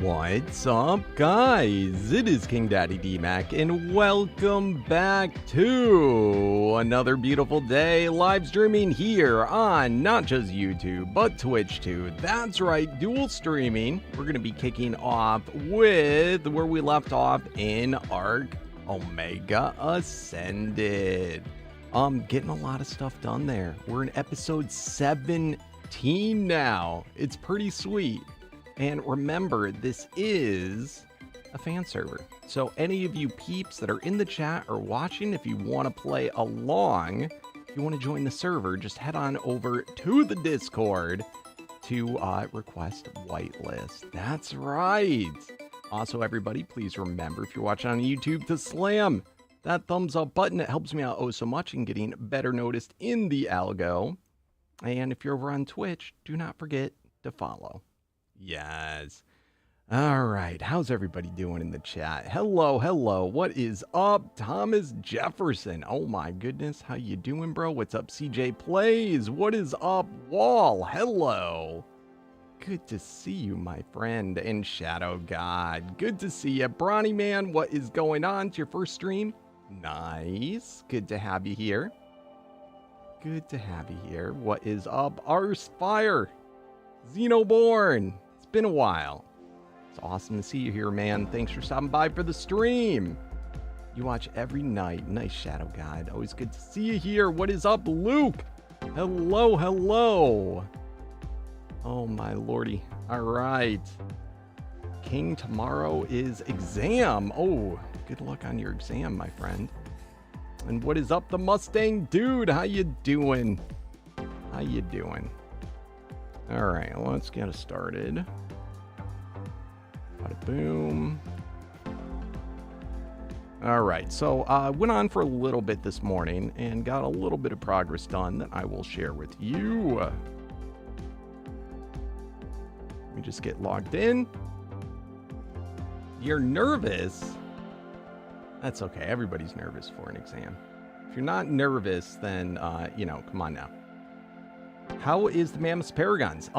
What's up, guys? It is KingDaddyDMAC, and welcome back to another beautiful day live streaming here on not just YouTube, but Twitch too. That's right, dual streaming. We're going to be kicking off with where we left off in Arc Omega Ascended. Getting a lot of stuff done there. We're in episode 17 now. It's pretty sweet. And remember, this is a fan server. So any of you peeps that are in the chat or watching, if you want to play along, if you want to join the server, just head on over to the Discord to request whitelist. That's right. Also, everybody, please remember, if you're watching on YouTube, to slam that thumbs up button. It helps me out oh so much in getting better noticed in the algo. And if you're over on Twitch, do not forget to follow. Yes. All right. How's everybody doing in the chat? Hello, hello. What is up, Thomas Jefferson? Oh my goodness. How you doing, bro? What's up, CJ Plays? What is up, Wall? Hello. Good to see you, my friend. And Shadow God. Good to see you. Bronny Man, what is going on? It's your first stream? Nice. Good to have you here. Good to have you here. What is up, Arsfire? Xenoborn. Been a while. It's awesome to see you here, man. Thanks for stopping by for the stream. You watch every night. Nice, Shadow God. Always good to see you here. What is up, Luke? Hello, hello. Oh, my lordy. All right. King, tomorrow is exam. Oh, good luck on your exam, my friend. And what is up, the Mustang dude? How you doing? How you doing? All right, let's get it started. Bada boom. All right, so went on for a little bit this morning and got a little bit of progress done that I will share with you. Let me just get logged in. You're nervous? That's okay. Everybody's nervous for an exam. If you're not nervous, then, you know, come on now. How is the Mammoth Paragons?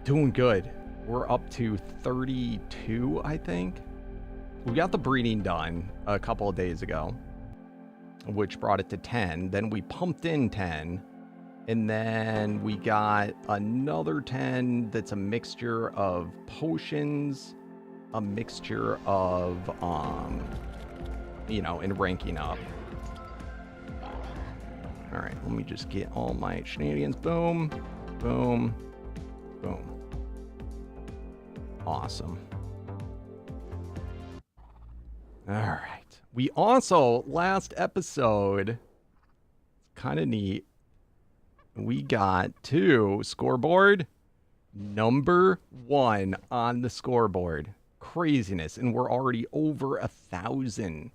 Doing good. We're up to 32, I think. We got the breeding done a couple of days ago, which brought it to 10. Then we pumped in 10. And then we got another 10 that's a mixture of potions, a mixture of, you know, and ranking up. All right, let me just get all my shenanigans. Boom, boom, boom. Awesome. All right. We also, last episode, it's kind of neat, we got to scoreboard number 1 on the scoreboard. Craziness. And we're already over 1,000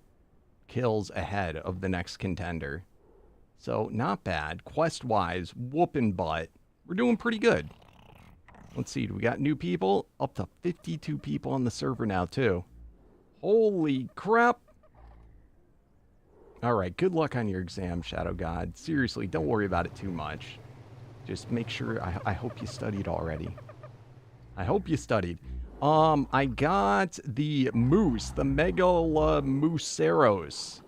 kills ahead of the next contender. So, not bad. Quest-wise, whooping butt. We're doing pretty good. Let's see. Do we got new people? Up to 52 people on the server now, too. Holy crap. All right. Good luck on your exam, Shadow God. Seriously, don't worry about it too much. Just make sure. I hope you studied already. I hope you studied. I got the moose, the Megalomooseros.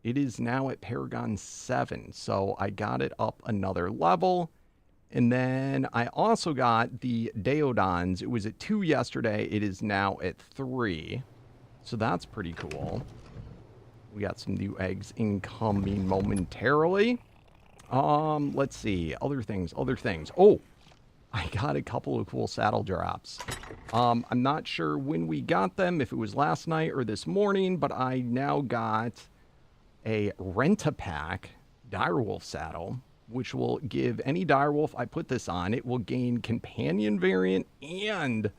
It is now at Paragon 7, so I got it up another level. And then I also got the Deodons. It was at 2 yesterday. It is now at 3. So that's pretty cool. We got some new eggs incoming momentarily. Let's see. Other things. Oh, I got a couple of cool saddle drops. I'm not sure when we got them, if it was last night or this morning, but I now got a Rent-A-Pack direwolf saddle, which will give any direwolf I put this on, it will gain companion variant and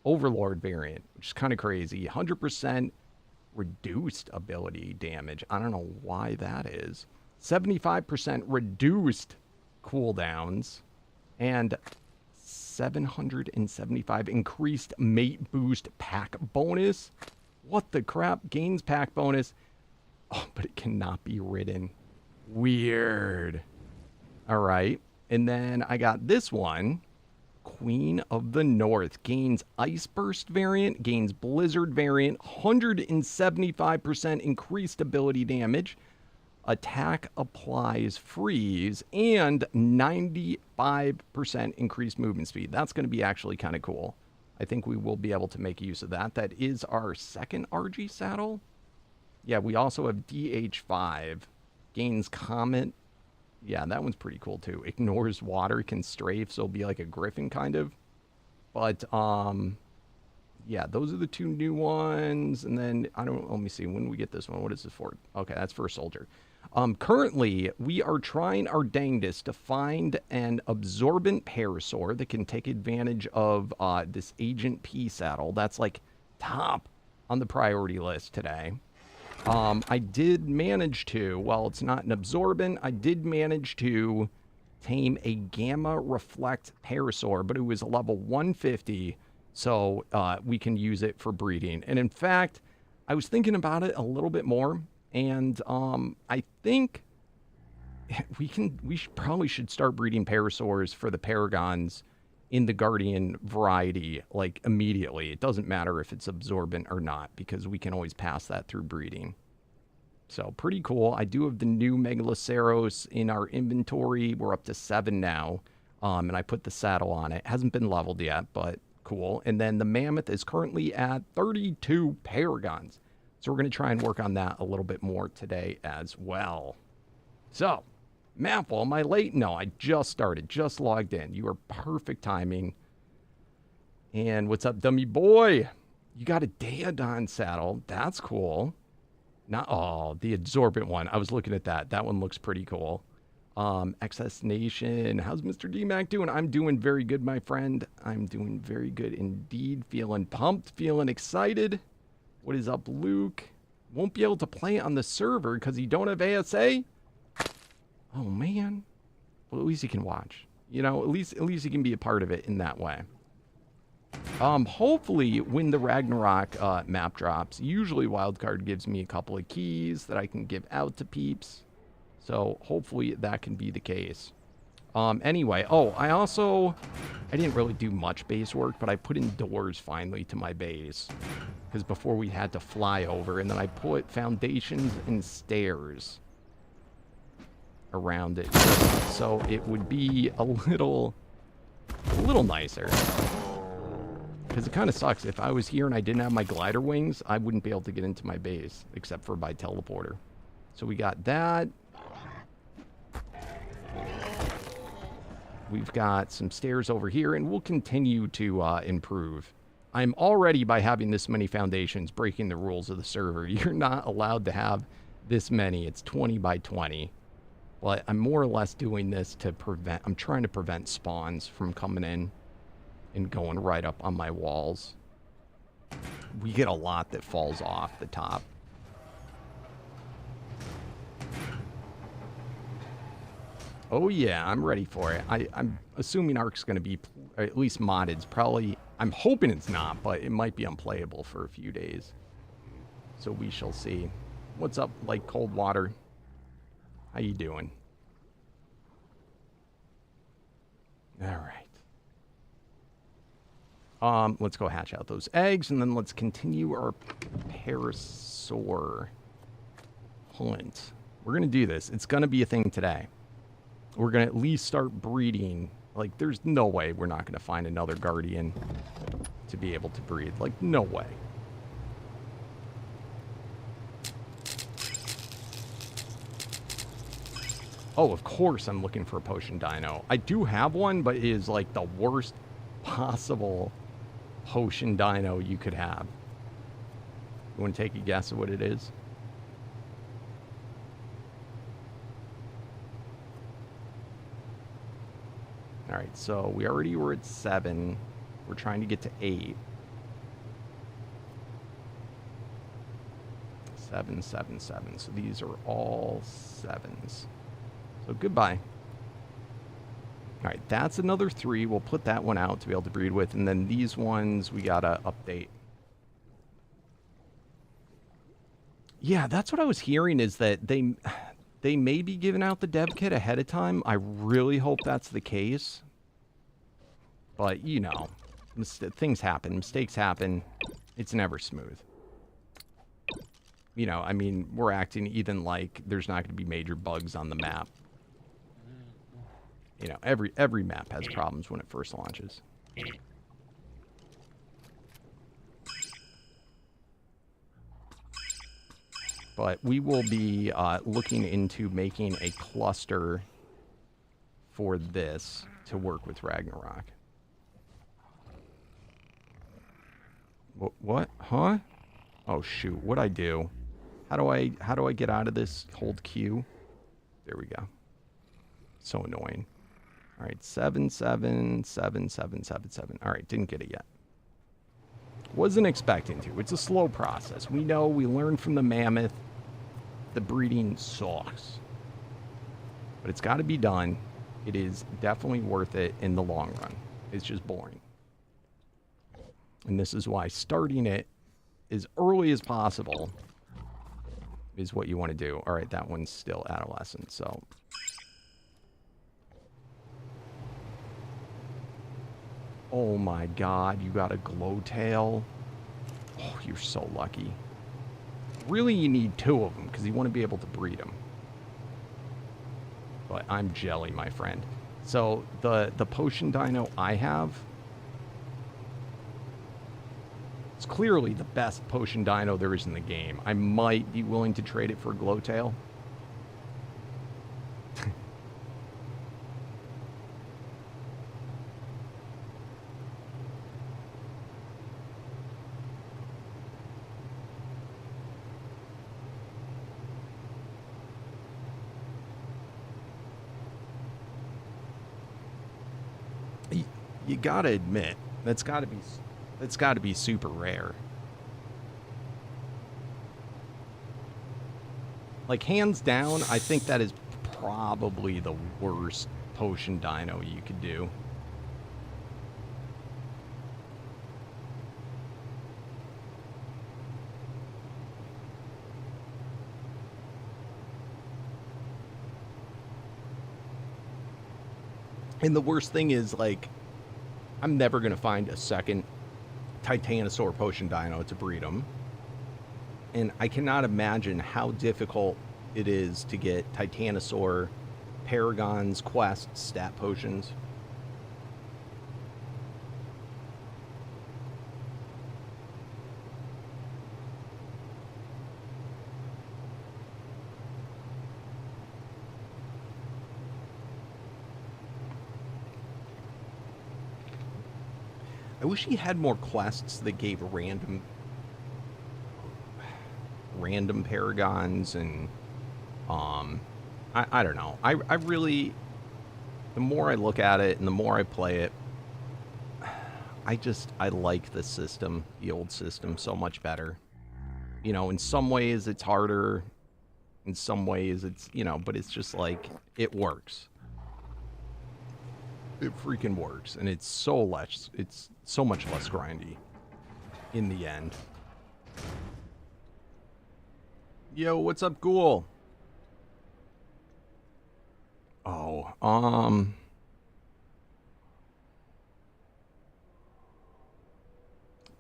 overlord variant, which is kind of crazy. 100% reduced ability damage. I don't know why that is. 75% reduced cooldowns and 775 increased mate boost pack bonus. What the crap? Gains pack bonus. Oh, but it cannot be ridden. Weird. All right. And then I got this one. Queen of the North gains Ice Burst variant, gains Blizzard variant, 175% increased ability damage, attack applies freeze, and 95% increased movement speed. That's going to be actually kind of cool. I think we will be able to make use of that. That is our second RG saddle. Yeah, we also have DH5. Gains Comet. Yeah, that one's pretty cool too. Ignores water, can strafe, so it'll be like a griffin kind of. But, yeah, those are the two new ones. And then, let me see, when we get this one, what is this for? Okay, that's for a soldier. Currently, we are trying our dangest to find an absorbent parasaur that can take advantage of this Agent P saddle. That's like top on the priority list today. I did manage to, while it's not an absorbent, I did manage to tame a Gamma Reflect Parasaur, but it was a level 150, so we can use it for breeding. And in fact, I was thinking about it a little bit more, and I think we probably should start breeding Parasaurs for the Paragons in the Guardian variety, like, immediately. It doesn't matter if it's absorbent or not, because we can always pass that through breeding. So, pretty cool. I do have the new Megaloceros in our inventory. We're up to 7 now, and I put the saddle on it. Hasn't been leveled yet, but cool. And then the Mammoth is currently at 32 Paragons. So, we're going to try and work on that a little bit more today as well. So, Maple, am I late? No, I just started, just logged in. You are perfect timing. And what's up, dummy boy? You got a Daedon saddle. That's cool. Not, oh, the absorbent one. I was looking at that. That one looks pretty cool. XS Nation. How's Mr. DMAC doing? I'm doing very good, my friend. I'm doing very good indeed. Feeling pumped, feeling excited. What is up, Luke? Won't be able to play on the server because you don't have ASA? Oh, man. Well, at least you can watch. You know, at least you can be a part of it in that way. Hopefully, when the Ragnarok map drops, usually Wildcard gives me a couple of keys that I can give out to peeps. So, hopefully, that can be the case. Anyway, I didn't really do much base work, but I put in doors, finally, to my base. Because before we had to fly over, and then I put foundations and stairs around it, so it would be a little nicer. Because it kind of sucks. If I was here and I didn't have my glider wings, I wouldn't be able to get into my base, except for by teleporter. So we got that. We've got some stairs over here, and we'll continue to improve. I'm already, by having this many foundations, breaking the rules of the server. You're not allowed to have this many. It's 20 by 20. Well, I'm more or less doing this to prevent... I'm trying to prevent spawns from coming in and going right up on my walls. We get a lot that falls off the top. Oh yeah, I'm ready for it. I'm assuming Ark's going to be, at least modded. Probably, I'm hoping it's not, but it might be unplayable for a few days. So we shall see. What's up, like cold water? How you doing? All right. Let's go hatch out those eggs, and then let's continue our Parasaur hunt. We're going to do this. It's going to be a thing today. We're going to at least start breeding. Like, there's no way we're not going to find another Guardian to be able to breed. Like, no way. Oh, of course I'm looking for a potion dino. I do have one, but it is like the worst possible potion dino you could have. You want to take a guess at what it is? Alright, so we already were at 7. We're trying to get to 8. 7, 7, 7. So these are all 7s. So goodbye. Alright, that's another 3. We'll put that one out to be able to breed with. And then these ones, we gotta update. Yeah, that's what I was hearing, is that they may be giving out the dev kit ahead of time. I really hope that's the case. But, you know, things happen. Mistakes happen. It's never smooth. You know, I mean, we're acting even like there's not going to be major bugs on the map. You know, every map has problems when it first launches. But we will be looking into making a cluster for this to work with Ragnarok. What? Huh? Oh shoot! What'd I do? How do I get out of this? Hold Q. There we go. So annoying. All right, 777777. All right, didn't get it yet. Wasn't expecting to. It's a slow process. We know. We learned from the Mammoth. The breeding sucks, but it's got to be done. It is definitely worth it in the long run. It's just boring. And this is why starting it as early as possible is what you want to do. All right, that one's still adolescent, so. Oh my god, you got a glow tail. Oh, you're so lucky. Really, you need 2 of them because you want to be able to breed them. But I'm jelly, my friend. So the potion dino I have, it's clearly the best potion dino there is in the game. I might be willing to trade it for a glowtail. You gotta admit, that's gotta be super rare. Like, hands down, I think that is probably the worst potion dino you could do. And the worst thing is, like, I'm never going to find a second Titanosaur potion dino to breed them. And I cannot imagine how difficult it is to get Titanosaur, Paragons, quests, stat potions. I wish he had more quests that gave random paragons and I don't know. I really, the more I look at it and the more I play it, I like the system, the old system, so much better. You know, in some ways it's harder, in some ways it's, you know, but it's just like, it works. It freaking works, and it's so much less grindy in the end. Yo, what's up, Ghoul? Oh,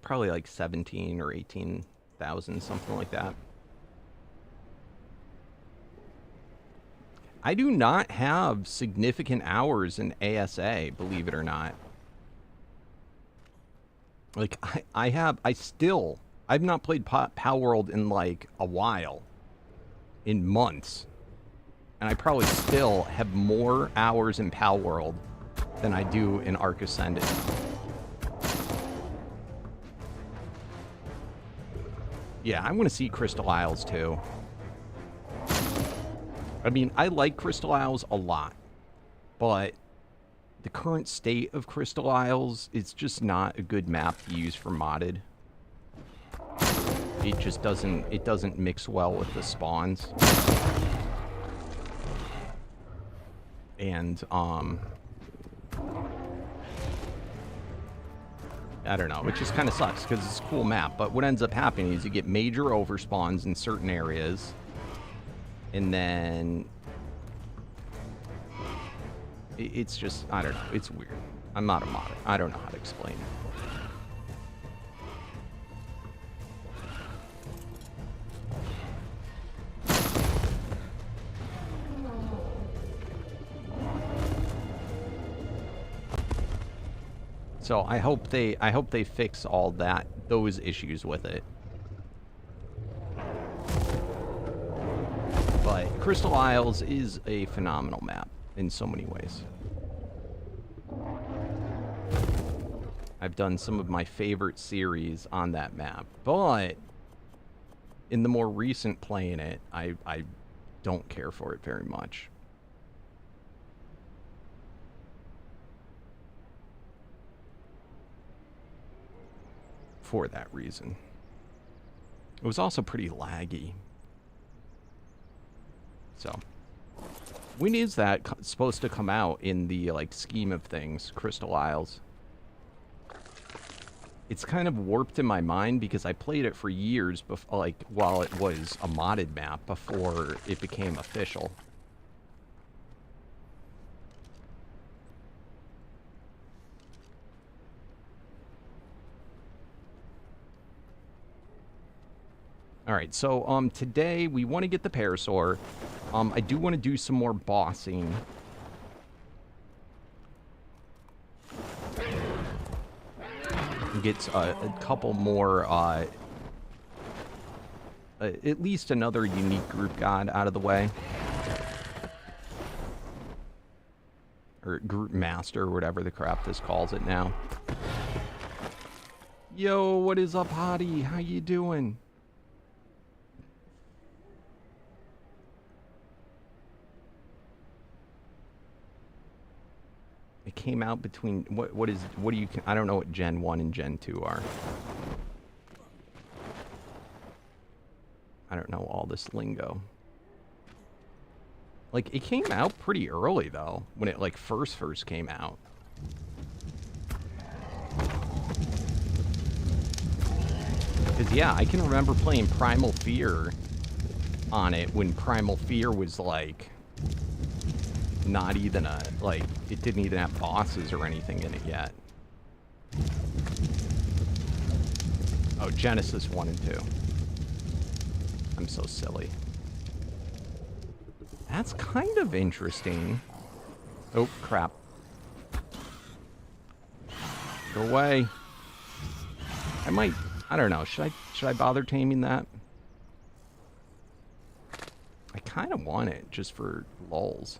probably like 17 or 18,000, something like that. I do not have significant hours in ASA, believe it or not. Like, I've not played Pow World in like a while, in months. And I probably still have more hours in Pow World than I do in Arc Ascended. Yeah, I want to see Crystal Isles too. I mean, I like Crystal Isles a lot, but the current state of Crystal Isles, it's just not a good map to use for modded. It just doesn't mix well with the spawns. And, I don't know, it just kind of sucks because it's a cool map, but what ends up happening is you get major overspawns in certain areas. And then it's just, I don't know, it's weird. I'm not a modder. I don't know how to explain it. So I hope they fix all those issues with it. But Crystal Isles is a phenomenal map in so many ways. I've done some of my favorite series on that map, but in the more recent playing it, I don't care for it very much. For that reason. It was also pretty laggy. So, when is that supposed to come out in the, like, scheme of things, Crystal Isles? It's kind of warped in my mind because I played it for years, like, while it was a modded map before it became official. Alright, so, today we want to get the Parasaur. I do want to do some more bossing. Get a couple more, at least another unique group god out of the way. Or group master, or whatever the crap this calls it now. Yo, what is up, hottie? How you doing? It came out between what do you, I don't know what Gen 1 and Gen 2 are. I don't know all this lingo. Like, it came out pretty early though, when it like first came out. Cause yeah, I can remember playing Primal Fear on it when Primal Fear was like not even a, like, it didn't even have bosses or anything in it yet. Oh, Genesis 1 and 2. I'm so silly. That's kind of interesting. Oh, crap. Go away. I don't know, should I bother taming that? I kind of want it, just for lulz.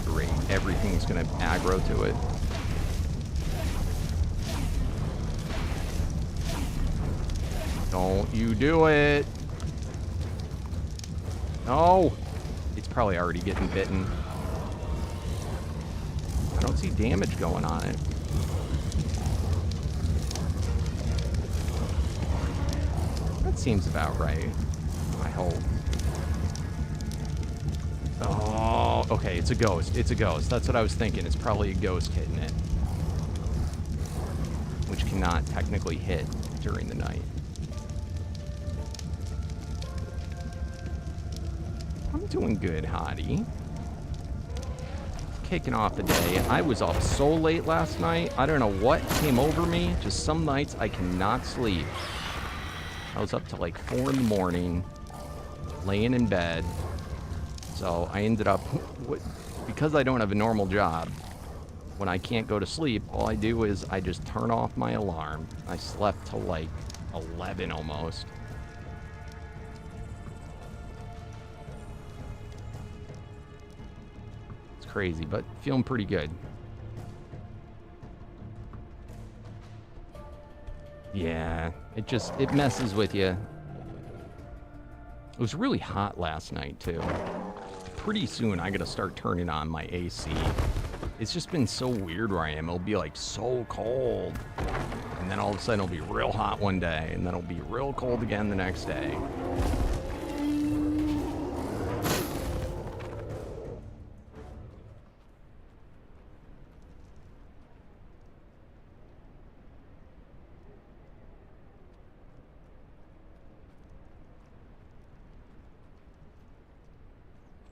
Great, everything's gonna aggro to it. Don't you do it! No! It's probably already getting bitten. I don't see damage going on it. That seems about right. I hope. Oh, okay, it's a ghost. It's a ghost. That's what I was thinking. It's probably a ghost hitting it. Which cannot technically hit during the night. I'm doing good, hottie. Kicking off the day. I was up so late last night. I don't know what came over me. Just some nights I cannot sleep. I was up till like 4 in the morning, laying in bed. So I ended up, because I don't have a normal job, when I can't go to sleep, all I do is I just turn off my alarm. I slept till like 11 almost. It's crazy, but feeling pretty good. Yeah, it messes with you. It was really hot last night too. Pretty soon I gotta start turning on my AC. It's just been so weird where I am. It'll be like so cold, and then all of a sudden it'll be real hot one day, and then it'll be real cold again the next day.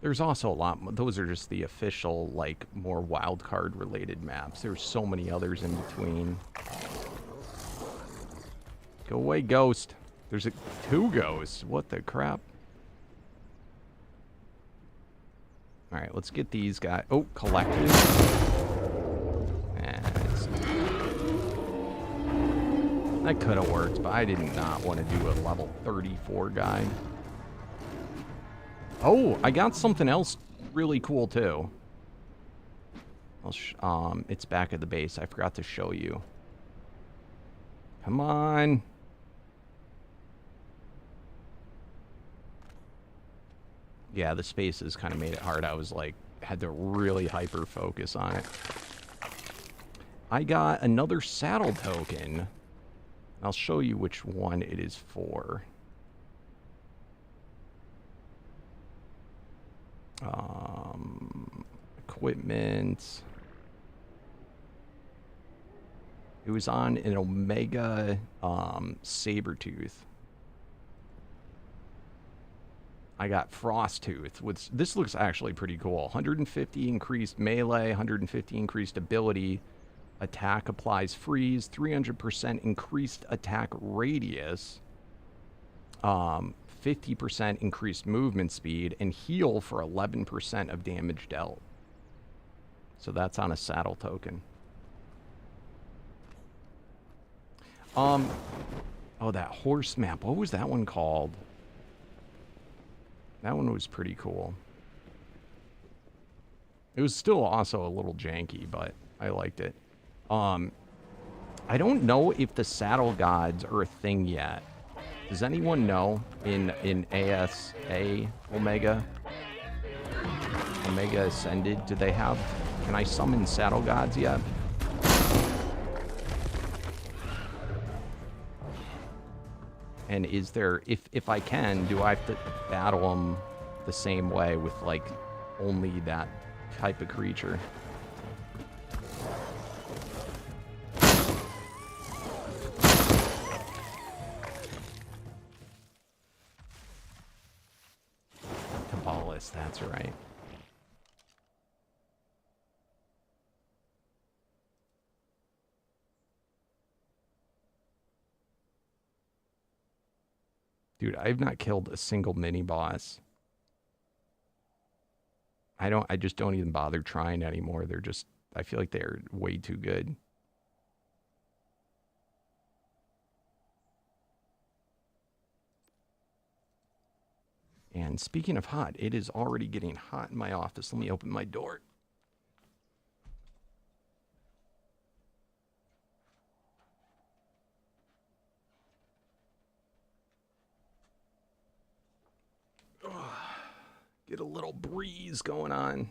There's also a lot more. Those are just the official, like, more wildcard related maps. There's so many others in between. Go away, ghost. There's 2 ghosts. What the crap? Alright, let's get these guys. Oh, collective. That could have worked, but I did not want to do a level 34 guy. Oh, I got something else really cool, too. It's back at the base. I forgot to show you. Come on. Yeah, the spaces kind of made it hard. I was like, had to really hyper focus on it. I got another saddle token. I'll show you which one it is for. Equipment. It was on an Omega Sabertooth. I got Frosttooth. This looks actually pretty cool. 150 increased melee, 150 increased ability. Attack applies freeze, 300% increased attack radius. 50% increased movement speed, and heal for 11% of damage dealt. So that's on a saddle token. Oh, that horse map. What was that one called? That one was pretty cool. It was still also a little janky, but I liked it. I don't know if the saddle gods are a thing yet. Does anyone know in ASA Omega Ascended, do they have, can I summon saddle gods yet? And is there, if I can, do I have to battle them the same way with like only that type of creature? That's right. Dude, I've not killed a single mini boss. I just don't even bother trying anymore. They're just, I feel like they're way too good. And speaking of hot, it is already getting hot in my office. Let me open my door. Get a little breeze going on.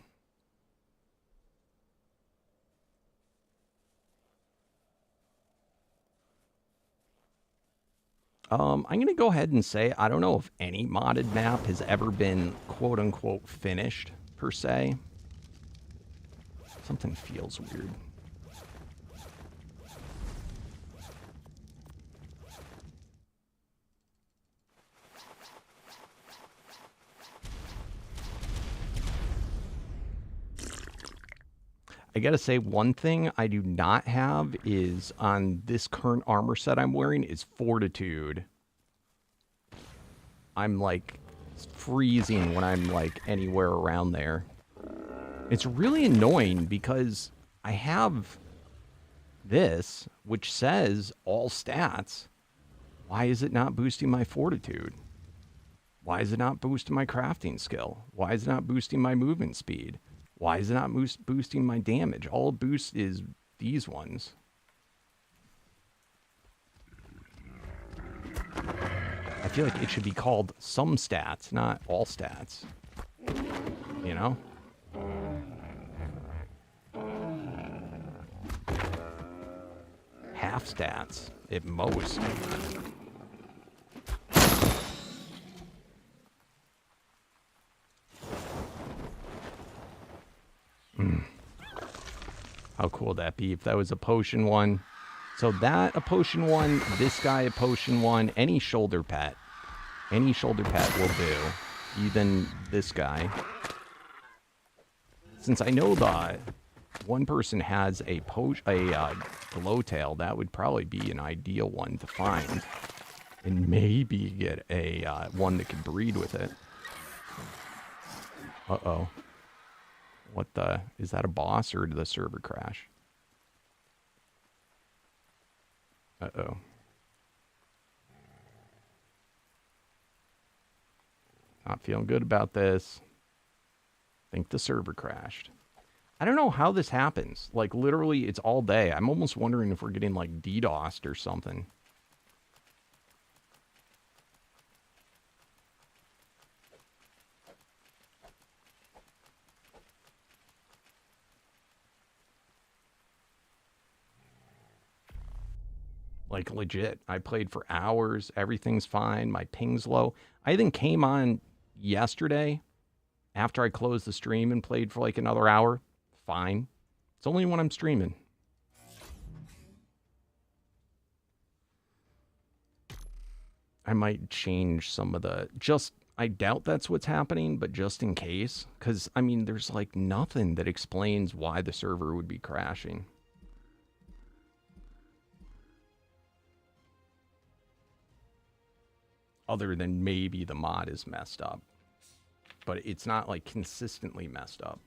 I'm going to go ahead and say, I don't know if any modded map has ever been quote-unquote finished, per se. Something feels weird. I gotta say, one thing I do not have is on this current armor set I'm wearing is Fortitude. I'm like freezing when I'm like anywhere around there. It's really annoying because I have this, which says all stats. Why is it not boosting my Fortitude? Why is it not boosting my crafting skill? Why is it not boosting my movement speed? Why is it not boosting my damage? All it boosts is these ones. I feel like it should be called some stats, not all stats. You know? Half stats at most. How cool would that be if that was a potion one? So that a potion one, this guy a potion one, any shoulder pet. Any shoulder pet will do. Even this guy. Since I know the one person has a glowtail, that would probably be an ideal one to find. And maybe get a one that can breed with it. Uh-oh. What the... Is that a boss or did the server crash? Uh-oh. Not feeling good about this. Think the server crashed. I don't know how this happens. Like, literally, it's all day. I'm almost wondering if we're getting, like, DDoSed or something. Like, legit. I played for hours. Everything's fine. My ping's low. I even came on yesterday after I closed the stream and played for like another hour. Fine. It's only when I'm streaming. I might change some of the... I doubt that's what's happening, but just in case. Because, I mean, there's like nothing that explains why the server would be crashing. Other than maybe the mod is messed up. But it's not like consistently messed up.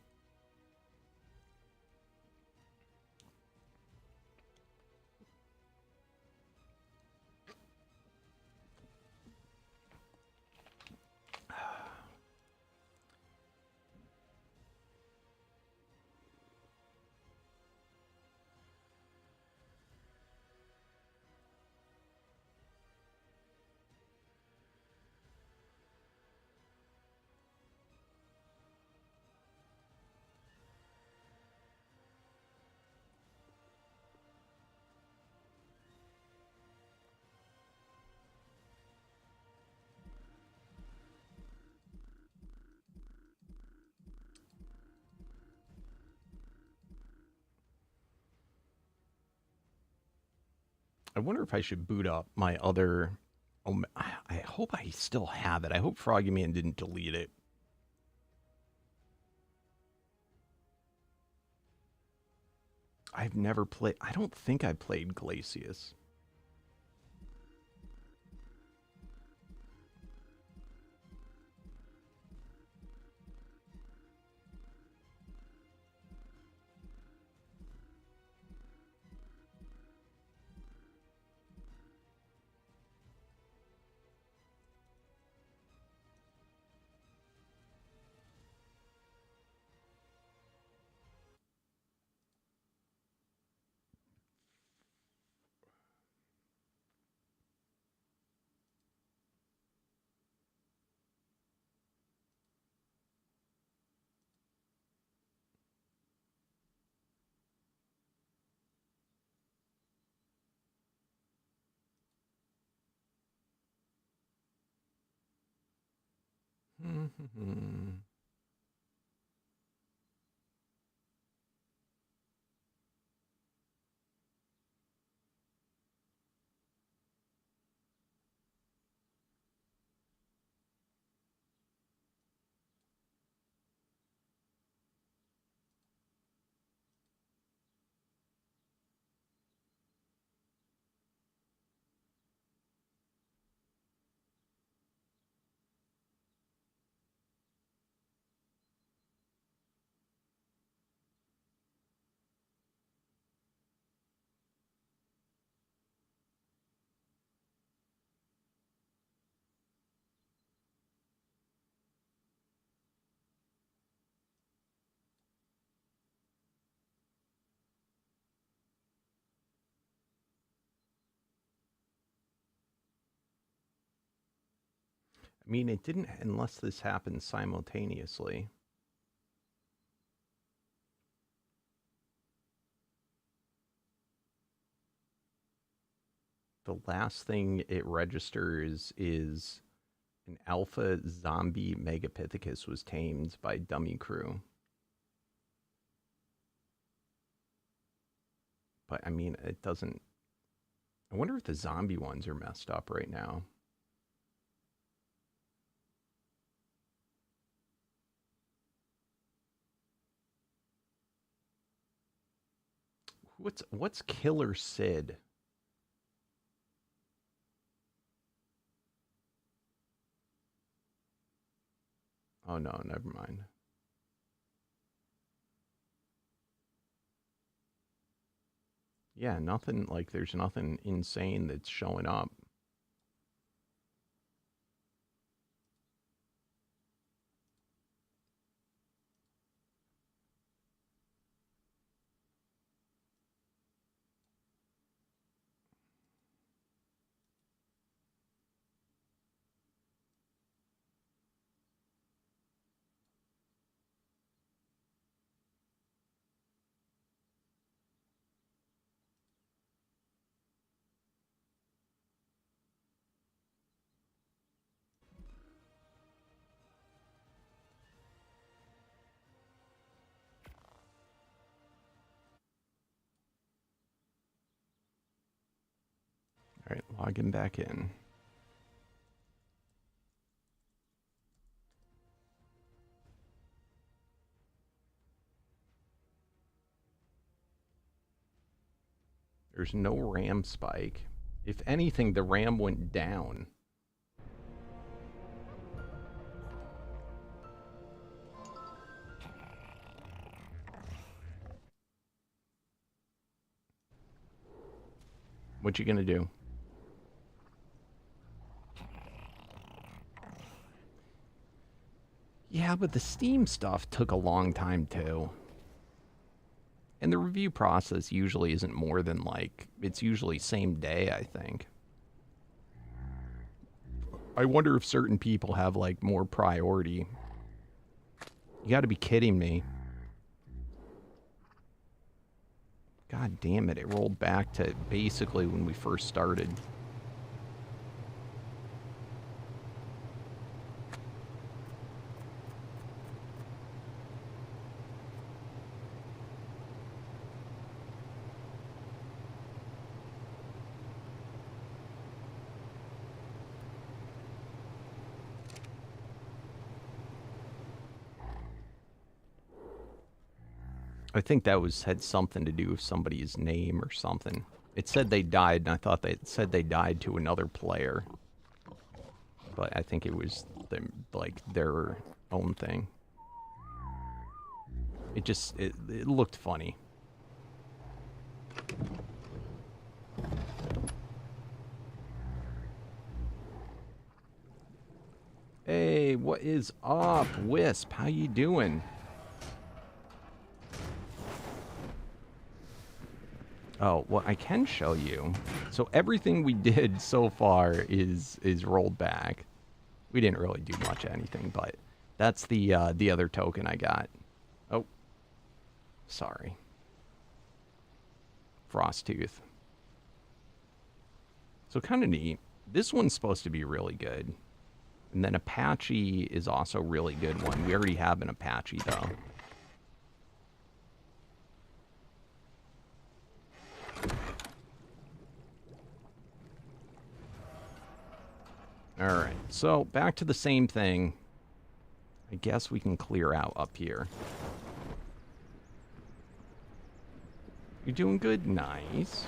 I wonder if I should boot up my other... Oh, I hope I still have it. I hope Froggy Man didn't delete it. I've never played... I don't think I played Glacius. I mean, it didn't, unless this happened simultaneously. The last thing it registers is an alpha zombie Megapithecus was tamed by Dummy Crew. But, I mean, it doesn't... I wonder if the zombie ones are messed up right now. What's Killer Sid? Oh no, never mind. Yeah, nothing, like, there's nothing insane that's showing up. All right, logging back in. There's no RAM spike. If anything, the RAM went down. What you gonna do? Yeah, but the Steam stuff took a long time too. And the review process usually isn't more than, like, it's usually same day, I think. I wonder if certain people have, like, more priority. You gotta be kidding me. God damn it, it rolled back to basically when we first started. I think that had something to do with somebody's name or something. It said they died, and I thought they said they died to another player. But I think it was their own thing. It looked funny. Hey, what is up, Wisp? How you doing? Oh, well, I can show you. So everything we did so far is rolled back. We didn't really do much of anything, but that's the other token I got. Oh, sorry. Frosttooth. So kind of neat. This one's supposed to be really good. And then Apache is also a really good one. We already have an Apache, though. Alright, so back to the same thing. I guess we can clear out up here. You're doing good? Nice.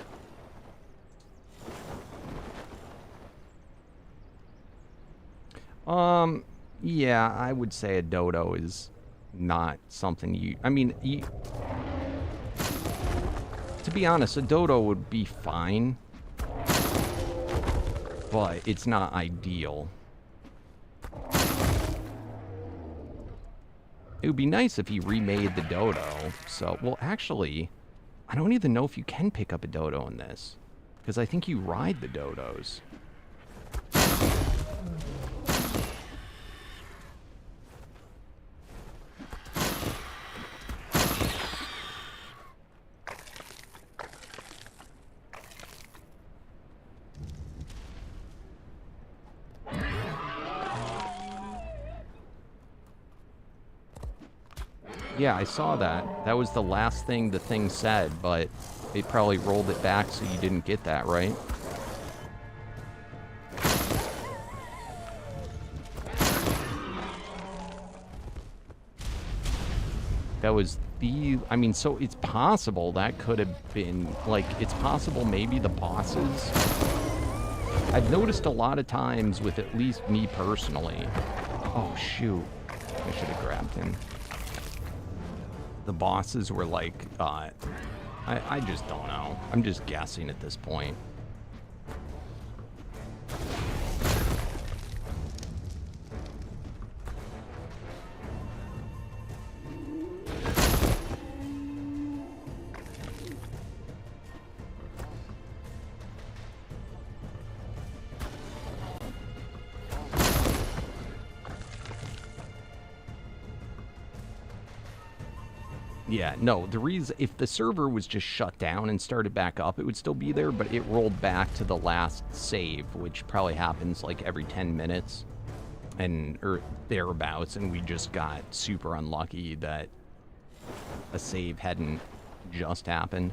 Yeah, I would say a dodo is not something you... I mean, to be honest, a dodo would be fine. But it's not ideal. It would be nice if he remade the dodo. So, well, actually, I don't even know if you can pick up a dodo in this. Because I think you ride the dodos. Yeah, I saw that. That was the last thing the thing said, but it probably rolled it back so you didn't get that, right? That was the... I mean, so it's possible that could have been... Like, it's possible maybe the bosses... I've noticed a lot of times with at least me personally... Oh, shoot. I should have grabbed him. The bosses were like, I just don't know. I'm just guessing at this point. Yeah, no, the reason, if the server was just shut down and started back up, it would still be there, but it rolled back to the last save, which probably happens like every 10 minutes or thereabouts, and we just got super unlucky that a save hadn't just happened.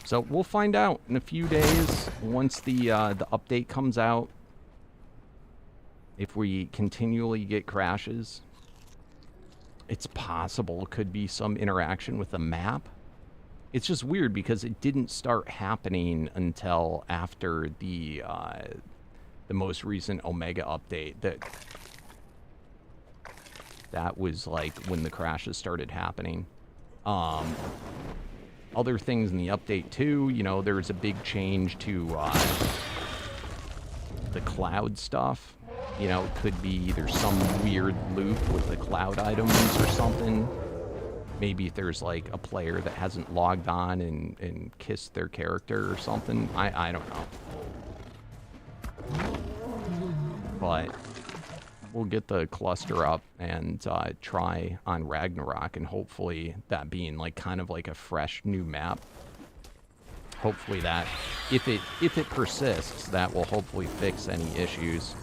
So we'll find out in a few days once the update comes out if we continually get crashes. It's possible it could be some interaction with the map. It's just weird because it didn't start happening until after the most recent Omega update. That was like when the crashes started happening. Other things in the update too, you know, there was a big change to the cloud stuff. You know, it could be either some weird loop with the cloud items or something. Maybe if there's like a player that hasn't logged on and kissed their character or something. I don't know. But we'll get the cluster up and try on Ragnarok, and hopefully that being like kind of like a fresh new map. Hopefully that, if it persists, that will hopefully fix any issues.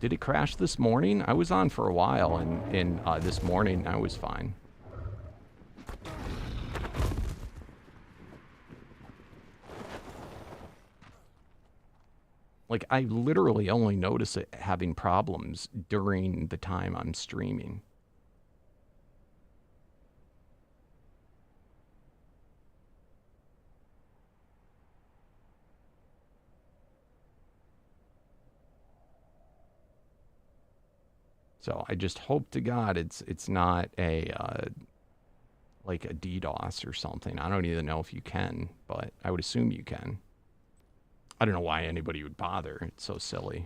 Did it crash this morning? I was on for a while, and this morning I was fine. Like, I literally only notice it having problems during the time I'm streaming. So I just hope to God it's not a like a DDoS or something. I don't even know if you can, but I would assume you can. I don't know why anybody would bother. It's so silly.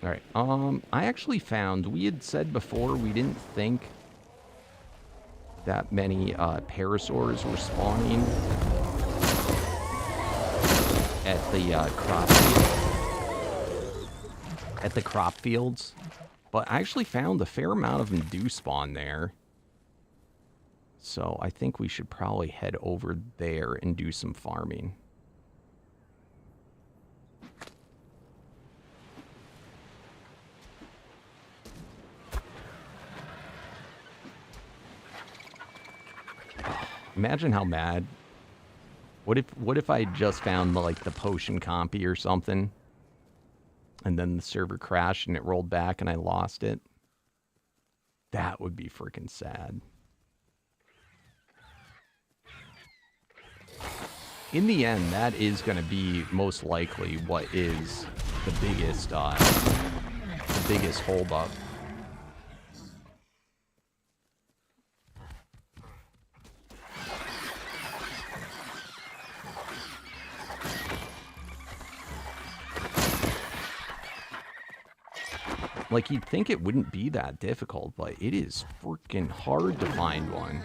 All right. I actually found, we had said before we didn't think that many parasaurs were spawning at the crop fields, but I actually found a fair amount of them do spawn there. So I think we should probably head over there and do some farming. Imagine how mad. What if I just found like the potion compy or something, and then the server crashed and it rolled back and I lost it? That would be freaking sad. In the end, that is going to be most likely what is the biggest holdup. Like, you'd think it wouldn't be that difficult, but it is freaking hard to find one.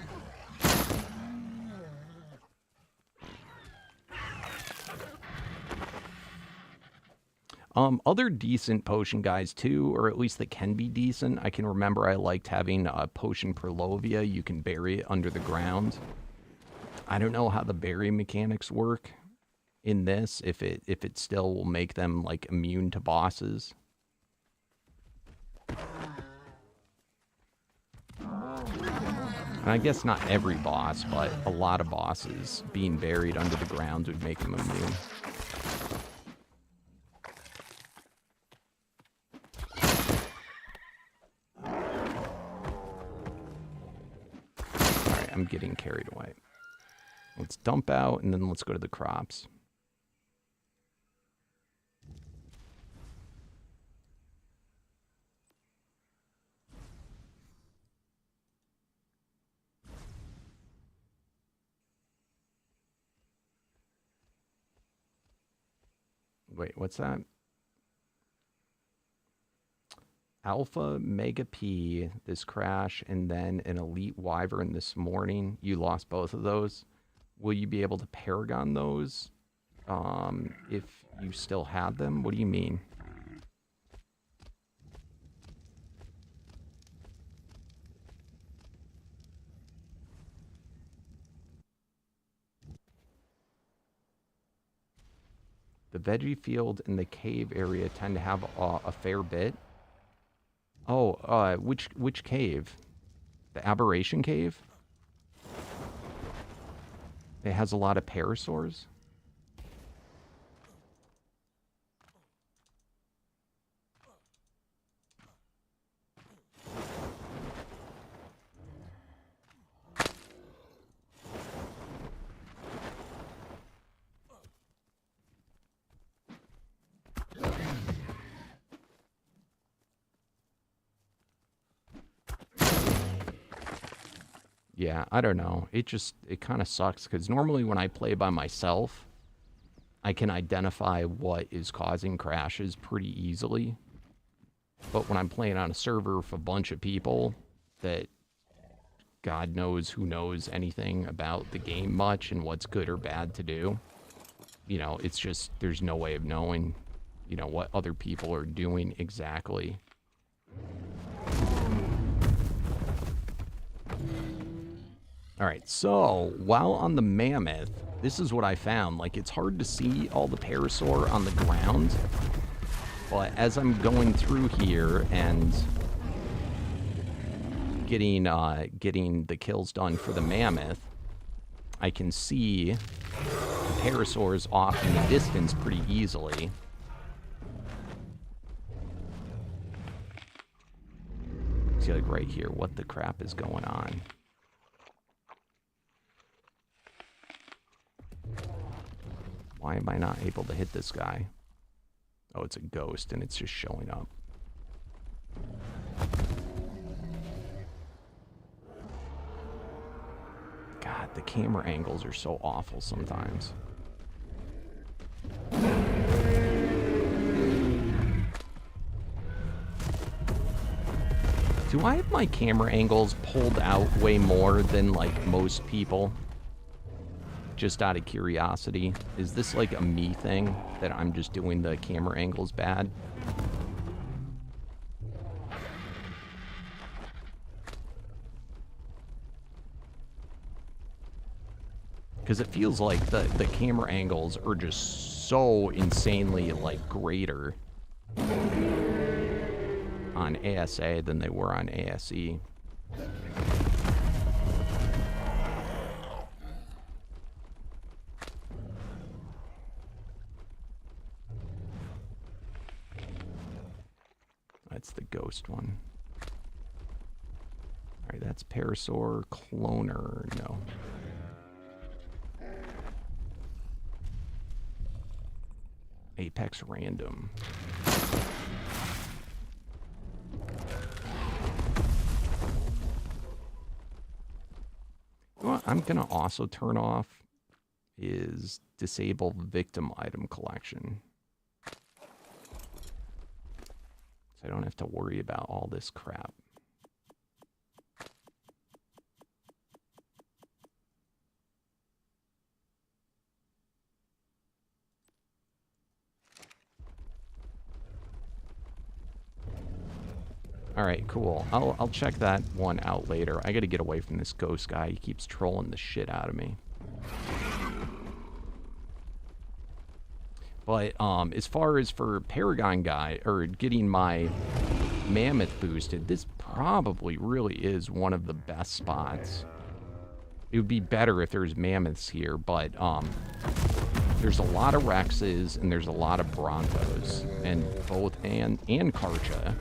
Other decent potion guys, too, or at least that can be decent. I can remember I liked having a potion Perlovia. You can bury it under the ground. I don't know how the berry mechanics work in this, if it still will make them like immune to bosses. And I guess not every boss, but a lot of bosses being buried under the ground would make them immune. Alright, I'm getting carried away. Let's dump out, and then let's go to the crops. Wait, what's that? Alpha Mega P this crash, and then an Elite Wyvern this morning. You lost both of those. Will you be able to paragon those if you still had them? What do you mean? The veggie field and the cave area tend to have a fair bit. Oh, which cave? The Aberration Cave? It has a lot of parasaurs? Yeah, I don't know. It kind of sucks because normally when I play by myself, I can identify what is causing crashes pretty easily. But when I'm playing on a server with a bunch of people that God knows who knows anything about the game much and what's good or bad to do, you know, it's just, there's no way of knowing, you know, what other people are doing exactly. All right, so while on the Mammoth, this is what I found. Like, it's hard to see all the Parasaur on the ground, but as I'm going through here and getting the kills done for the Mammoth, I can see the Parasaurs off in the distance pretty easily. See, like right here, what the crap is going on? Why am I not able to hit this guy? Oh, it's a ghost and it's just showing up. God, the camera angles are so awful sometimes. Do I have my camera angles pulled out way more than like most people? Just out of curiosity, is this like a me thing that I'm just doing the camera angles bad? Because it feels like the camera angles are just so insanely like greater on ASA than they were on ASE. That's the ghost one. Alright, that's Parasaur, Cloner, no. Apex Random. What I'm gonna also turn off is disable victim item collection. I don't have to worry about all this crap. All right, cool. I'll check that one out later. I got to get away from this ghost guy. He keeps trolling the shit out of me. But as far as for Paragon guy, or getting my Mammoth boosted, this probably really is one of the best spots. It would be better if there's Mammoths here, but there's a lot of Rexes and there's a lot of Brontos, and Karcha.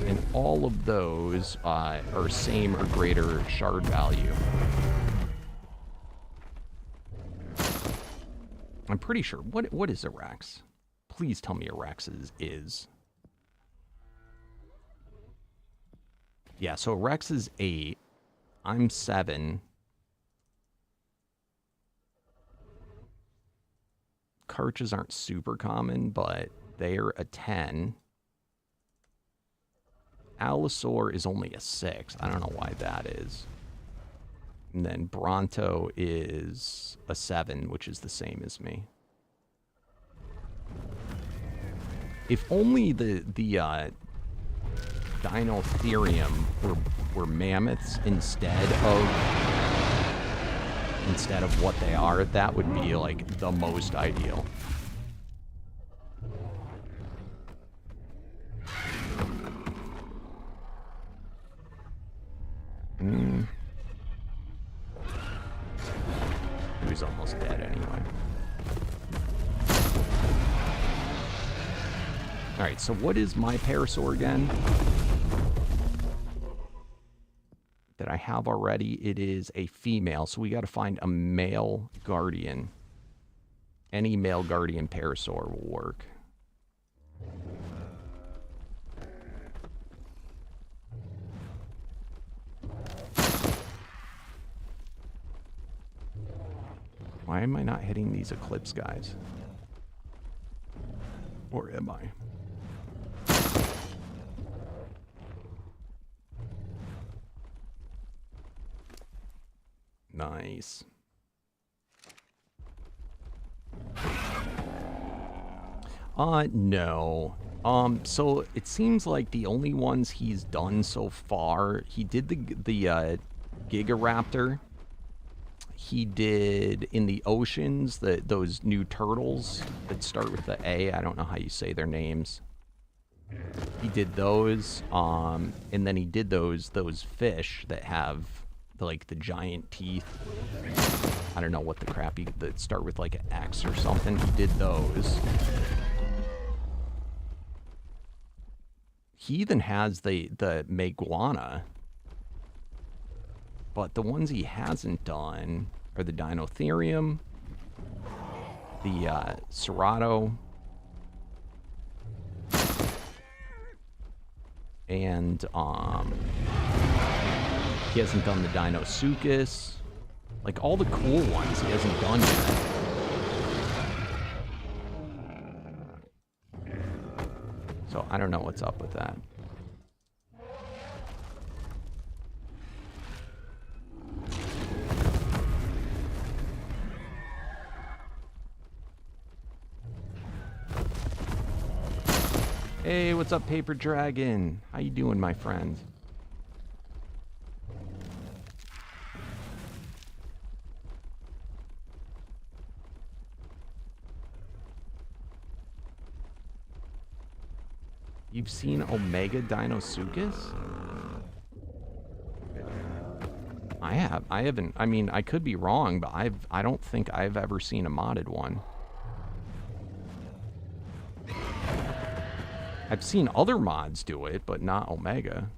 And all of those are same or greater shard value. I'm pretty sure. What is a Rex? Please tell me a Rex is. Yeah, so Rex is 8. I'm 7. Karchas aren't super common, but they're a 10. Allosaur is only a 6. I don't know why that is. And then Bronto is a 7, which is the same as me. If only the Dinotherium were mammoths instead of what they are, that would be like the most ideal. He was almost dead anyway. Alright, so what is my Parasaur again? That I have already. It is a female, so we got to find a male guardian. Any male guardian Parasaur will work. Why am I not hitting these Eclipse guys? Or am I? Nice. No. So it seems like the only ones he's done so far, he did the Gigaraptor. He did in the oceans those new turtles that start with the A. I don't know how you say their names. He did those, and then he did those fish that have like the giant teeth. I don't know what the crappy that start with like an X or something. He did those. He even has the Meguana. But the ones he hasn't done are the Dinotherium, the Cerato, and he hasn't done the Dinosuchus. Like all the cool ones he hasn't done yet. So I don't know what's up with that. Hey, what's up, Paper Dragon? How you doing, my friend? You've seen Omega Dinosuchus? I have. I haven't. I mean, I could be wrong, but I don't think I've ever seen a modded one. I've seen other mods do it, but not Omega.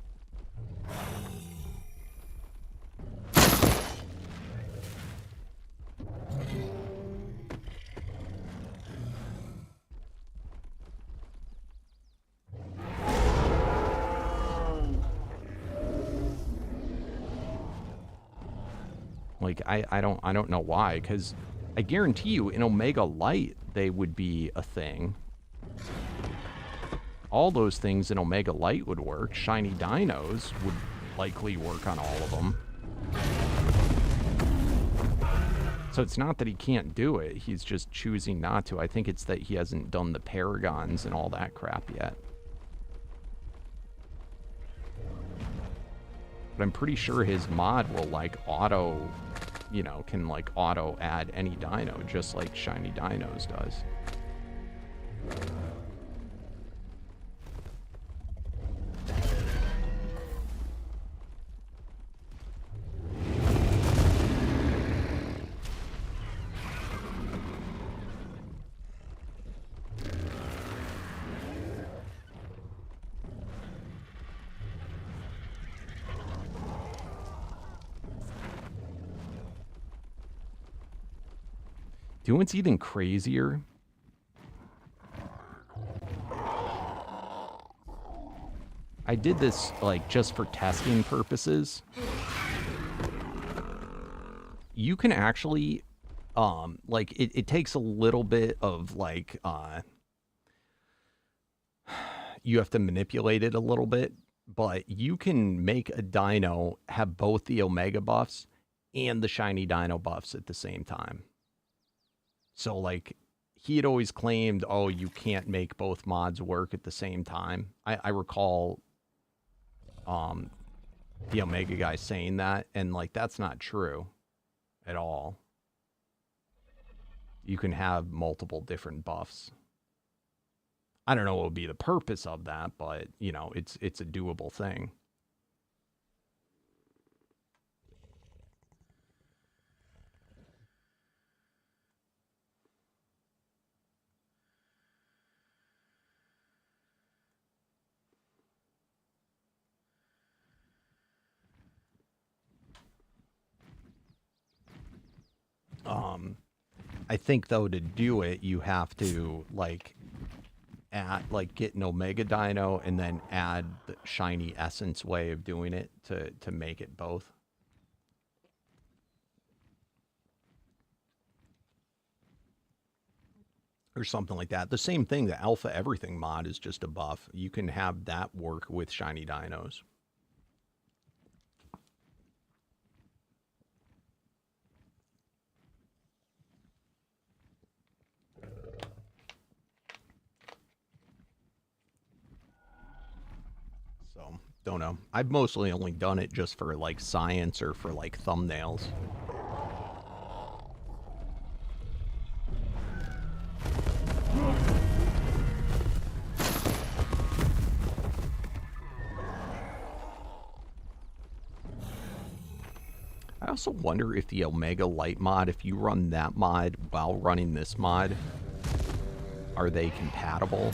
Like I don't know why, because I guarantee you in Omega Light they would be a thing. All those things in Omega Light would work. Shiny Dinos would likely work on all of them. So it's not that he can't do it, he's just choosing not to. I think it's that he hasn't done the Paragons and all that crap yet. But I'm pretty sure his mod will like auto you know, can like auto add any dino, just like Shiny Dinos does. Do you know what's even crazier? I did this like just for testing purposes. You can actually, like it takes a little bit of like, you have to manipulate it a little bit, but you can make a dino have both the Omega buffs and the Shiny Dino buffs at the same time. So, like, he had always claimed, oh, you can't make both mods work at the same time. I recall the Omega guy saying that, and, like, that's not true at all. You can have multiple different buffs. I don't know what would be the purpose of that, but, you know, it's a doable thing. I think, though, to do it, you have to, like, get an Omega Dino and then add the Shiny Essence way of doing it to make it both. Or something like that. The same thing, the Alpha Everything mod is just a buff. You can have that work with Shiny Dinos. Don't know. I've mostly only done it just for, like, science or for, like, thumbnails. I also wonder if the Omega Light mod, if you run that mod while running this mod, are they compatible?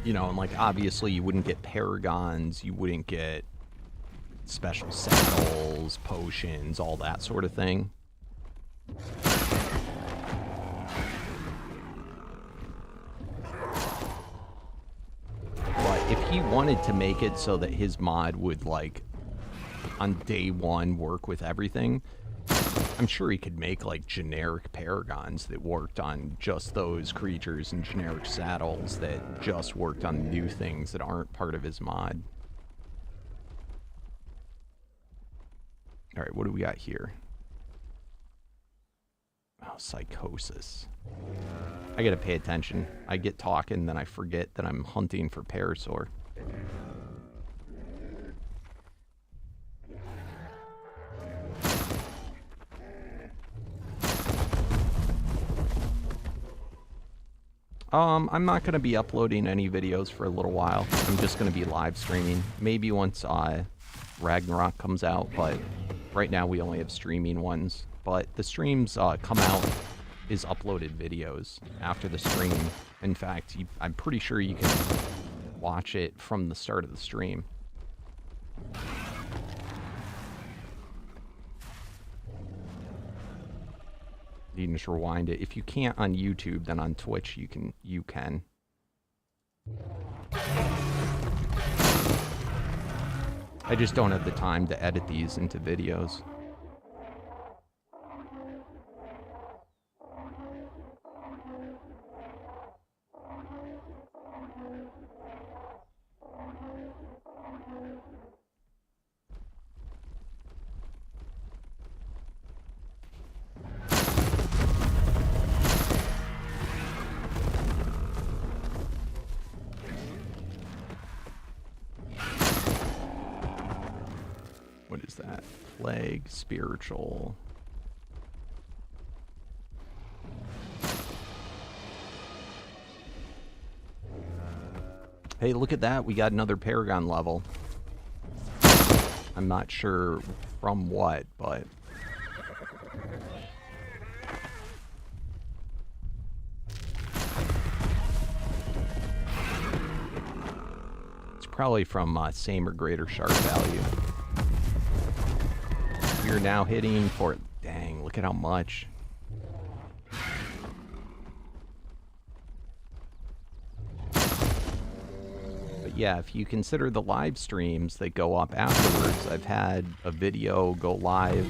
You know, and like obviously you wouldn't get paragons, you wouldn't get special saddles, potions, all that sort of thing. But if he wanted to make it so that his mod would, like, on day one work with everything, I'm sure he could make, like, generic paragons that worked on just those creatures and generic saddles that just worked on new things that aren't part of his mod. All right, what do we got here? Oh, psychosis. I gotta pay attention. I get talking, then I forget that I'm hunting for Parasaur. I'm not going to be uploading any videos for a little while. I'm just going to be live streaming. Maybe once Ragnarok comes out, but right now we only have streaming ones. But the streams come out as uploaded videos after the stream. In fact, I'm pretty sure you can watch it from the start of the stream. You can just rewind it. If you can't on YouTube, then on Twitch you can. I just don't have the time to edit these into videos. What is that? Plague, spiritual. Hey, look at that. We got another paragon level. I'm not sure from what, but... it's probably from same or greater shard value. You're now hitting for... dang, look at how much. Yeah, if you consider the live streams that go up afterwards, I've had a video go live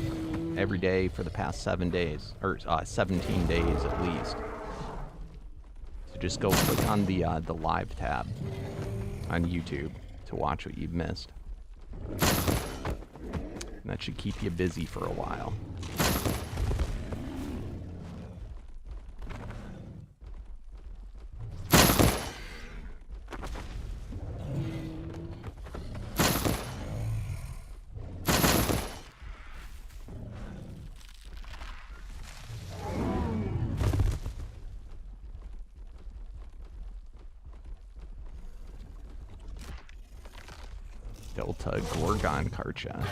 every day for the past 7 days, or 17 days at least. So just go click on the live tab on YouTube to watch what you've missed. And that should keep you busy for a while. Delta Gorgon Karcha.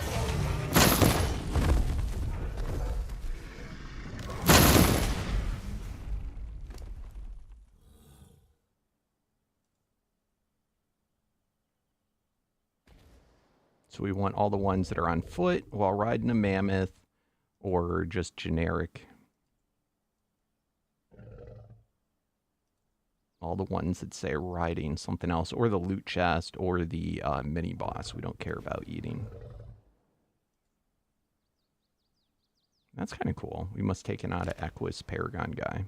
So we want all the ones that are on foot while riding a mammoth, or just generic. All the ones that say riding something else, or the loot chest, or the mini boss. We don't care about eating. That's kind of cool. We must take an out of Equus Paragon guy.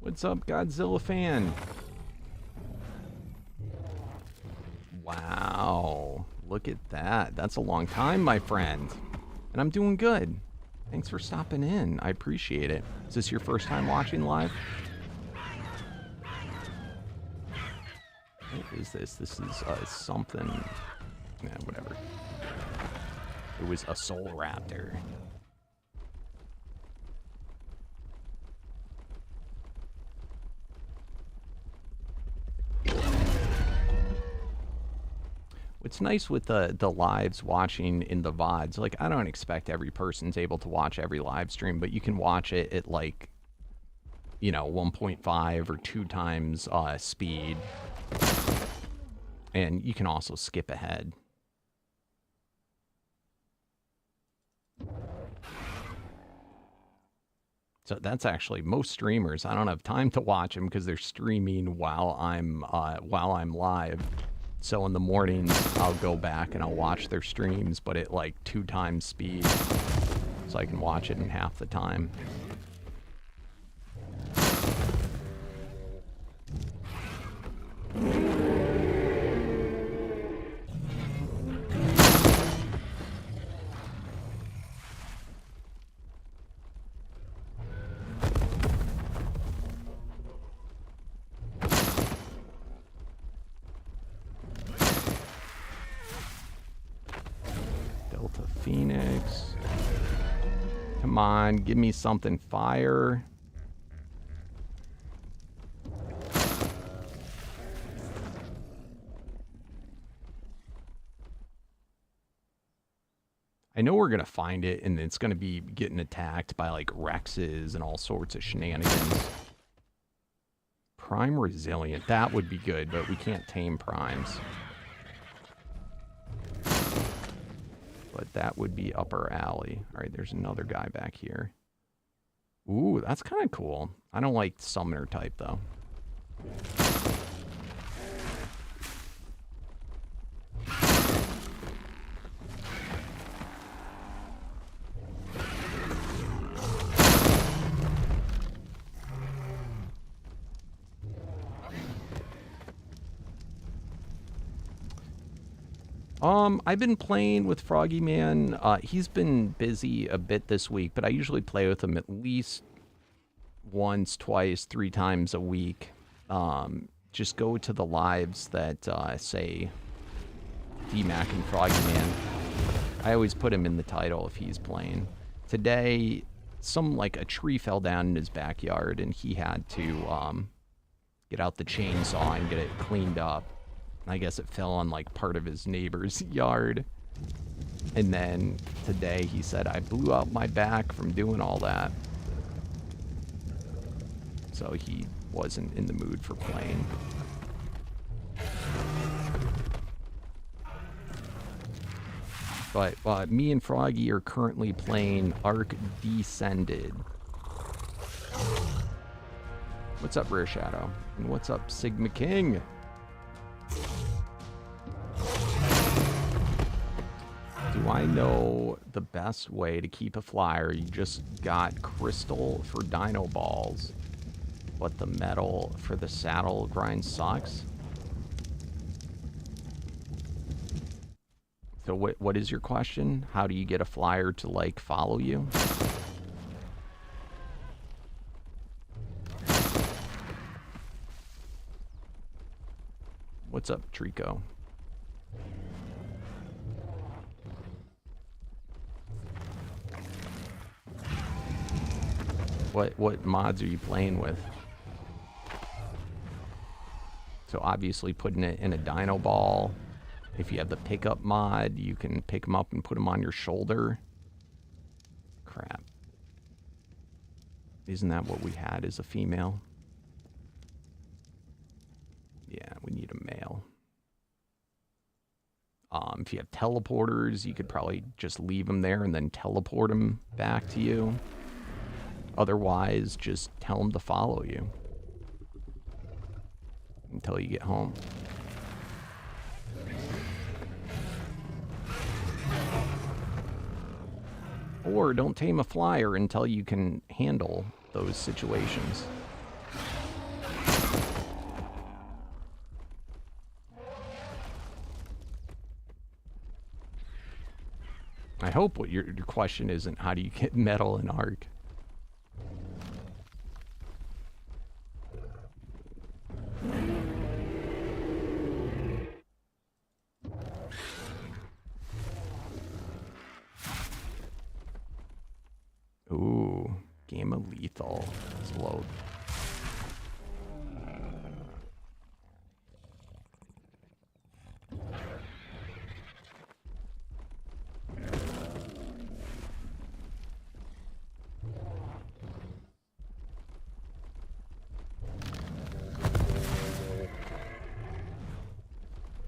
What's up, Godzilla fan? Wow, look at that. That's a long time, my friend. And I'm doing good. Thanks for stopping in. I appreciate it. Is this your first time watching live? What is this? This is something... yeah, whatever. It was a Soul Raptor. What's nice with the lives watching in the VODs, like, I don't expect every person's able to watch every live stream, but you can watch it at, like, you know, 1.5 or 2 times speed. And you can also skip ahead. So that's actually most streamers. I don't have time to watch them because they're streaming while I'm live. So in the mornings, I'll go back and I'll watch their streams, but at like 2 times speed, so I can watch it in half the time. Phoenix. Come on, give me something fire. I know we're gonna find it, and it's gonna be getting attacked by like Rexes and all sorts of shenanigans. Prime Resilient, that would be good, but we can't tame primes. But that would be up our alley. All right, there's another guy back here. Ooh, that's kind of cool. I don't like summoner type, though. I've been playing with Froggy Man. He's been busy a bit this week, but I usually play with him at least once, twice, 3 times a week. Just go to the lives that say DMAC and Froggy Man. I always put him in the title if he's playing. Today, a tree fell down in his backyard, and he had to get out the chainsaw and get it cleaned up. I guess it fell on like part of his neighbor's yard. And then today he said, I blew out my back from doing all that. So he wasn't in the mood for playing. But me and Froggy are currently playing Ark Descended. What's up, Rare Shadow? And what's up, Sigma King? Do I know the best way to keep a flyer? You just got crystal for dino balls, but the metal for the saddle grind sucks. So what is your question? How do you get a flyer to, like, follow you? What's up, Trico? What mods are you playing with? So obviously putting it in a dino ball. If you have the pickup mod, you can pick them up and put them on your shoulder. Crap. Isn't that what we had as a female? Yeah, we need a male. If you have teleporters, you could probably just leave them there and then teleport them back to you. Otherwise, just tell them to follow you until you get home. Or don't tame a flyer until you can handle those situations. I hope what your question isn't how do you get metal in Ark. Ooh, game of lethal. Let's load.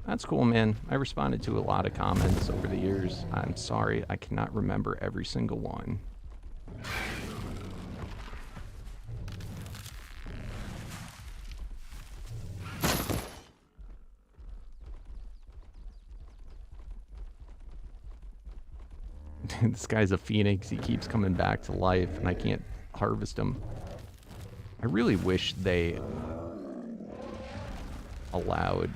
That's cool, man. I responded to a lot of comments over the years. I'm sorry, I cannot remember every single one. This guy's a phoenix. He keeps coming back to life, and I can't harvest him. I really wish they allowed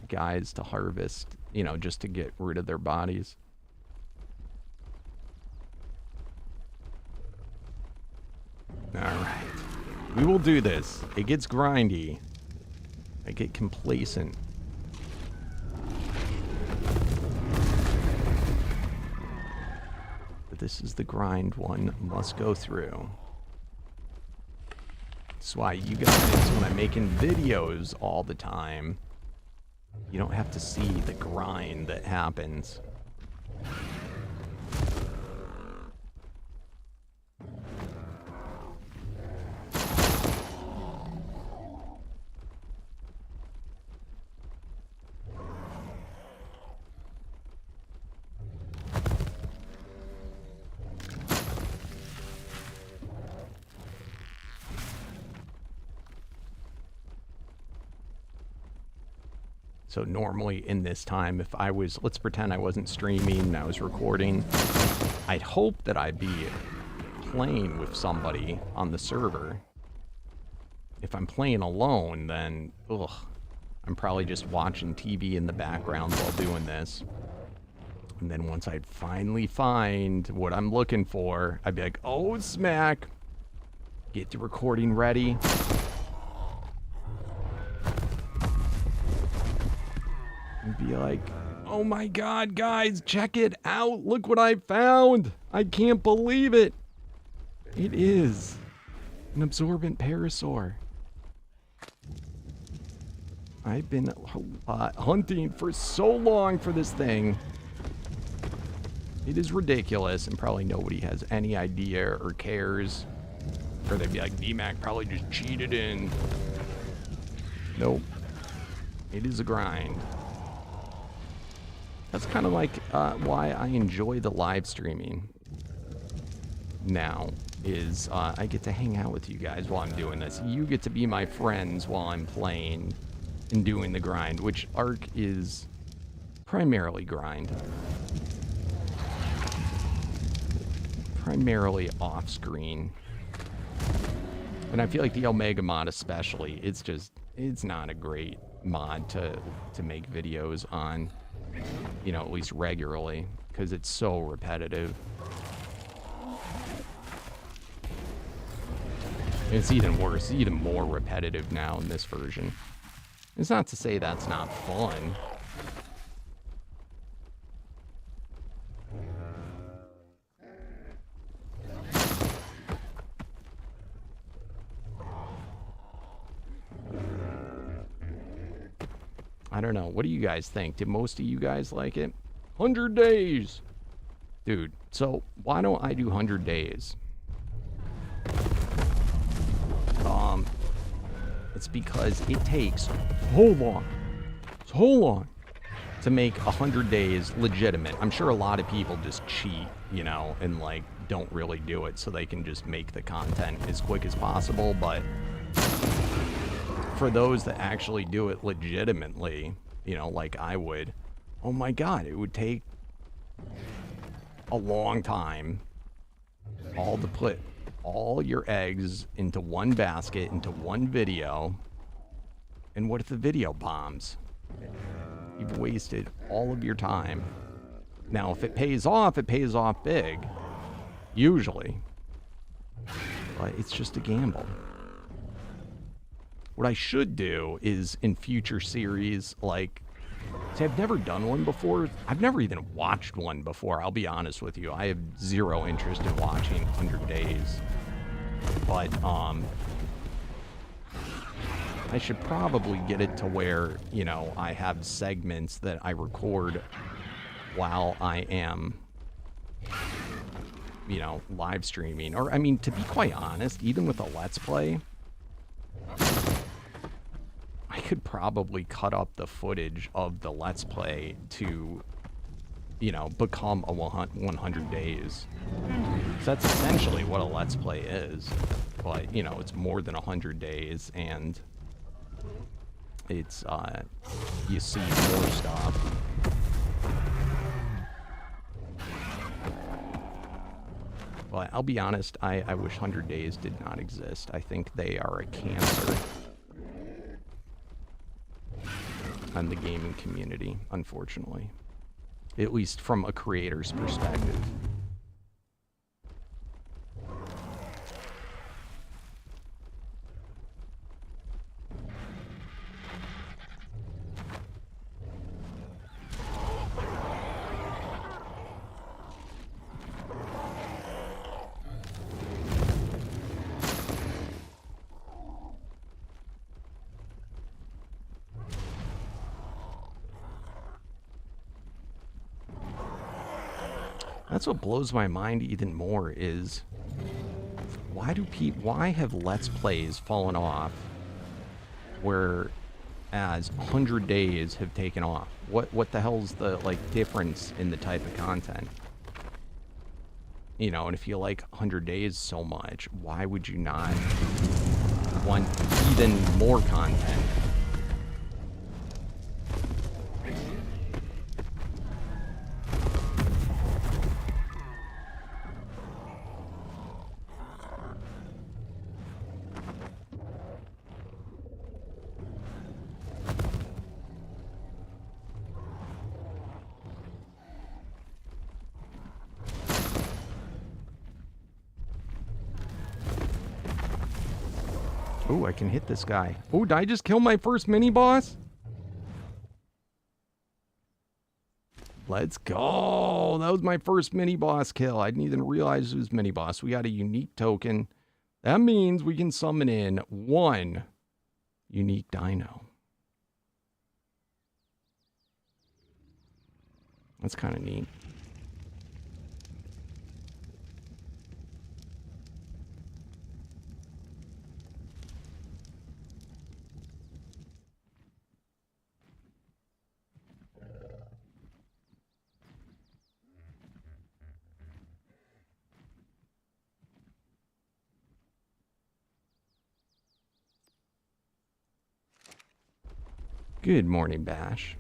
guys to harvest, you know, just to get rid of their bodies. Alright. We will do this. It gets grindy. I get complacent. But this is the grind one must go through. That's why you guys, when I'm making videos all the time, you don't have to see the grind that happens. So normally in this time, if I was, let's pretend I wasn't streaming and I was recording, I'd hope that I'd be playing with somebody on the server. If I'm playing alone, then, ugh, I'm probably just watching TV in the background while doing this. And then once I'd finally find what I'm looking for, I'd be like, oh, smack. Get the recording ready. And be like, oh my God, guys, check it out. Look what I found. I can't believe it. It is an absorbent parasaur. I've been hunting for so long for this thing. It is ridiculous, and probably nobody has any idea or cares. Or they'd be like, DMAC probably just cheated in. Nope. It is a grind. That's kind of like why I enjoy the live streaming now, is I get to hang out with you guys while I'm doing this. You get to be my friends while I'm playing and doing the grind, which Ark is primarily grind. Primarily off-screen. And I feel like the Omega mod especially, it's not a great mod to make videos on, you know, at least regularly, because it's so repetitive. And it's even worse, even more repetitive now in this version. It's not to say that's not fun. I don't know. What do you guys think? Did most of you guys like it? 100 days! Dude, so why don't I do 100 days? It's because it takes so long to make 100 days legitimate. I'm sure a lot of people just cheat, you know, and like don't really do it so they can just make the content as quick as possible, but for those that actually do it legitimately, you know, like I would, oh my God, it would take a long time all to put all your eggs into one basket, into one video. And what if the video bombs? You've wasted all of your time. Now, if it pays off big, usually. But it's just a gamble. What I should do is in future series, like, see, I've never done one before. I've never even watched one before, I'll be honest with you. I have zero interest in watching 100 Days. But, I should probably get it to where, you know, I have segments that I record while I am, you know, live streaming. Or, I mean, to be quite honest, even with a Let's Play, I could probably cut up the footage of the Let's Play to, you know, become a 100 days. So that's essentially what a Let's Play is. But, you know, it's more than 100 days, and it's, you see more stuff. But I'll be honest, I wish 100 Days did not exist. I think they are a cancer on the gaming community, unfortunately. At least from a creator's perspective. That's what blows my mind even more is why have Let's Plays fallen off whereas 100 Days have taken off? What the hell's the like difference in the type of content? You know, and if you like 100 Days so much, why would you not want even more content? Oh, I can hit this guy. Oh, did I just kill my first mini-boss? Let's go. That was my first mini-boss kill. I didn't even realize it was mini-boss. We got a unique token. That means we can summon in 1 unique dino. That's kind of neat. Good morning, Bash.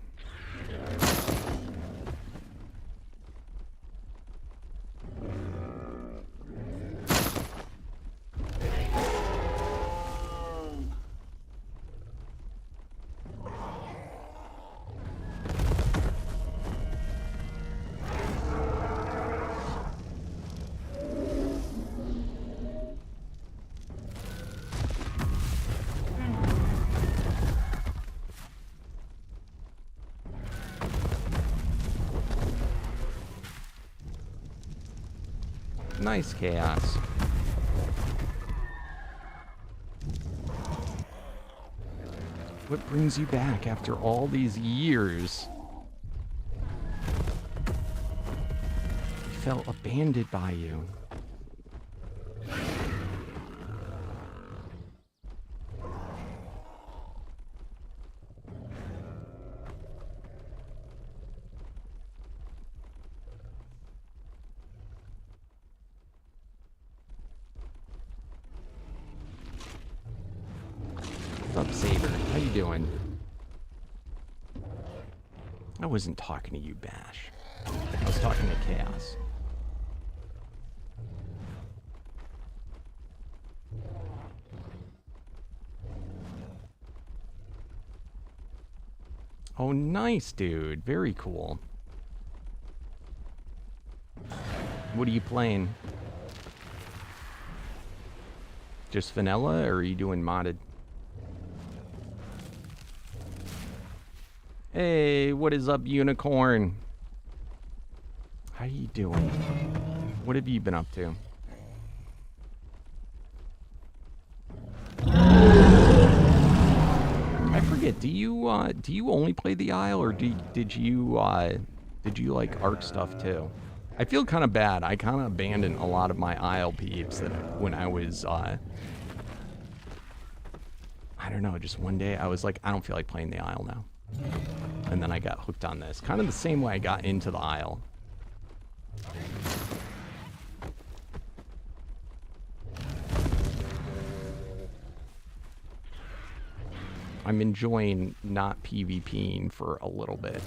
Nice chaos. What brings you back after all these years? I felt abandoned by you. I wasn't talking to you, Bash. I was talking to Chaos. Oh, nice, dude. Very cool. What are you playing? Just vanilla, or are you doing modded? Hey, what is up, Unicorn? How you doing? What have you been up to? I forget. Do you only play the Isle, or did you like Arc stuff too? I feel kind of bad. I kind of abandoned a lot of my Isle peeps that when I was I don't know. Just one day I was like, I don't feel like playing the Isle now. And then I got hooked on this. Kind of the same way I got into the Isle. I'm enjoying not PvPing for a little bit.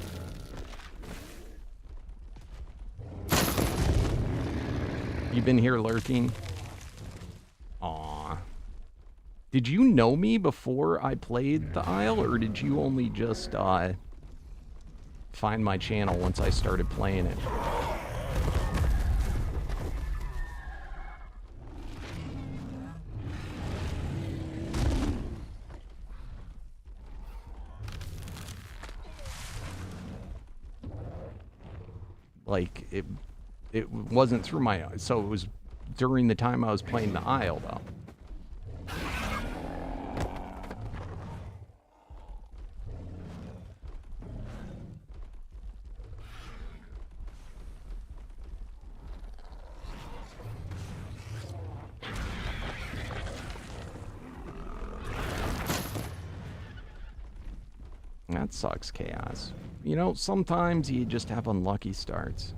You been here lurking? Aw. Did you know me before I played the Isle, or did you only just find my channel once I started playing it? Like, it wasn't through my... So it was during the time I was playing the Isle, though. That sucks, Chaos. You know, sometimes you just have unlucky starts.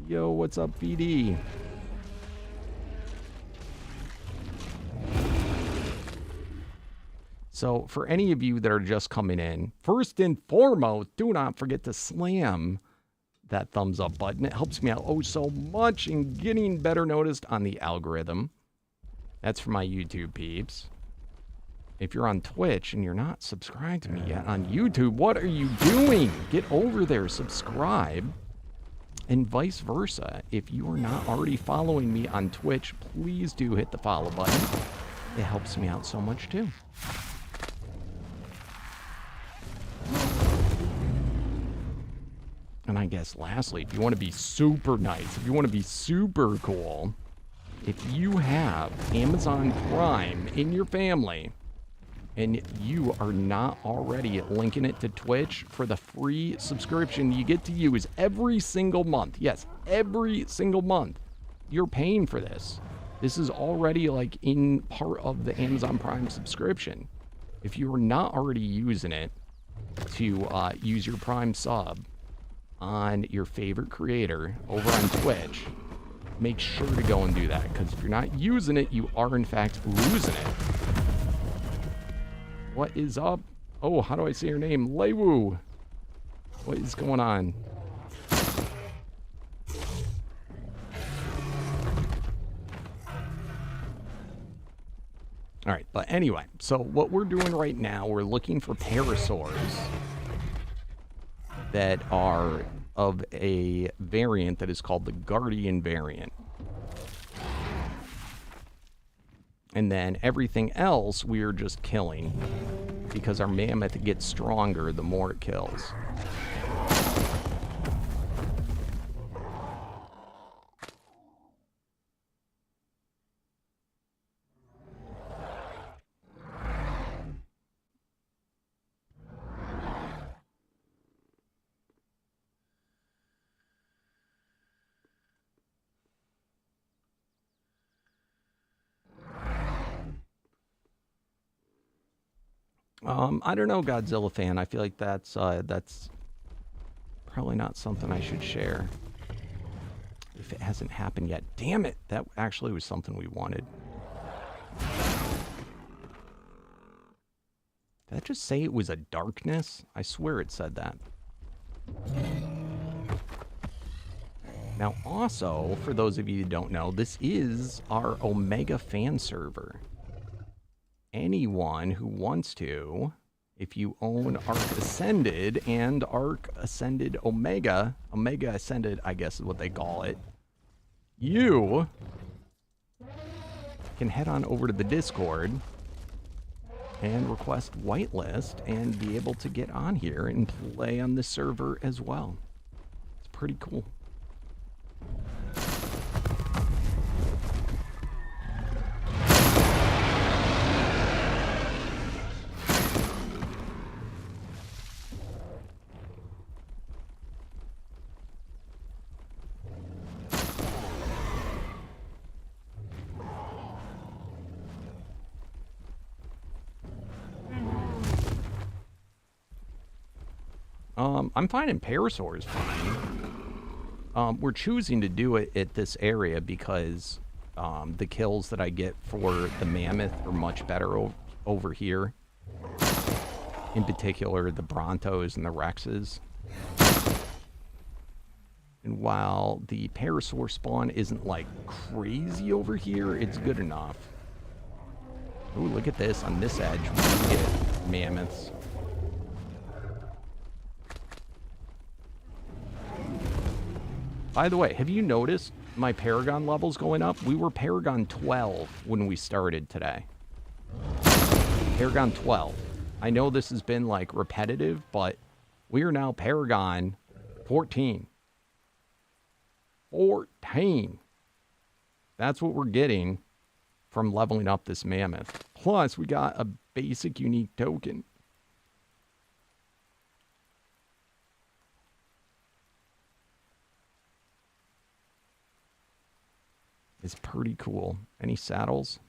Yo, what's up, BD? So, for any of you that are just coming in, first and foremost, do not forget to slam that thumbs up button. It helps me out oh so much in getting better noticed on the algorithm. That's for my YouTube peeps. If you're on Twitch and you're not subscribed to me yet on YouTube, what are you doing? Get over there, subscribe. And vice versa. If you are not already following me on Twitch, please do hit the follow button. It helps me out so much too. And I guess lastly, if you want to be super nice, if you want to be super cool, if you have Amazon Prime in your family and you are not already linking it to Twitch, for the free subscription you get to use every single month. Yes, every single month. You're paying for this. This is already like in part of the Amazon Prime subscription. If you are not already using it to use your Prime sub on your favorite creator over on Twitch, make sure to go and do that, because if you're not using it, you are in fact losing it. What is up? Oh, how do I say your name? Leiwu. What is going on? All right, but anyway, so what we're doing right now, we're looking for parasaurs that are of a variant that is called the Guardian variant. And then everything else we are just killing, because our mammoth gets stronger the more it kills. I don't know, Godzilla fan. I feel like that's probably not something I should share if it hasn't happened yet. Damn it! That actually was something we wanted. Did that just say it was a darkness? I swear it said that. Now, also, for those of you who don't know, this is our Omega fan server. Anyone who wants to, if you own Arc Ascended and Arc Ascended Omega, Omega Ascended, I guess is what they call it, you can head on over to the Discord and request whitelist and be able to get on here and play on the server as well. It's pretty cool. I'm finding Parasaur fine. We're choosing to do it at this area because the kills that I get for the Mammoth are much better over here. In particular, the Brontos and the Rexes. And while the Parasaur spawn isn't like crazy over here, it's good enough. Ooh, look at this. On this edge, we get Mammoths. By the way, have you noticed my Paragon levels going up? We were Paragon 12 when we started today. Paragon 12. I know this has been like repetitive, but we are now Paragon 14. 14. That's what we're getting from leveling up this Mammoth. Plus, we got a basic unique token. It's pretty cool. Any saddles?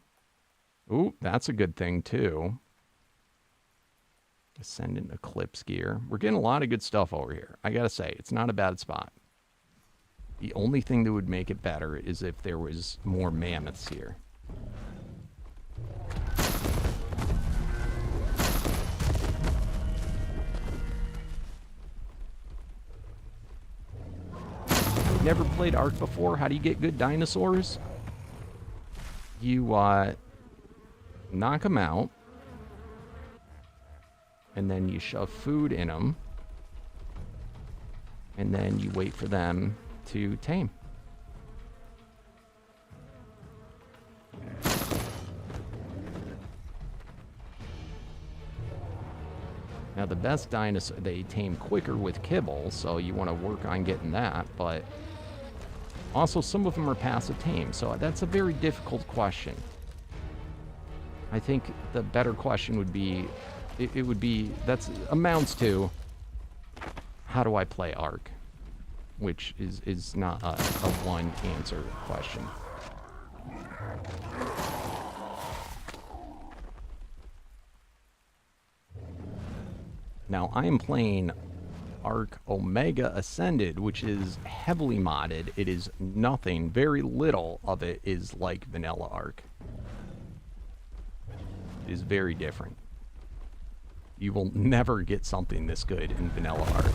Ooh, that's a good thing too. Ascendant Eclipse gear. We're getting a lot of good stuff over here. I gotta say, it's not a bad spot. The only thing that would make it better is if there was more mammoths here. Never played Ark before. How do you get good dinosaurs? You knock them out, and then you shove food in them, and then you wait for them to tame. Now the best dinosaur, they tame quicker with kibble, so you want to work on getting that, but also some of them are passive tame, so that's a very difficult question. I think the better question would be, it would be, that's amounts to, how do I play Ark? Which is not a one answer question. Now, I am playing Ark Omega Ascended, which is heavily modded. It is nothing, very little of it is like vanilla Ark. It is very different. You will never get something this good in vanilla Ark.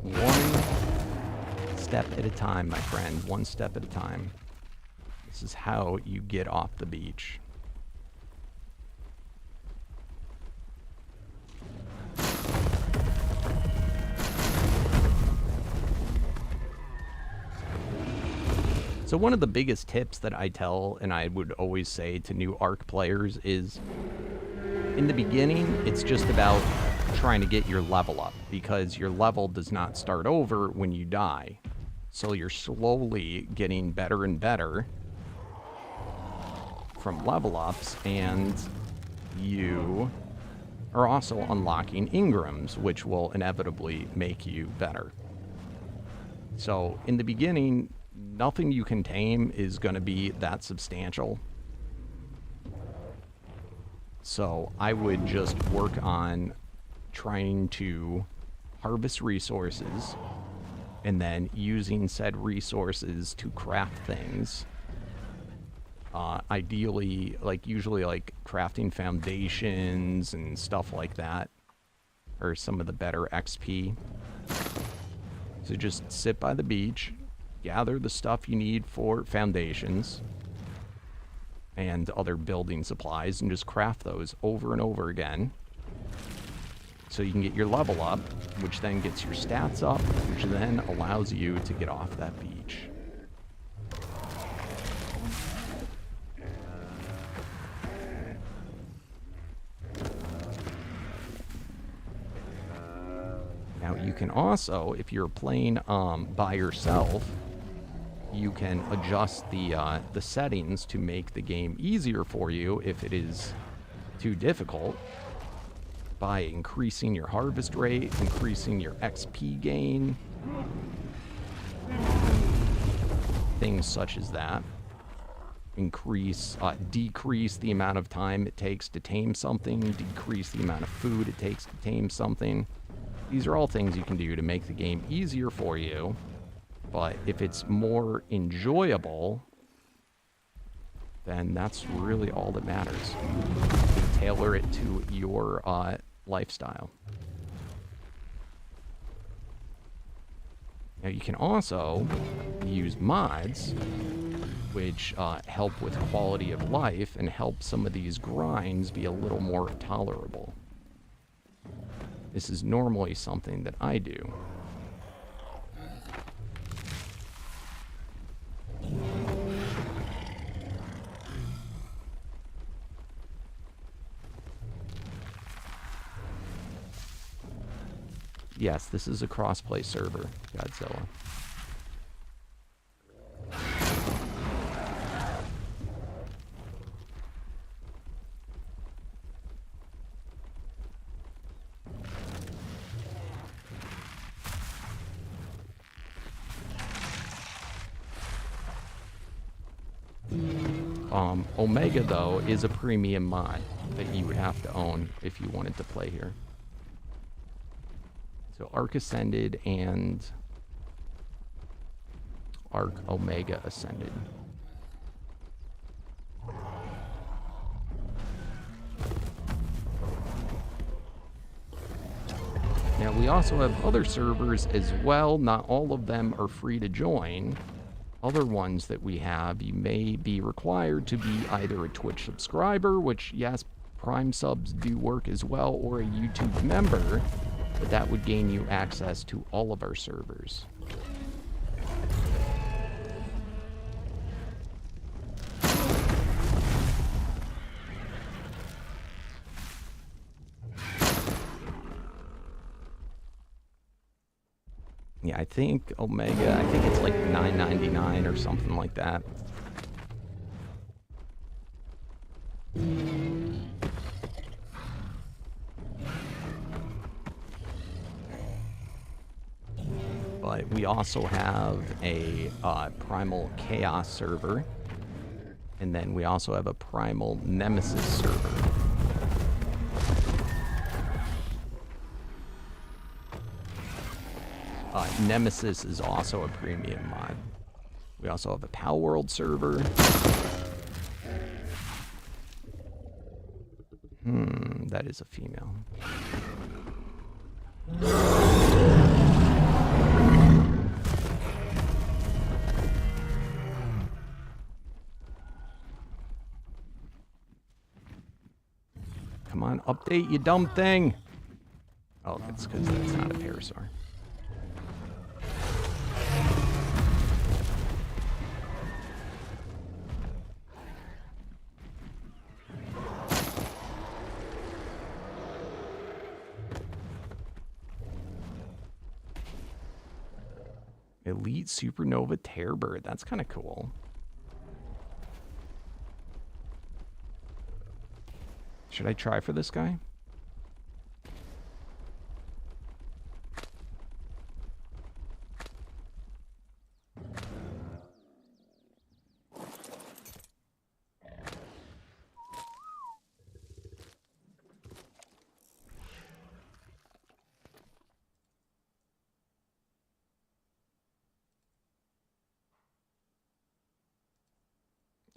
One step at a time, my friend. One step at a time. This is how you get off the beach. So one of the biggest tips that I tell, and I would always say to new Ark players, is in the beginning, it's just about trying to get your level up, because your level does not start over when you die. So you're slowly getting better and better from level ups, and you are also unlocking Ingrams, which will inevitably make you better. So in the beginning, nothing you can tame is going to be that substantial. So I would just work on trying to harvest resources and then using said resources to craft things. Ideally, usually crafting foundations and stuff like that are some of the better XP. So just sit by the beach, gather the stuff you need for foundations and other building supplies, and just craft those over and over again. So you can get your level up, which then gets your stats up, which then allows you to get off that beach. Now you can also, if you're playing by yourself, you can adjust the settings to make the game easier for you if it is too difficult, by increasing your harvest rate, increasing your XP gain, things such as that. Decrease the amount of time it takes to tame something, decrease the amount of food it takes to tame something. These are all things you can do to make the game easier for you, but if it's more enjoyable, then that's really all that matters. Tailor it to your lifestyle. Now you can also use mods, which help with quality of life and help some of these grinds be a little more tolerable. This is normally something that I do. Yes, this is a crossplay server, Godzilla. Omega, though, is a premium mod that you would have to own if you wanted to play here. So Ark Ascended and Ark Omega Ascended. Now Now, we also have other servers as well. Not all of them are free to join. Other ones that we have, you may be required to be either a Twitch subscriber, which, yes, Prime subs do work as well, or a YouTube member, but that would gain you access to all of our servers. Yeah, I think Omega, I think it's like $9.99 or something like that. But we also have a Primal Chaos server. And then we also have a Primal Nemesis server. Nemesis is also a premium mod. We also have a Pal World server. That is a female. Come on, update, you dumb thing. Oh, that's because that's not a Parasaur. Elite Supernova Terrorbird. That's kind of cool. Should I try for this guy?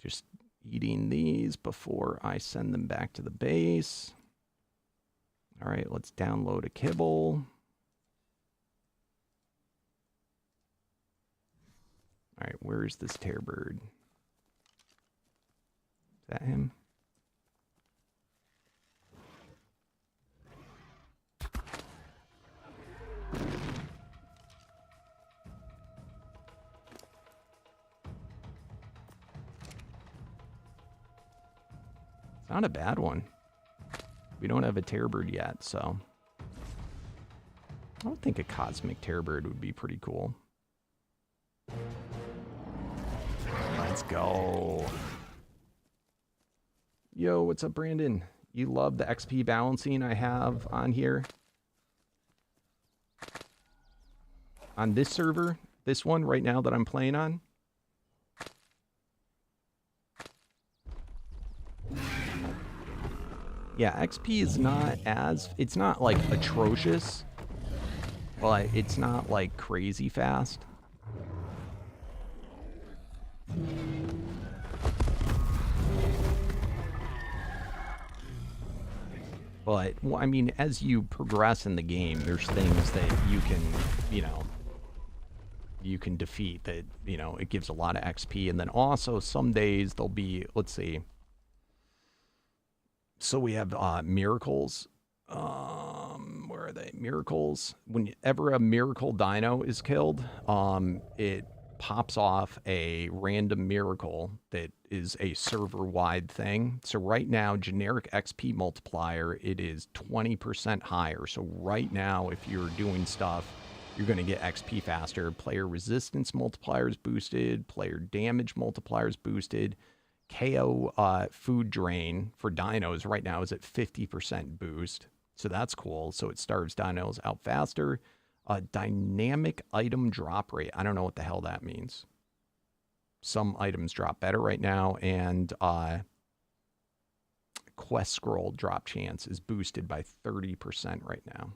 Just eating these before I send them back to the base. All right, let's download a kibble. All right, where's this Terrorbird? Is that him? Not a bad one. We don't have a Terrorbird yet, so I would think a Cosmic Terrorbird would be pretty cool. Let's go. Yo, what's up, Brandon? You love the XP balancing I have on here? On this server? This one right now that I'm playing on? Yeah, XP is not as, it's not like atrocious, but it's not like crazy fast. But, well, I mean, as you progress in the game, there's things that you can, you know, you can defeat that, you know, it gives a lot of XP. And then also some days there'll be, let's see. So we have miracles. Where are they? Miracles. Whenever a miracle dino is killed, it pops off a random miracle that is a server-wide thing. So right now, generic XP multiplier, it is 20% higher. So right now, if you're doing stuff, you're going to get XP faster. Player resistance multiplier is boosted. Player damage multiplier is boosted. KO food drain for dinos right now is at 50% boost. So that's cool. So it starves dinos out faster. Dynamic item drop rate. I don't know what the hell that means. Some items drop better right now. And quest scroll drop chance is boosted by 30% right now.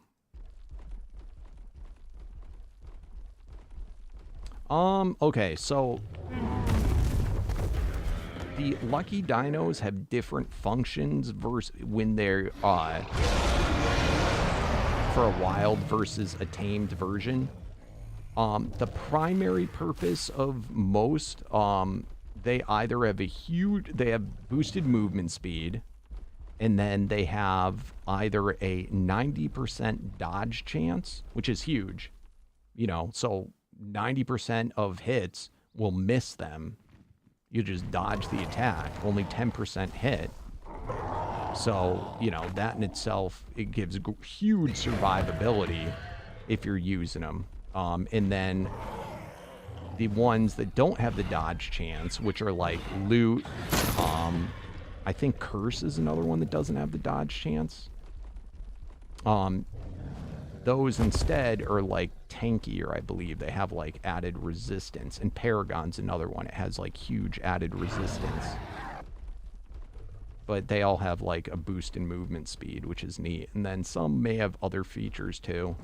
Okay, so the lucky dinos have different functions versus when they're from for a wild versus a tamed version. The primary purpose of most, they either have they have boosted movement speed, and then they have either a 90% dodge chance, which is huge, you know, so 90% of hits will miss them. You just dodge the attack, only 10% hit. So, you know, that in itself, it gives huge survivability if you're using them. And then the ones that don't have the dodge chance, which are like loot, I think curse is another one that doesn't have the dodge chance. Those instead are like tankier, I believe. They have like added resistance. And Paragon's another one. It has like huge added resistance. But they all have like a boost in movement speed, which is neat. And then some may have other features too.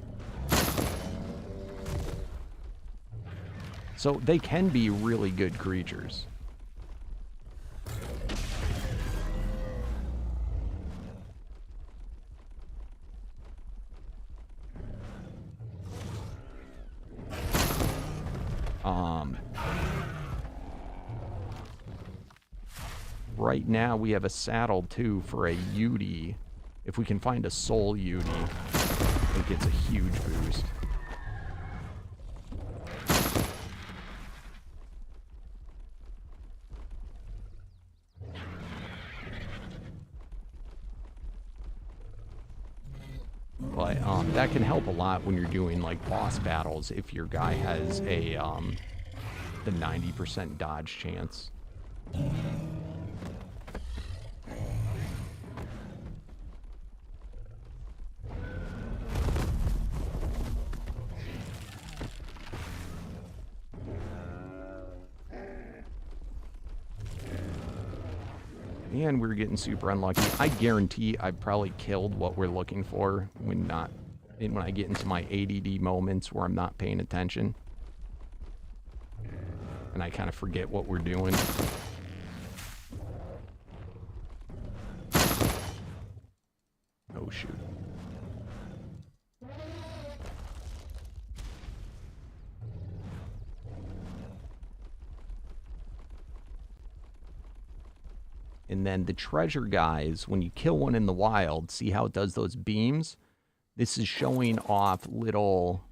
So they can be really good creatures. Right now we have a saddle too for a Yudi. If we can find a soul Yudi, it gets a huge boost. But that can help a lot when you're doing like boss battles if your guy has a the 90% dodge chance. And we're getting super unlucky. I guarantee I probably killed what we're looking for when I get into my ADD moments where I'm not paying attention. And I kind of forget what we're doing. Oh, shoot. And then the treasure guys, when you kill one in the wild, see how it does those beams? This is showing off little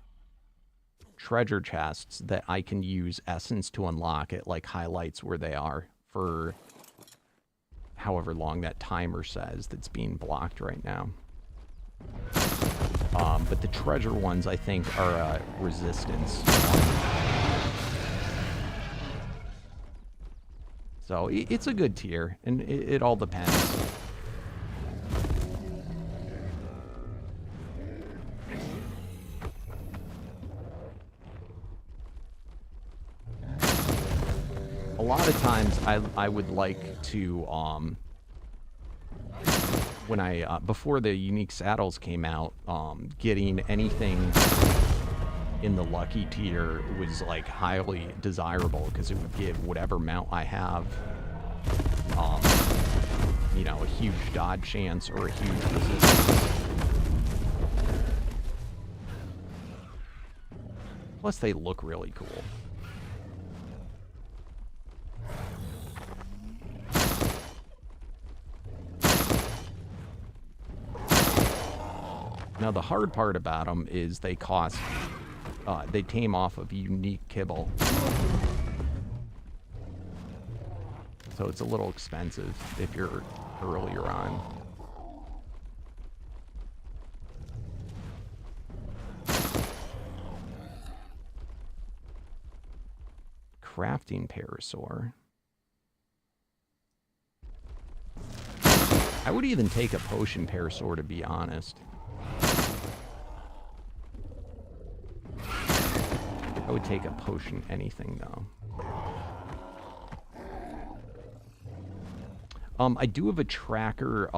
treasure chests that I can use essence to unlock. It like highlights where they are for however long that timer says that's being blocked right now. But the treasure ones, I think, are resistance. So it's a good tier, and it all depends. A lot of times I would like to, when before the unique saddles came out, getting anything in the lucky tier was like highly desirable because it would give whatever mount I have, you know, a huge dodge chance or a huge resistance. Plus they look really cool. Now the hard part about them is they cost, they tame off of unique kibble. So it's a little expensive if you're earlier on. Crafting Parasaur. I would even take a potion Parasaur, to be honest. I would take a potion anything, though. I do have a tracker.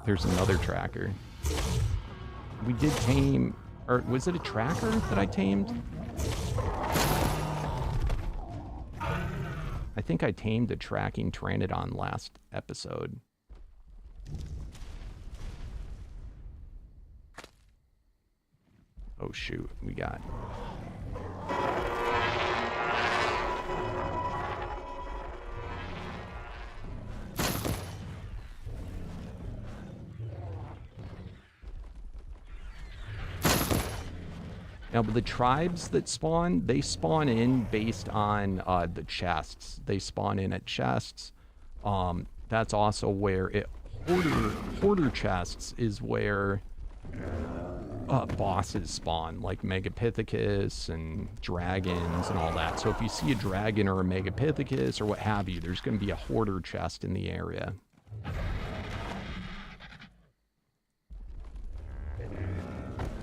There's another tracker. We did tame, or was it a tracker that I tamed? I think I tamed a tracking Pteranodon last episode. Oh shoot, we got... Now, but the tribes that spawn, they spawn in based on the chests. They spawn in at chests. That's also where hoarder chests is where bosses spawn, like Megapithecus and dragons and all that. So if you see a dragon or a Megapithecus or what have you, there's going to be a hoarder chest in the area.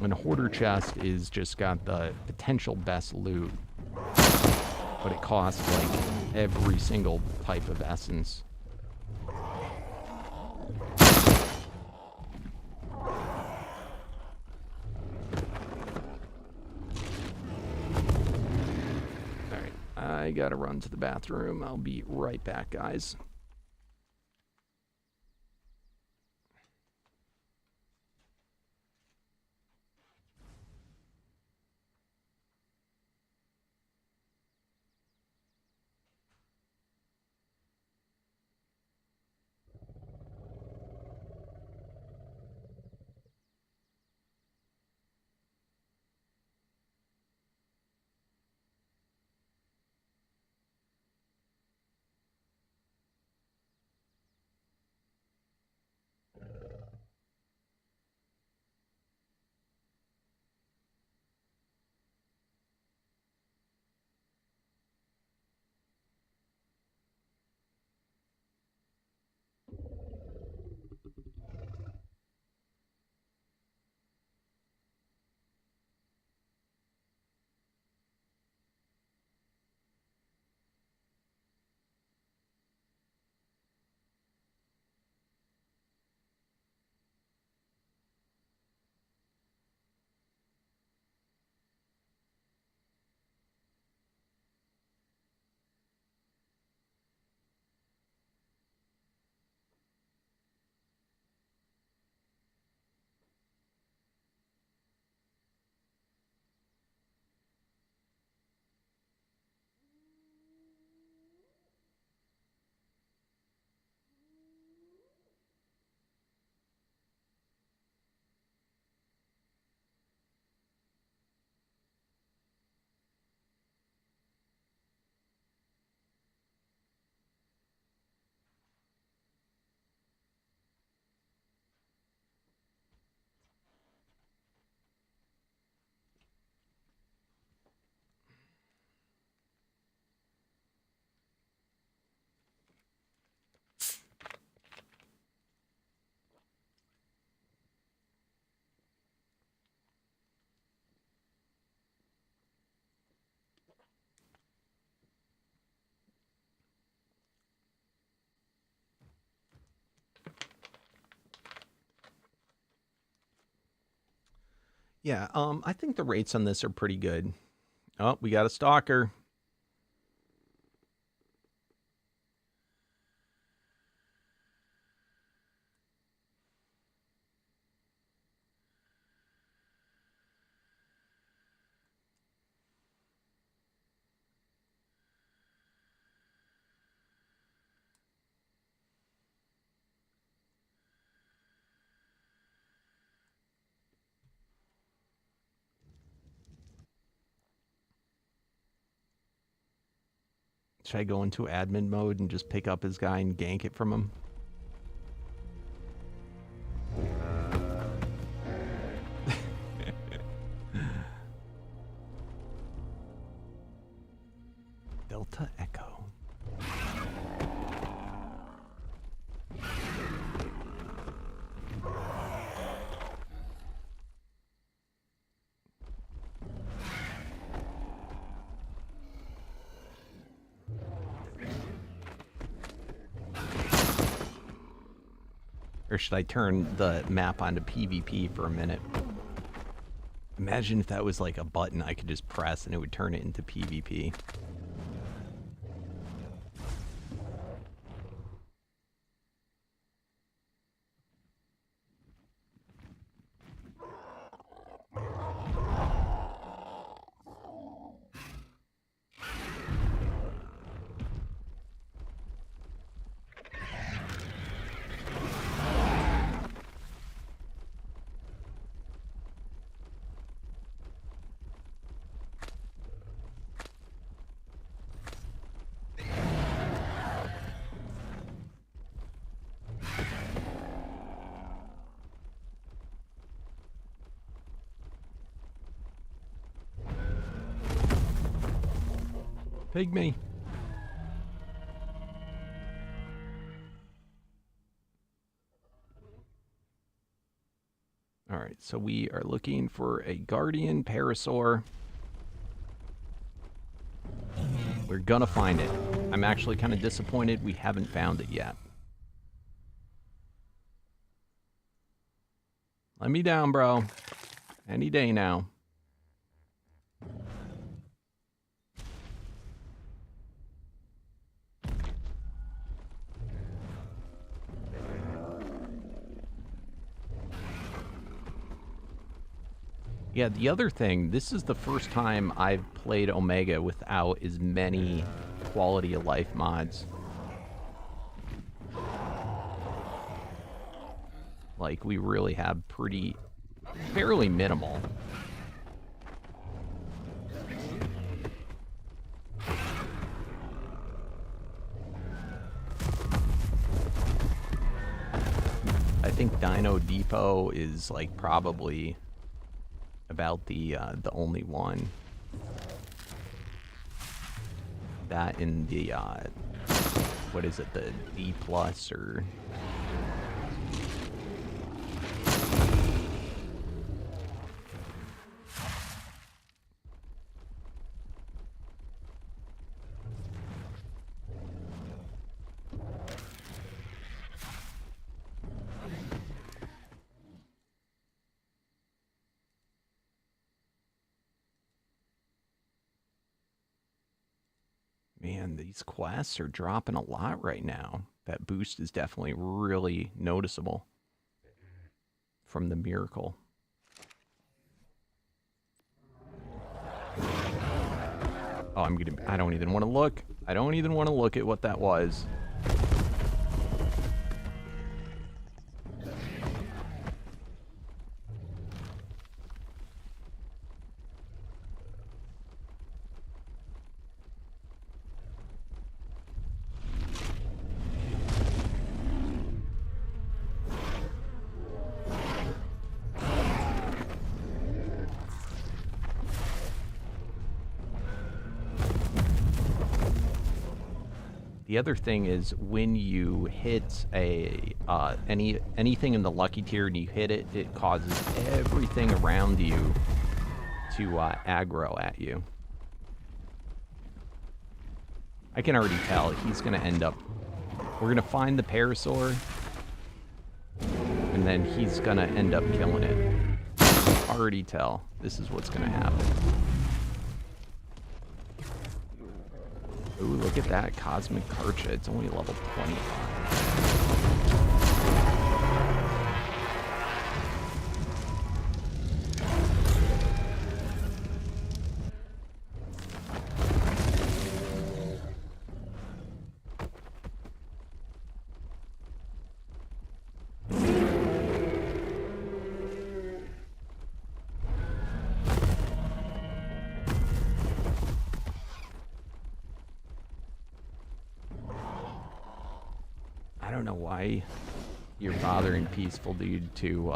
And a hoarder chest is just got the potential best loot, but it costs like every single type of essence. Alright, I gotta run to the bathroom. I'll be right back, guys. Yeah, I think the rates on this are pretty good. Oh, we got a stalker. Should I go into admin mode and just pick up his guy and gank it from him? Delta Echo. Or should I turn the map onto PvP for a minute? Imagine if that was like a button I could just press and it would turn it into PvP. Pygmy. Alright, so we are looking for a Guardian Parasaur. We're gonna find it. I'm actually kind of disappointed we haven't found it yet. Let me down, bro. Any day now. Yeah, the other thing, this is the first time I've played Omega without as many quality of life mods. Like, we really have fairly minimal. I think Dino Depot is, like, probably about the only one. That in the, what is it, the D plus or... Man, these quests are dropping a lot right now. That boost is definitely really noticeable from the miracle. Oh, I don't even want to look. I don't even want to look at what that was. The other thing is when you hit a anything in the lucky tier and you hit it, it causes everything around you to aggro at you. I can already tell he's going to end up... We're going to find the Parasaur, and then he's going to end up killing it. Already tell. This is what's going to happen. Ooh, look at that Cosmic Karcha. It's only level 25. I don't know why you're bothering Peaceful Dude to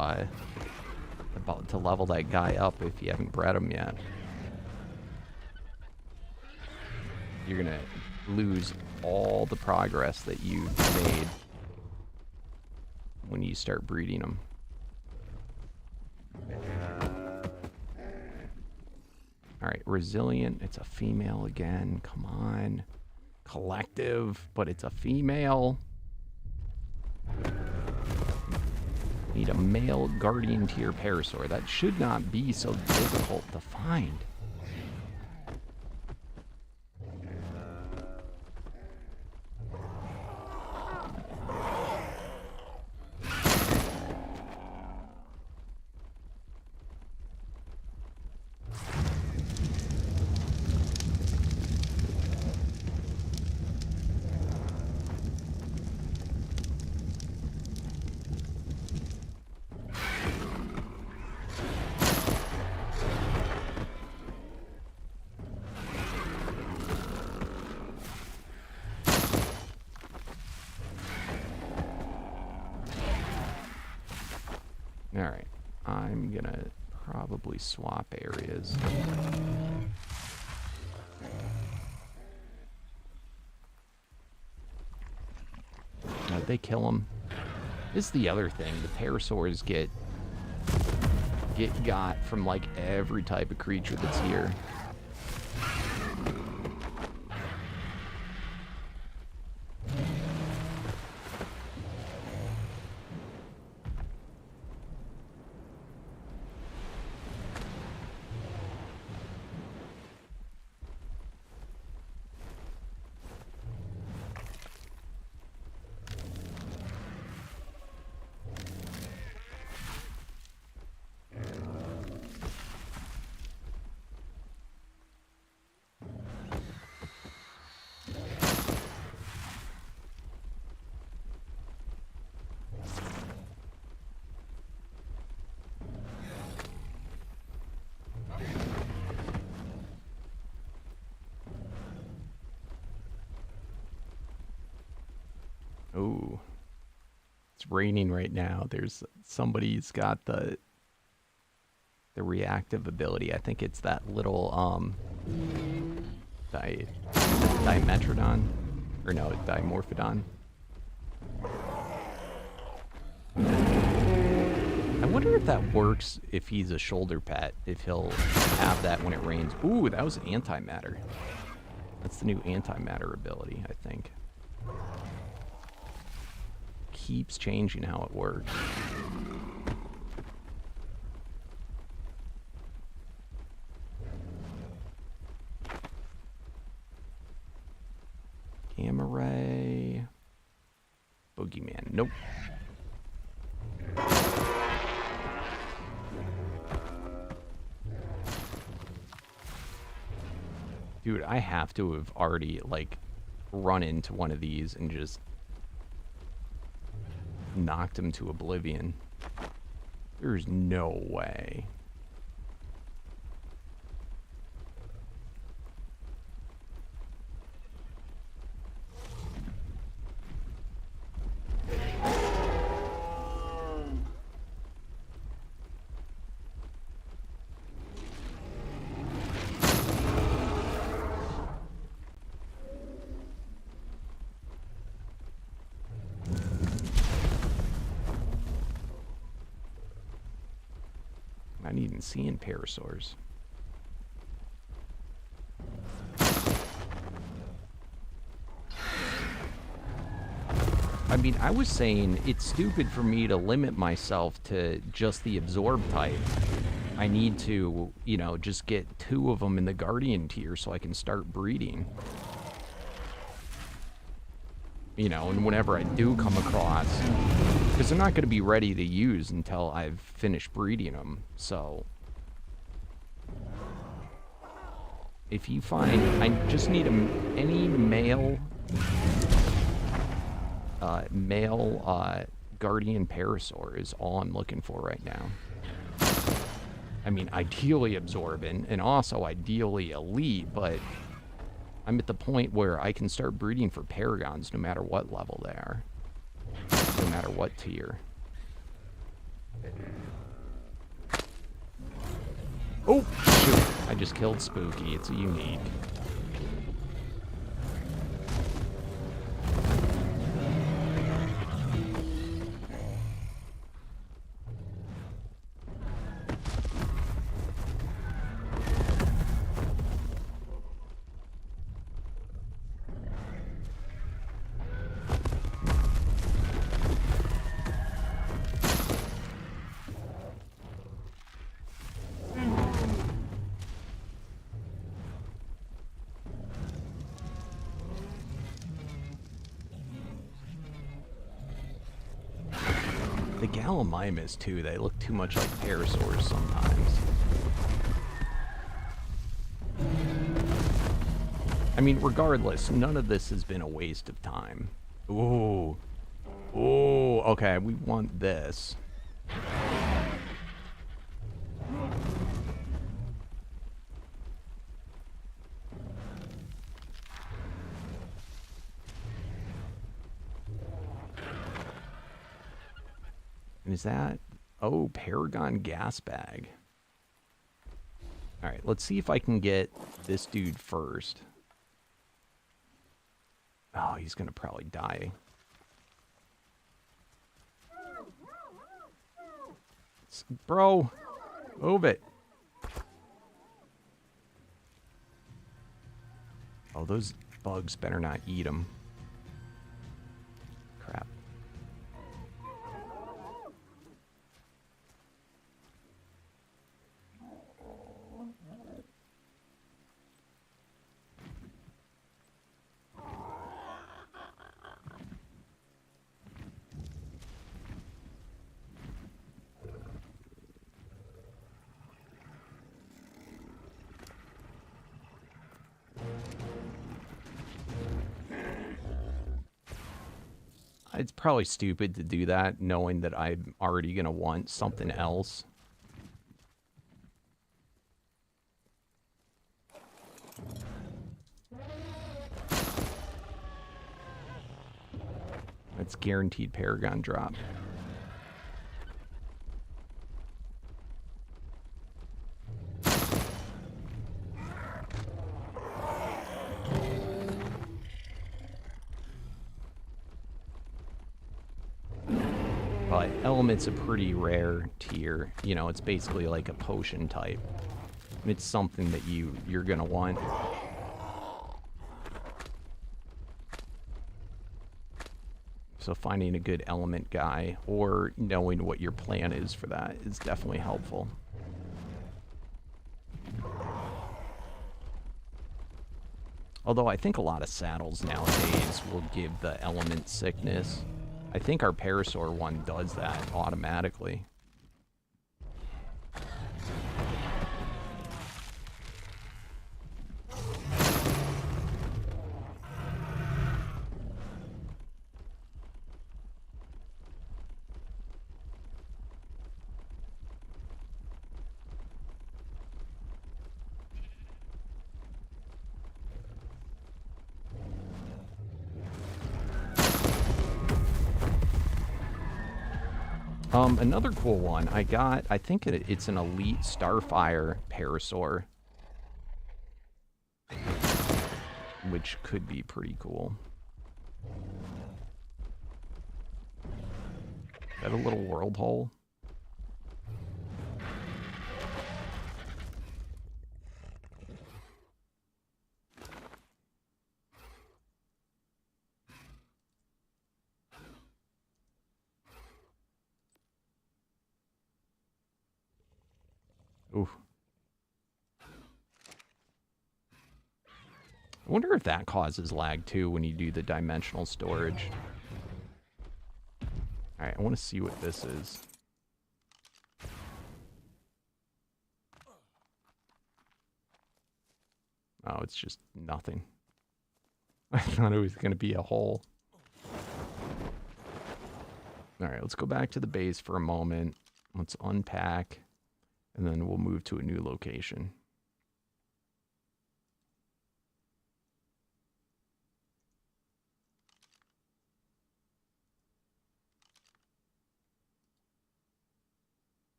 level that guy up if you haven't bred him yet. You're gonna lose all the progress that you've made when you start breeding them. Alright, Resilient, it's a female again, come on. Collective, but it's a female. Need a male Guardian tier Parasaur. That should not be so difficult to find. Alright, I'm gonna probably swap areas. they kill him? This is the other thing. The Parasaurs get got from, like, every type of creature that's here. Ooh. It's raining right now. There's somebody's got the reactive ability. I think it's that little Dimetrodon. Or no, Dimorphodon. I wonder if that works if he's a shoulder pet, if he'll have that when it rains. Ooh, that was antimatter. That's the new antimatter ability, I think. Keeps changing how it works. Gamma ray. Boogeyman. Nope. Dude, I have to have already, like, run into one of these and just knocked him to oblivion. There's no way. I'm not even seeing Parasaurs. I mean, I was saying it's stupid for me to limit myself to just the absorb type. I need to, you know, just get 2 of them in the Guardian tier so I can start breeding. You know, and whenever I do come across, because they're not going to be ready to use until I've finished breeding them, so if you find, I just need any male Guardian Parasaur is all I'm looking for right now. I mean, ideally absorbent and also ideally elite, but I'm at the point where I can start breeding for paragons no matter what level they are. No matter what tier. Oh, shoot. I just killed Spooky. It's a unique. The Gallimimus, too, they look too much like Parasaurs sometimes. I mean, regardless, none of this has been a waste of time. Ooh. Ooh, okay, we want this. Is that... Oh, Paragon gas bag. Alright, let's see if I can get this dude first. Oh, he's gonna probably die. Bro, move it. Oh, those bugs better not eat them. Crap. It's probably stupid to do that, knowing that I'm already going to want something else. That's guaranteed paragon drop. But element's a pretty rare tier. You know, it's basically like a potion type. It's something that you're gonna want. So finding a good element guy or knowing what your plan is for that is definitely helpful. Although I think a lot of saddles nowadays will give the element sickness. I think our Parasaur one does that automatically. Another cool one I got, I think it's an Elite Starfire Parasaur, which could be pretty cool. Is that a little world hole? Ooh. I wonder if that causes lag too when you do the dimensional storage. Alright, I want to see what this is. Oh, it's just nothing. I thought it was going to be a hole. Alright, let's go back to the base for a moment. Let's unpack. And then we'll move to a new location.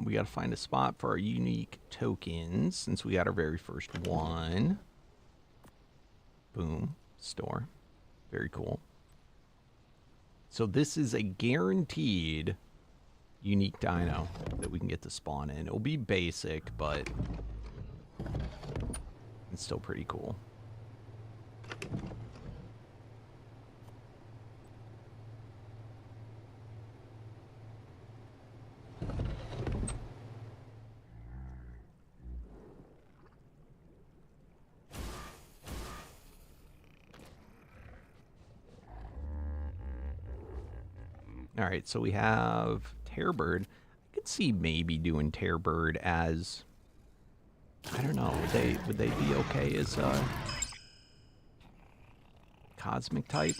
We got to find a spot for our unique tokens since we got our very first one. Boom. Store. Very cool. So this is a guaranteed unique dino that we can get to spawn in. It'll be basic, but it's still pretty cool. Alright, so we have Tearbird. I could see maybe doing Tearbird as... I don't know, would they be okay as cosmic type?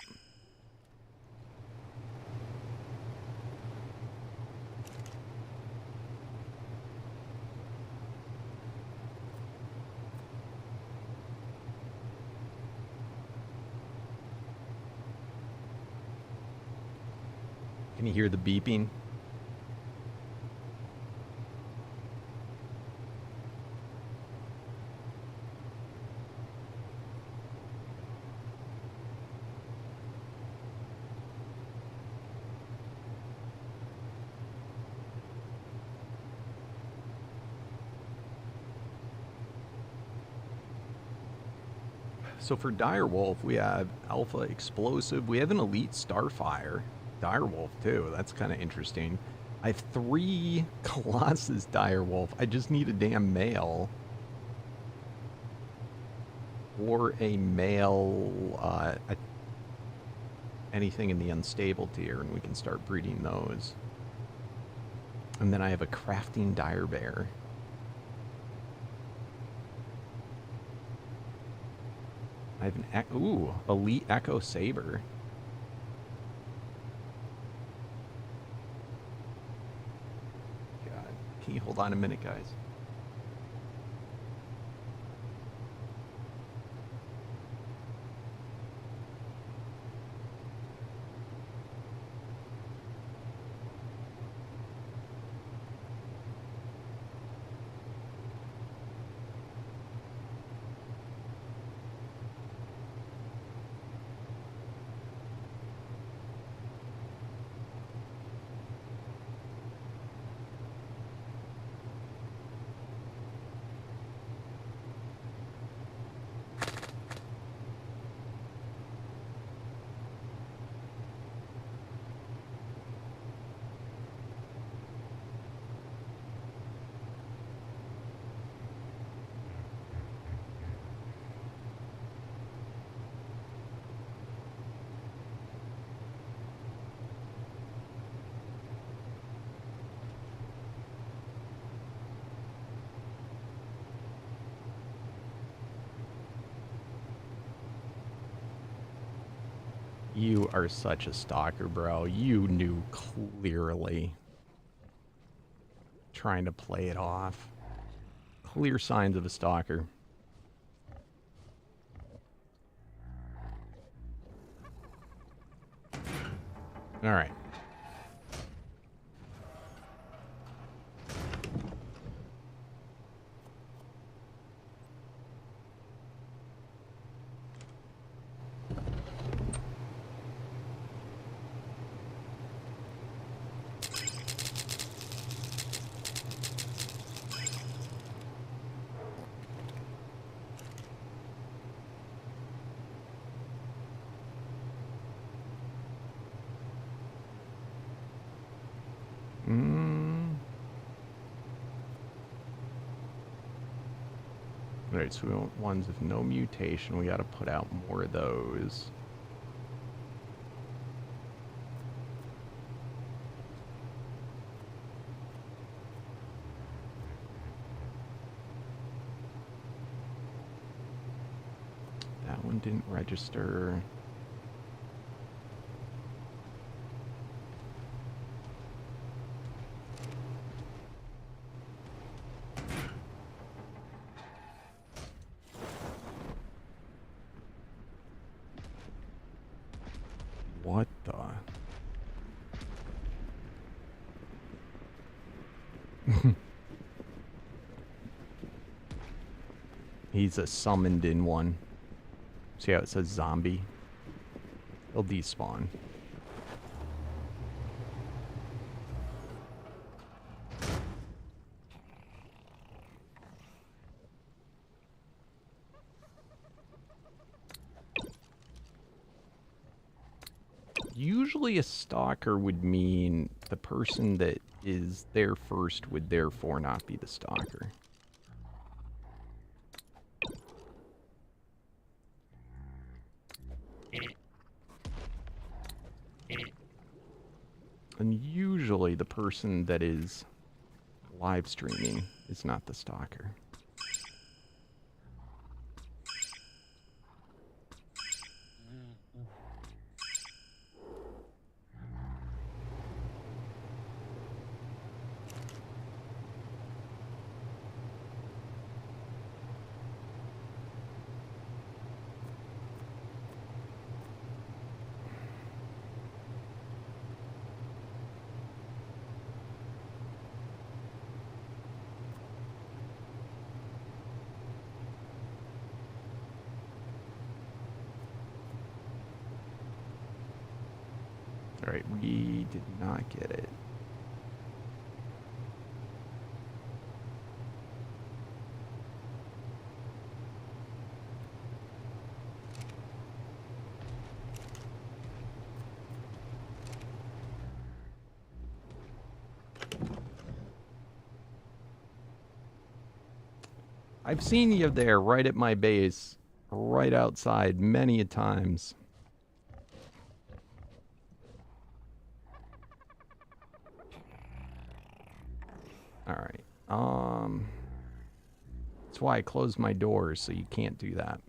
Can you hear the beeping? So for Direwolf, we have Alpha Explosive. We have an Elite Starfire. Direwolf, too. That's kind of interesting. I have 3 Colossus Direwolf. I just need a damn male. Or a male, anything in the unstable tier, and we can start breeding those. And then I have a Crafting Dire Bear. I have an Elite Echo Saber. God, can you hold on a minute, guys? You are such a stalker, bro. You knew clearly. Trying to play it off. Clear signs of a stalker. All right. Alright, so we want ones with no mutation. We gotta put out more of those. That one didn't register. What the? He's a summoned in one. See how it says zombie? He'll despawn. Usually a stalker would mean the person that is there first would therefore not be the stalker. And usually the person that is live streaming is not the stalker. All right, we did not get it. I've seen you there right at my base, right outside many a times. All right. That's why I closed my doors, so you can't do that.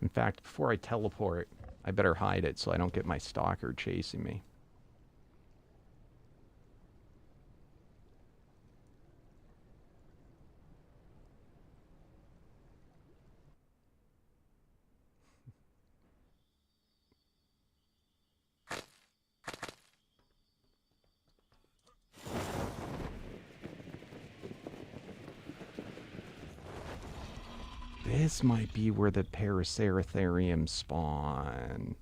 In fact, before I teleport, I better hide it so I don't get my stalker chasing me. This might be where the Parasaur spawn.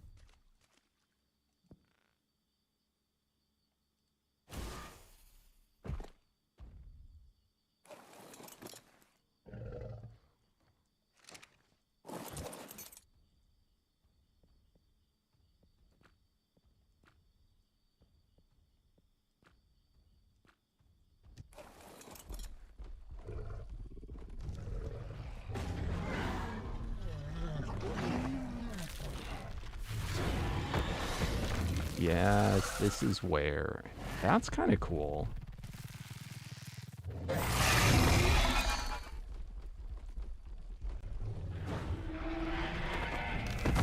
Yes, this is where. That's kind of cool.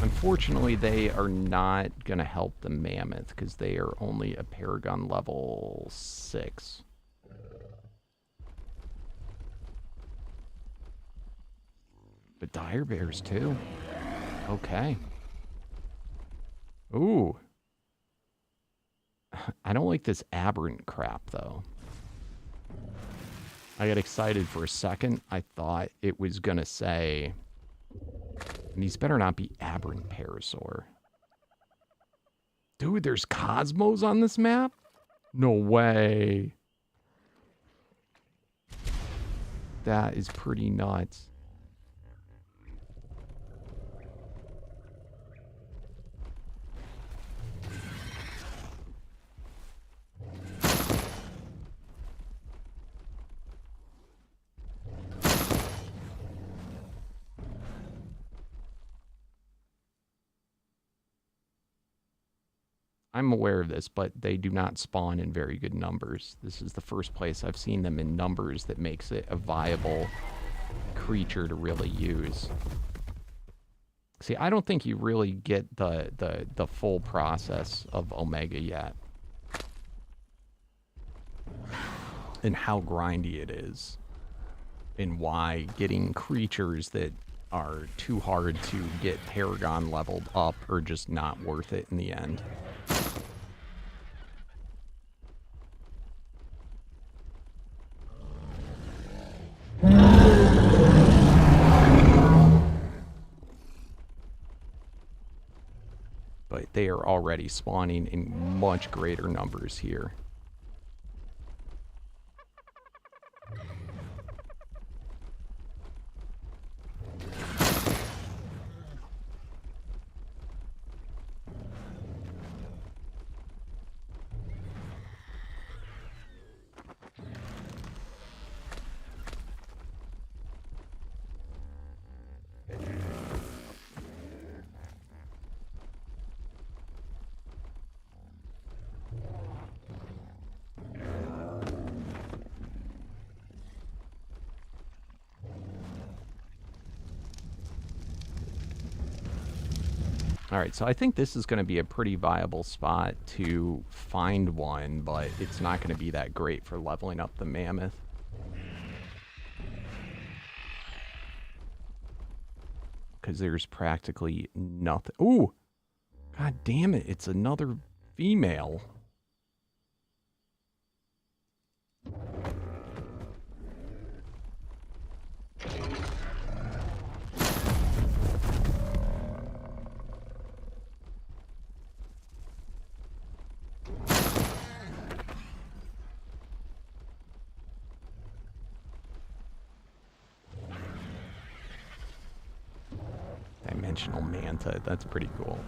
Unfortunately, they are not going to help the Mammoth because they are only a paragon level 6. But dire bears too. Okay. Ooh. I don't like this aberrant crap, though. I got excited for a second. I thought it was going to say... And these better not be aberrant Parasaur. Dude, there's Cosmos on this map? No way. That is pretty nuts. I'm aware of this, but they do not spawn in very good numbers. This is the first place I've seen them in numbers that makes it a viable creature to really use. See, I don't think you really get the full process of Omega yet. And how grindy it is. And why getting creatures that are too hard to get Paragon leveled up are just not worth it in the end. But they are already spawning in much greater numbers here. Alright, so I think this is going to be a pretty viable spot to find one, but it's not going to be that great for leveling up the Mammoth. Because there's practically nothing. Ooh! God damn it, it's another female. Dimensional manta, that's pretty cool.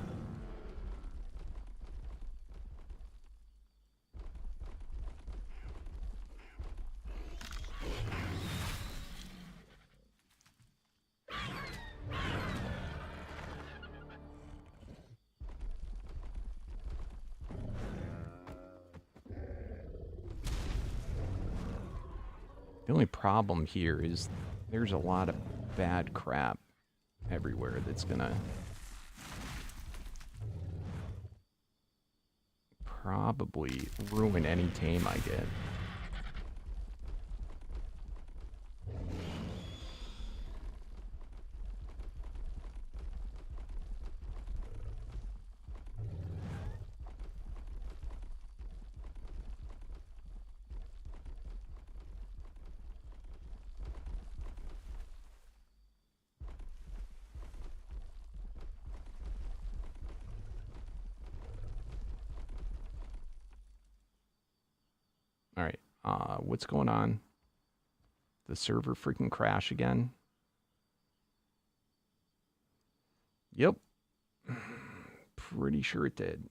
The only problem here is there's a lot of bad crap everywhere that's gonna probably ruin any tame I get. Alright, what's going on? The server freaking crash again? Yep. Pretty sure it did.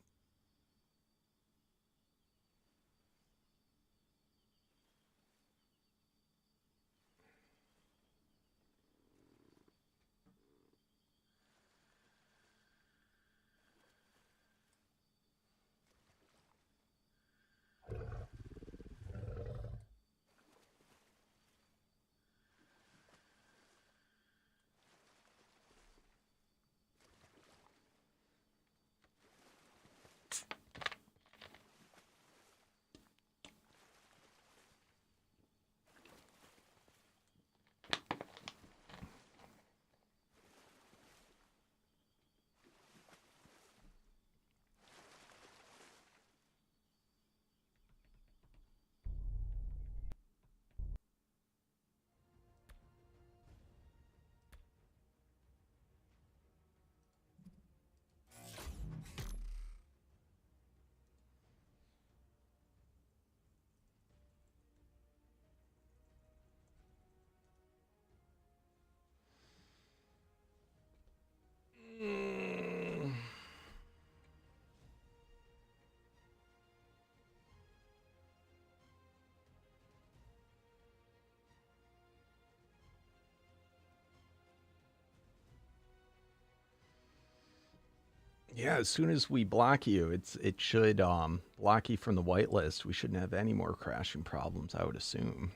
Yeah, as soon as we block you, it should block you from the whitelist. We shouldn't have any more crashing problems, I would assume.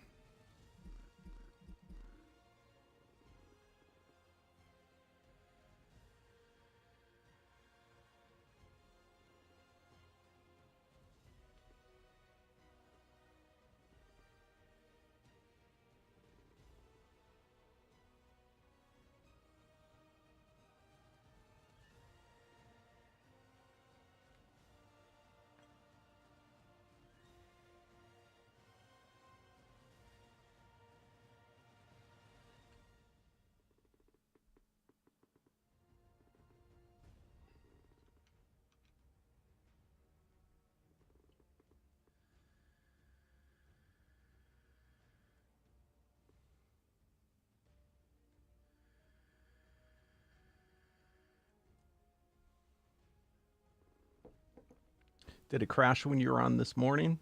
Did it crash when you were on this morning?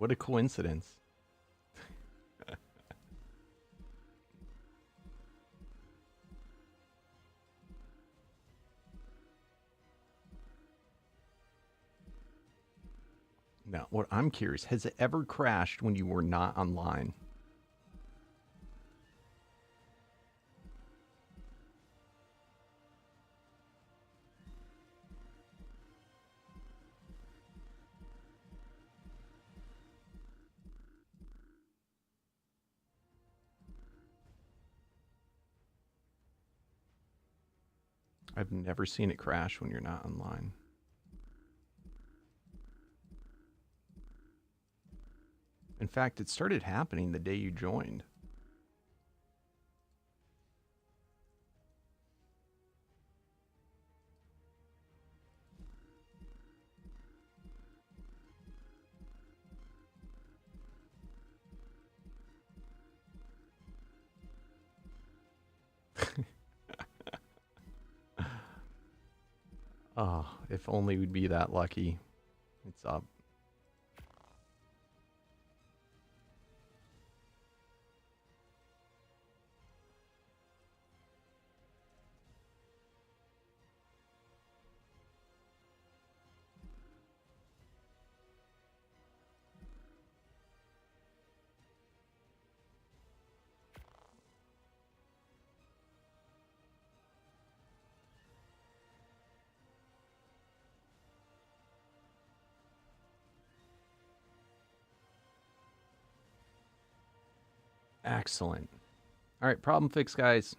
What a coincidence. Now, what I'm curious, has it ever crashed when you were not online? I've never seen it crash when you're not online. In fact, it started happening the day you joined. Oh, if only we'd be that lucky. It's up. Excellent. All right, problem fixed, guys.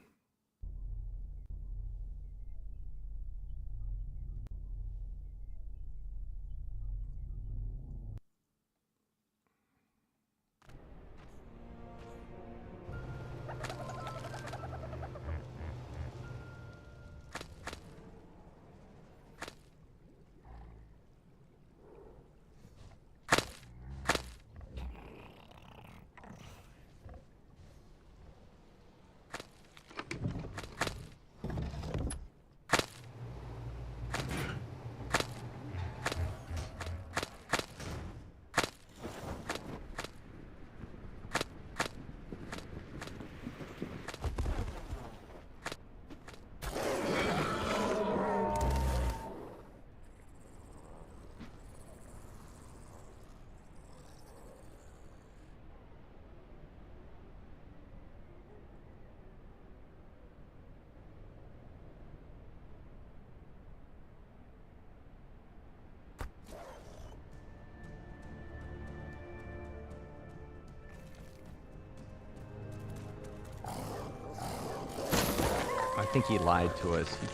I think he lied to us. He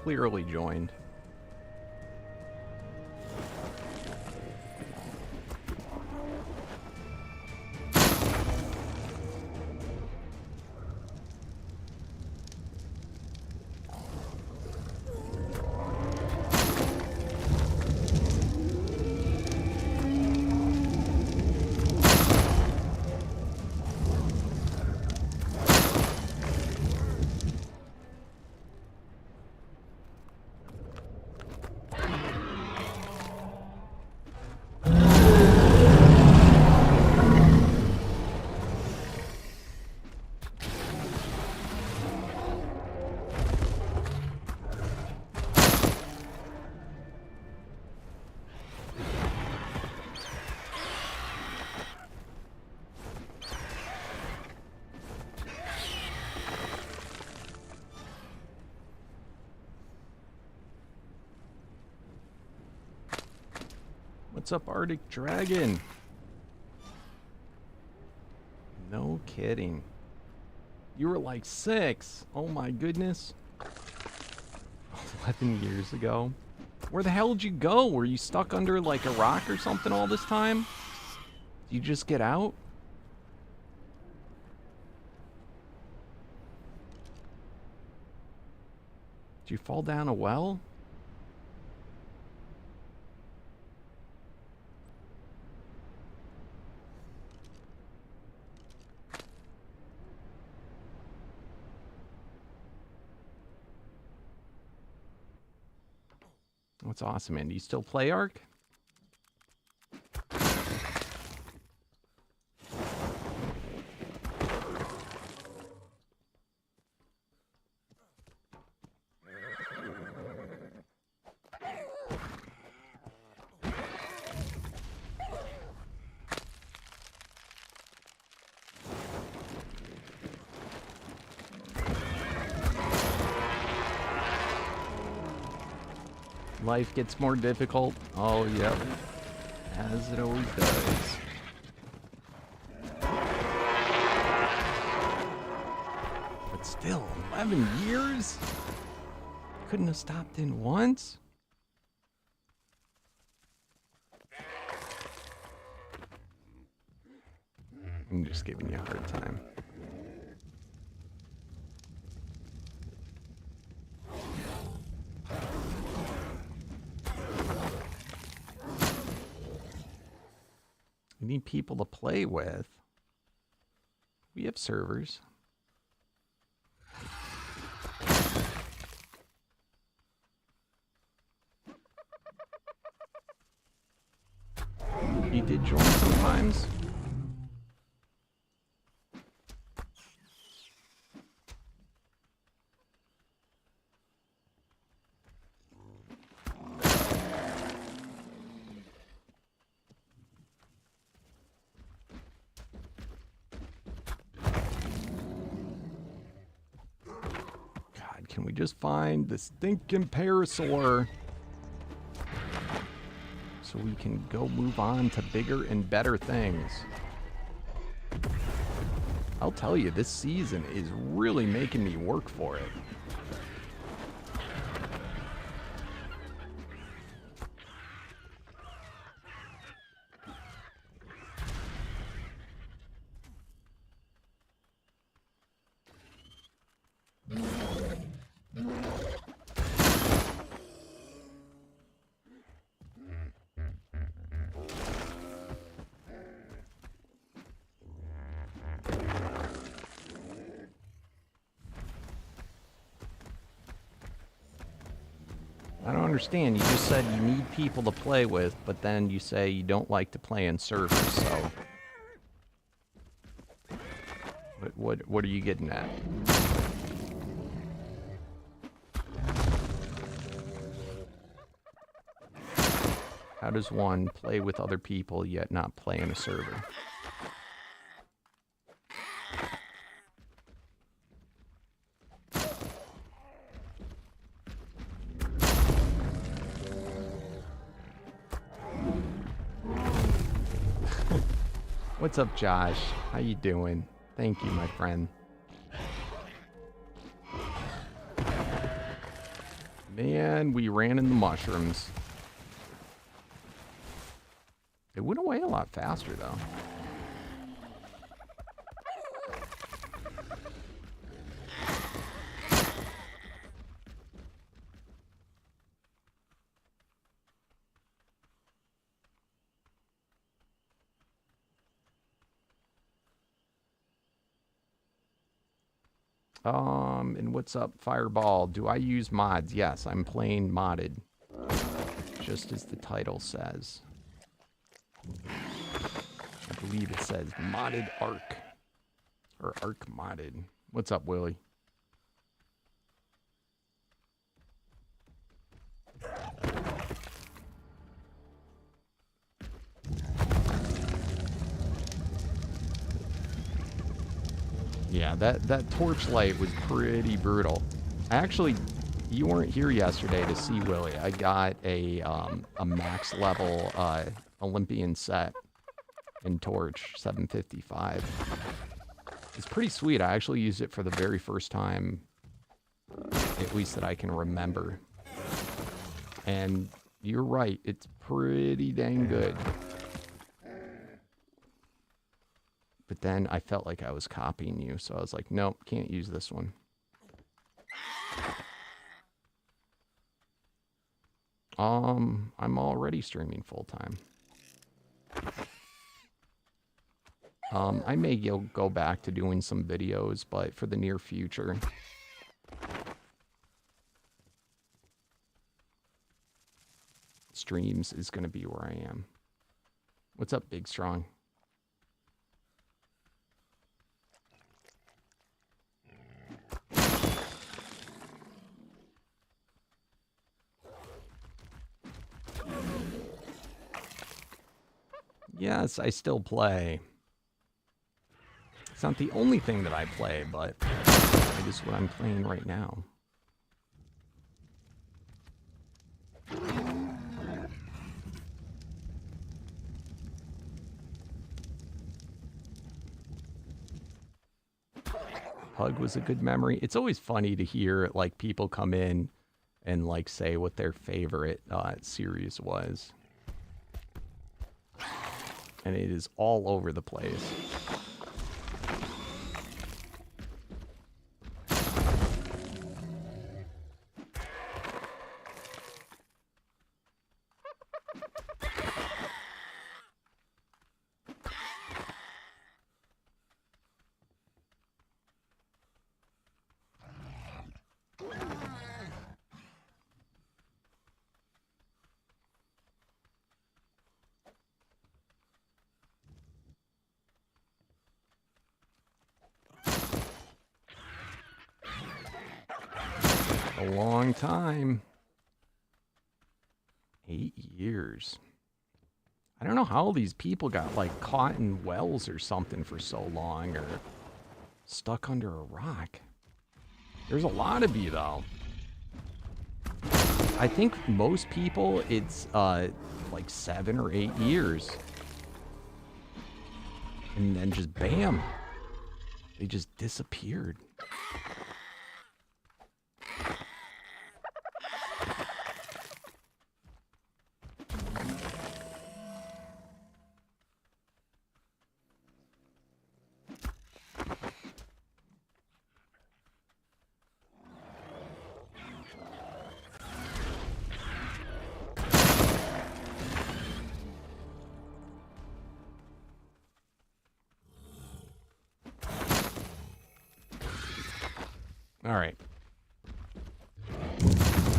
clearly joined. What's up, Arctic Dragon? No kidding. You were like 6. Oh my goodness. 11 years ago. Where the hell did you go? Were you stuck under like a rock or something all this time? Did you just get out? Did you fall down a well? That's awesome, man. Do you still play Ark? Life gets more difficult. Oh, yep. As it always does. But still, 11 years? Couldn't have stopped in once? I'm just giving you a hard time. We need people to play with. We have servers. You did join sometimes. Can we just find the stinking Parasaur so we can go move on to bigger and better things? I'll tell you, this season is really making me work for it. I don't understand. You just said you need people to play with, but then you say you don't like to play in servers, so... What are you getting at? How does one play with other people yet not play in a server? What's up, Josh? How you doing? Thank you, my friend. Man, we ran in the mushrooms. It went away a lot faster, though. And what's up, Fireball? Do I use mods? Yes, I'm playing modded. Just as the title says. I believe it says modded Arc. Or Arc modded. What's up, Willie? Yeah, that torchlight was pretty brutal. Actually, you weren't here yesterday to see Willie. I got a max level Olympian set in Torch 755. It's pretty sweet. I actually used it for the very first time, at least that I can remember. And you're right, it's pretty dang good. But then I felt like I was copying you, so I was like, nope, can't use this one. I'm already streaming full time. I may go back to doing some videos, but for the near future. Streams is going to be where I am. What's up, Big Strong? Yes, I still play. It's not the only thing that I play, but it is what I'm playing right now. Pug was a good memory. It's always funny to hear like people come in and like say what their favorite series was. And it is all over the place. A long time. 8 years. I don't know how these people got like caught in wells or something for so long, or stuck under a rock. There's a lot of you though. I think most people it's like 7 or 8 years. And then just bam. They just disappeared. All right.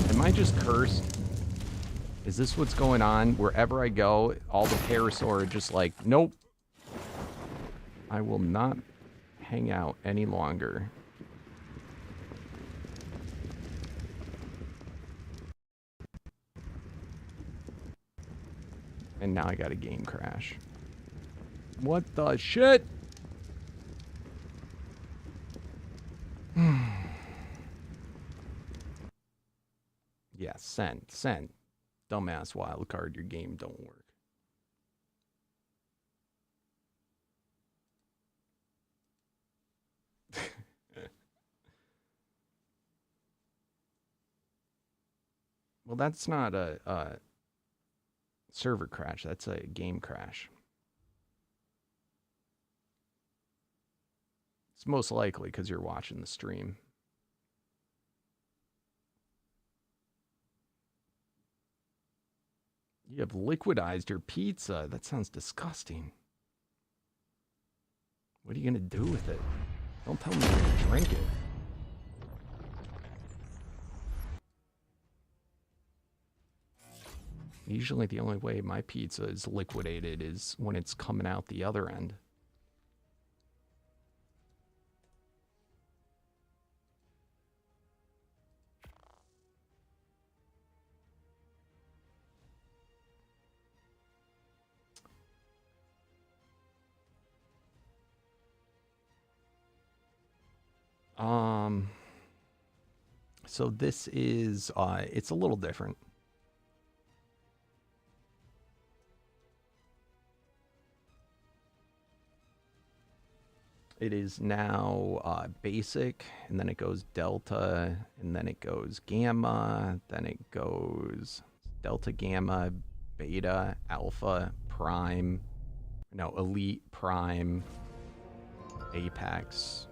Am I just cursed? Is this what's going on? Wherever I go, all the Parasaur are just like, nope. I will not hang out any longer. And now I got a game crash. What the shit? Yeah, send. Dumbass wildcard, your game don't work. Well, that's not a server crash. That's a game crash. It's most likely because you're watching the stream. You have liquidized your pizza. That sounds disgusting. What are you going to do with it? Don't tell me you're going to drink it. Usually the only way my pizza is liquidated is when it's coming out the other end. So this is, it's a little different. It is now basic, and then it goes delta, and then it goes gamma, then it goes delta, gamma, beta, alpha, prime, no, elite, prime, apex,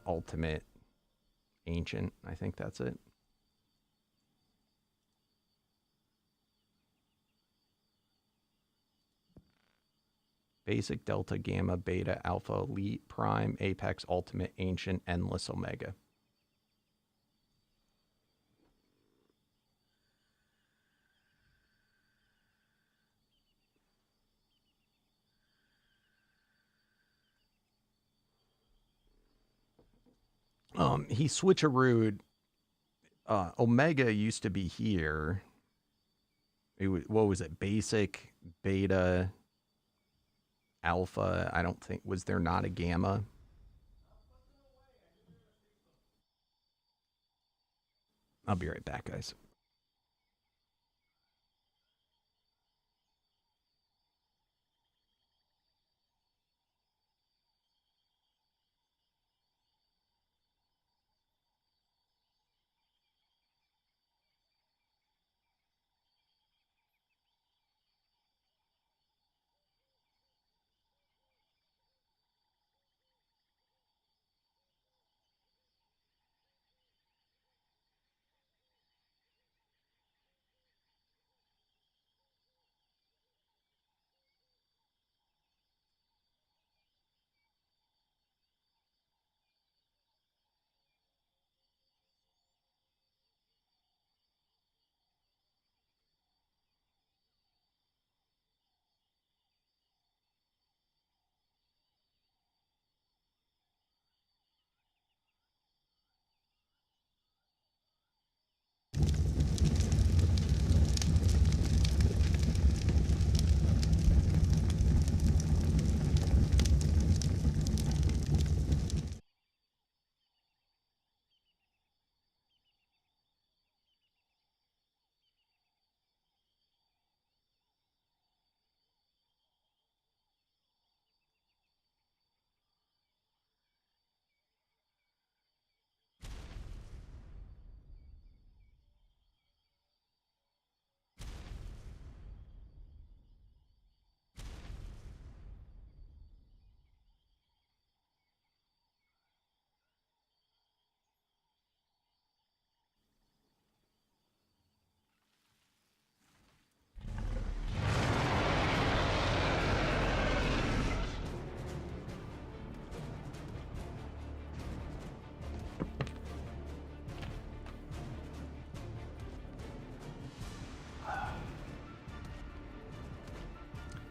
ultimate, ancient. I think that's it. Basic, delta, gamma, beta, alpha, elite, prime, apex, ultimate, ancient, endless, omega. He switcherooed. Omega used to be here. It was, what was it? Basic, beta, alpha. I don't think, was there not a gamma? I'll be right back, guys.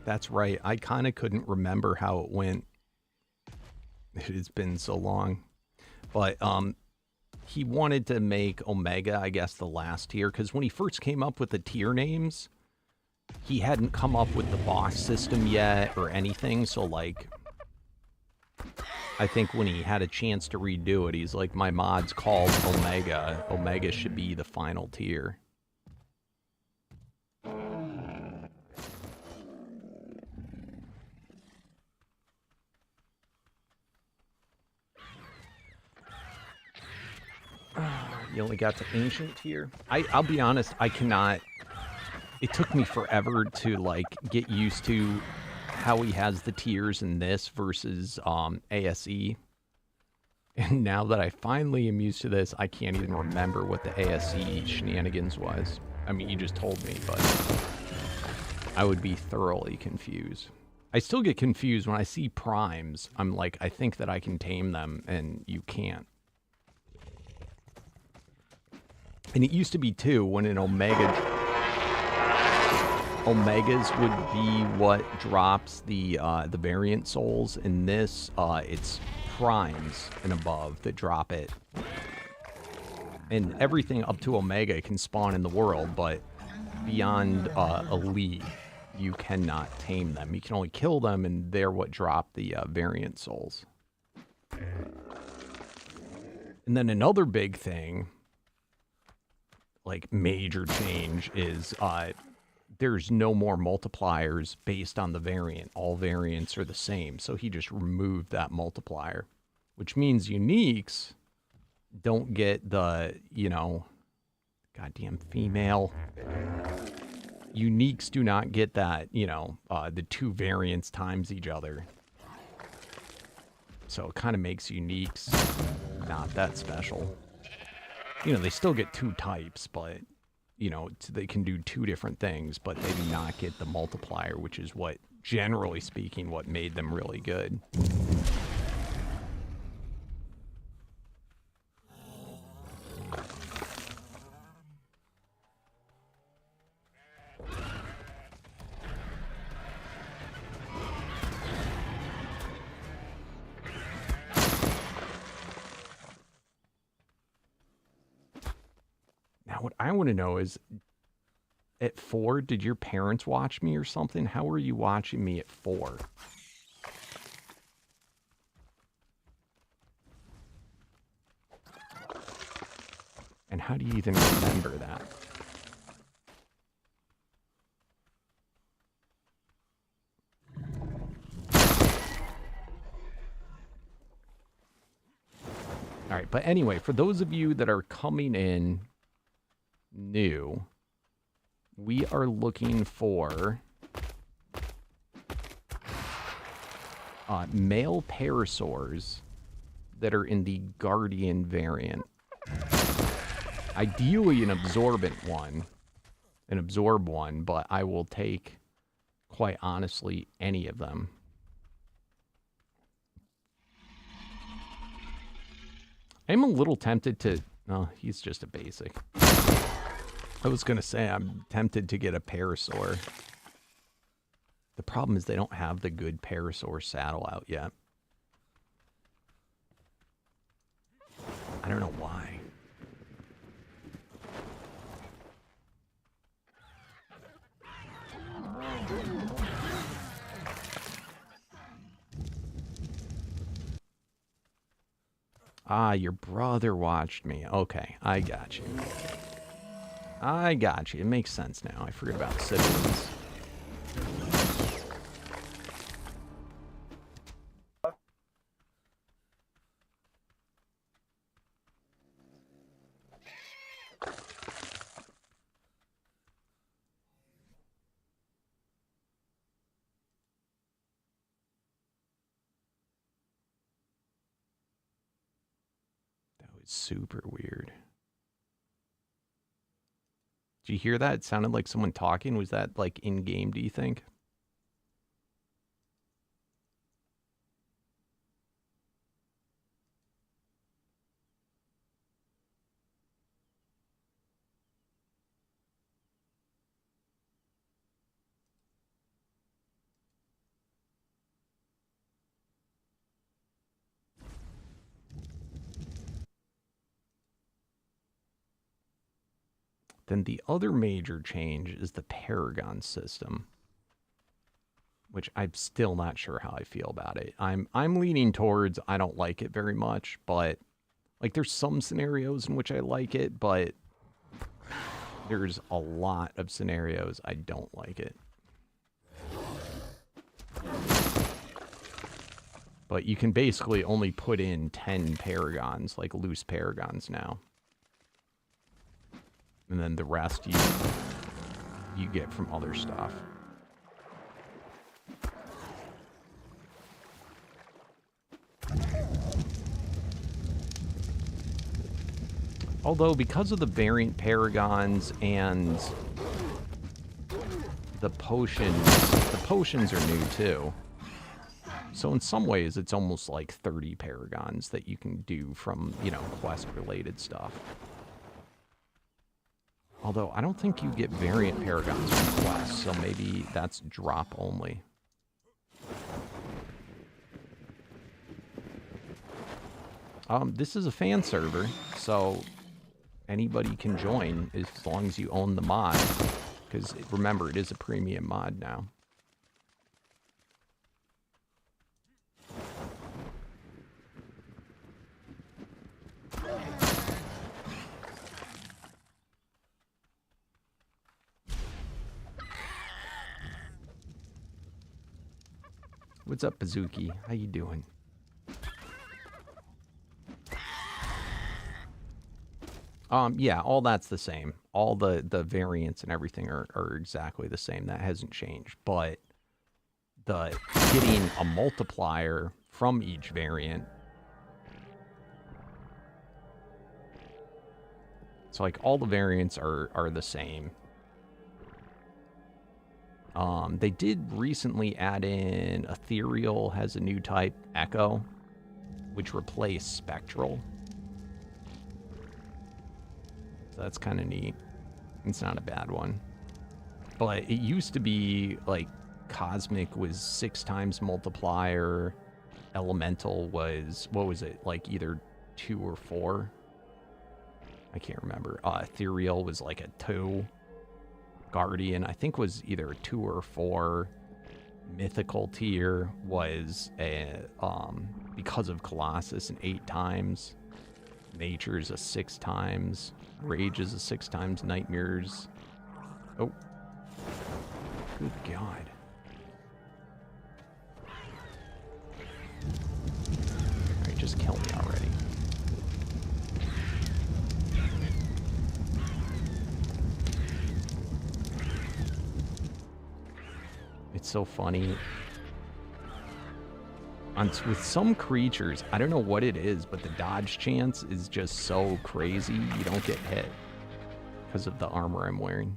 That's right. I kind of couldn't remember how it went. It has been so long. But he wanted to make Omega, I guess, the last tier, because when he first came up with the tier names, he hadn't come up with the boss system yet or anything. So, like, I think when he had a chance to redo it, he's like, my mod's called Omega. Omega should be the final tier. You only got to ancient tier. I'll be honest, I cannot. It took me forever to like get used to how he has the tiers in this versus ASE. And now that I finally am used to this, I can't even remember what the ASE shenanigans was. I mean, you just told me, but I would be thoroughly confused. I still get confused when I see primes. I'm like, I think that I can tame them, and you can't. And it used to be, too, when an Omega... Omegas would be what drops the variant souls. In this, it's primes and above that drop it. And everything up to Omega can spawn in the world, but beyond Elite, you cannot tame them. You can only kill them, and they're what drop the variant souls. And then another big thing, like major change, is there's no more multipliers based on the variant. All variants are the same. So he just removed that multiplier, which means uniques don't get the, you know, goddamn female. Uniques do not get that, you know, the two variants times each other. So it kind of makes uniques not that special. You know, they still get two types, but, you know, they can do two different things, but they do not get the multiplier, which is what, generally speaking, what made them really good. Now, what I want to know is, at 4, did your parents watch me or something? How were you watching me at 4? And how do you even remember that? All right, but anyway, for those of you that are coming in new, we are looking for male parasaurs that are in the Guardian variant. Ideally an absorbent one, an absorb one, but I will take, quite honestly, any of them. I'm a little tempted to... Oh, he's just a basic. I was going to say I'm tempted to get a Parasaur. The problem is they don't have the good Parasaur saddle out yet. I don't know why. Ah, your brother watched me. Okay, I got you. I got you. It makes sense now. I forget about siblings. That was super weird. Did you hear that? It sounded like someone talking. Was that like in-game, do you think? then the other major change is the paragon system, which I'm still not sure how I feel about it. I'm leaning towards I don't like it very much, but like there's some scenarios in which I like it, but there's a lot of scenarios I don't like it. But you can basically only put in 10 paragons, like loose paragons now. And then the rest you get from other stuff. Although, because of the variant paragons and the potions are new too. So in some ways, it's almost like 30 paragons that you can do from, you know, quest-related stuff. Although, I don't think you get variant paragons from quests, so maybe that's drop only. This is a fan server, so anybody can join as long as you own the mod. Because remember, it is a premium mod now. What's up, Bazooki? How you doing? Yeah, all that's the same. All the variants and everything are exactly the same. That hasn't changed. But the getting a multiplier from each variant. So like all the variants are the same. They did recently add in Ethereal has a new type, Echo, which replaced Spectral. So that's kind of neat. It's not a bad one. But it used to be like Cosmic was 6 times multiplier. Elemental was, what was it? Like either 2 or 4. I can't remember. Ethereal was like a 2. Guardian, I think, was either a 2 or 4. Mythical tier was a, because of Colossus, an 8 times. Nature's a 6 times. Rage is a 6 times. Nightmares. Oh. Good God. Alright, just kill me already. It's so funny. With some creatures, I don't know what it is, but the dodge chance is just so crazy, you don't get hit because of the armor I'm wearing.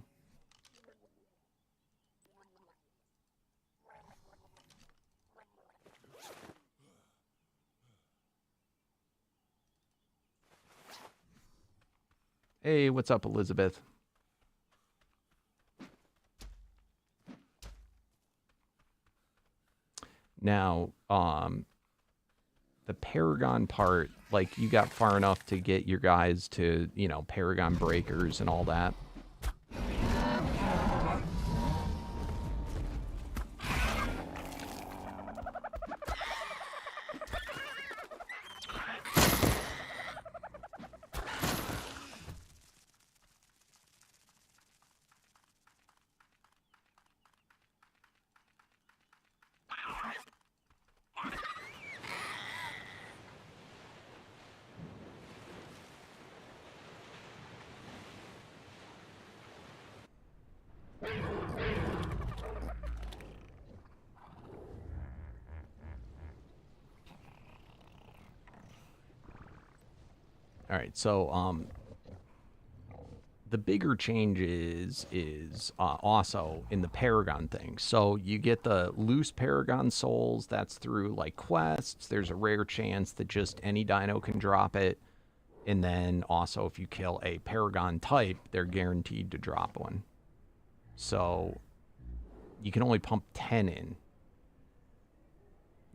Hey, what's up, Elizabeth? Now, the Paragon part, like, you got far enough to get your guys to, you know, Paragon breakers and all that. All right, so the bigger change is also in the Paragon thing. So you get the loose Paragon souls. That's through like quests. There's a rare chance that just any dino can drop it. And then also if you kill a Paragon type, they're guaranteed to drop one. So you can only pump 10 in.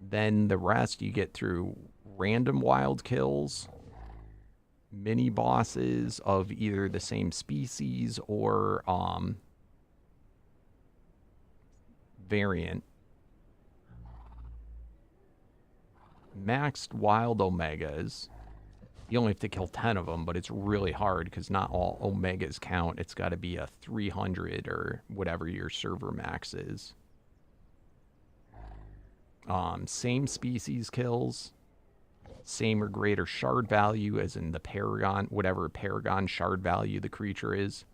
Then the rest you get through random wild kills. mini bosses of either the same species or variant. Maxed wild omegas. You only have to kill 10 of them, but it's really hard because not all omegas count. It's got to be a 300 or whatever your server max is. Same species kills. Same or greater shard value as in the paragon, whatever paragon shard value the creature is.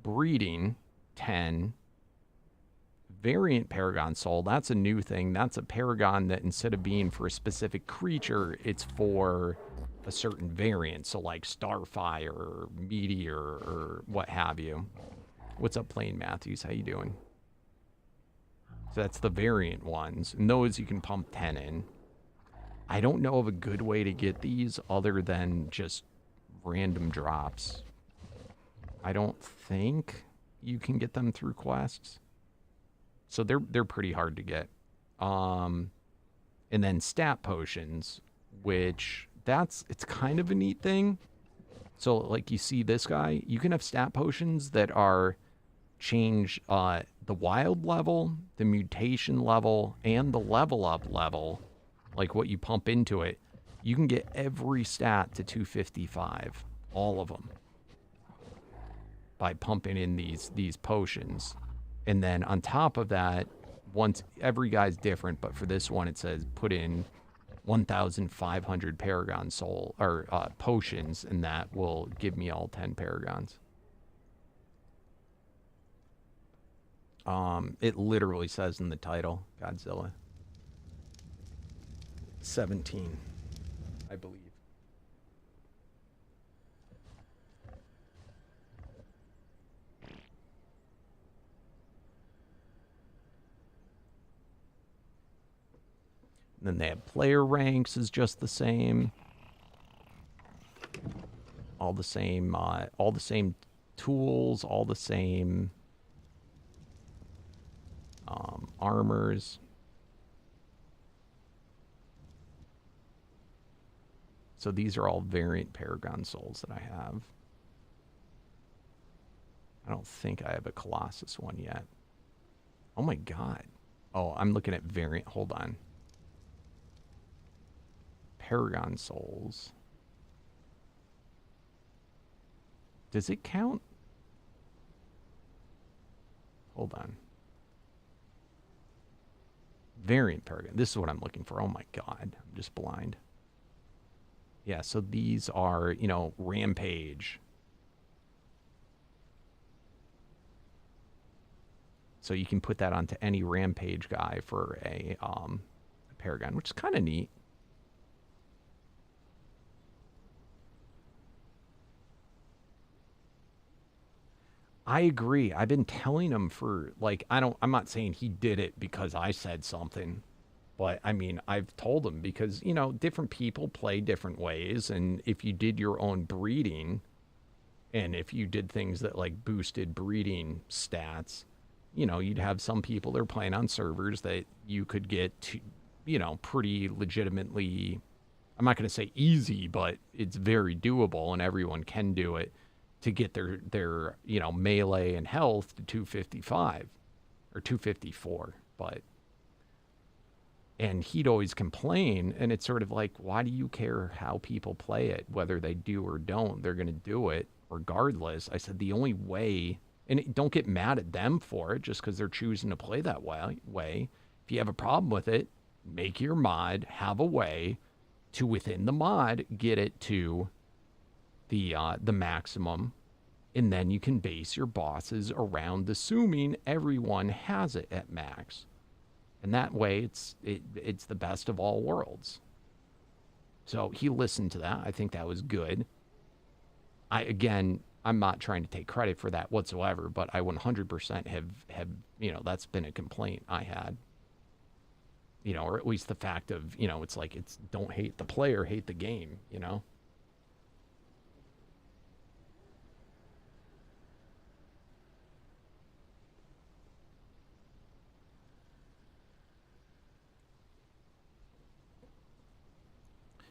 Breeding, 10. Variant paragon soul, that's a new thing. That's a paragon that instead of being for a specific creature, it's for a certain variant. So like Starfire or Meteor or what have you. What's up, Plain Matthews? How you doing? So that's the variant ones. And those you can pump 10 in. I don't know of a good way to get these other than just random drops. I don't think you can get them through quests. So they're pretty hard to get. And then stat potions, which it's kind of a neat thing. So like you see this guy, you can have stat potions that are change the wild level, the mutation level, and the level up level, like what you pump into it. You can get every stat to 255, all of them, by pumping in these potions. And then on top of that, once every guy's different, but for this one it says put in 1,500 paragon soul or potions, and that will give me all 10 paragons. It literally says in the title, Godzilla. 17, I believe. And then they have player ranks is just the same. All the same tools, all the same armors. So these are all variant paragon souls that I have. I don't think I have a Colossus one yet. Oh my god. Oh, I'm looking at variant. Hold on. Paragon souls. Does it count? Hold on. Variant paragon. This is what I'm looking for. Oh my god. I'm just blind. Yeah, so these are, you know, Rampage. So you can put that onto any Rampage guy for a paragon, which is kind of neat. I agree. I've been telling him for, like, I'm not saying he did it because I said something, but I mean, I've told him because, you know, different people play different ways. And if you did your own breeding, and if you did things that like boosted breeding stats, you know, you'd have some people that are playing on servers that you could get to, you know, pretty legitimately, I'm not going to say easy, but it's very doable and everyone can do it, to get their you know, melee and health to 255 or 254. And he'd always complain, and it's sort of like, why do you care how people play it? Whether they do or don't, they're going to do it regardless. I said the only way, and don't get mad at them for it just because they're choosing to play that way. If you have a problem with it, make your mod have a way to, within the mod, get it to the maximum, and then you can base your bosses around assuming everyone has it at max, and that way it's the best of all worlds. So he listened to that. I think that was good. I'm not trying to take credit for that whatsoever, but I 100% have you know, that's been a complaint I had, you know, or at least the fact of, you know, it's like, it's don't hate the player, hate the game, you know.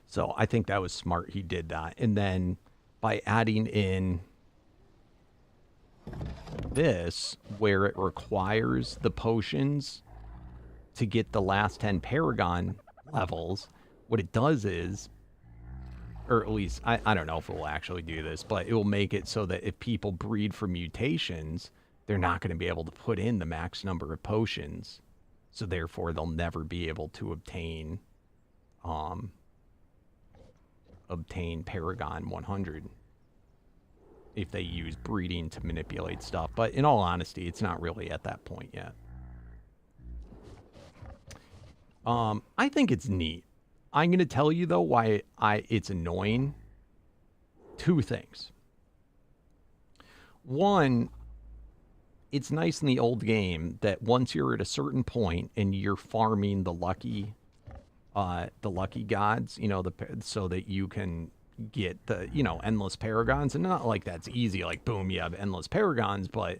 So I think that was smart. He did that. And then by adding in this, where it requires the potions to get the last 10 paragon levels. What it does is, or at least, I don't know if it will actually do this, but it will make it so that if people breed for mutations, they're not going to be able to put in the max number of potions. So therefore, they'll never be able to obtain Paragon 100 if they use breeding to manipulate stuff. But in all honesty, it's not really at that point yet. I think it's neat. I'm going to tell you, though, why it's annoying. Two things. One, it's nice in the old game that once you're at a certain point and you're farming the lucky gods, you know, so that you can get the, you know, endless paragons. And not like that's easy, like, boom, you have endless paragons. But,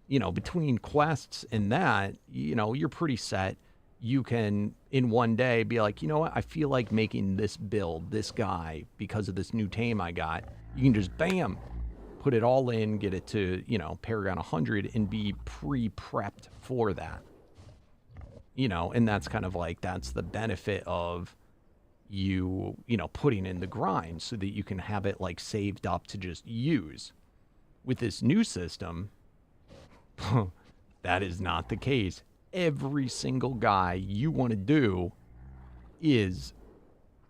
you know, between quests and that, you know, you're pretty set. You can, in one day, be like, you know what, I feel like making this build, this guy, because of this new tame I got. You can just, bam, put it all in, get it to, you know, Paragon 100, and be pre-prepped for that. You know, and that's kind of like, that's the benefit of you know, putting in the grind so that you can have it, like, saved up to just use. With this new system, that is not the case. Every single guy you want to do is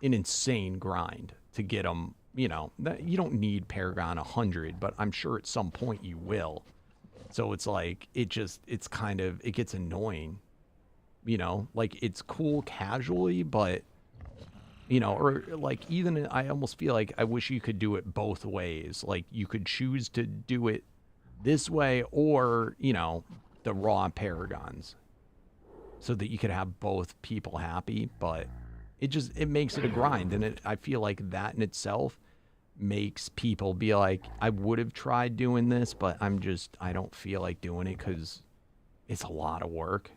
an insane grind to get them, you know. You don't need Paragon 100, but I'm sure at some point you will. So it's like, it gets annoying, you know. Like, it's cool casually, but, you know, or like, even I almost feel like I wish you could do it both ways. Like, you could choose to do it this way, or, you know, the raw paragons, so that you could have both people happy. But it makes it a grind, and I feel like that in itself makes people be like, I would have tried doing this, but I don't feel like doing it because it's a lot of work.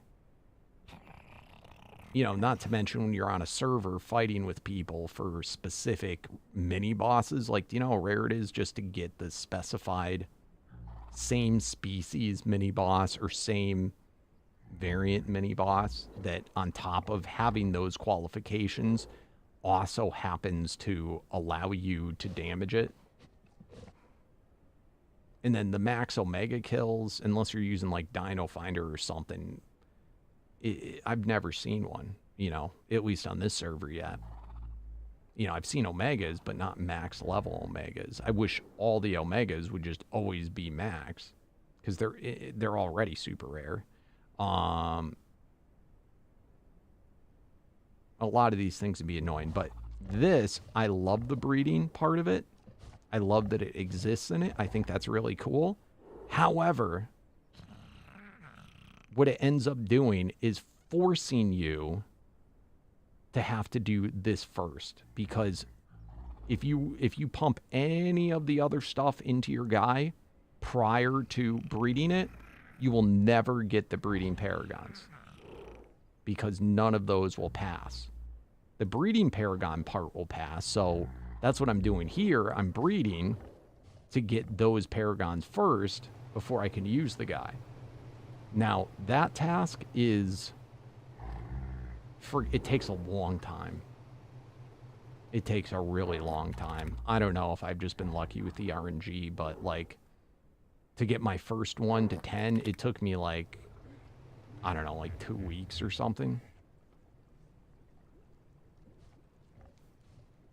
You know, not to mention when you're on a server fighting with people for specific mini bosses, like, do you know how rare it is just to get the specified same species mini boss or same variant mini boss that, on top of having those qualifications, also happens to allow you to damage it. And then the max omega kills, unless you're using like Dino Finder or something, I've never seen one, you know, at least on this server yet. You know, I've seen omegas, but not max level omegas. I wish all the omegas would just always be max, because they're already super rare. A lot of these things would be annoying, but this, I love the breeding part of it. I love that it exists in it. I think that's really cool. However, what it ends up doing is forcing you to have to do this first, because if you pump any of the other stuff into your guy prior to breeding it, you will never get the breeding paragons, because none of those will pass. The breeding paragon part will pass, so that's what I'm doing here. I'm breeding to get those paragons first before I can use the guy. Now, that task is, it takes a long time. It takes a really long time. I don't know if I've just been lucky with the RNG, but, like, to get my first one to 10, it took me, like, I don't know, like 2 weeks or something.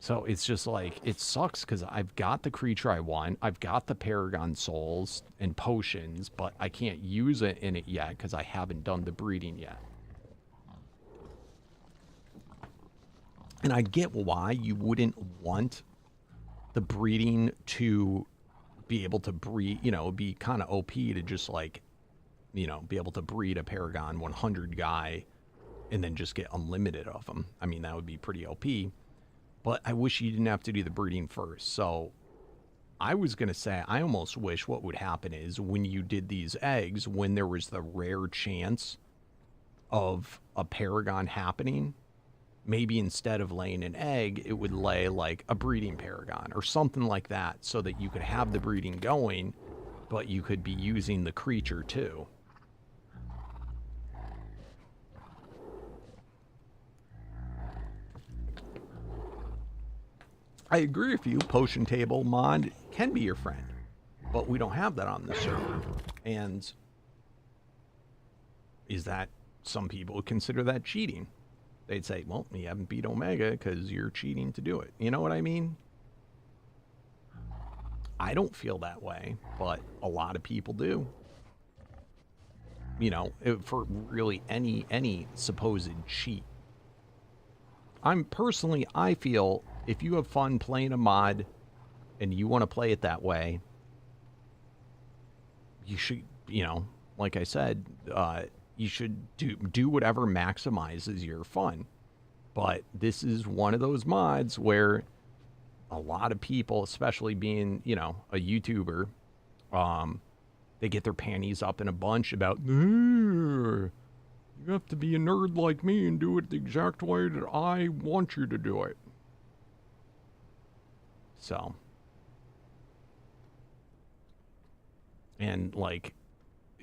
So it's just like, it sucks because I've got the creature I want. I've got the Paragon souls and potions, but I can't use it in it yet because I haven't done the breeding yet. And I get why you wouldn't want the breeding to be able to breed, you know, be kind of OP to just, like, you know, be able to breed a Paragon 100 guy and then just get unlimited of them. I mean, that would be pretty OP. But I wish you didn't have to do the breeding first. So I was going to say, I almost wish what would happen is when you did these eggs, when there was the rare chance of a Paragon happening, maybe instead of laying an egg, it would lay like a breeding paragon or something like that, so that you could have the breeding going, but you could be using the creature too. I agree with you, potion table mod can be your friend, but we don't have that on the server. And is that, some people would consider that cheating. They'd say, well, you haven't beat Omega because you're cheating to do it. You know what I mean? I don't feel that way, but a lot of people do. You know, for really any supposed cheat. I feel if you have fun playing a mod and you want to play it that way, you should, you know, like I said, you should do whatever maximizes your fun. But this is one of those mods where a lot of people, especially being, you know, a YouTuber, they get their panties up in a bunch about, you have to be a nerd like me and do it the exact way that I want you to do it. So. And, like,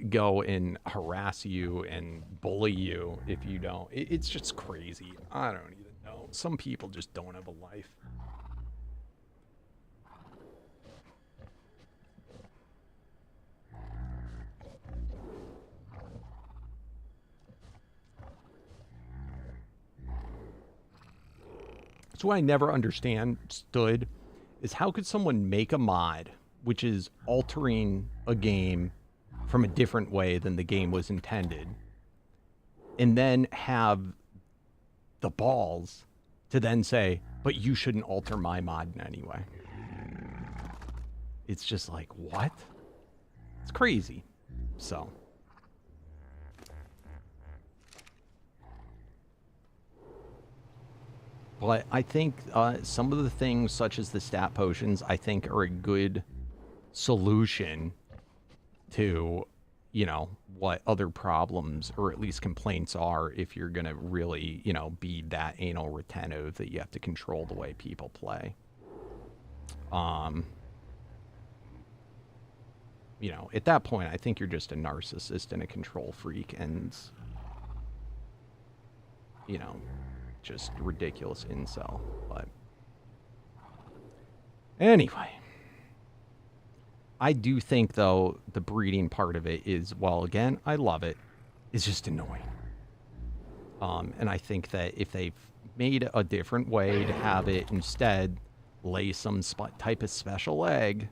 go and harass you and bully you if you don't. It's just crazy. I don't even know. Some people just don't have a life. That's what I never understood is how could someone make a mod which is altering a game from a different way than the game was intended, and then have the balls to then say, but you shouldn't alter my mod in any way. It's just like, what? It's crazy. So. But I think some of the things, such as the stat potions, I think are a good solution to, you know, what other problems or at least complaints are if you're going to really, you know, be that anal retentive that you have to control the way people play. You know, at that point, I think you're just a narcissist and a control freak and, you know, just ridiculous incel. But anyway, I do think, though, the breeding part of it is, well, again, I love it. It's just annoying. And I think that if they've made a different way to have it instead lay some type of special egg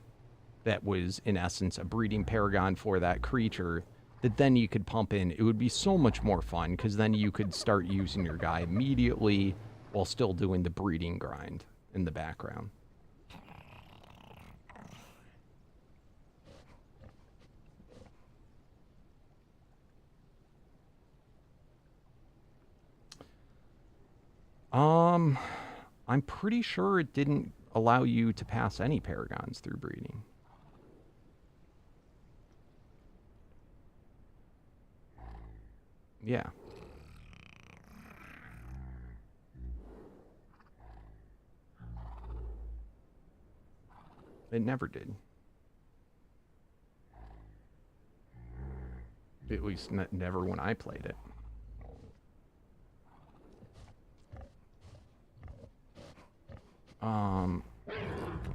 that was, in essence, a breeding paragon for that creature, that then you could pump in, it would be so much more fun, because then you could start using your guy immediately while still doing the breeding grind in the background. I'm pretty sure it didn't allow you to pass any paragons through breeding. Yeah. It never did. At least never when I played it.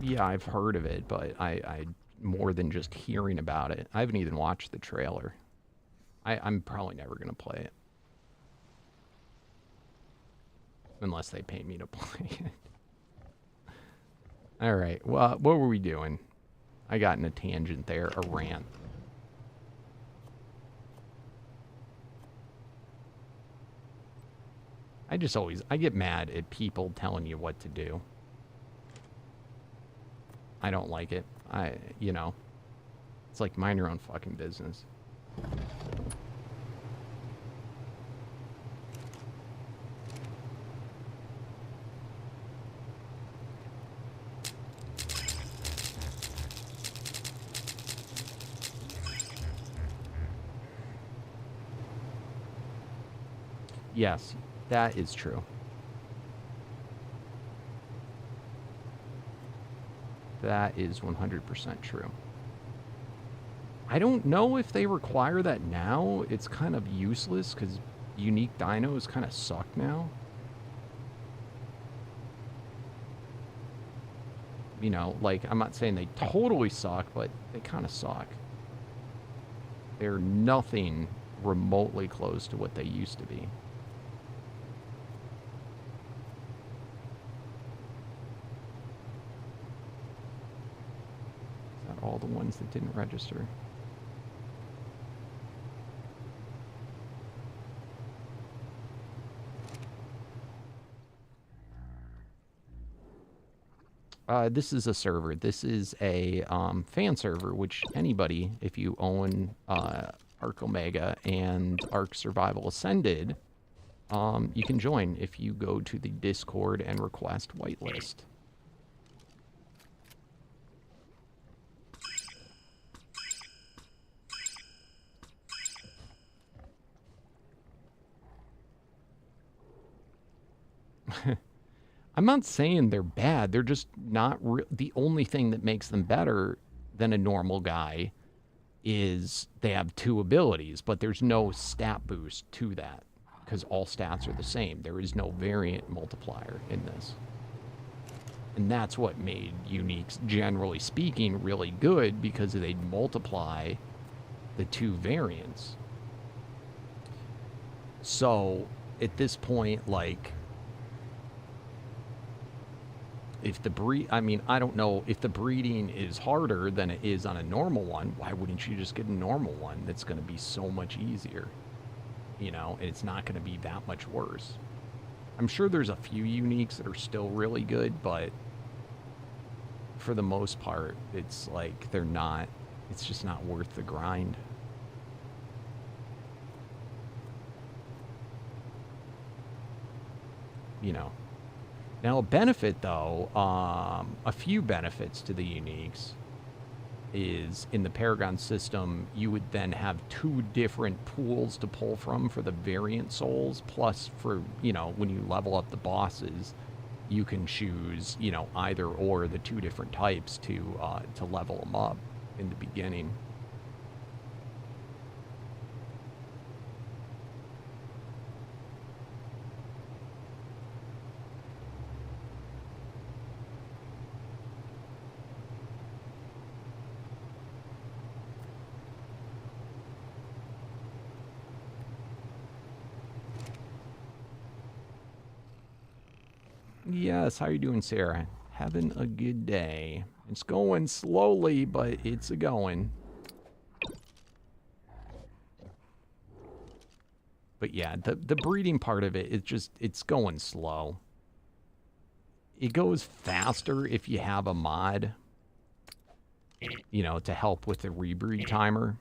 Yeah, I've heard of it, but I more than just hearing about it. I haven't even watched the trailer. I'm probably never going to play it. Unless they pay me to play it. Alright, well, what were we doing? I got in a tangent there, a rant. I get mad at people telling you what to do. I don't like it. You know, it's like mind your own fucking business. Yes, that is true. That is 100% true. I don't know if they require that now. It's kind of useless because unique dinos kind of suck now. You know, like, I'm not saying they totally suck, but they kind of suck. They're nothing remotely close to what they used to be. Is that all the ones that didn't register? This is a server. This is a fan server, which anybody, if you own Arc Omega and Arc Survival Ascended, you can join if you go to the Discord and request whitelist. I'm not saying they're bad. They're just not the only thing that makes them better than a normal guy is they have 2 abilities, but there's no stat boost to that because all stats are the same. There is no variant multiplier in this. And that's what made uniques, generally speaking, really good because they'd multiply the 2 variants. So at this point, like, if the I don't know if the breeding is harder than it is on a normal one, why wouldn't you just get a normal one that's going to be so much easier? You know, and it's not going to be that much worse. I'm sure there's a few uniques that are still really good, but for the most part, it's like it's just not worth the grind. You know. Now, a benefit, though, a few benefits to the uniques is in the Paragon system, you would then have 2 different pools to pull from for the variant souls. Plus, for, you know, when you level up the bosses, you can choose, you know, either or the 2 different types to level them up in the beginning. Yes, how you doing, Sarah? Having a good day. It's going slowly, but it's a-going. But yeah, the breeding part of it, it's going slow. It goes faster if you have a mod, you know, to help with the rebreed timer.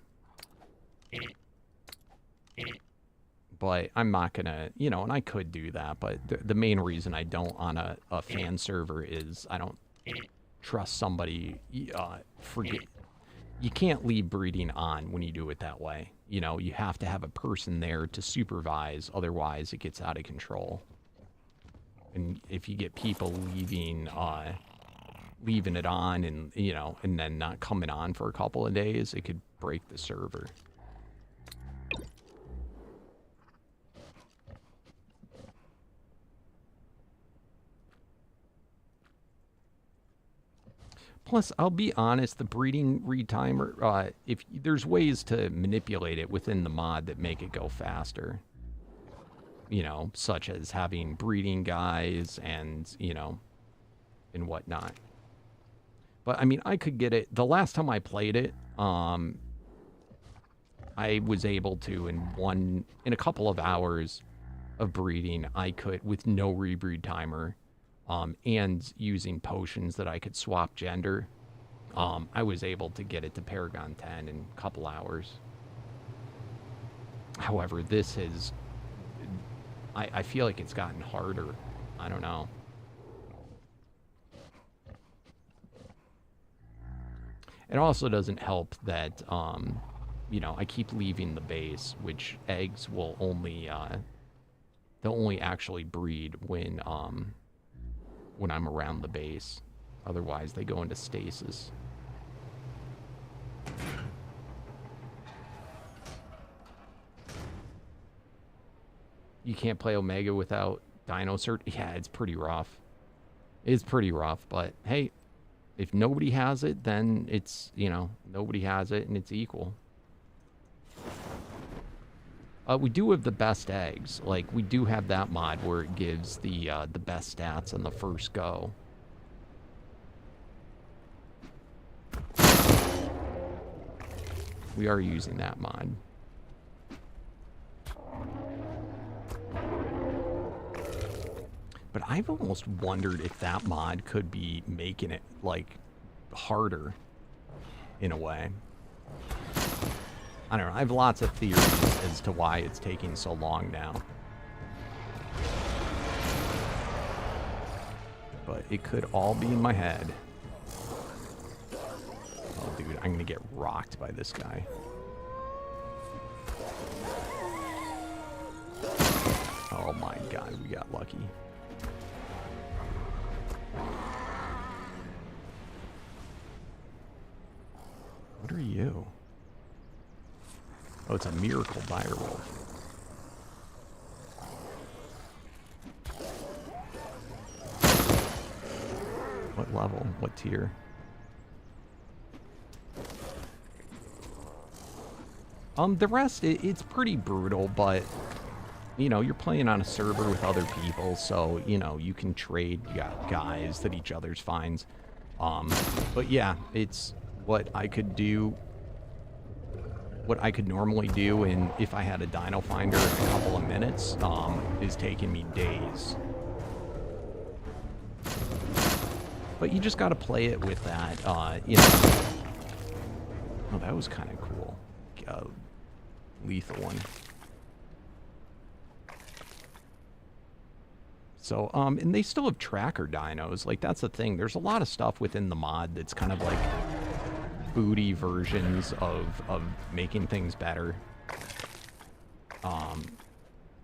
But I'm not gonna, you know, and I could do that, but the main reason I don't on a fan server is I don't trust somebody, you can't leave breeding on when you do it that way. You know, you have to have a person there to supervise, otherwise it gets out of control. And if you get people leaving it on and, you know, and then not coming on for a couple of days, it could break the server. Plus, I'll be honest, the breeding retimer, if there's ways to manipulate it within the mod that make it go faster, you know, such as having breeding guys and, you know, and whatnot. But, I mean, I could get it. The last time I played it, I was able to, in a couple of hours of breeding, I could, with no rebreed timer, and using potions that I could swap gender, I was able to get it to Paragon 10 in a couple hours. However, this has, I feel like it's gotten harder. I don't know. It also doesn't help that, you know, I keep leaving the base, which eggs will only, they'll only actually breed when I'm around the base. Otherwise, they go into stasis. You can't play Omega without Dino Search. Yeah, it's pretty rough. It's pretty rough, but hey, if nobody has it, then it's, you know, nobody has it and it's equal. We do have the best eggs. Like, we do have that mod where it gives the best stats on the first go. We are using that mod. But I've almost wondered if that mod could be making it, like, harder in a way. I don't know. I have lots of theories as to why it's taking so long now. But it could all be in my head. Oh, dude, I'm going to get rocked by this guy. Oh my god, we got lucky. What are you? Oh, it's a miracle direwolf. What level? What tier? The rest, it's pretty brutal, but, you know, you're playing on a server with other people, so, you know, you can trade guys that each other's finds. But yeah, it's what I could do, what I could normally do, and if I had a dino finder in a couple of minutes, is taking me days. But you just gotta play it with that, you know. Oh, that was kind of cool. Lethal one. So, and they still have tracker dinos. Like, that's the thing. There's a lot of stuff within the mod that's kind of like booty versions of making things better.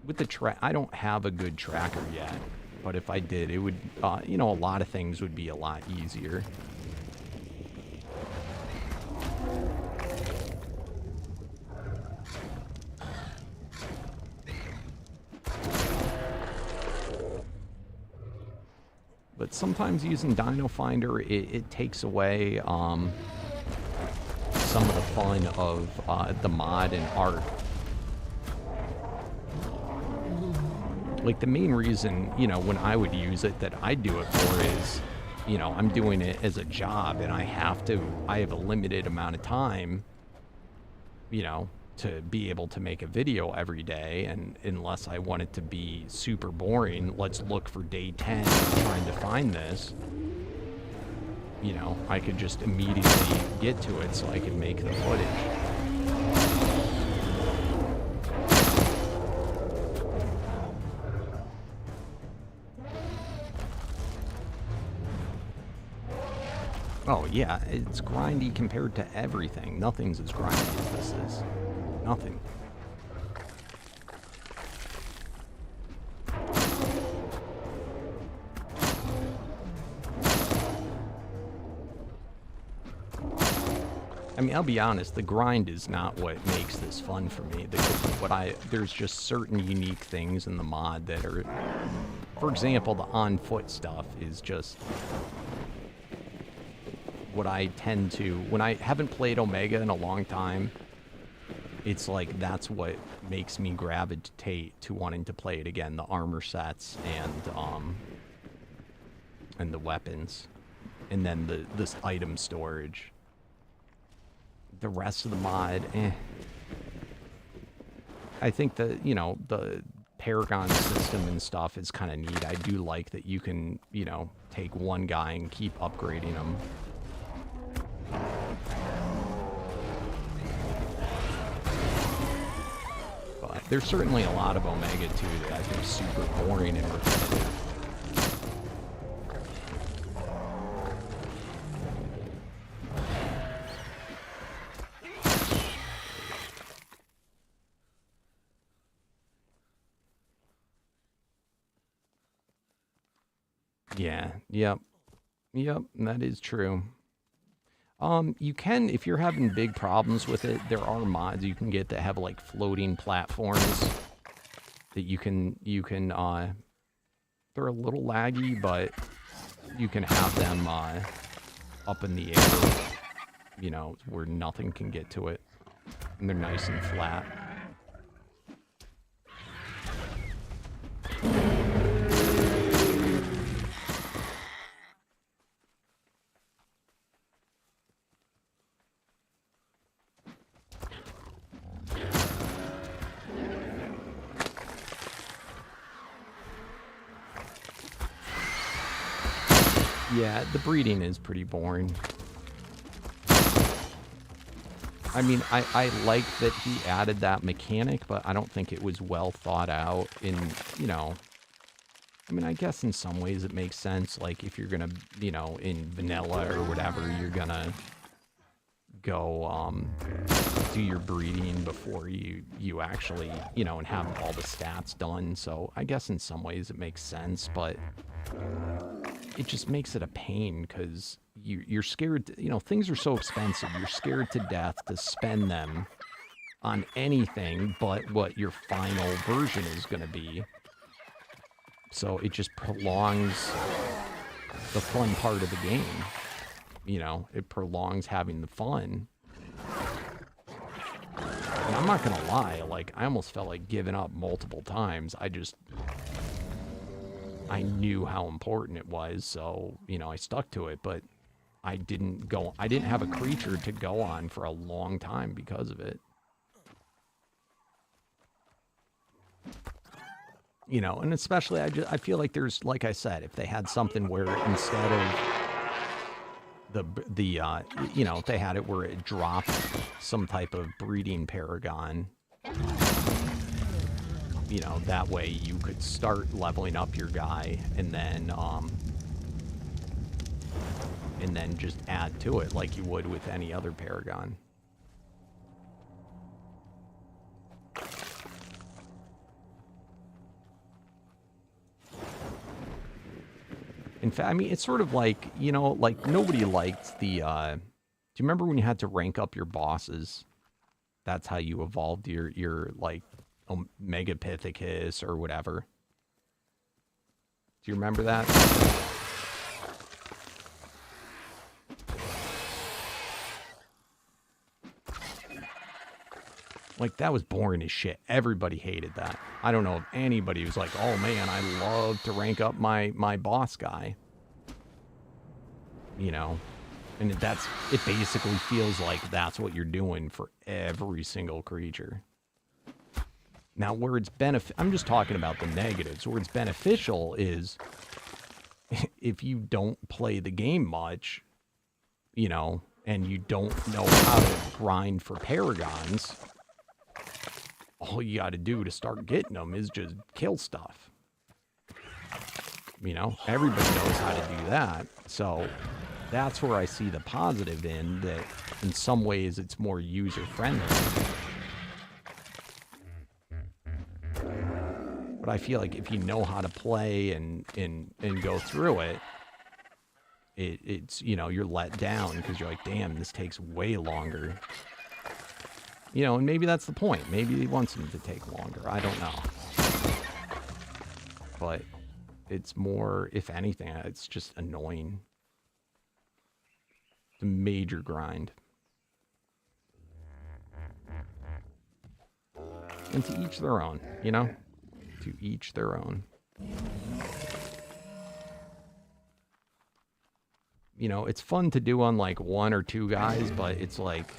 With the I don't have a good tracker yet, but if I did, it would, you know, a lot of things would be a lot easier. But sometimes using Dino Finder, it takes away some of the fun of the mod and art. Like, the main reason, you know, when I would use it, that I do it for is, you know, I'm doing it as a job, and I have a limited amount of time, you know, to be able to make a video every day, and unless I want it to be super boring, let's look for day 10 trying to find this, you know, I could just immediately get to it so I can make the footage. Oh yeah, it's grindy compared to everything. Nothing's as grindy as this is. Nothing. I mean, I'll be honest, the grind is not what makes this fun for me. There's just certain unique things in the mod that are, for example, the on-foot stuff is just what I tend to, when I haven't played Omega in a long time, it's like that's what makes me gravitate to wanting to play it again. The armor sets and the weapons, and then this item storage. The rest of the mod, I think that, you know, the paragon system and stuff is kind of neat. I do like that you can, you know, take one guy and keep upgrading him. But there's certainly a lot of Omega 2 that I think is super boring and repetitive. Yeah, yep. Yep, that is true. You can, if you're having big problems with it, there are mods you can get that have like floating platforms that you can, they're a little laggy, but you can have them, up in the air, you know, where nothing can get to it. And they're nice and flat. Yeah, the breeding is pretty boring. I mean, I like that he added that mechanic, but I don't think it was well thought out in, you know... I mean, I guess in some ways it makes sense. Like, if you're gonna, you know, in vanilla or whatever, you're gonna go, do your breeding before you actually, you know, and have all the stats done. So I guess in some ways it makes sense, but it just makes it a pain because you're scared, you know, things are so expensive. You're scared to death to spend them on anything but what your final version is going to be. So it just prolongs the fun part of the game. You know, it prolongs having the fun. And I'm not going to lie, like, I almost felt like giving up multiple times. I knew how important it was, so, you know, I stuck to it, but I didn't have a creature to go on for a long time because of it. You know, and especially I feel like there's, like I said, if they had something where instead of you know, if they had it where it dropped some type of breeding paragon, you know, that way you could start leveling up your guy and then just add to it like you would with any other paragon. In fact, I mean, it's sort of like, you know, like nobody liked the, do you remember when you had to rank up your bosses? That's how you evolved your like, Megapithecus or whatever. Do you remember that? Like, that was boring as shit. Everybody hated that. I don't know if anybody was like, oh man, I love to rank up my boss guy. You know? And it basically feels like that's what you're doing for every single creature. Now, where it's I'm just talking about the negatives. Where it's beneficial is if you don't play the game much, you know, and you don't know how to grind for paragons, all you got to do to start getting them is just kill stuff. You know, everybody knows how to do that. So that's where I see the positive in that in some ways it's more user-friendly. But I feel like if you know how to play and go through it, it's, you know, you're let down because you're like, damn, this takes way longer. You know, and maybe that's the point. Maybe he wants them to take longer. I don't know. But it's more, if anything, it's just annoying. It's a major grind. And to each their own, you know? To each their own. You know, it's fun to do on like one or two guys, but it's like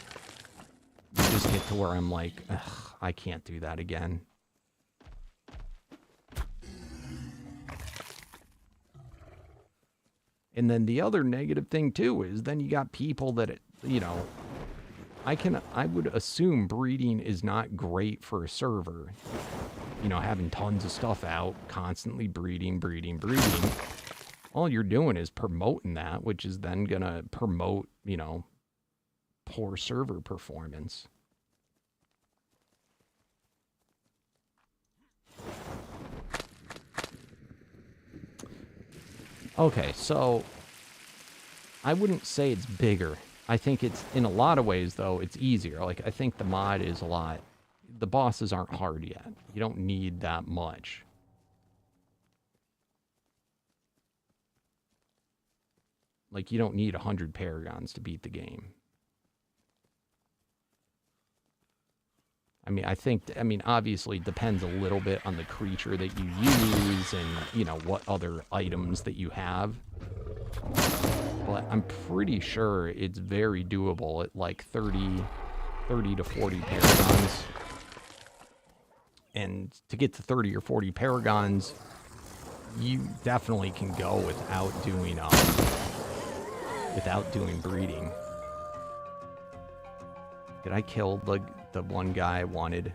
you just get to where I'm like, ugh, I can't do that again. And then the other negative thing too is then you got people that, you know, I would assume breeding is not great for a server. You know, having tons of stuff out, constantly breeding. All you're doing is promoting that, which is then gonna promote, you know, poor server performance. Okay, so I wouldn't say it's bigger. I think it's, in a lot of ways, though, it's easier. Like, I think the mod is a lot... The bosses aren't hard yet. You don't need that much. Like, you don't need 100 paragons to beat the game. I mean, obviously it depends a little bit on the creature that you use and, you know, what other items that you have. But I'm pretty sure it's very doable at like 30 to 40 paragons. And to get to 30 or 40 paragons, you definitely can go without doing breeding. Did I kill the one guy I wanted?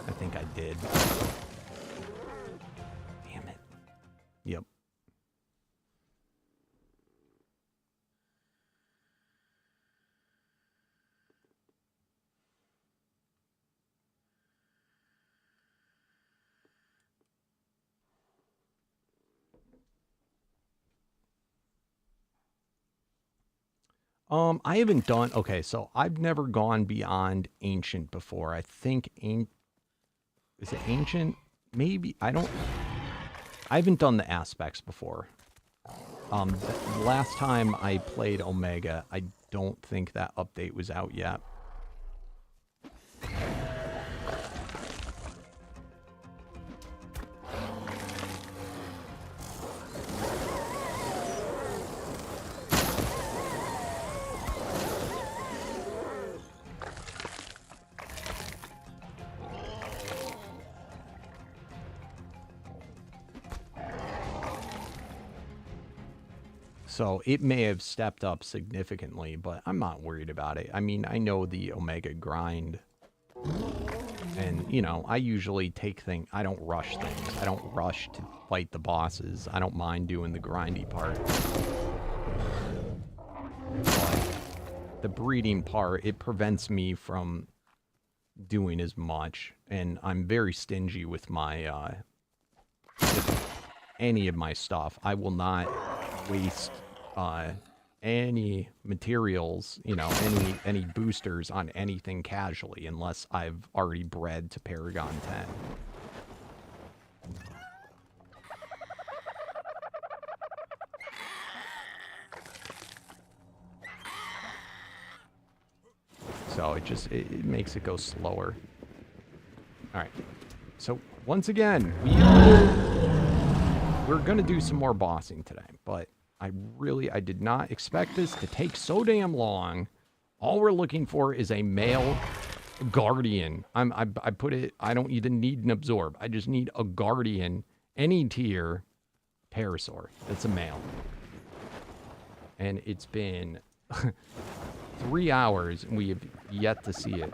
I think I did. Damn it. Yep. I haven't done... Okay, so I've never gone beyond Ancient before. I think... Is it Ancient? Maybe. I haven't done the aspects before. The last time I played Omega, I don't think that update was out yet. So it may have stepped up significantly, but I'm not worried about it. I mean, I know the Omega grind. And, you know, I usually take things... I don't rush things. I don't rush to fight the bosses. I don't mind doing the grindy part. But the breeding part, it prevents me from doing as much. And I'm very stingy with my... with any of my stuff. I will not waste... any materials, you know, any boosters on anything casually unless I've already bred to Paragon 10. So it makes it go slower. All right. So once again, we're gonna do some more bossing today, but I did not expect this to take so damn long. All we're looking for is a male guardian. I put it, I don't even need an absorb. I just need a guardian, any tier, Parasaur. It's a male. And it's been 3 hours and we have yet to see it.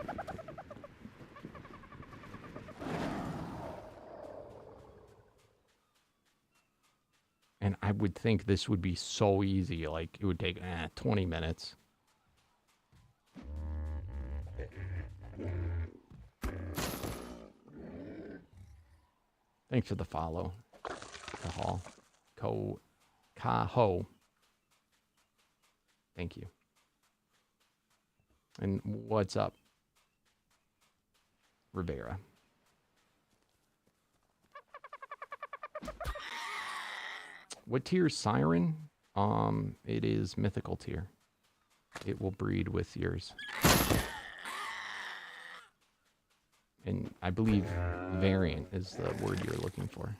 And I would think this would be so easy. Like, it would take 20 minutes. Thanks for the follow. Kahal. Kaho. Thank you. And what's up, Rivera? What tier is Siren? It is mythical tier. It will breed with yours. And I believe variant is the word you're looking for.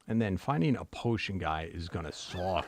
And then finding a potion guy is gonna suck.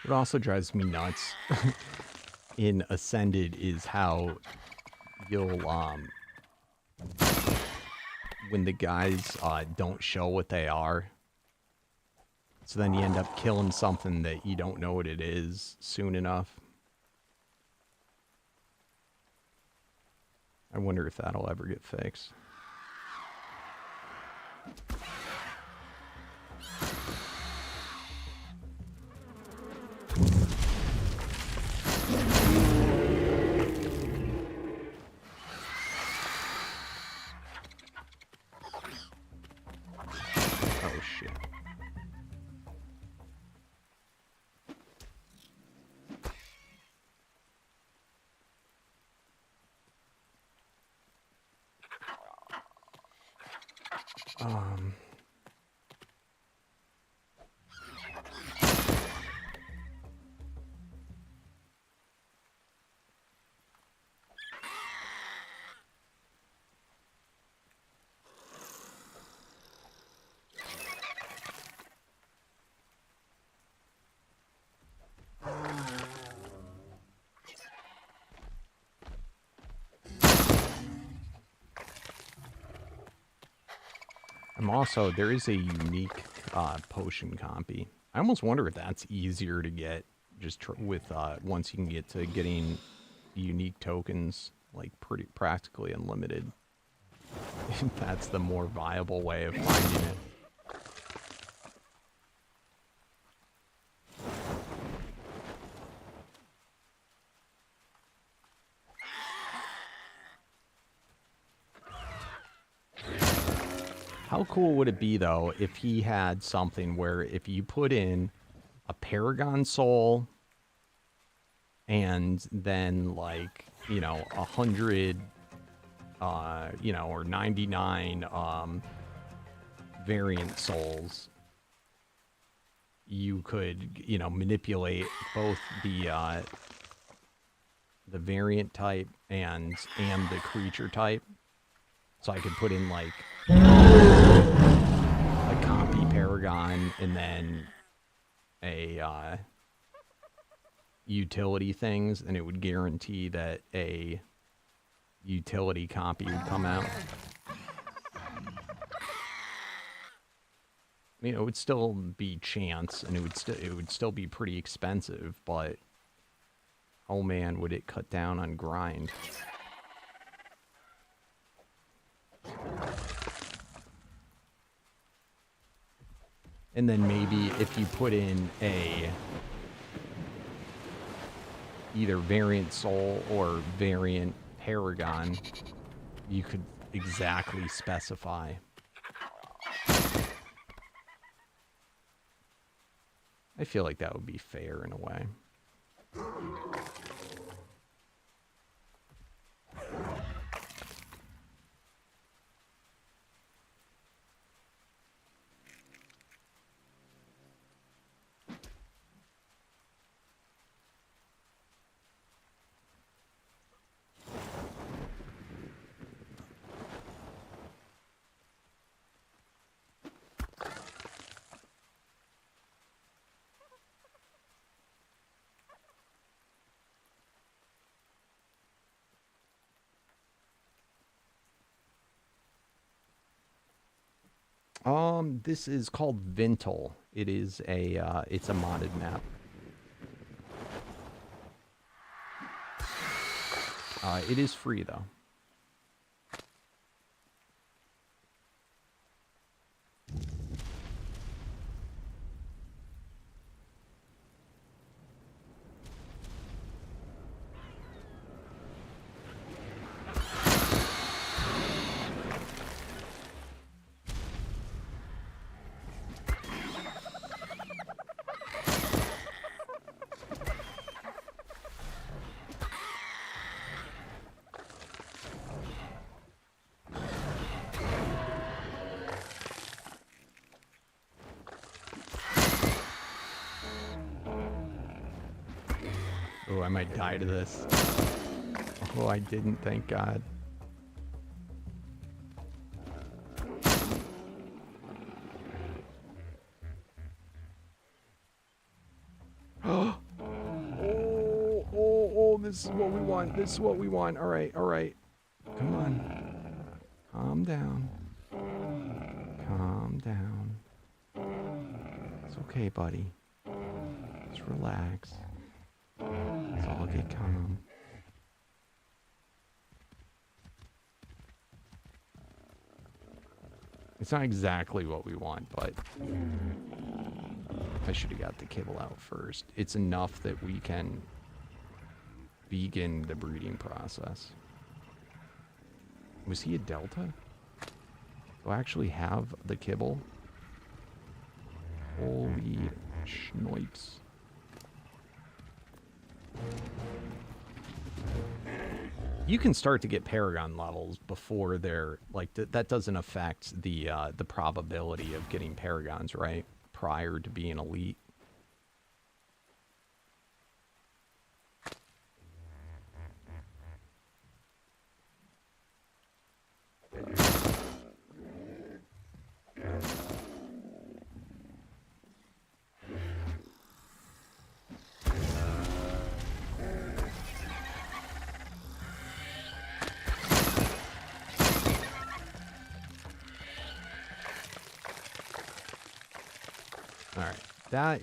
What also drives me nuts in Ascended is how you'll, when the guys don't show what they are, so then you end up killing something that you don't know what it is soon enough. I wonder if that'll ever get fixed. Oh shit. Also, there is a unique potion copy. I almost wonder if that's easier to get just with once you can get to getting unique tokens, like practically unlimited. If that's the more viable way of finding it. How cool would it be, though, if he had something where if you put in a Paragon Soul and then, like, you know, 100, you know, or 99 variant souls, you could, you know, manipulate both the variant type and the creature type. So I could put in, like, a copy Paragon and then a utility things, and it would guarantee that a utility copy would come out. I mean, it would still be chance, and it would still be pretty expensive, but oh man, would it cut down on grind. And then maybe if you put in a either variant soul or variant Paragon, you could exactly specify. I feel like that would be fair in a way. This is called Vintal. It is a, it's a modded map. It is free, though. Oh, I might die to this. Oh, I didn't, thank God. Oh, oh, this is what we want. This is what we want. All right, all right. Come on. Calm down. Calm down. It's okay, buddy. Just relax. Let's all get calm. It's not exactly what we want, but I should have got the kibble out first. It's enough that we can begin the breeding process. Was he a delta? Do I actually have the kibble? Holy schnipes. You can start to get paragon levels before they're like that doesn't affect the probability of getting paragons, right? Prior to being elite.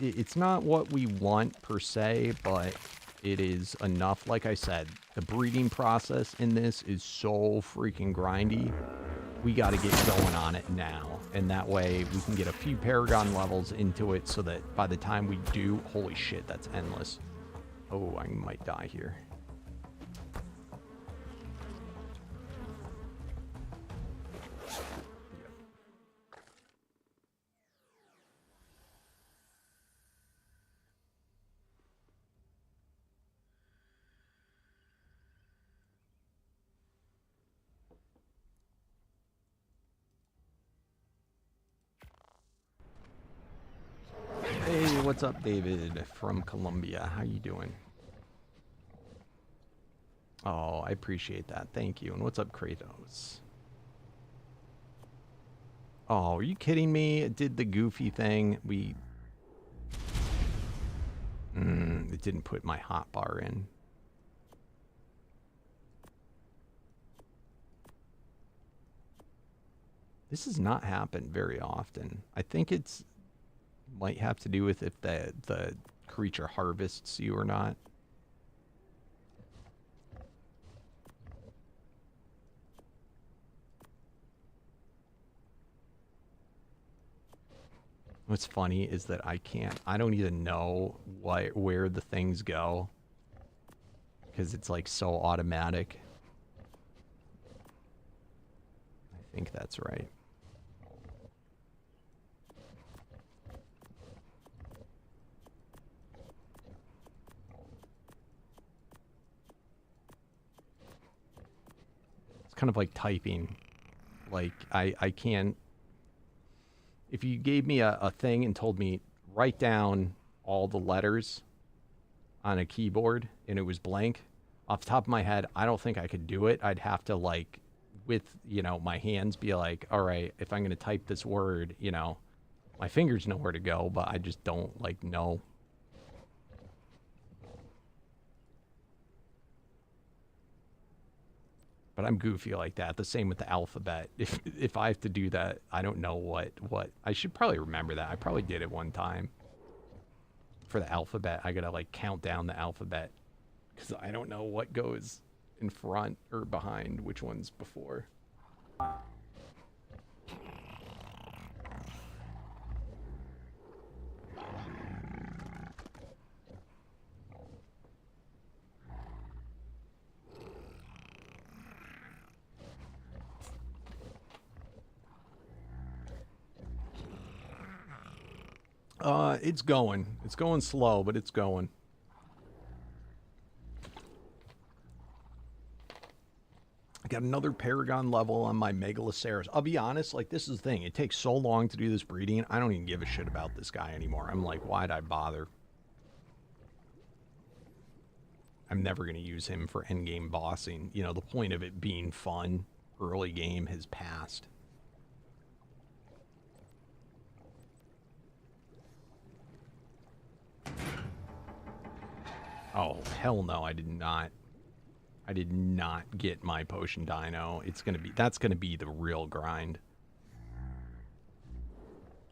It's not what we want per se, but it is enough. Like I said, the breeding process in this is so freaking grindy. We got to get going on it now, and that way we can get a few paragon levels into it so that by the time we do, holy shit, that's endless. Oh, I might die here. Hey, what's up, David from Colombia? How you doing? Oh, I appreciate that. Thank you. And what's up, Kratos? Oh, are you kidding me? It did the goofy thing. It didn't put my hotbar in. This has not happened very often. I think it's might have to do with if the creature harvests you or not. What's funny is that I don't even know where the things go because it's like so automatic. I think that's right. It's kind of like typing. Like I can't. If you gave me a thing and told me write down all the letters on a keyboard and it was blank, off the top of my head, I don't think I could do it. I'd have to like, with, you know, my hands be like, all right, if I'm going to type this word, you know, my fingers know where to go, but I just don't like know. But I'm goofy like that. The same with the alphabet. If I have to do that, I don't know what. I should probably remember that. I probably did it one time. For the alphabet, I gotta like count down the alphabet. Because I don't know what goes in front or behind, which one's before. It's going. It's going slow, but it's going. I got another paragon level on my Megaloceros. I'll be honest, like, this is the thing. It takes so long to do this breeding. I don't even give a shit about this guy anymore. I'm like, why'd I bother? I'm never going to use him for endgame bossing. You know, the point of it being fun early game has passed. Oh, hell no, I did not. I did not get my potion dino. That's gonna be the real grind.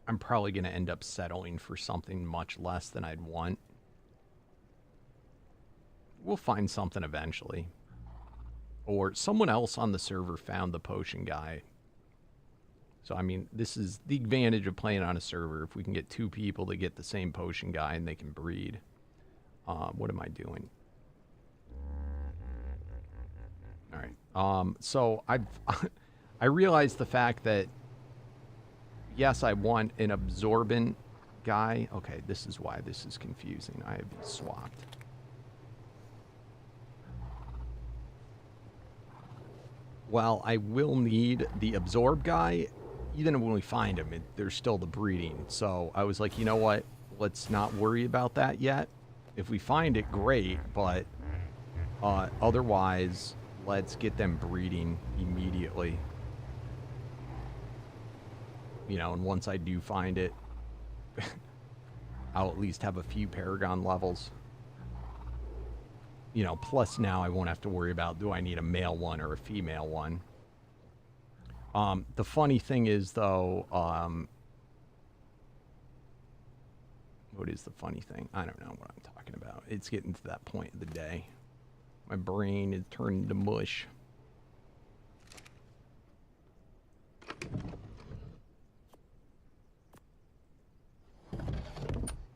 I'm probably gonna end up settling for something much less than I'd want. We'll find something eventually. Or someone else on the server found the potion guy. So, I mean, this is the advantage of playing on a server. If we can get 2 people to get the same potion guy and they can breed. What am I doing? All right. So I realized the fact that, yes, I want an absorbent guy. Okay, this is why this is confusing. I have these swapped. Well, I will need the absorb guy. Even when we find him, there's still the breeding. So I was like, you know what? Let's not worry about that yet. If we find it, great. But otherwise, let's get them breeding immediately. You know, and once I do find it, I'll at least have a few paragon levels. You know, plus now I won't have to worry about, do I need a male one or a female one? The funny thing is, though, what is the funny thing? I don't know what I'm talking about. It's getting to that point of the day. My brain is turning to mush.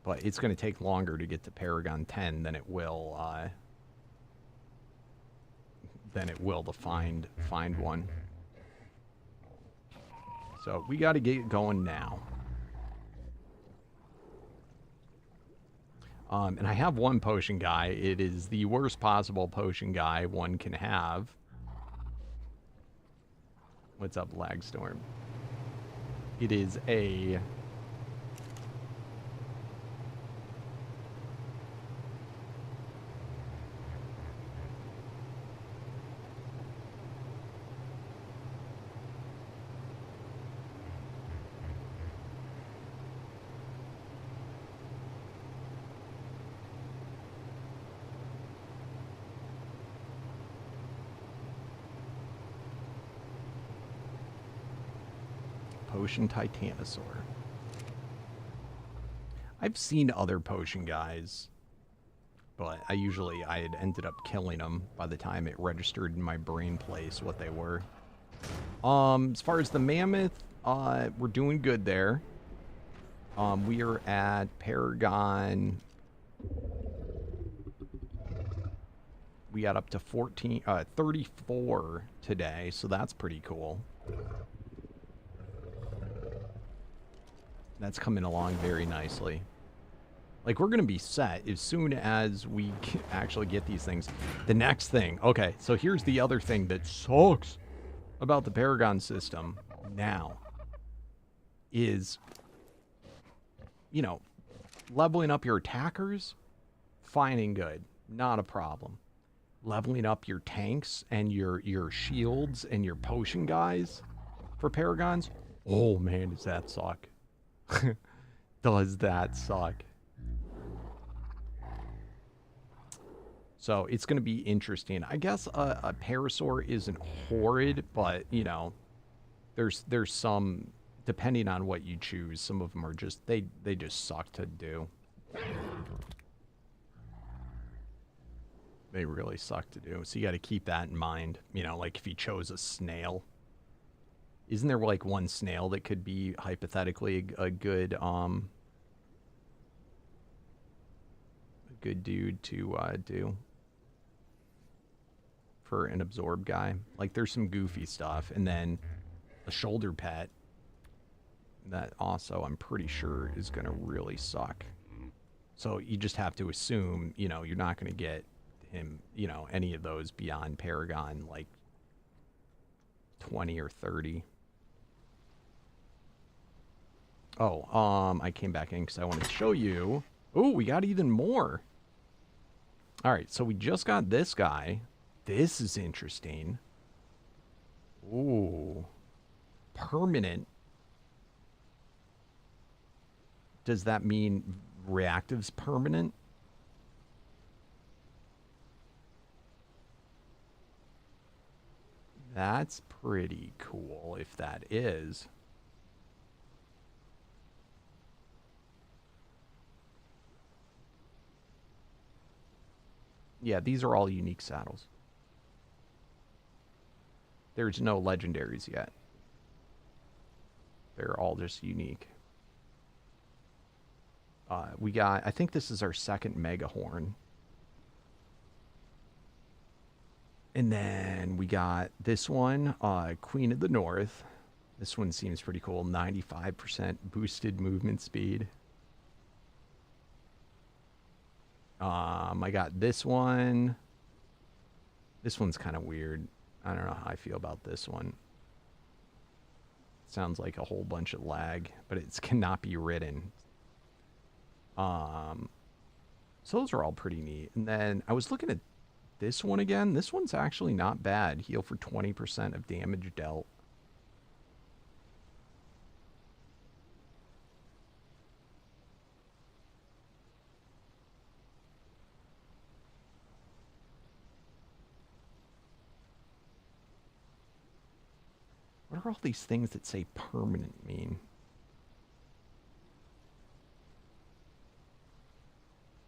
But it's going to take longer to get to Paragon 10 than it will to find one. So we got to get going now. And I have one potion guy. It is the worst possible potion guy one can have. What's up, Lagstorm? It is a... Potion Titanosaur. I've seen other potion guys, but I had ended up killing them by the time it registered in my brain place what they were. As far as the Mammoth, we're doing good there. We are at Paragon. We got up to 34 today, so that's pretty cool. That's coming along very nicely. Like, we're going to be set as soon as we actually get these things. The next thing, okay, so here's the other thing that sucks about the Paragon system now is, you know, leveling up your attackers, fine and good, not a problem. Leveling up your tanks and your shields and your potion guys for Paragons, oh man, does that suck. Does that suck? So it's going to be interesting. I guess a Parasaur isn't horrid, but you know, there's some, depending on what you choose, some of them are just they just suck to do. They really suck to do. So you got to keep that in mind. You know, like if you chose a snail. Isn't there like one snail that could be hypothetically a good dude to do for an absorb guy? Like there's some goofy stuff, and then a shoulder pet that also I'm pretty sure is gonna really suck. So you just have to assume, you know, you're not gonna get him, you know, any of those beyond Paragon like 20 or 30. Oh, I came back in because I wanted to show you. Oh, we got even more. All right, so we just got this guy. This is interesting. Ooh. Permanent. Does that mean reactive's permanent? That's pretty cool if that is. Yeah, these are all unique saddles. There's no legendaries yet. They're all just unique. We got, I think this is our second Mega Horn. And then we got this one, Queen of the North. This one seems pretty cool. 95% boosted movement speed. I got this one. This one's kind of weird. I don't know how I feel about this one. Sounds like a whole bunch of lag, but it cannot be ridden. So those are all pretty neat. And then I was looking at this one again. This one's actually not bad. Heal for 20% of damage dealt. What are all these things that say permanent mean?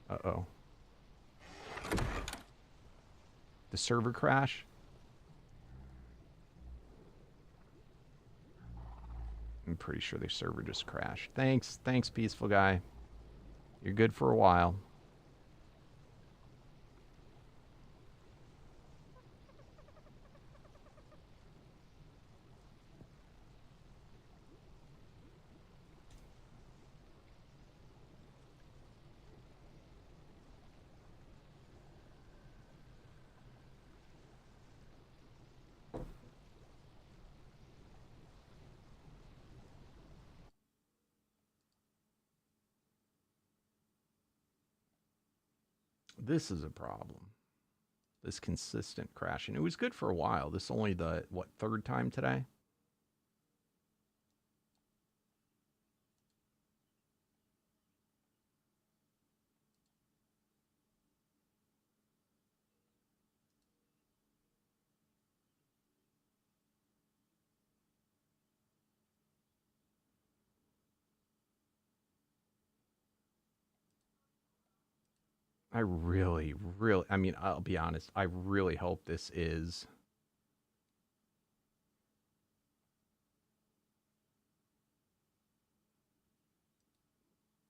Uh-oh. The server crash? I'm pretty sure the server just crashed. Thanks, peaceful guy. You're good for a while. This is a problem. This consistent crashing. It was good for a while. This is only the, what, third time today? I really, I mean, I'll be honest. I really hope this is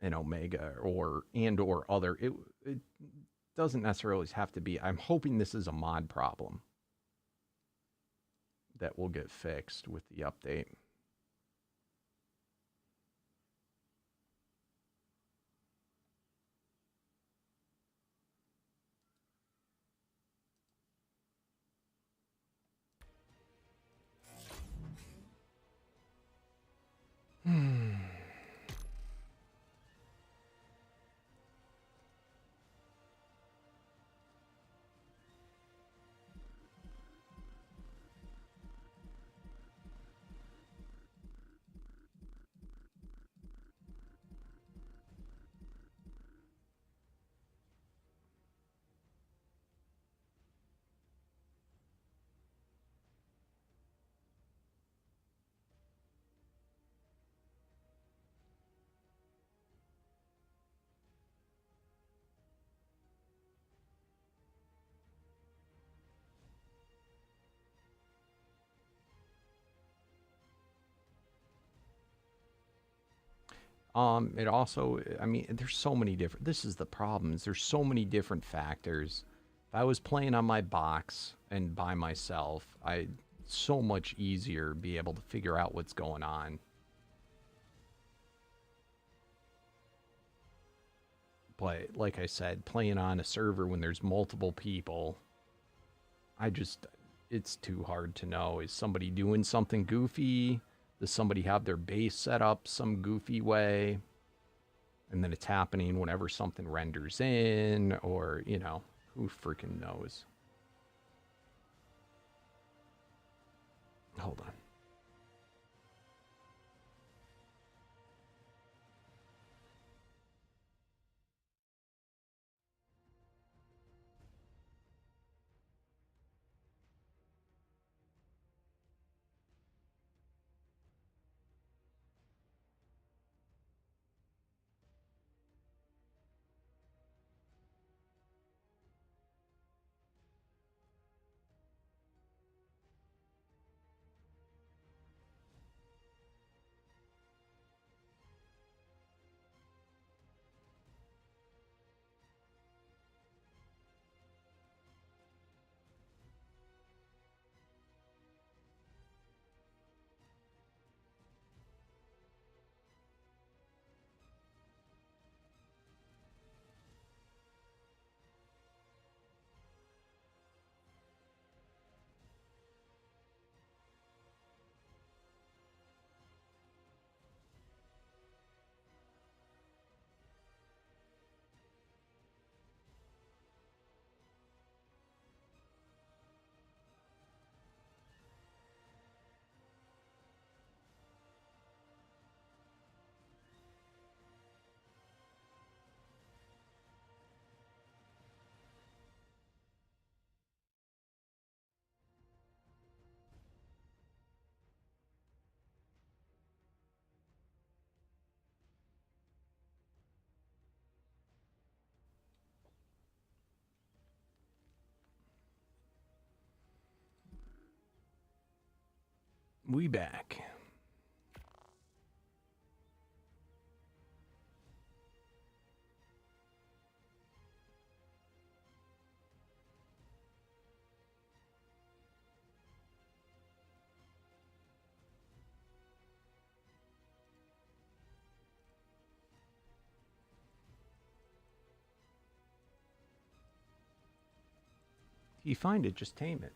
an Omega or other. It doesn't necessarily have to be. I'm hoping this is a mod problem that will get fixed with the update. It also, I mean, there's so many different, this is the problem, is there's so many different factors. If I was playing on my box and by myself, I'd so much easier be able to figure out what's going on. But like I said, playing on a server when there's multiple people, it's too hard to know. Is somebody doing something goofy? Does somebody have their base set up some goofy way? And then it's happening whenever something renders in, or, you know, who freaking knows? Hold on. We back. If you find it, just tame it.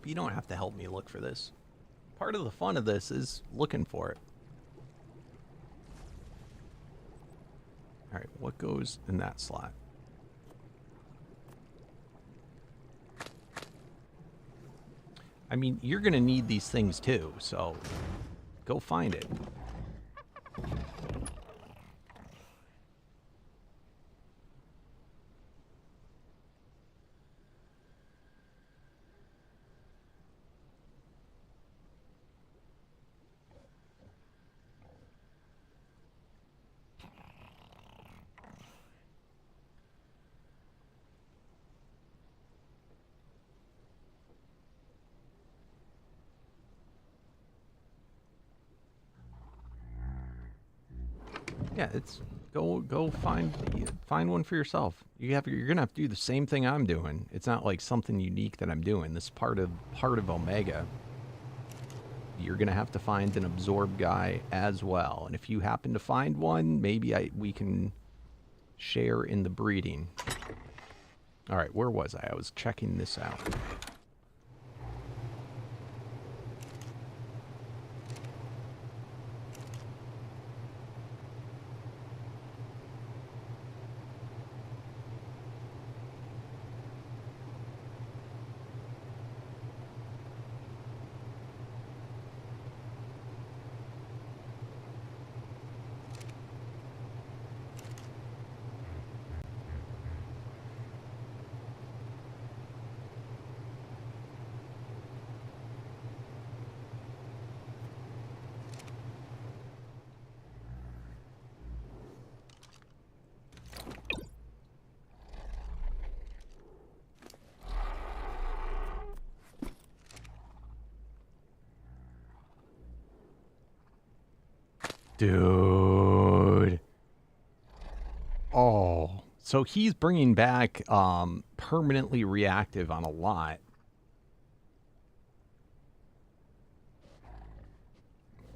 You don't have to help me look for this. Part of the fun of this is looking for it. Alright, what goes in that slot? I mean, you're going to need these things too, so go find it. Yeah, it's go find one for yourself. You're gonna have to do the same thing I'm doing. It's not like something unique that I'm doing. This is part of Omega. You're gonna have to find an absorb guy as well. And if you happen to find one, maybe we can share in the breeding. All right, where was I? I was checking this out. Dude. Oh, so he's bringing back permanently reactive on a lot.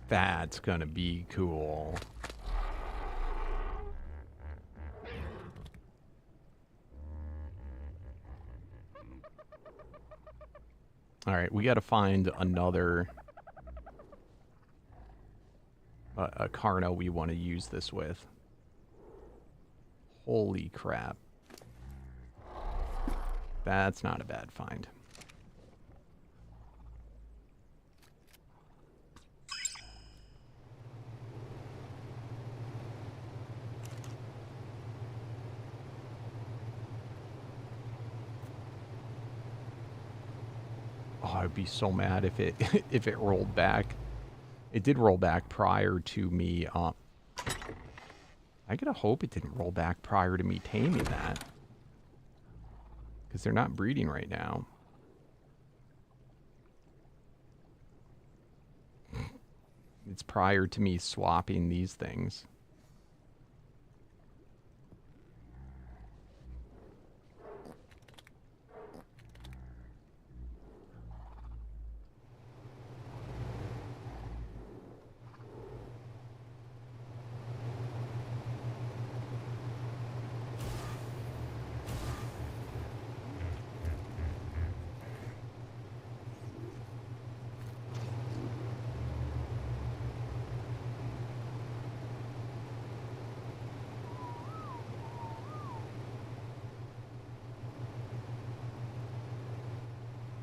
That's gonna be cool. All right, we got to find another a Carno we want to use this with. Holy crap. That's not a bad find. Oh, I'd be so mad if it if it rolled back. It did roll back prior to me. I gotta hope it didn't roll back prior to me taming that, because they're not breeding right now. It's prior to me swapping these things.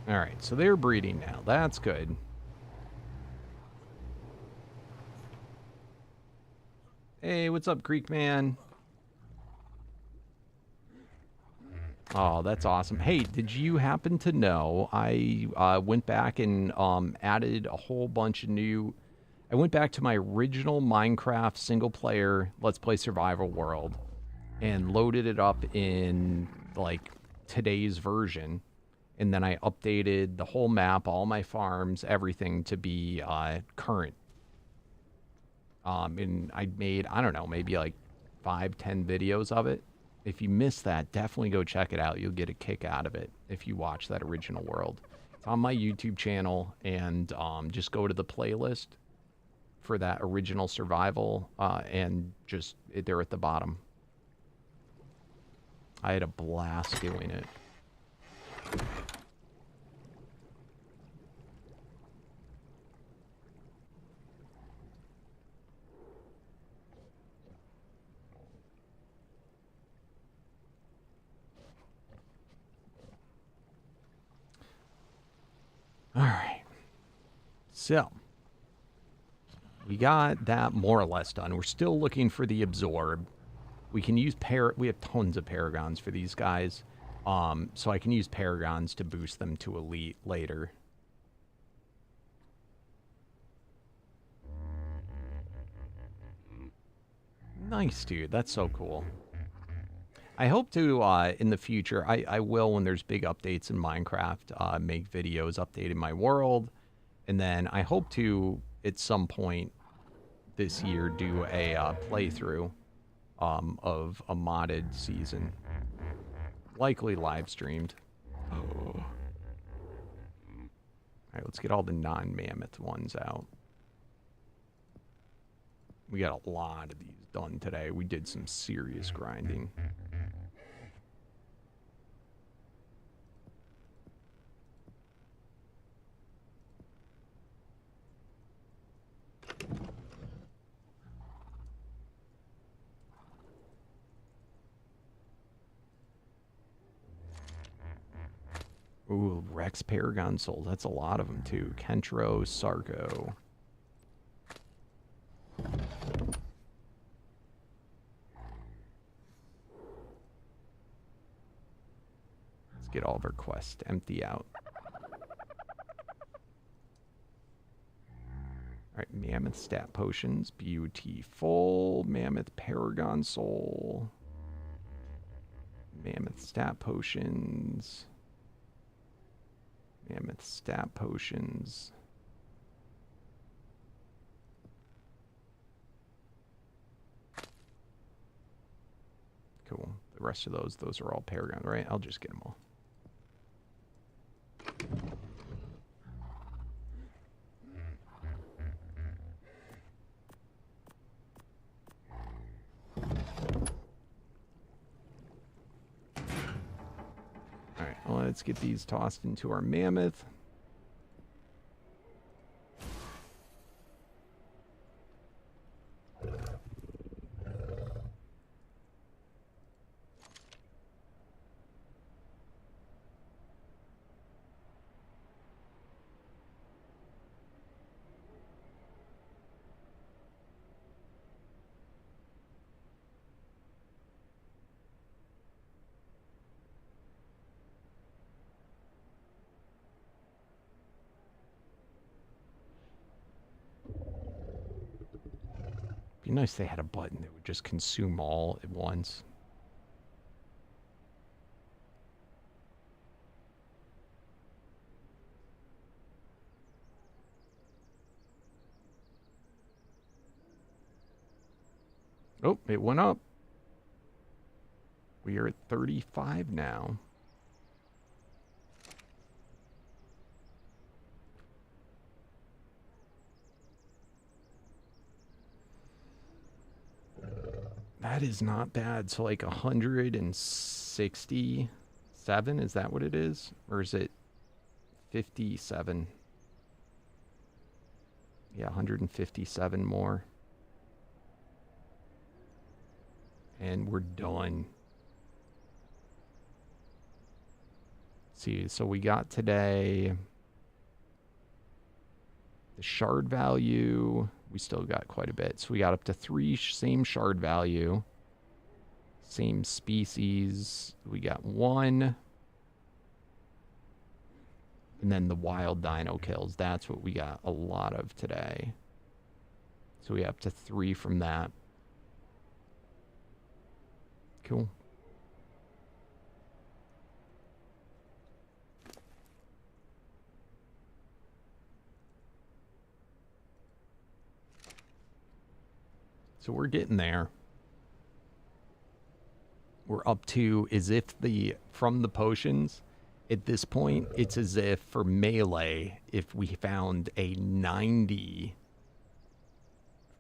All right, so they're breeding now. That's good. Hey, what's up, Greek man? Oh, that's awesome. Hey, did you happen to know I went back and added a whole bunch of new... I went back to my original Minecraft single-player Let's Play Survival World and loaded it up in, like, today's version. And then I updated the whole map, all my farms, everything to be current. And I made, I don't know, maybe like 5-10 videos of it. If you missed that, definitely go check it out. You'll get a kick out of it if you watch that original world. It's on my YouTube channel, and just go to the playlist for that original survival, and just, they're at the bottom. I had a blast doing it. All right. So, we got that more or less done. We're still looking for the absorb. We can use we have tons of paragons for these guys. So I can use paragons to boost them to elite later. Nice, dude. That's so cool. I hope to, in the future, I will, when there's big updates in Minecraft, make videos updating my world. And then I hope to, at some point this year, do a playthrough of a modded season. Likely live streamed. Oh. Alright, let's get all the non-mammoth ones out. We got a lot of these done today. We did some serious grinding. Ooh, Rex Paragon Souls. That's a lot of them, too. Kentro, Sarko. Let's get all of our quests to empty out. Alright, Mammoth Stat Potions. Beautiful. Mammoth Paragon Soul. Mammoth Stat Potions. Mammoth Stat Potions. Cool. The rest of those are all Paragon, right? I'll just get them all. Alright, well, let's get these tossed into our Mammoth. Be nice if they had a button that would just consume all at once. Oh, it went up. We are at 35 now. That is not bad. So like 167, is that what it is? Or is it 57? Yeah, 157 more. And we're done. See, so we got today the shard value. We still got quite a bit. So we got up to 3 same shard value. Same species. We got 1. And then the wild dino kills. That's what we got a lot of today. So we have to 3 from that. Cool. So we're getting there. We're up to as if from the potions, at this point, it's as if for melee, if we found a 90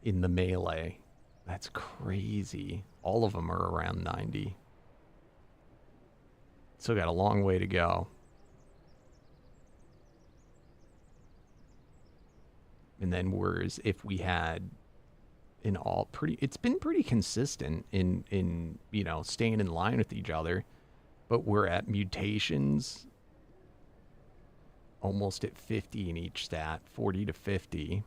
in the melee, that's crazy. All of them are around 90. Still got a long way to go. And then whereas if we had it's been pretty consistent in you know, staying in line with each other, but we're at mutations almost at 50 in each stat, 40 to 50.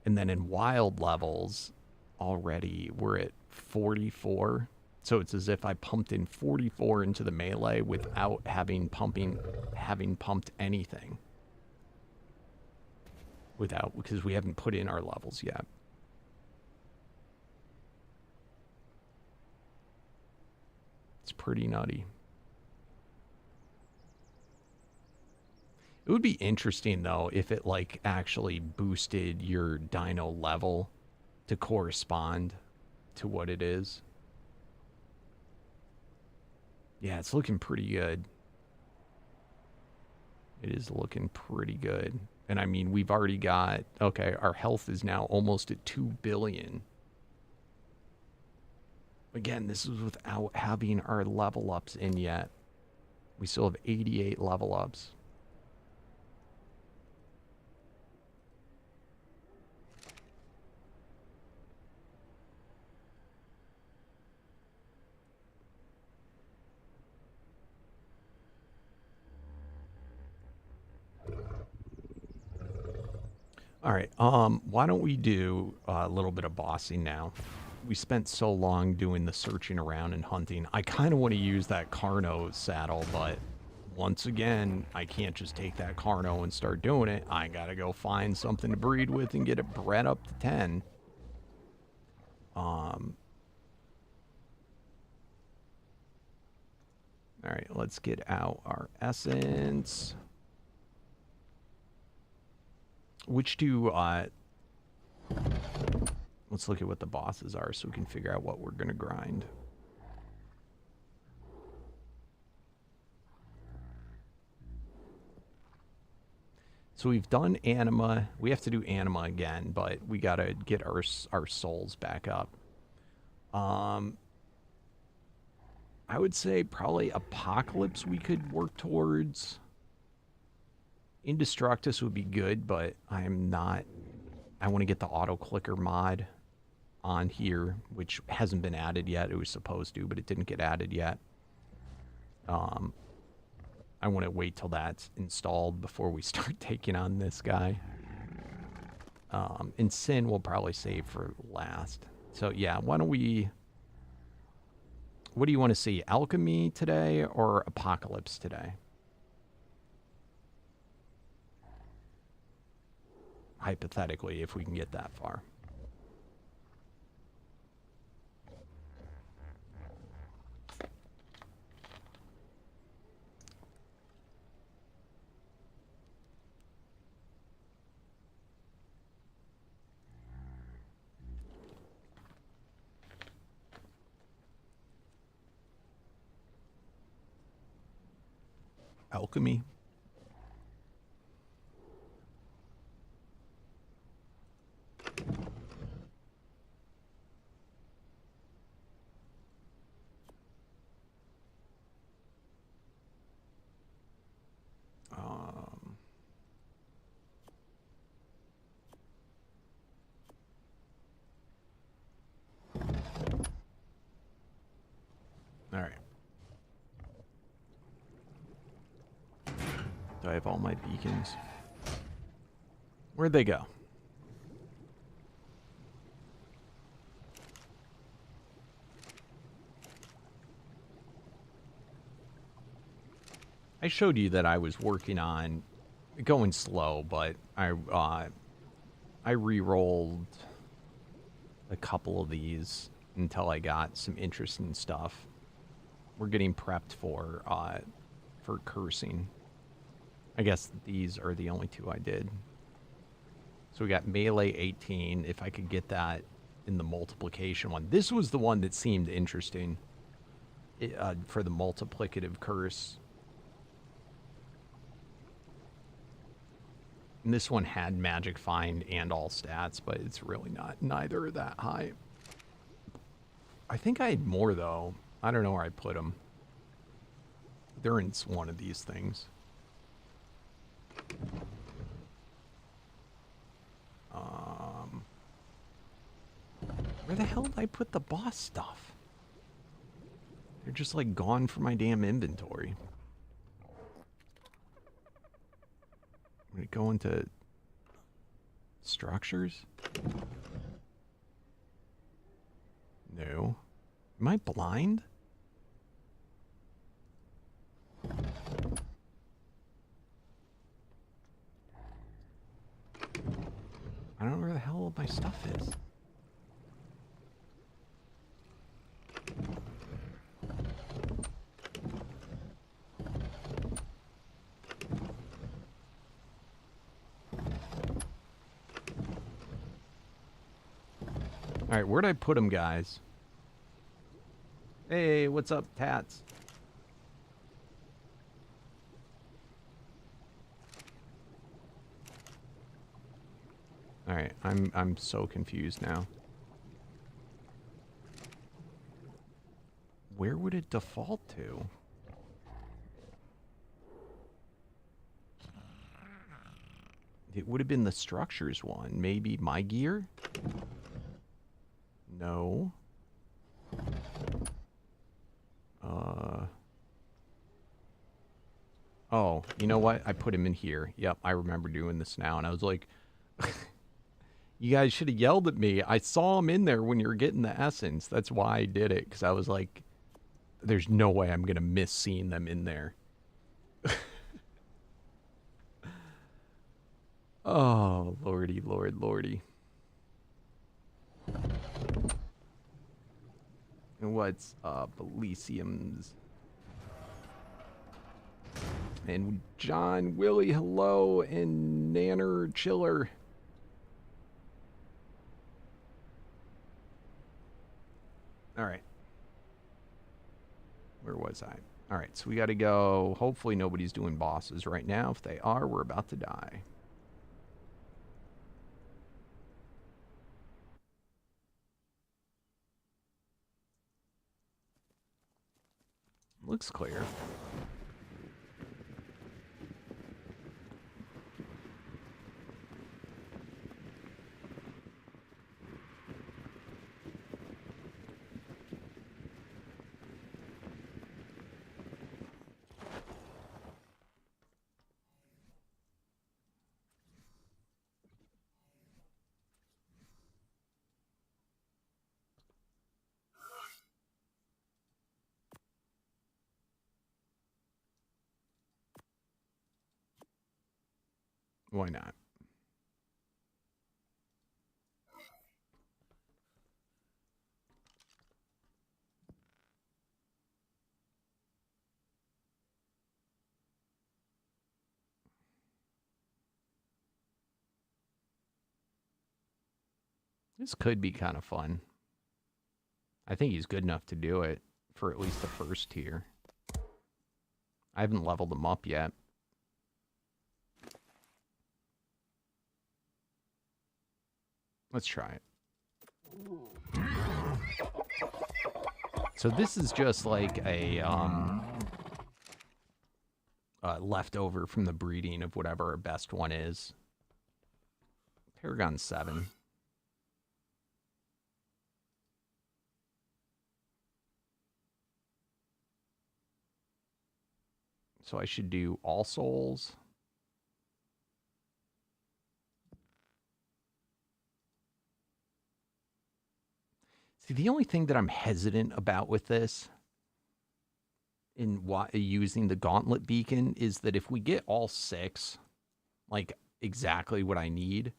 And then in wild levels already we're at 44. So it's as if I pumped in 44 into the melee without having pumped anything. Because we haven't put in our levels yet. It's pretty nutty. It would be interesting, though, if it, like, actually boosted your dino level to correspond to what it is. Yeah, it's looking pretty good. It is looking pretty good. And, I mean, we've already got... Okay, our health is now almost at 2 billion. Again, this is without having our level ups in yet. We still have 88 level ups. All right, why don't we do a little bit of bossing now? We spent so long doing the searching around and hunting. I kind of want to use that Carno saddle, but once again, I can't just take that Carno and start doing it. I gotta go find something to breed with and get it bred up to 10. All right, let's get out our essence. Let's look at what the bosses are so we can figure out what we're going to grind. So we've done Anima. We have to do Anima again, but we got to get our souls back up. I would say probably Apocalypse we could work towards. Indestructus would be good, but I want to get the auto clicker mod on here, which hasn't been added yet. It was supposed to, but it didn't get added yet. I want to wait till that's installed before we start taking on this guy. And Sin we'll probably save for last. So yeah, why don't we... What do you want to see? Alchemy today or Apocalypse today? Hypothetically, if we can get that far. Alchemy. All right. Do I have all my beacons? Where'd they go? I showed you that I was working on going slow, but I re-rolled a couple of these until I got some interesting stuff. We're getting prepped for cursing. I guess these are the only two I did. So we got melee 18, if I could get that in the multiplication one. This was the one that seemed interesting for the multiplicative curse. And this one had magic find and all stats, but it's really not neither that high. I think I had more though. I don't know where I put them. They're in one of these things. Where the hell did I put the boss stuff? They're just like gone from my damn inventory. I'm gonna go into structures. No. Am I blind? I don't know where the hell my stuff is. Alright, where'd I put them, guys? Hey, what's up, Tats? Alright, I'm so confused now. Where would it default to? It would have been the structures one. Maybe my gear? No. Oh, you know what? I put him in here. Yep, I remember doing this now. And I was like, you guys should have yelled at me. I saw him in there when you were getting the essence. That's why I did it. Because I was like, there's no way I'm going to miss seeing them in there. Oh, lordy, lord, lordy. And what's Elysium's? And John, Willie, hello, and Nanner, Chiller. All right. Where was I? All right, so we got to go. Hopefully nobody's doing bosses right now. If they are, we're about to die. Looks clear. Why not? This could be kind of fun. I think he's good enough to do it for at least the first tier. I haven't leveled him up yet. Let's try it. So this is just like a leftover from the breeding of whatever our best one is. Paragon 7. So I should do All Souls. See, the only thing that I'm hesitant about with this in using the gauntlet beacon is that if we get all 6, like exactly what I need,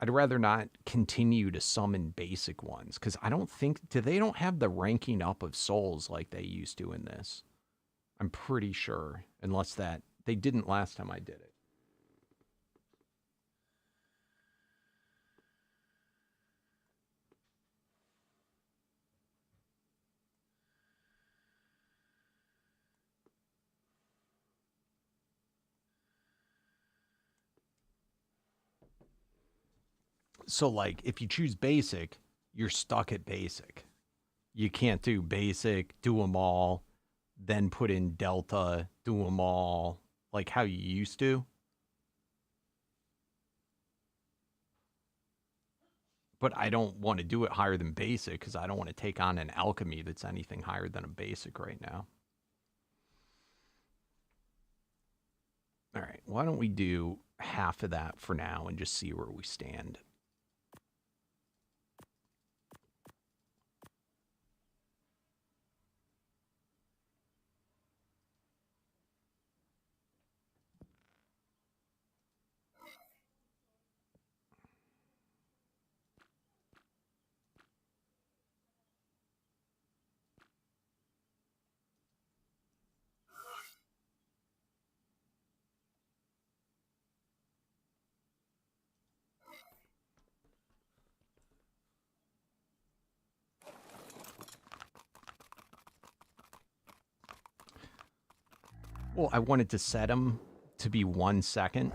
I'd rather not continue to summon basic ones, because I don't think, they don't have the ranking up of souls like they used to in this. I'm pretty sure, unless that, they didn't last time I did it. So, like, if you choose basic, you're stuck at basic. You can't do basic, do them all, then put in delta, do them all, like how you used to. But I don't want to do it higher than basic because I don't want to take on an alchemy that's anything higher than a basic right now. All right, why don't we do half of that for now and just see where we stand. Well, I wanted to set him to be 1 second.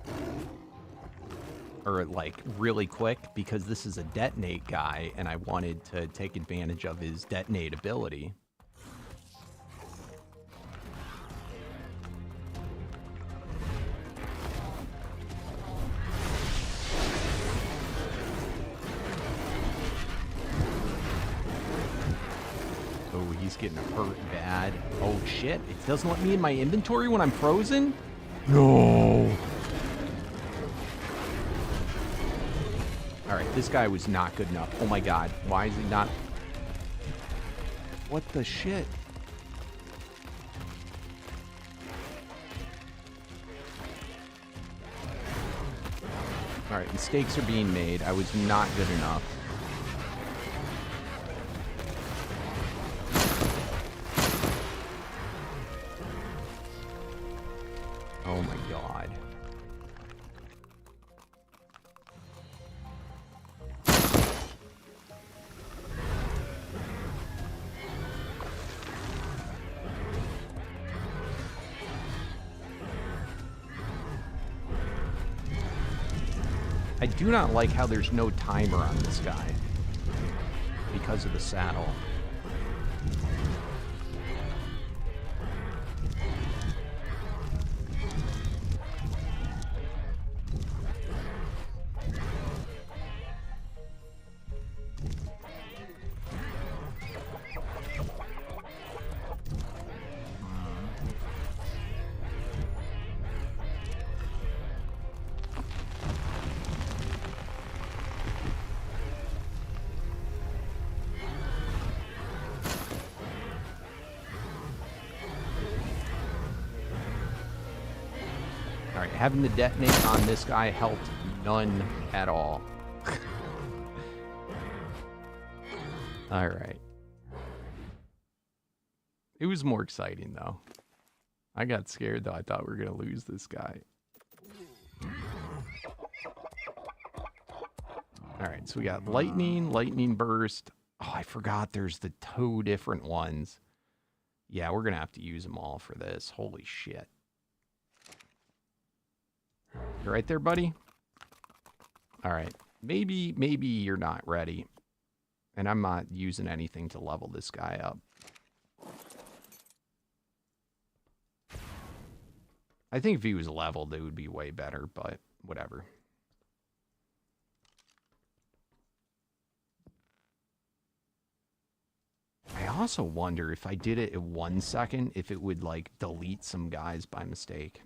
Or, like, really quick, because this is a detonate guy, and I wanted to take advantage of his detonate ability. Oh, he's getting hurt bad. Oh, shit. It doesn't let me in my inventory when I'm frozen? No. All right, this guy was not good enough. Oh, my God. Why is he not? What the shit? All right, mistakes are being made. I was not good enough. Oh my God. I do not like how there's no timer on this guy because of the saddle. Having the detonate on this guy helped none at all. All right. It was more exciting, though. I got scared, though. I thought we were going to lose this guy. All right, so we got lightning, lightning burst. Oh, I forgot there's the 2 different ones. Yeah, we're going to have to use them all for this. Holy shit. You right there, buddy? All right. Maybe you're not ready. And I'm not using anything to level this guy up. I think if he was leveled, it would be way better, but whatever. I also wonder if I did it in 1 second, if it would, like, delete some guys by mistake.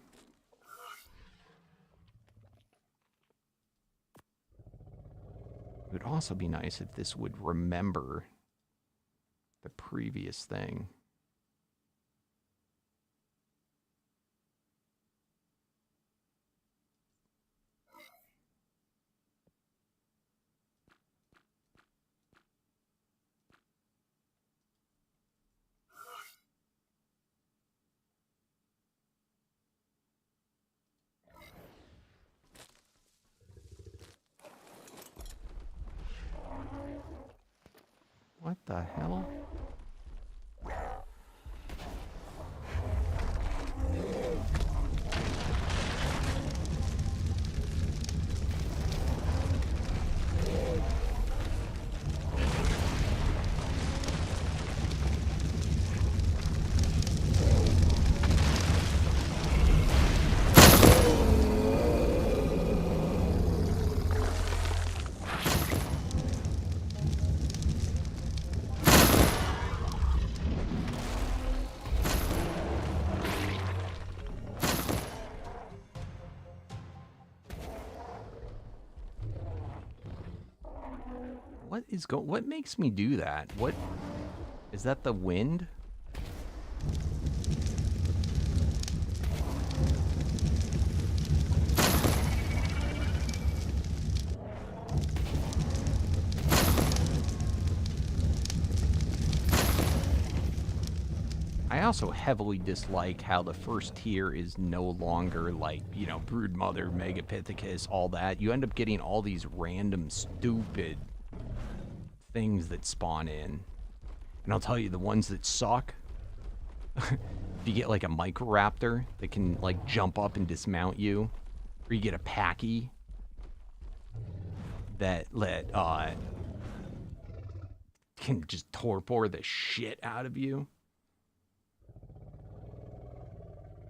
It would also be nice if this would remember the previous thing. the hell? What makes me do that? What is that, the wind? I also heavily dislike how the first tier is no longer like, you know, Broodmother, Megapithecus, all that. You end up getting all these random stupid things that spawn in. And I'll tell you, the ones that suck, if you get like a Microraptor that can like jump up and dismount you, or you get a Packy that can just torpor the shit out of you,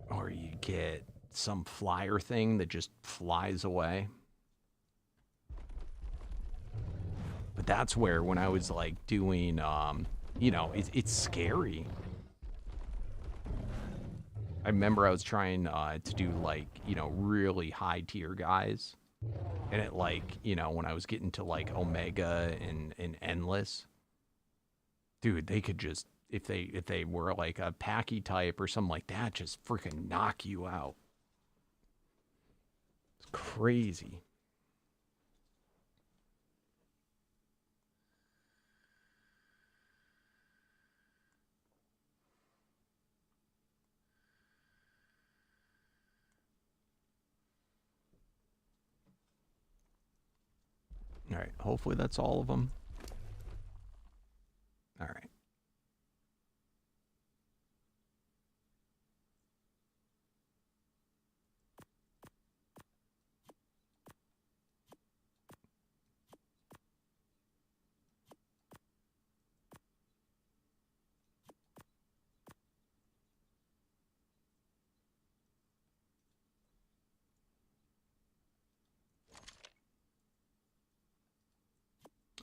or you get some flyer thing that just flies away. But that's where, when I was like doing, you know, it's scary. I remember I was trying to do like, you know, really high tier guys. And it like, you know, when I was getting to like Omega and Endless, dude, they could just, if they were like a Packy type or something like that, just freaking knock you out. It's crazy. All right, hopefully that's all of them. All right.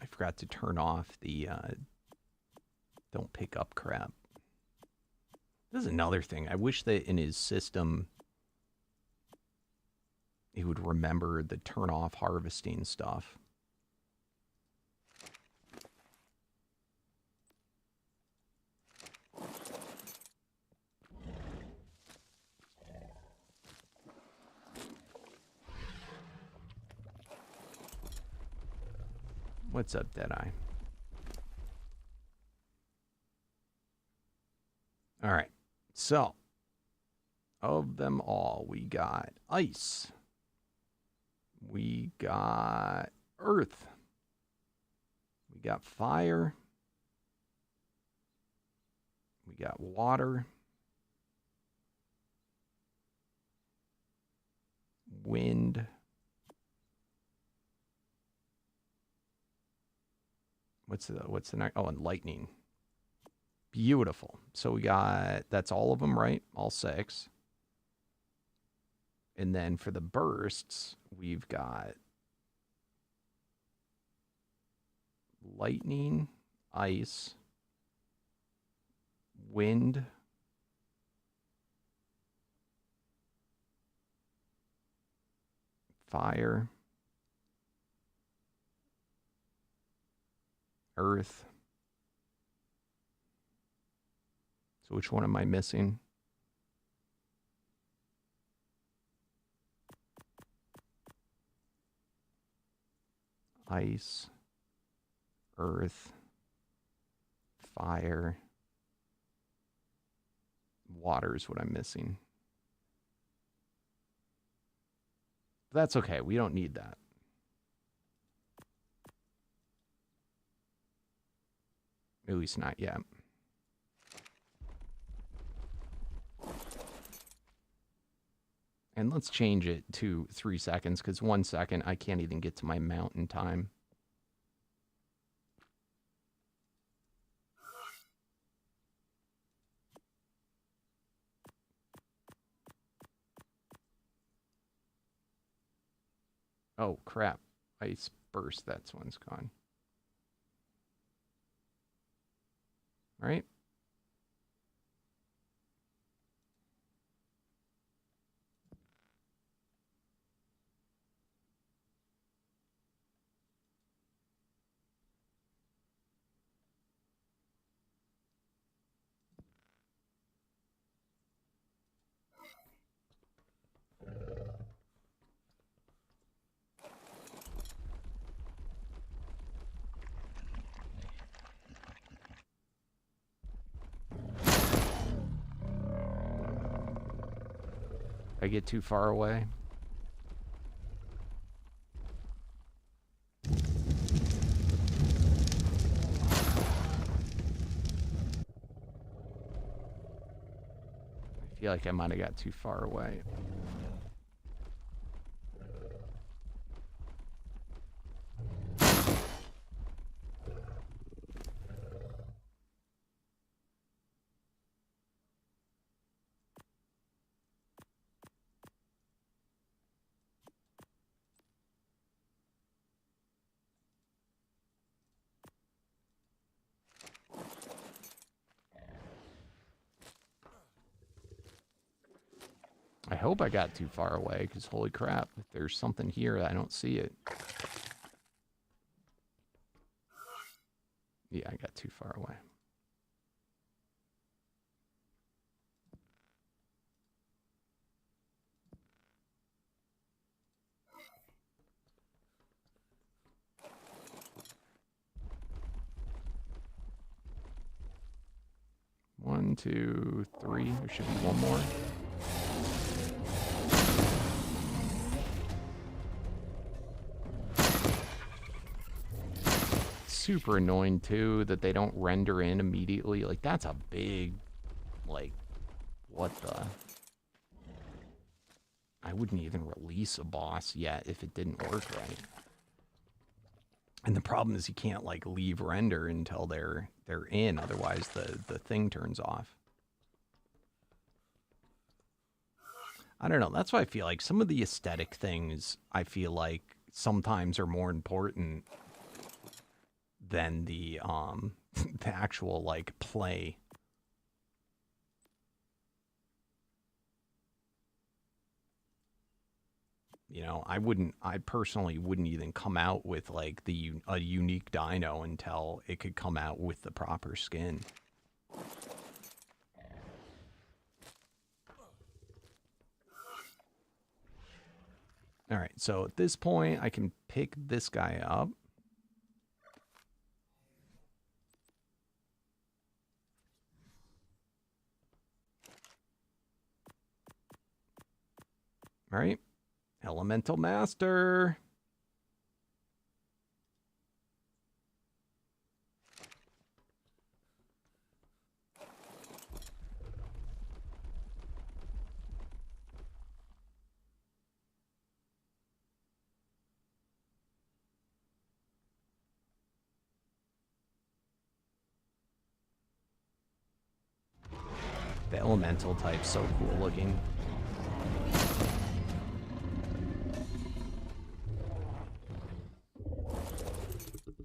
I forgot to turn off the don't pick up crap. This is another thing. I wish that in his system he would remember the turn off harvesting stuff. What's up, Deadeye? All right. So, of them all, we got ice. We got earth. We got fire. We got water. Wind. What's the next? Oh, and lightning. Beautiful. So we got, that's all of them, right? All 6. And then for the bursts, we've got lightning, ice, wind, fire, earth. So which one am I missing? Ice, earth, fire, water is what I'm missing. That's okay. We don't need that. At least not yet. And let's change it to 3 seconds, because 1 second, I can't even get to my mount in time. Oh, crap. Ice burst, that one's gone. Right? I get too far away. I feel like I might have got too far away. I hope I got too far away, because holy crap, if there's something here, I don't see it. Yeah, I got too far away. One, two, three. There should be one more. Super annoying too that they don't render in immediately. Like, that's a big, like, what the? I wouldn't even release a boss yet if it didn't work right. And the problem is you can't like leave render until they're in, otherwise the thing turns off. I don't know. That's why I feel like some of the aesthetic things I feel like sometimes are more important than the the actual like play. You know, I personally wouldn't even come out with like a unique dino until it could come out with the proper skin. All right, so at this point I can pick this guy up. All right. Elemental Master. The elemental type's so cool looking.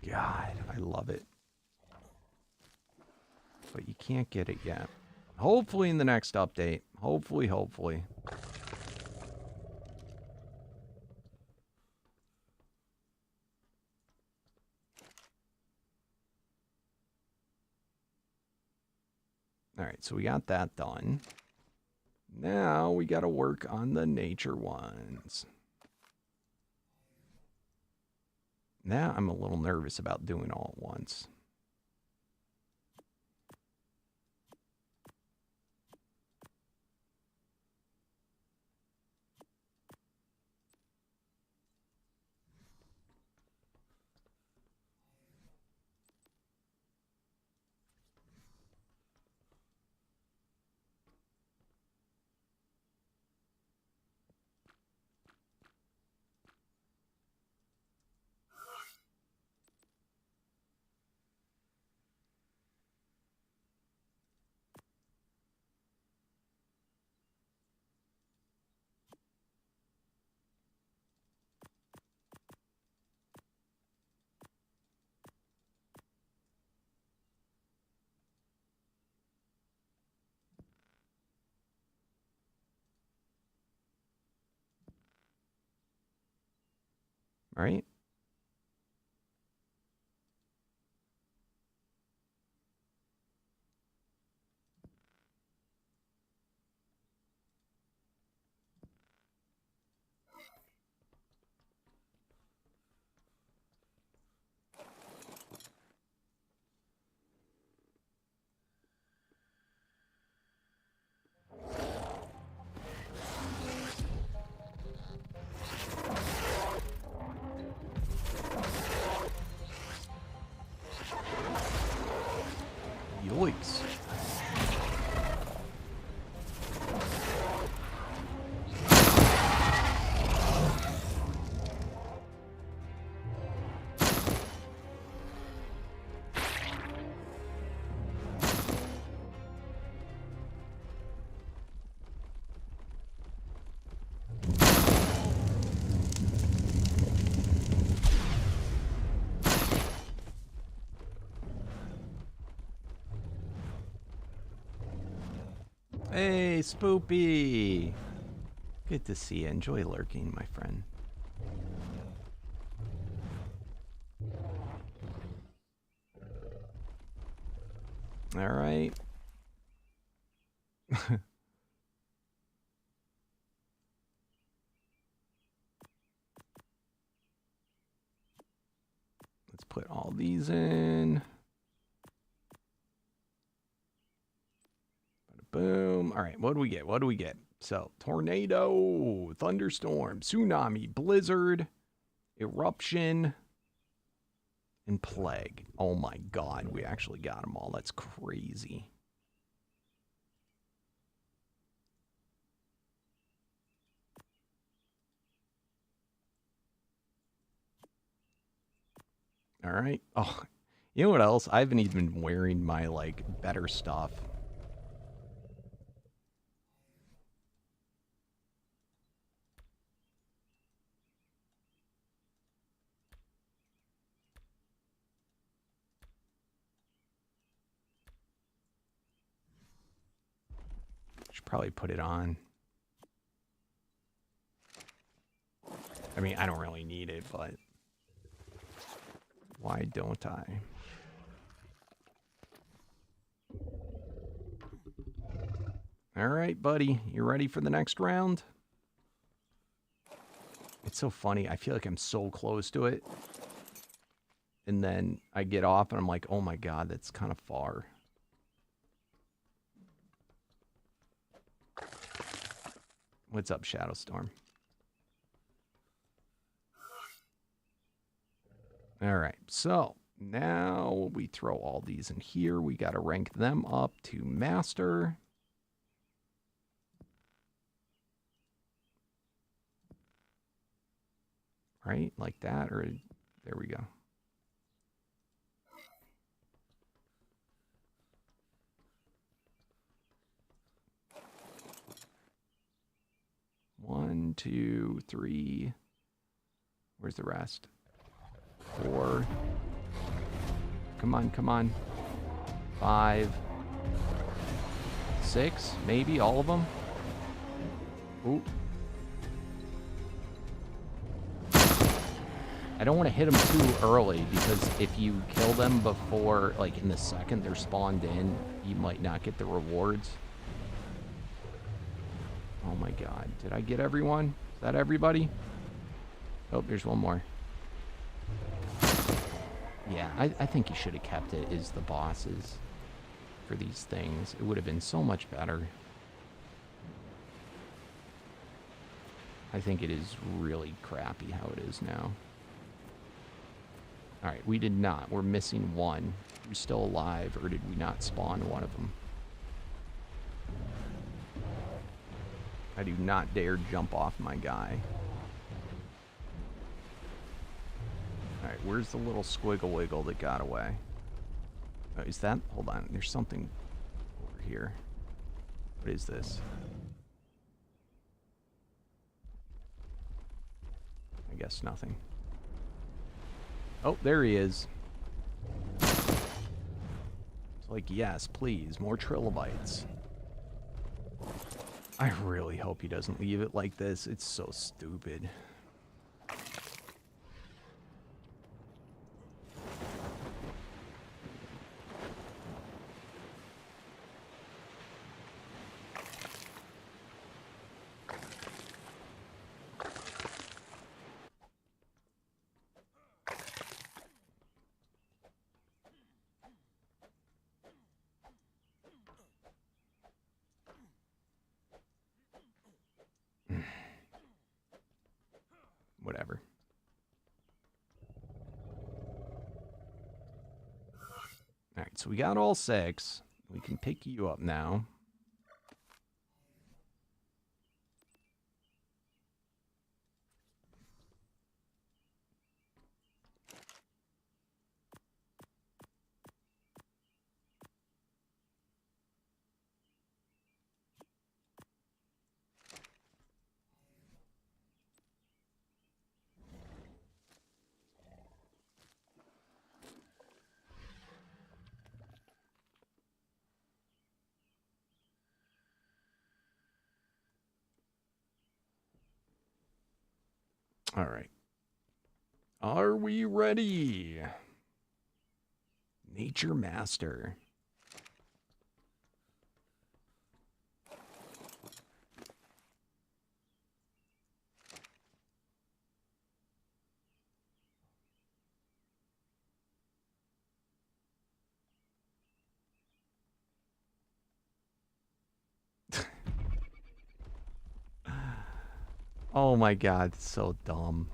God, I love it. But you can't get it yet. Hopefully in the next update. Hopefully. Alright, so we got that done. Now we gotta work on the nature ones. Now I'm a little nervous about doing all at once. right? Yoicks. Hey, Spoopy! Good to see you. Enjoy lurking, my friend. All right. Let's put all these in. Boom. All right, what do we get? What do we get? So, tornado, thunderstorm, tsunami, blizzard, eruption, and plague. Oh my god, we actually got them all. That's crazy. All right. Oh, you know what else? I haven't even been wearing my, like, better stuff. Should probably put it on. I mean, I don't really need it, but why don't I? All right, buddy. You ready for the next round? It's so funny. I feel like I'm so close to it. And then I get off and I'm like, oh my god, that's kind of far. What's up, Shadowstorm? All right, so now we throw all these in here. We got to rank them up to master. Right, like that, or there we go. One, two, three. Where's the rest? 4. Come on, come on. 5. 6, maybe all of them. Ooh. I don't want to hit them too early because if you kill them before, like in the second they're spawned in, you might not get the rewards. Oh my god. Did I get everyone? Is that everybody? Oh, there's one more. Yeah, I think you should have kept it as the bosses for these things. It would have been so much better. I think it is really crappy how it is now. Alright, we did not. We're missing one. Are we still alive, or did we not spawn one of them? I do not dare jump off my guy. Alright, where's the little squiggle wiggle that got away? Oh, is that? Hold on, there's something over here. What is this? I guess nothing. Oh, there he is. It's like, yes, please, more trilobites. I really hope he doesn't leave it like this. It's so stupid. Whatever. All right, so we got all 6. We can pick you up now. All right. Are we ready? Nature Master. Oh my god, so dumb.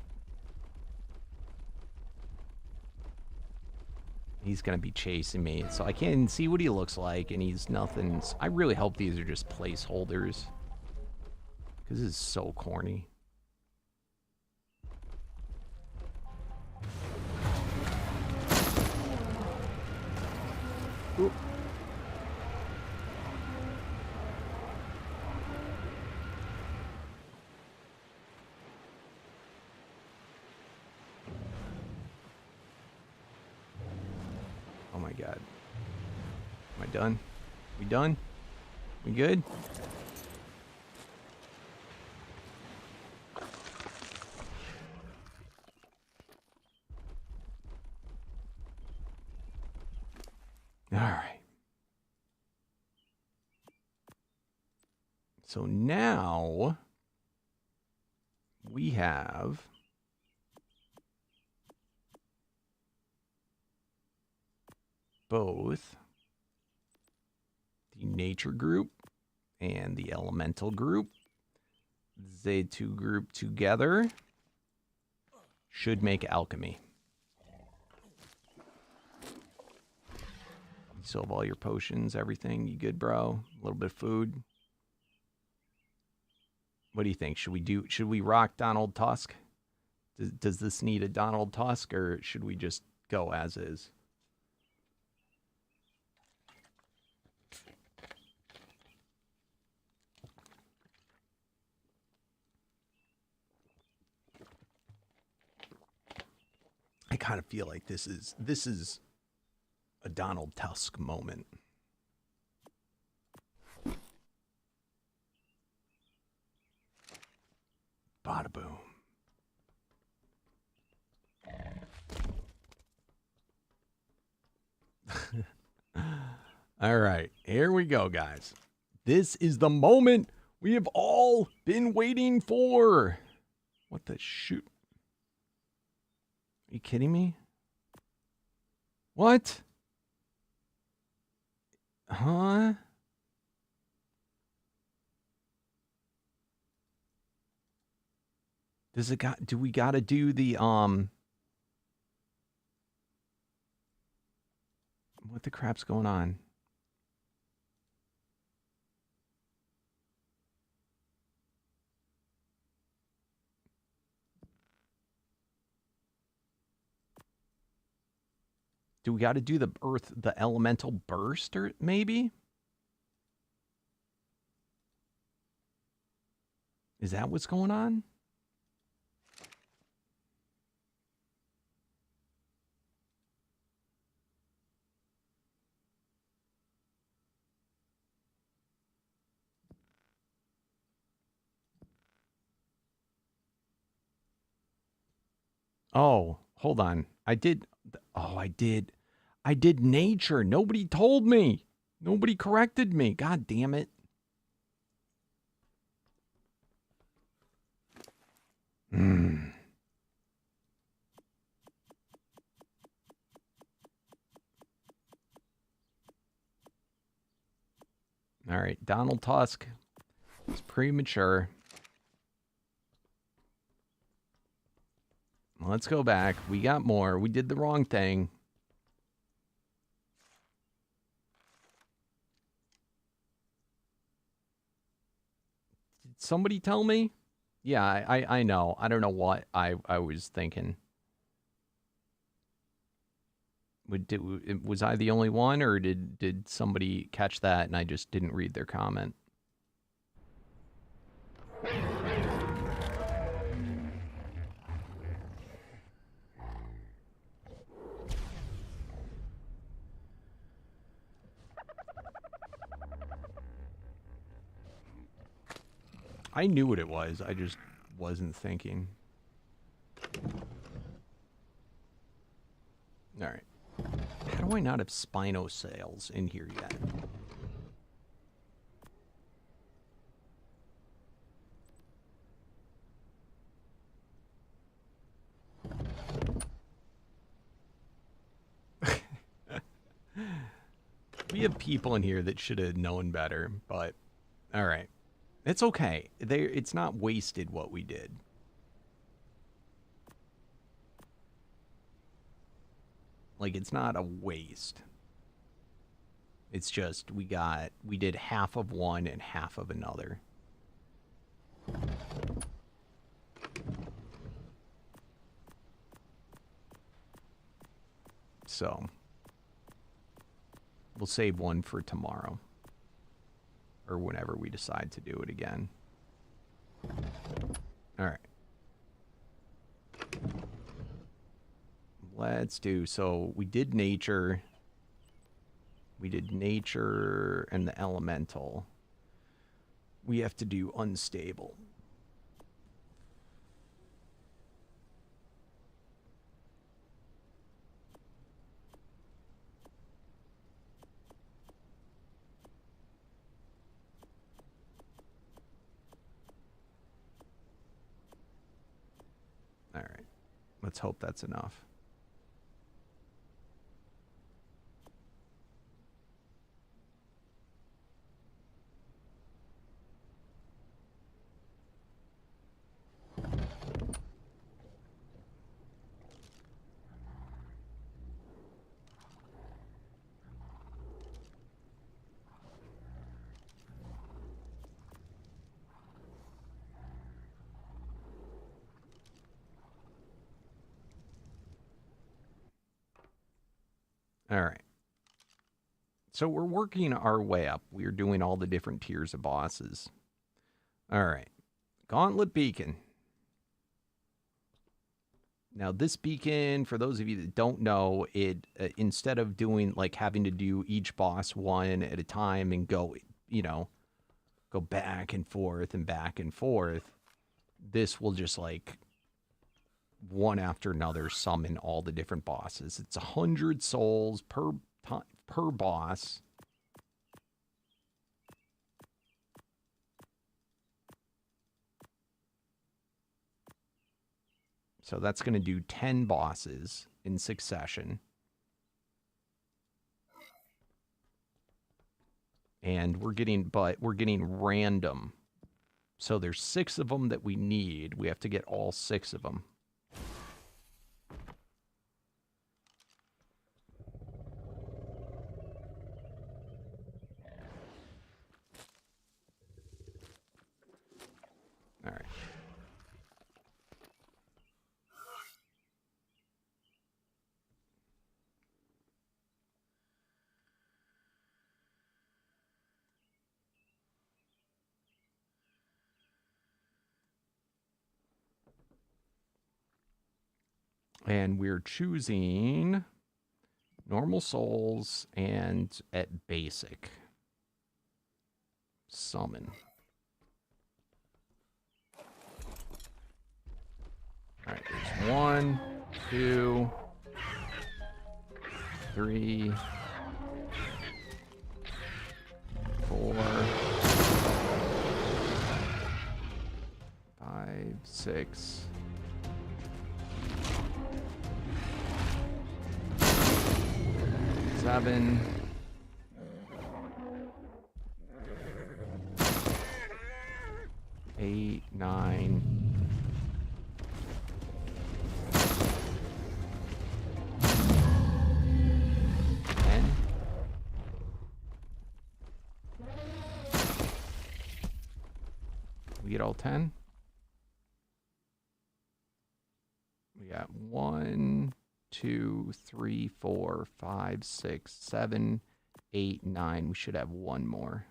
He's gonna be chasing me, so I can see what he looks like, and he's nothing. I really hope these are just placeholders, because this is so corny. Ooh. Oh my god. Am I done? We done? We good? Alright. So now we have both the nature group and the elemental group. The two group together should make alchemy. You still have all your potions, everything. You good, bro? A little bit of food. What do you think? Should we rock Donald Tusk? Does this need a Donald Tusk, or should we just go as is? I kind of feel like this is a Donald Tusk moment. Bada boom. All right, here we go, guys. This is the moment we have all been waiting for. What the shoot? Are you kidding me? What? Huh? Do we gotta do the what the crap's going on? Do we gotta do the elemental burst, or maybe? Is that what's going on? Oh, hold on. I did nature. Nobody told me. Nobody corrected me. God damn it. All right, Donald Tusk is premature. let's go back. We got more. We did the wrong thing. Did somebody tell me? Yeah, I know. I don't know what I was thinking. Was I the only one, or did somebody catch that and I just didn't read their comment? I knew what it was. I just wasn't thinking. All right. How do I not have Spinosaurs in here yet? We have people in here that should have known better, but all right. It's okay. It's not wasted what we did. Like, it's not a waste. It's just we did half of one and half of another. So we'll save one for tomorrow. Or whenever we decide to do it again. Alright. Let's do, so we did nature. We did nature and the elemental. We have to do unstable. All right. Let's hope that's enough. All right. So we're working our way up. We're doing all the different tiers of bosses. All right. Gauntlet Beacon. Now this beacon, for those of you that don't know, it instead of doing like having to do each boss one at a time and go, you know, go back and forth and back and forth, this will just like one after another summon all the different bosses. It's 100 souls per boss. So that's going to do 10 bosses in succession. And we're getting random. So there's 6 of them that we need. We have to get all 6 of them. All right. And we're choosing normal souls and at basic. Summon. All right, there's 1, 2, 3, 4, 5, 6. 7. 8, 9. We get all 10? We got 1, 2, 3, 4, 5, 6, 7, 8, 9. We should have one more.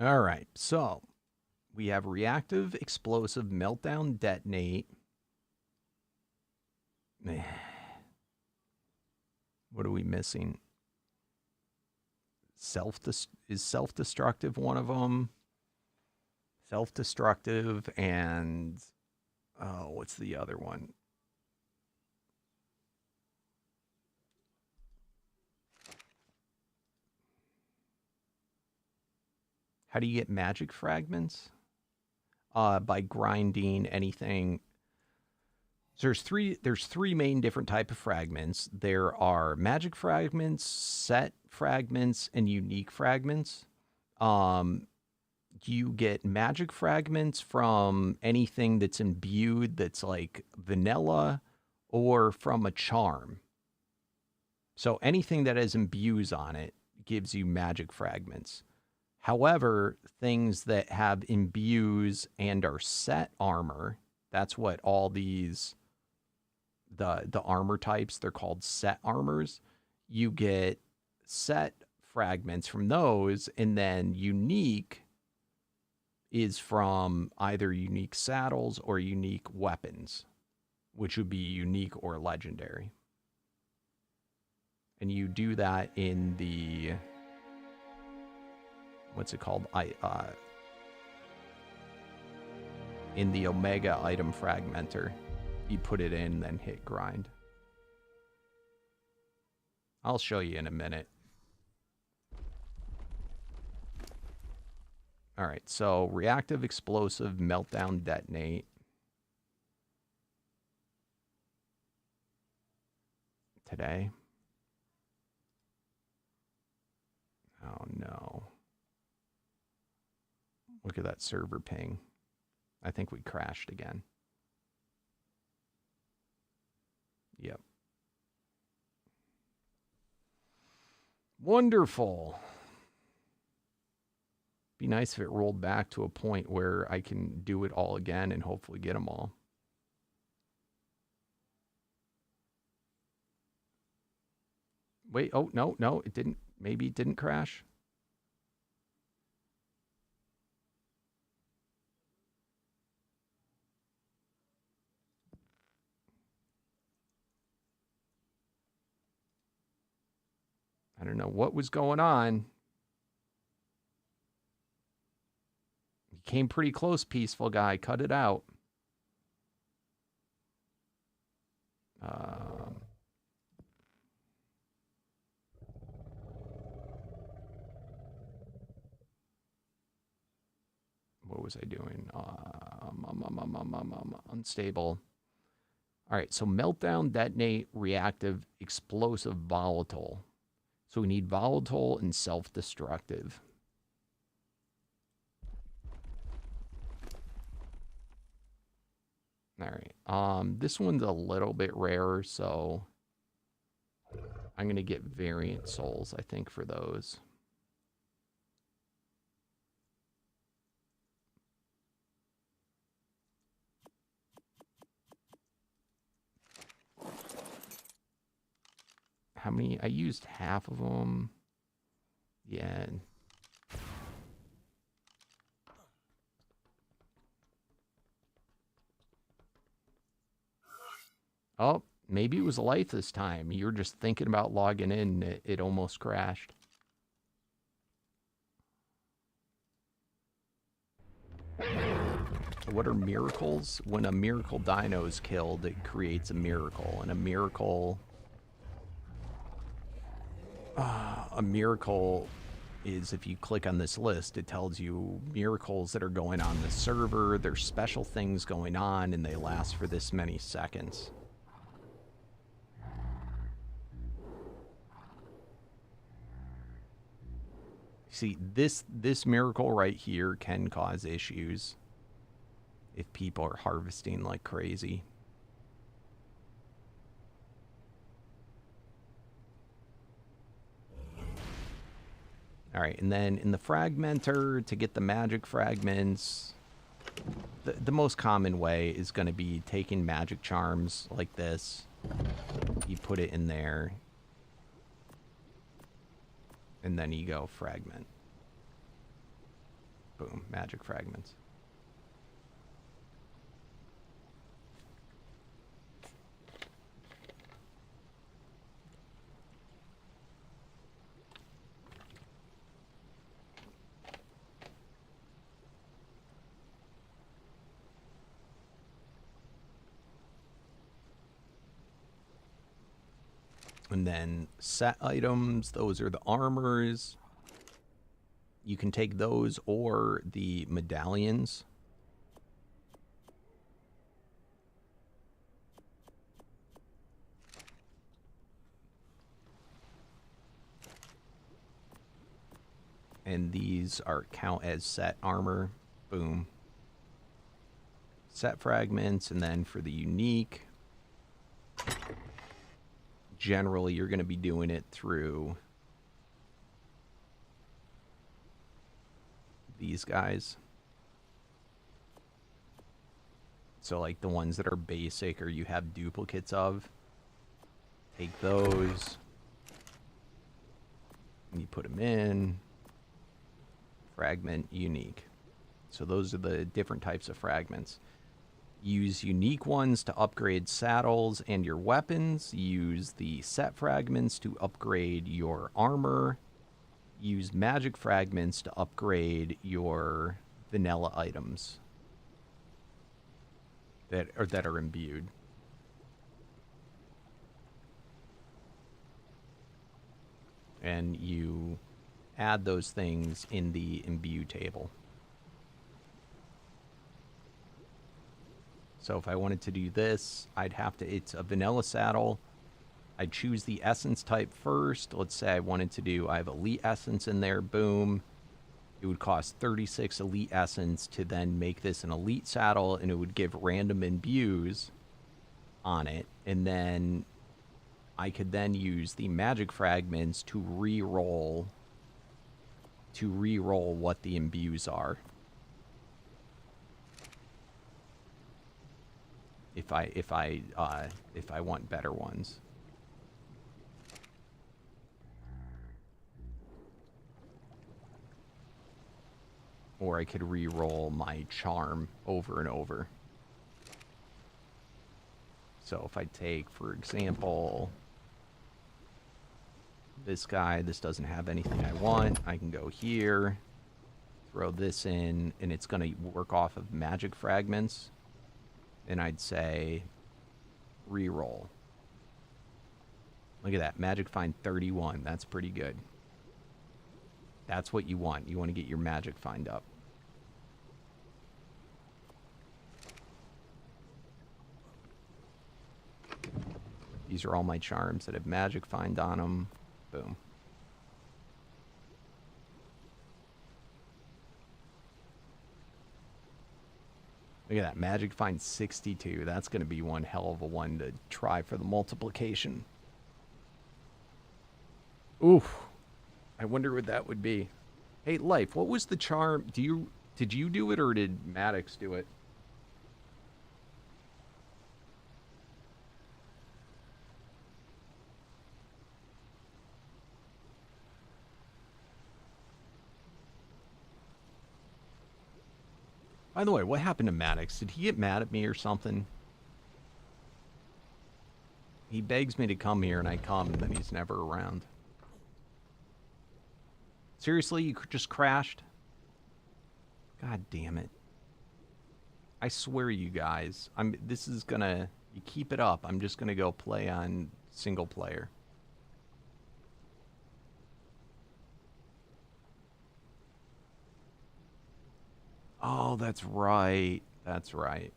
All right, so we have reactive, explosive, meltdown, detonate. What are we missing? Is self-destructive one of them? Self-destructive and what's the other one? How do you get magic fragments? By grinding anything. So there's three main different type of fragments. There are magic fragments, set fragments, and unique fragments. You get magic fragments from anything that's imbued that's like vanilla or from a charm. So anything that has imbues on it gives you magic fragments. However, things that have imbues and are set armor, that's what all these, the armor types, they're called set armors. You get set fragments from those, and then unique is from either unique saddles or unique weapons, which would be unique or legendary. And you do that in the... what's it called? In the Omega item fragmenter. You put it in, then hit grind. I'll show you in a minute. All right, so reactive, explosive, meltdown, detonate. Today. Oh no. Look at that server ping. I think we crashed again. Yep. Wonderful. Be nice if it rolled back to a point where I can do it all again and hopefully get them all. Wait, oh, no, it didn't. Maybe it didn't crash. I don't know what was going on. You came pretty close, peaceful guy. Cut it out. What was I doing? Unstable. All right, so meltdown, detonate, reactive, explosive, volatile. So we need volatile and self-destructive. All right. This one's a little bit rarer, so I'm going to get variant souls, I think, for those. How many? I used half of them. Yeah. Oh, maybe it was life this time. You're just thinking about logging in. It almost crashed. What are miracles? When a miracle dino is killed, it creates a miracle. And a miracle is, if you click on this list, it tells you miracles that are going on the server. There's special things going on, and they last for this many seconds. See, this miracle right here can cause issues. if people are harvesting like crazy. All right, and then in the fragmenter, to get the magic fragments, the most common way is going to be taking magic charms like this. You put it in there, and then you go fragment. Boom, magic fragments. And then set items, those are the armors. You can take those or the medallions. And these are count as set armor. Boom. Set fragments, and then for the unique, generally you're going to be doing it through these guys. So like the ones that are basic or you have duplicates of, take those and you put them in. Fragment unique. So those are the different types of fragments. Use unique ones to upgrade saddles and your weapons. Use the set fragments to upgrade your armor. Use magic fragments to upgrade your vanilla items that are imbued. And you add those things in the imbue table. So if I wanted to do this, I'd have to, it's a vanilla saddle. I'd choose the essence type first. Let's say I wanted to do, I have elite essence in there, boom. It would cost 36 elite essence to then make this an elite saddle, and it would give random imbues on it. And then I could then use the magic fragments to re-roll what the imbues are. If I want better ones. Or I could re-roll my charm over and over. So if I take, for example, this guy, this doesn't have anything I want. I can go here, throw this in, and it's going to work off of magic fragments. And I'd say re-roll. Look at that. Magic find 31. That's pretty good. That's what you want. You want to get your magic find up. These are all my charms that have magic find on them. Boom. Look at that. Magic find 62. That's going to be one hell of a one to try for the multiplication. Oof. I wonder what that would be. Hey, Life, what was the charm? Did you do it or did Maddox do it? By the way, what happened to Maddox? Did he get mad at me or something? He begs me to come here and I come and then he's never around. Seriously, you just crashed? God damn it. I swear you guys, this is gonna, you keep it up, I'm just gonna go play on single player. Oh, that's right. That's right.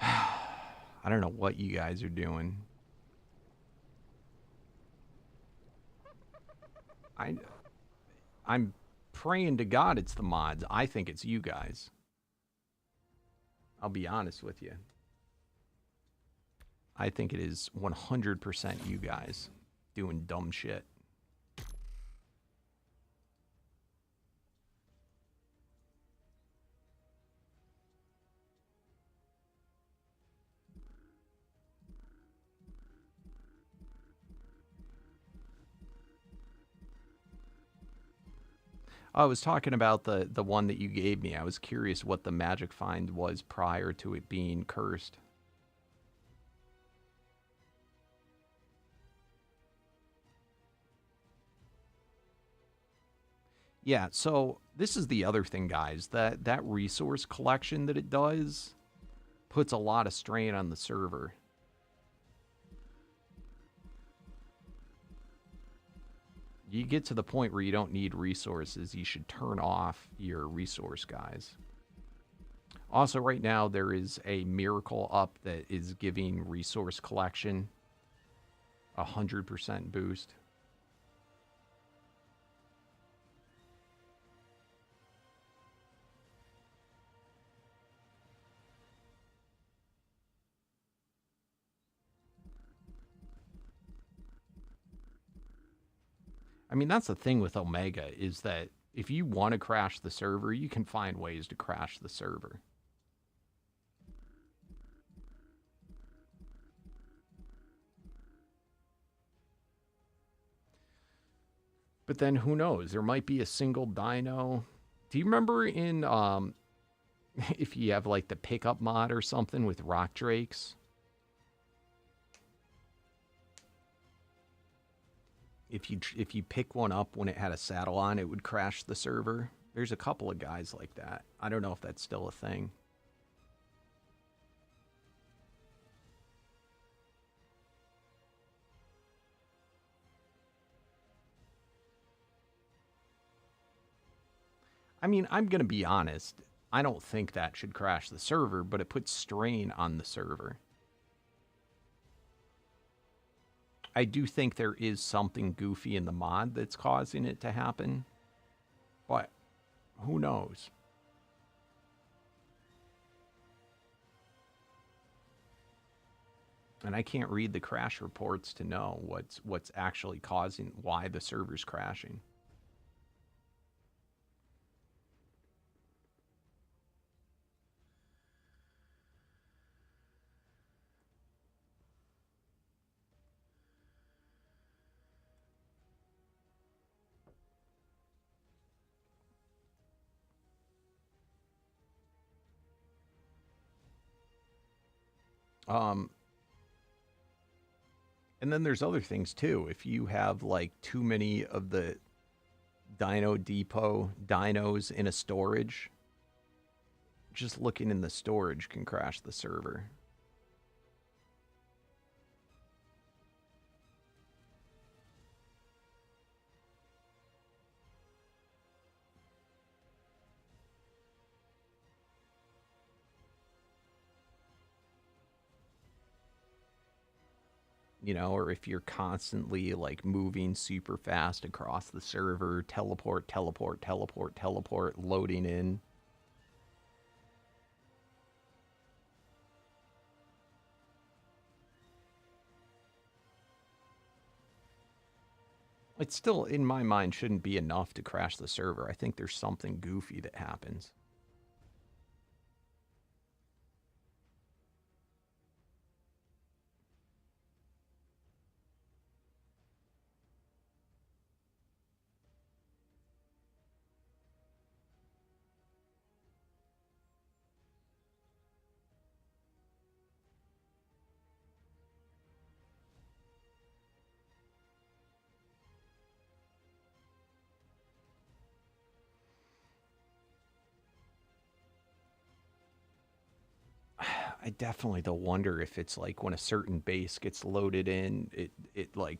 I don't know what you guys are doing. I'm praying to God it's the mods. I think it's you guys. I'll be honest with you. I think it is 100% you guys doing dumb shit. I was talking about the one that you gave me. I was curious what the magic find was prior to it being cursed. Yeah, so this is the other thing, guys. That resource collection that it does puts a lot of strain on the server. You get to the point where you don't need resources, you should turn off your resource guys. Also, right now, there is a miracle up that is giving resource collection 100% boost. I mean, that's the thing with Omega, is that if you want to crash the server, you can find ways to crash the server. But then who knows? There might be a single dino. Do you remember in, if you have like the pickup mod or something with rock drakes? If you pick one up when it had a saddle on, it would crash the server. There's a couple of guys like that. I don't know if that's still a thing. I mean, I'm going to be honest. I don't think that should crash the server, but it puts strain on the server. I do think there is something goofy in the mod that's causing it to happen, but who knows? And I can't read the crash reports to know what's actually causing why the server's crashing. And then there's other things too. If you have like too many of the Dino Depot dinos in a storage, just looking in the storage can crash the server. You know, or if you're constantly like moving super fast across the server, teleport, teleport, teleport, teleport, loading in. It still, in my mind, shouldn't be enough to crash the server. I think there's something goofy that happens. I definitely though wonder if it's like when a certain base gets loaded in, it like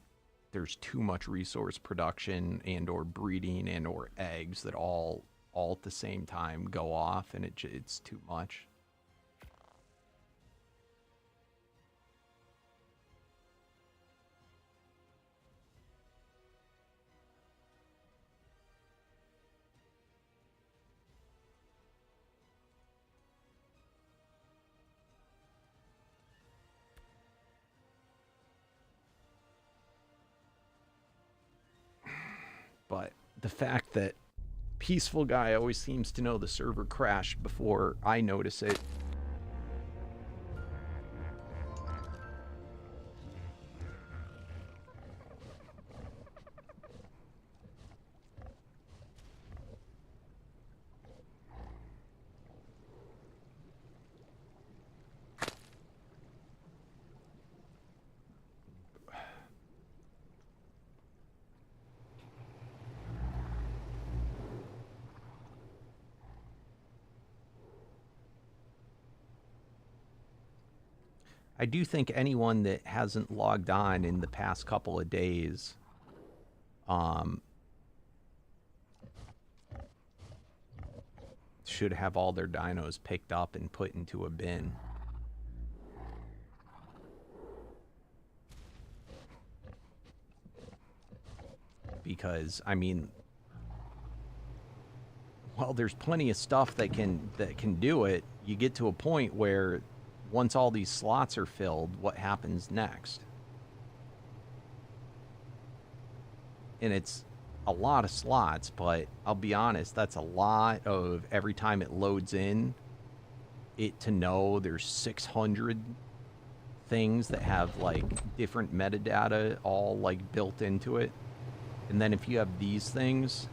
there's too much resource production and or breeding and or eggs that all at the same time go off, and it's too much. But the fact that Peaceful Guy always seems to know the server crashed before I notice it. I do think anyone that hasn't logged on in the past couple of days should have all their dinos picked up and put into a bin. Because, I mean, well, there's plenty of stuff that can do it. You get to a point where once all these slots are filled, what happens next? And it's a lot of slots, but I'll be honest, that's a lot of every time it loads in, it to know there's 600 things that have like different metadata all like built into it. And then if you have these things,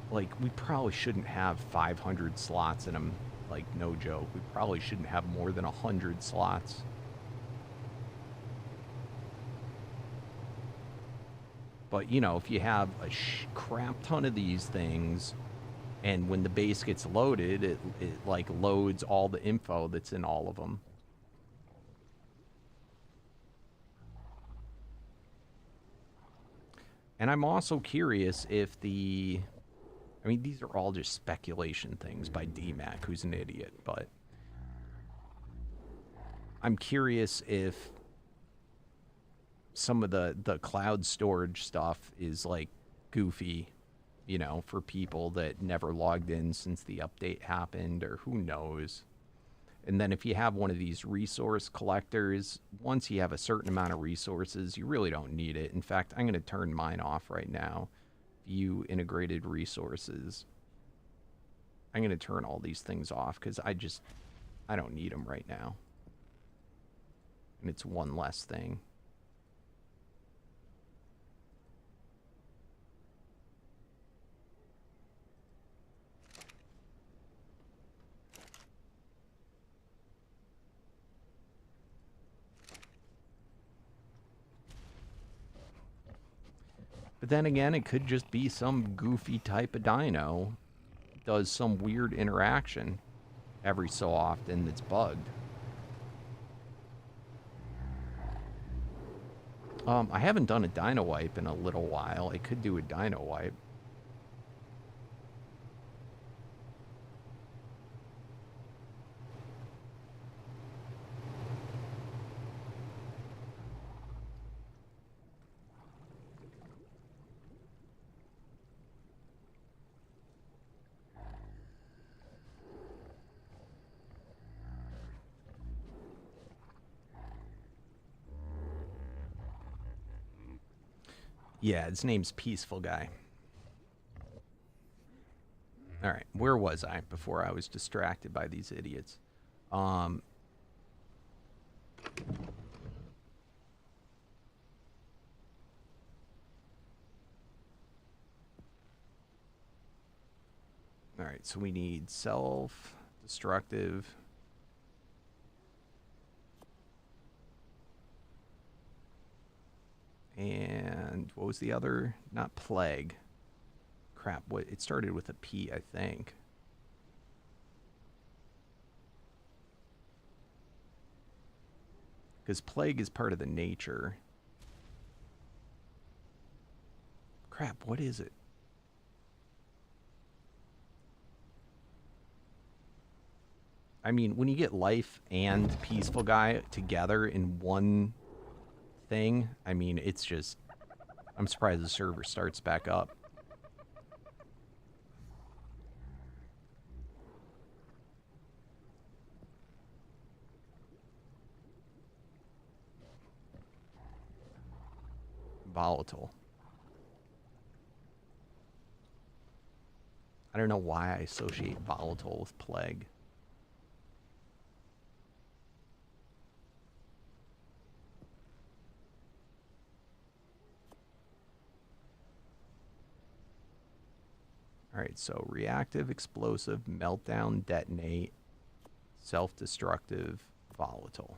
like we probably shouldn't have 500 slots in them. Like, no joke. We probably shouldn't have more than 100 slots. But, you know, if you have a crap ton of these things, and when the base gets loaded, it like, loads all the info that's in all of them. And I'm also curious if the... I mean, these are all just speculation things by DMAC, who's an idiot, but I'm curious if some of the cloud storage stuff is, like, goofy, you know, for people that never logged in since the update happened, or who knows. And then if you have one of these resource collectors, once you have a certain amount of resources, you really don't need it. In fact, I'm going to turn mine off right now. View integrated resources. I'm going to turn all these things off because I don't need them right now. And it's one less thing. But then again, it could just be some goofy type of dino does some weird interaction every so often that's bugged. I haven't done a dino wipe in a little while. I could do a dino wipe. Yeah, his name's Peaceful Guy. All right, where was I before I was distracted by these idiots? All right, so we need self-destructive. And what was the other? Not plague. Crap, what? It started with a P, I think. Because plague is part of the nature. Crap, what is it? I mean, when you get life and Peaceful Guy together in one thing, I mean, it's just... I'm surprised the server starts back up. Volatile. I don't know why I associate volatile with plague. All right, so reactive, explosive, meltdown, detonate, self-destructive, volatile.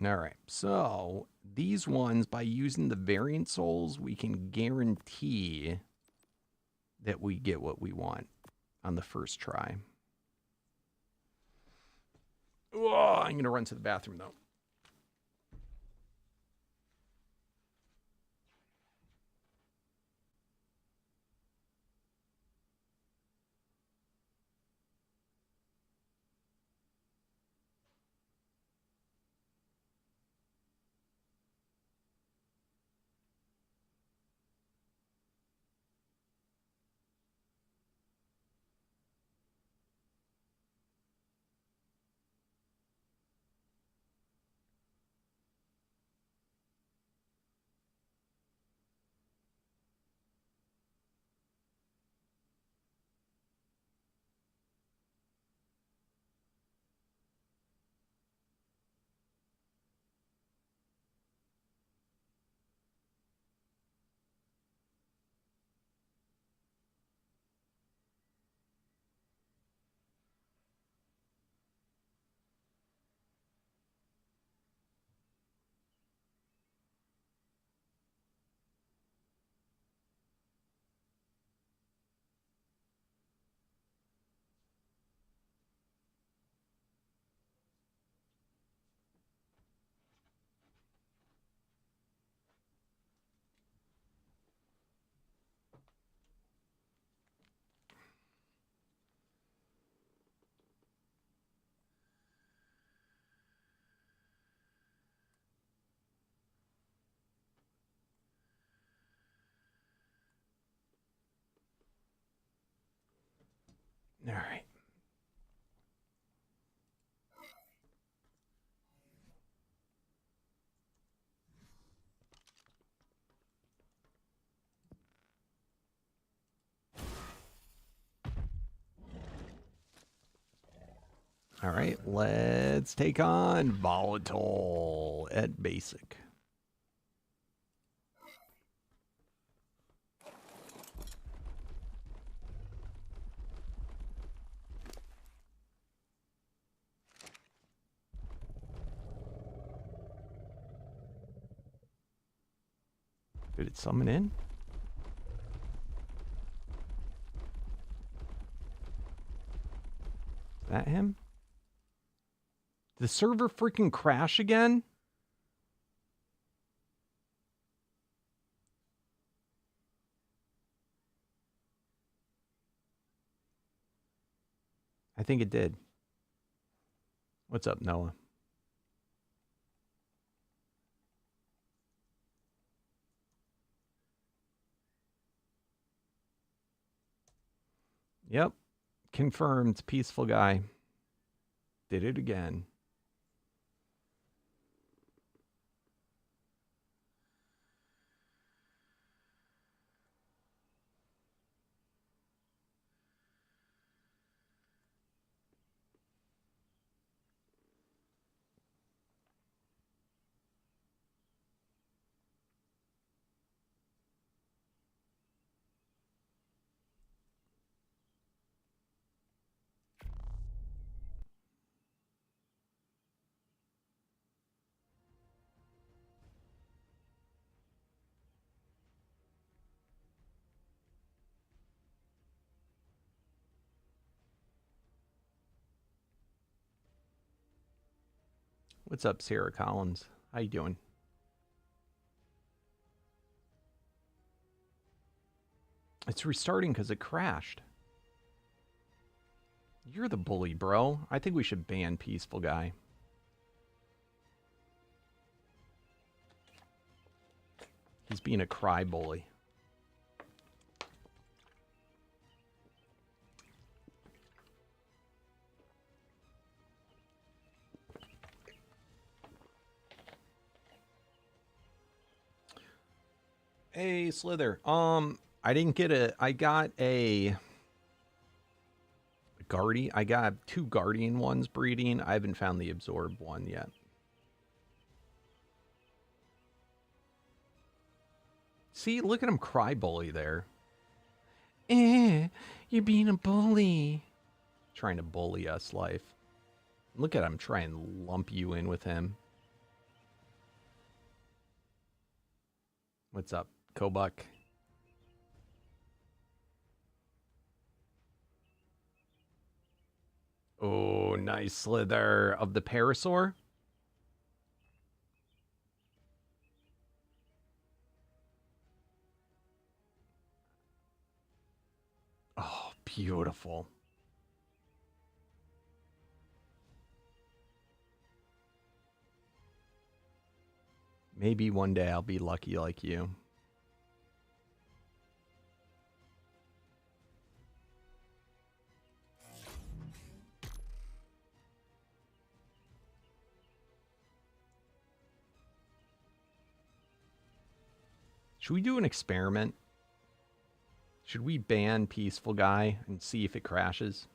All right, so these ones, by using the variant souls, we can guarantee that we get what we want on the first try. Oh, I'm going to run to the bathroom, though. All right. All right, let's take on volatile at basic. Did it summon in? Is that him? Did the server freaking crash again? I think it did. What's up, Noah? Yep. Confirmed. Peaceful guy. Did it again. What's up, Sarah Collins? How you doing? It's restarting because it crashed. You're the bully, bro. I think we should ban Peaceful Guy. He's being a cry bully. Hey, Slither. I didn't get I got a Guardian. I got 2 Guardian ones breeding. I haven't found the Absorb one yet. See, look at him cry bully there. You're being a bully. Trying to bully us, life. Look at him try and lump you in with him. What's up, Kobuck? Oh, nice Slither of the Parasaur. Oh, beautiful. Maybe one day I'll be lucky like you. Should we do an experiment? Should we ban Peaceful Guy and see if it crashes?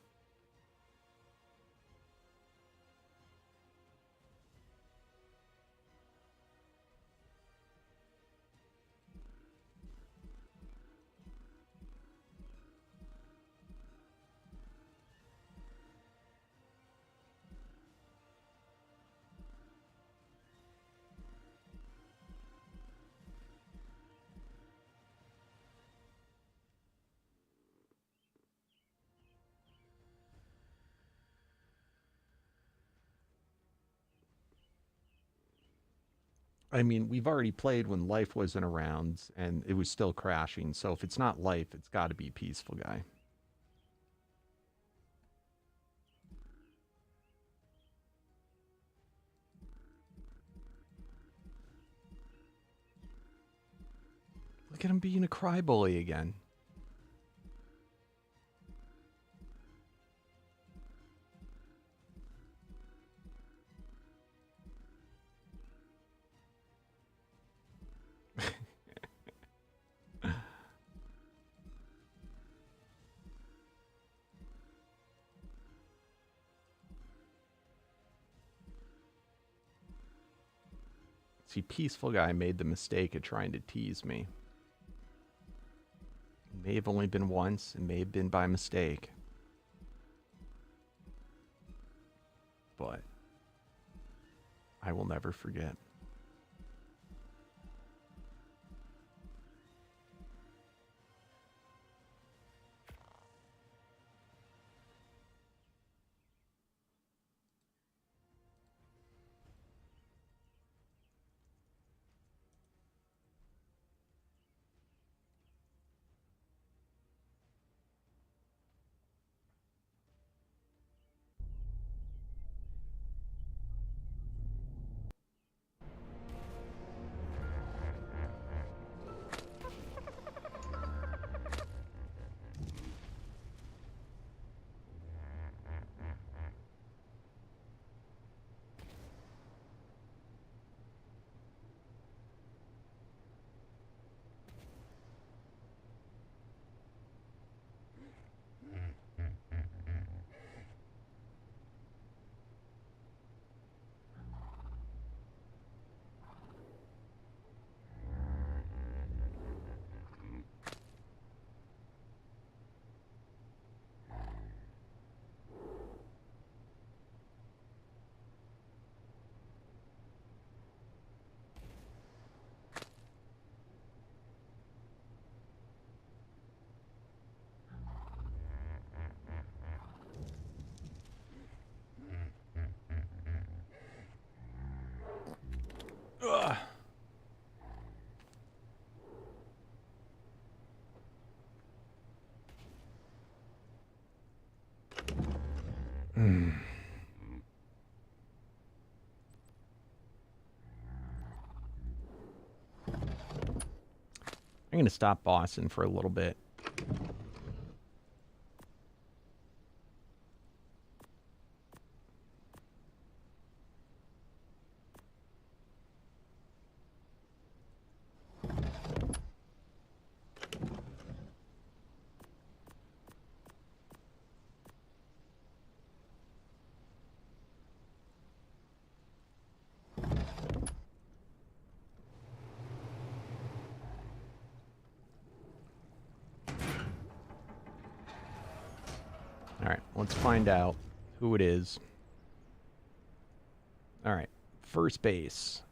I mean, we've already played when Life wasn't around and it was still crashing. So if it's not Life, it's got to be Peaceful Guy. Look at him being a crybully again. See, Peaceful Guy made the mistake of trying to tease me. It may have only been once. It may have been by mistake. But I will never forget. I'm going to stop bossing for a little bit. Alright, let's find out who it is. Alright, first base.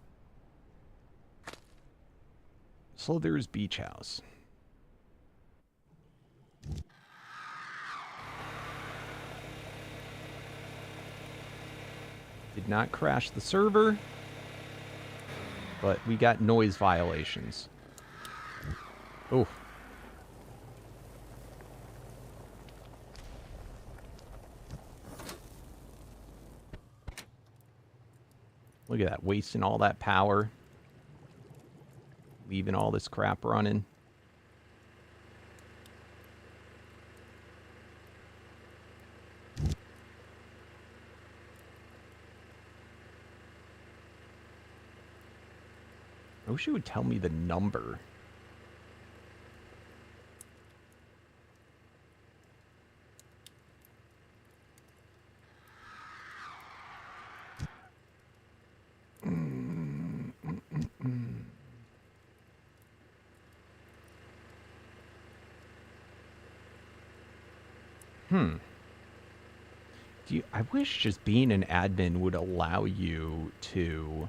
Slither's Beach House. Did not crash the server, but we got noise violations. Oh. Look at that, wasting all that power. Leaving all this crap running. I wish it would tell me the number. I wish just being an admin would allow you to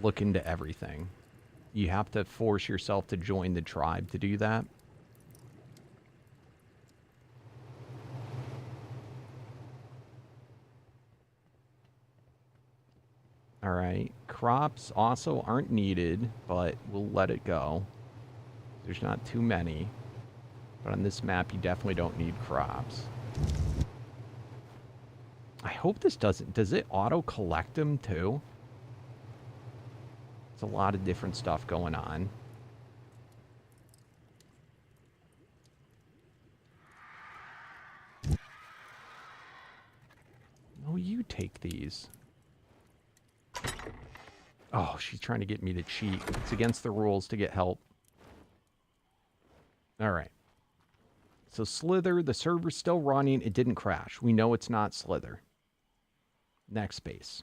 look into everything. You have to force yourself to join the tribe to do that. All right. Crops also aren't needed, but we'll let it go. There's not too many. But on this map, you definitely don't need crops. I hope this doesn't... Does it auto-collect them, too? There's a lot of different stuff going on. No, you take these. Oh, she's trying to get me to cheat. It's against the rules to get help. All right. So Slither, the server's still running. It didn't crash. We know it's not Slither. Next base.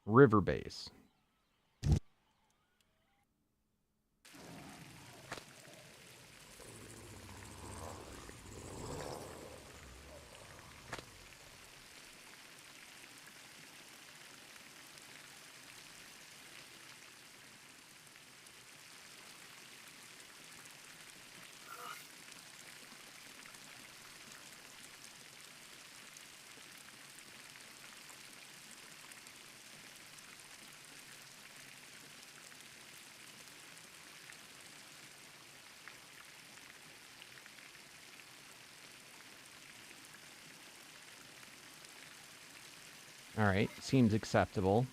River base. All right, seems acceptable.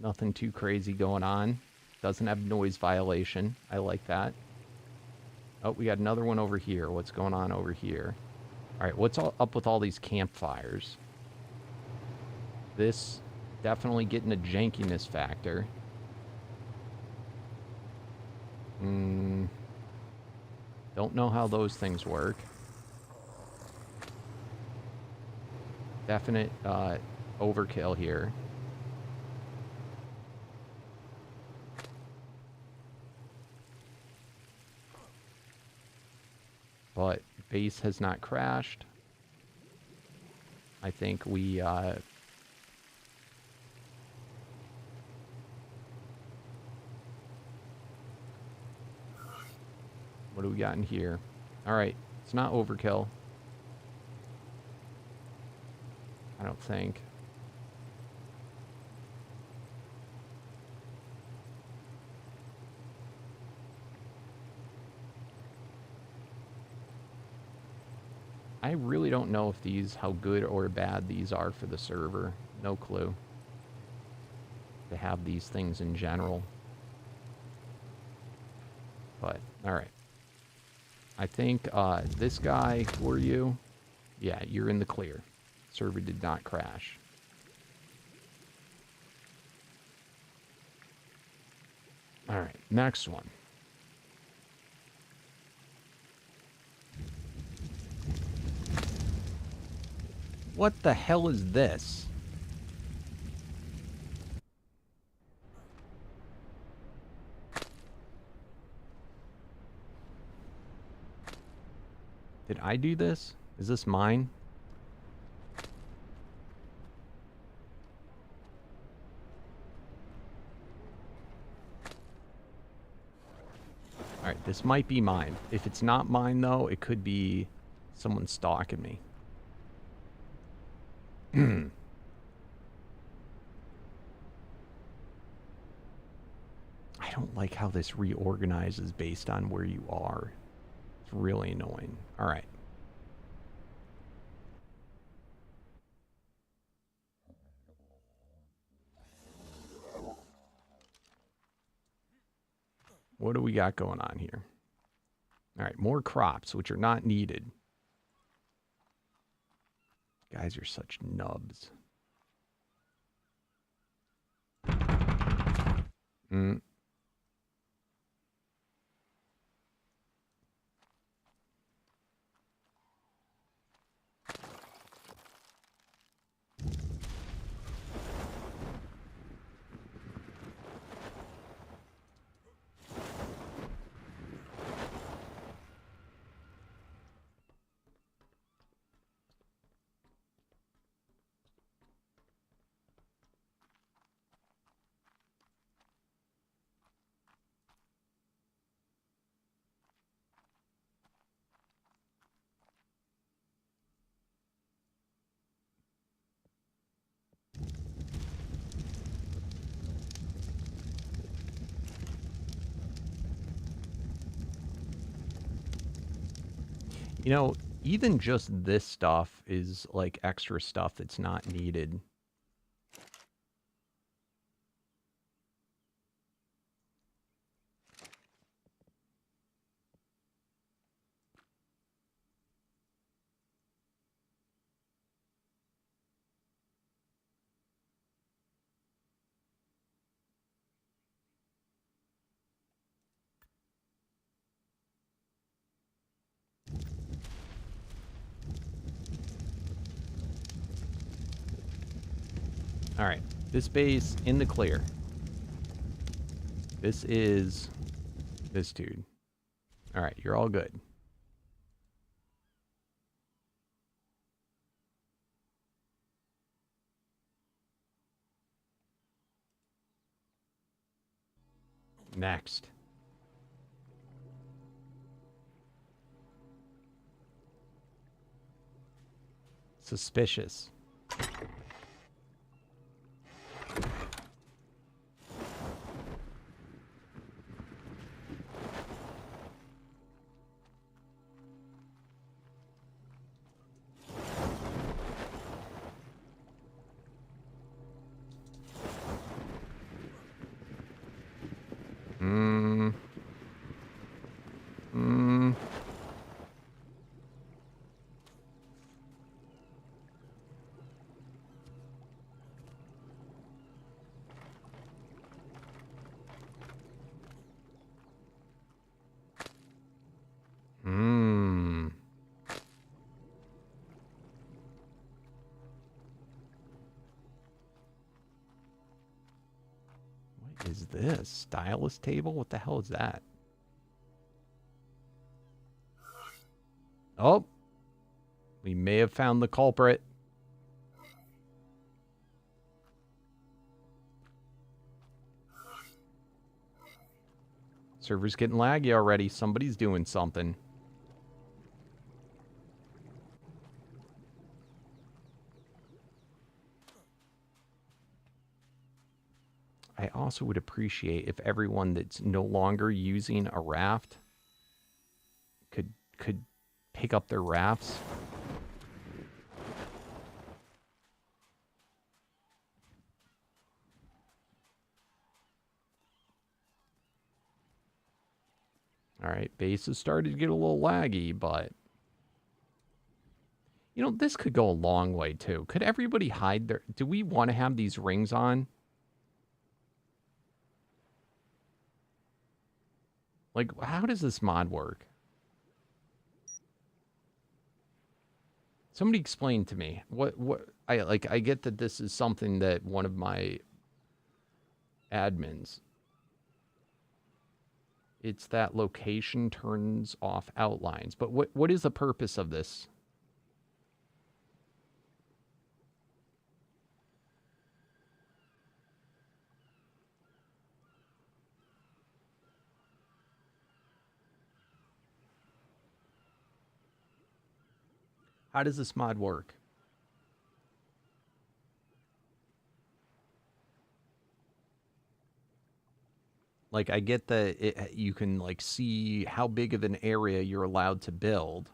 Nothing too crazy going on. Doesn't have noise violation. I like that. Oh, we got another one over here. What's going on over here? All right, what's up with all these campfires? This definitely getting a jankiness factor. Don't know how those things work. Definite overkill here. But base has not crashed. I think we What do we got in here? All right. It's not overkill. I don't think. I really don't know if these, how good or bad these are for the server. No clue. To have these things in general. But, alright. I think this guy, who are you? Yeah, you're in the clear. Server did not crash. Alright, next one. What the hell is this? Did I do this? Is this mine? Alright, this might be mine. If it's not mine, though, it could be someone stalking me. I don't like how this reorganizes based on where you are. It's really annoying. Alright. What do we got going on here? Alright, more crops, which are not needed. Guys are such nubs. You know, even just this stuff is like extra stuff that's not needed. Alright, this base in the clear. This is this dude. Alright, you're all good. Next. Suspicious. What is this? Stylus table? What the hell is that? Oh, we may have found the culprit. Server's getting laggy already. Somebody's doing something. I also would appreciate if everyone that's no longer using a raft could pick up their rafts. All right, base has started to get a little laggy, but you know, this could go a long way too. Could everybody hide their... Do we want to have these rings on? Like, how does this mod work? Somebody explain to me. What I get that this is something that one of my admins... It's that location turns off outlines. But what is the purpose of this? How does this mod work? Like, I get that you can, like, see how big of an area you're allowed to build.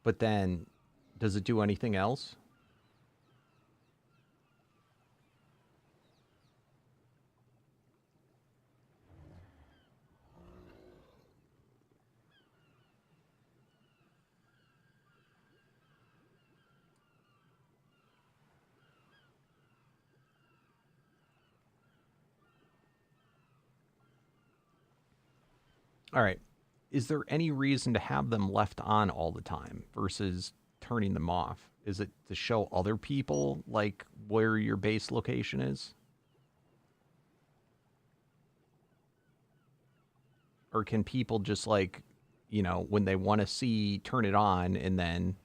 But then, does it do anything else? All right. Is there any reason to have them left on all the time versus turning them off? Is it to show other people, like, where your base location is? Or can people just, like, you know, when they want to see, turn it on and then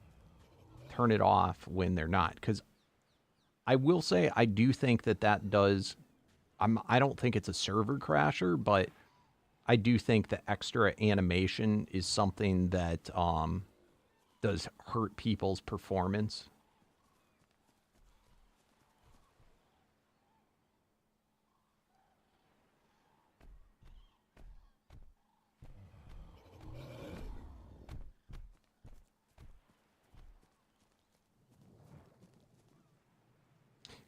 turn it off when they're not? Because I will say I do think that does... I don't think it's a server crasher, but I do think the extra animation is something that does hurt people's performance.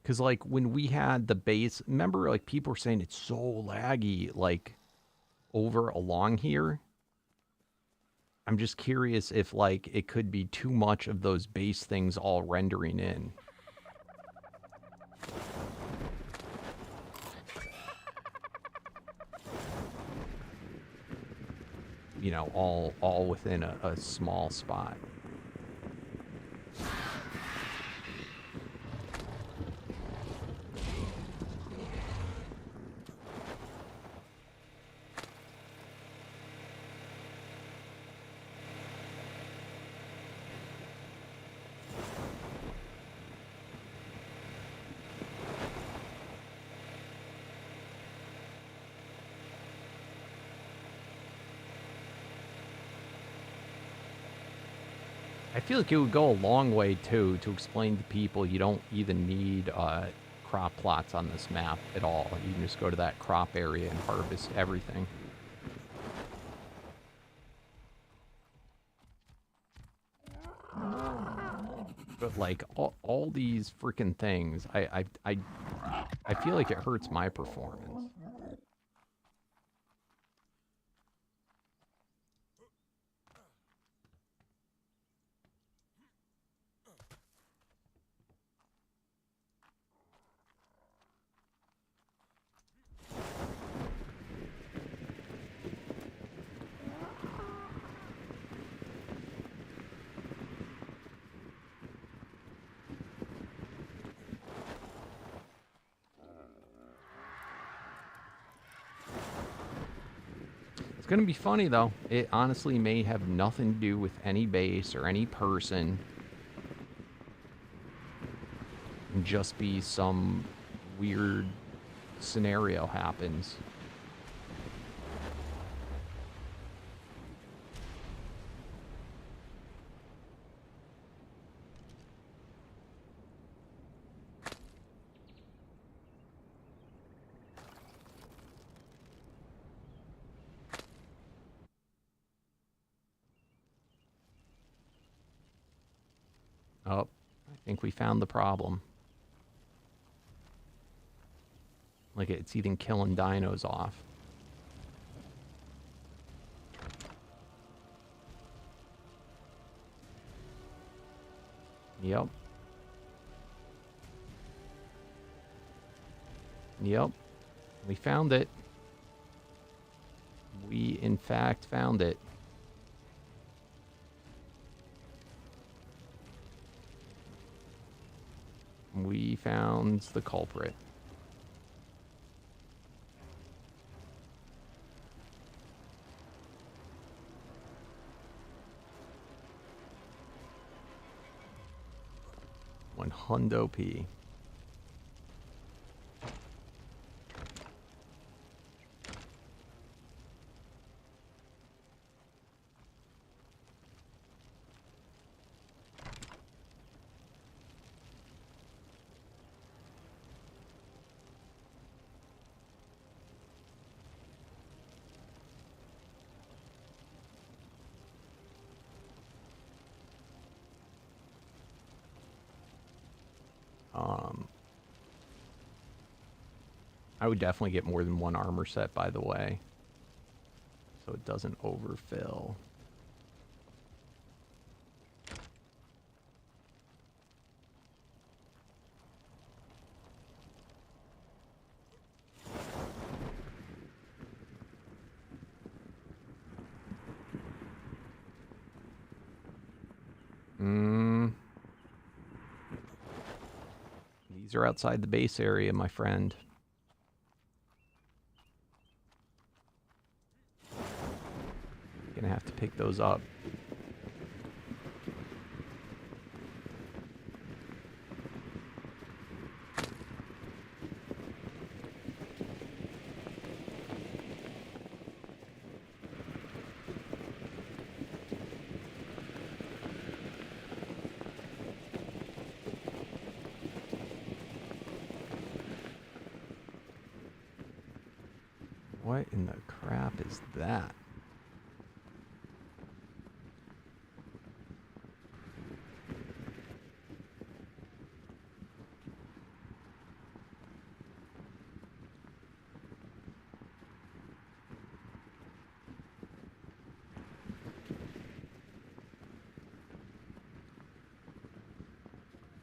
Because, like, when we had the base, remember, like, people were saying it's so laggy, like, over along here. I'm just curious if, like, it could be too much of those base things all rendering in. You know, all within a small spot. I feel like it would go a long way, too, to explain to people you don't even need crop plots on this map at all. You can just go to that crop area and harvest everything. But, like, all these freaking things, I feel like it hurts my performance. It's gonna be funny, though. It honestly may have nothing to do with any base or any person. And just be some weird scenario happens. Oh, I think we found the problem. Like, it's even killing dinos off. Yep. Yep. We found it. We, in fact, found it. We found the culprit. $100p. I would definitely get more than one armor set, by the way, so it doesn't overfill. These are outside the base area, my friend. Gonna have to pick those up. What in the crap is that?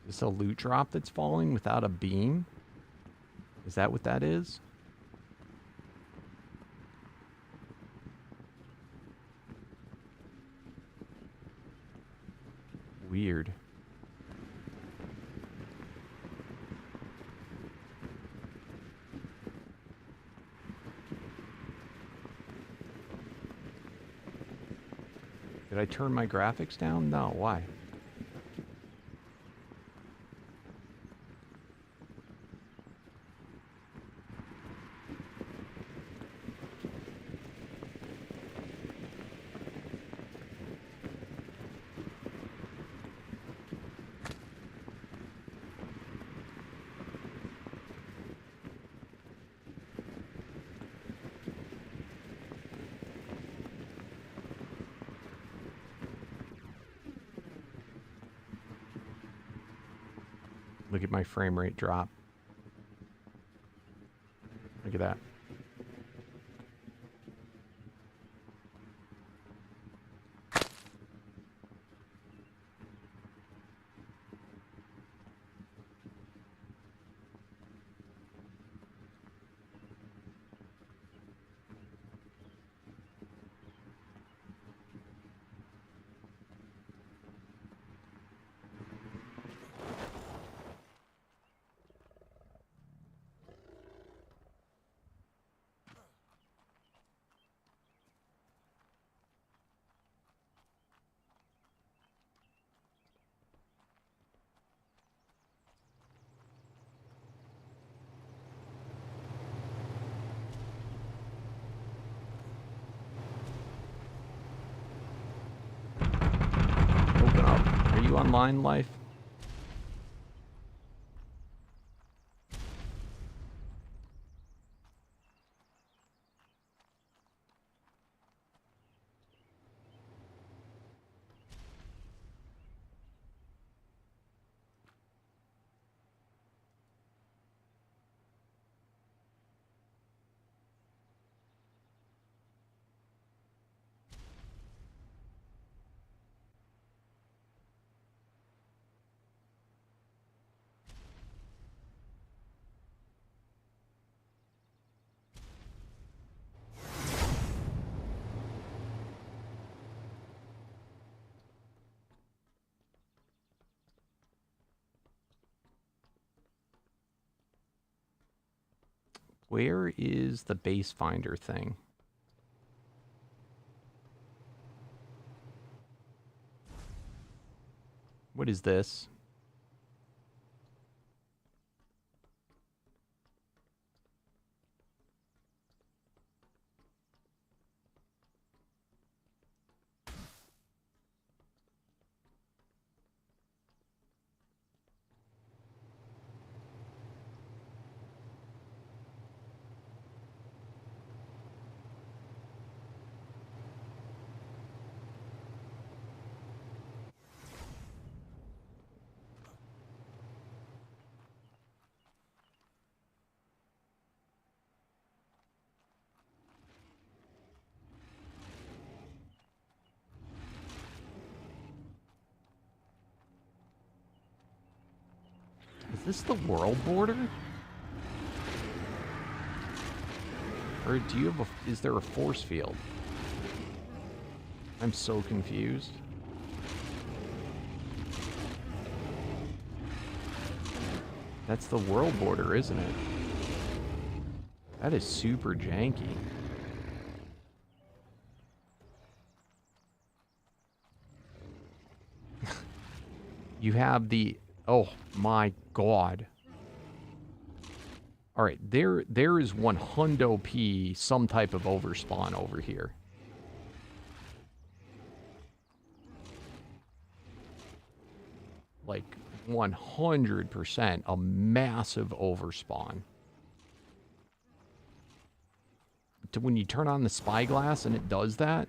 Is this a loot drop that's falling without a beam? Is that what that is? Weird. Did I turn my graphics down? No, why? Look at my frame rate drop. Look at that. online life? Where is the base finder thing? What is this? Is this the world border? Or do you have a... Is there a force field? I'm so confused. That's the world border, isn't it? That is super janky. You have the... Oh my god. Alright, there is 100 P some type of overspawn over here. Like 100% a massive overspawn. When you turn on the spyglass and it does that.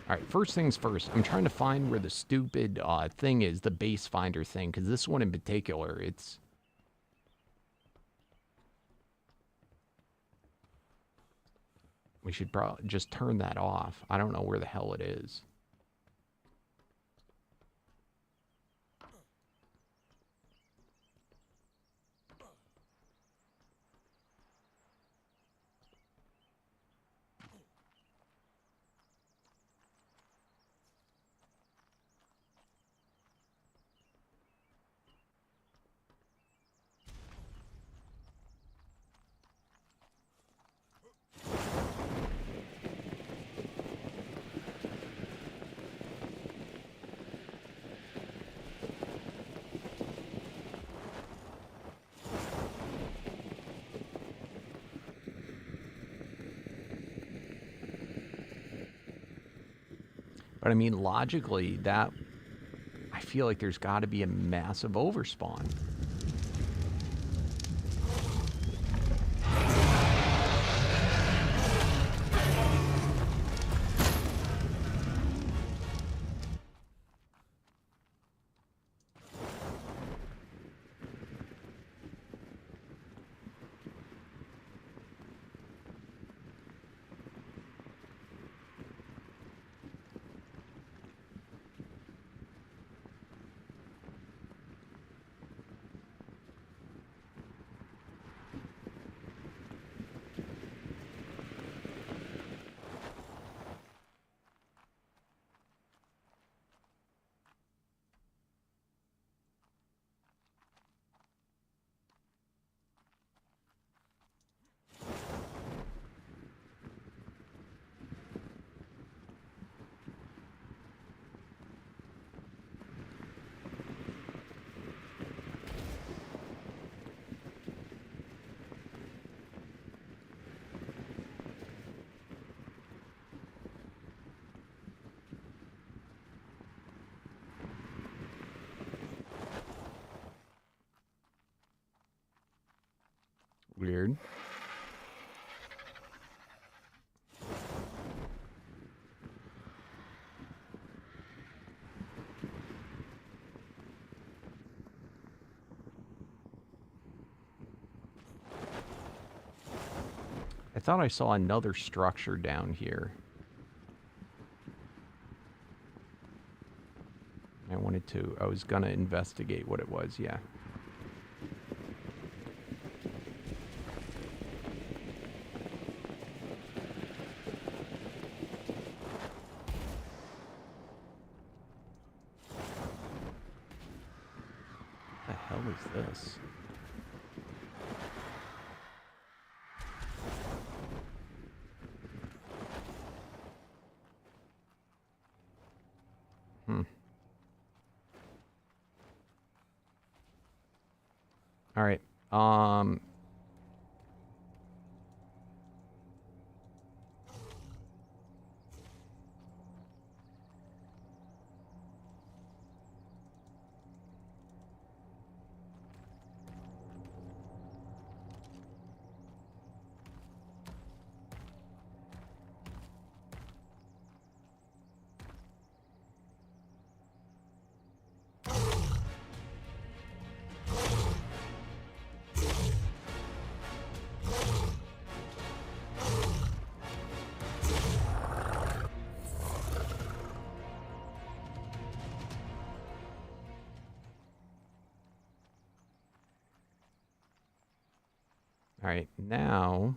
Alright, first things first. I'm trying to find where the stupid thing is, the base finder thing, because this one in particular, it's... We should probably just turn that off. I don't know where the hell it is. But I mean, logically, that... I feel like there's got to be a massive overspawn. weird. I thought I saw another structure down here. I was gonna investigate what it was, yeah. What the hell is this? All right. All right, now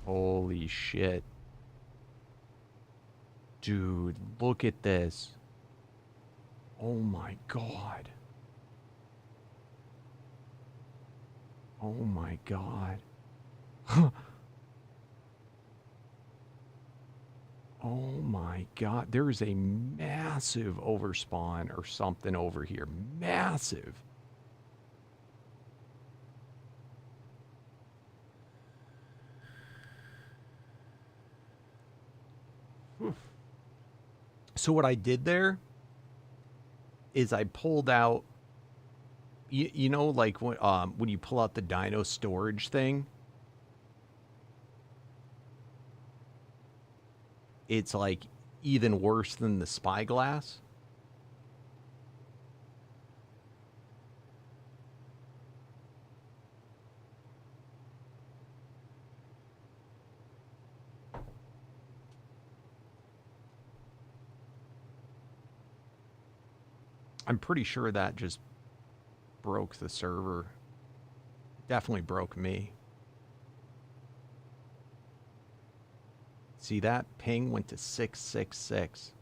holy shit. Dude, look at this. Oh my god. Oh my god. Oh my god. There is a massive overspawn or something over here. Massive. So what I did there is I pulled out, you know, like when you pull out the dino storage thing, it's like even worse than the spyglass. I'm pretty sure that just broke the server. Definitely broke me. See that? Ping went to 666.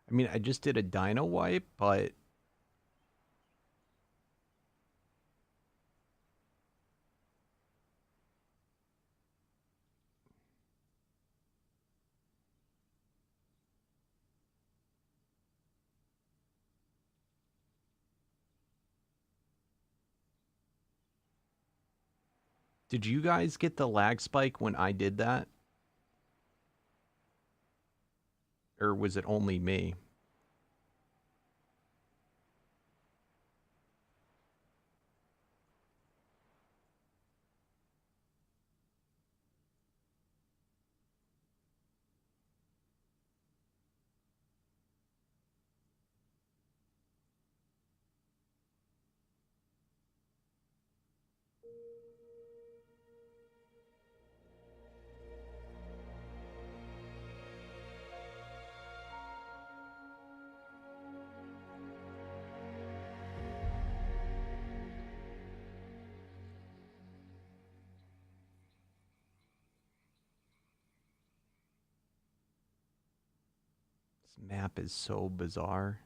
I mean, I just did a dino wipe, but... Did you guys get the lag spike when I did that? Or was it only me? This map is so bizarre.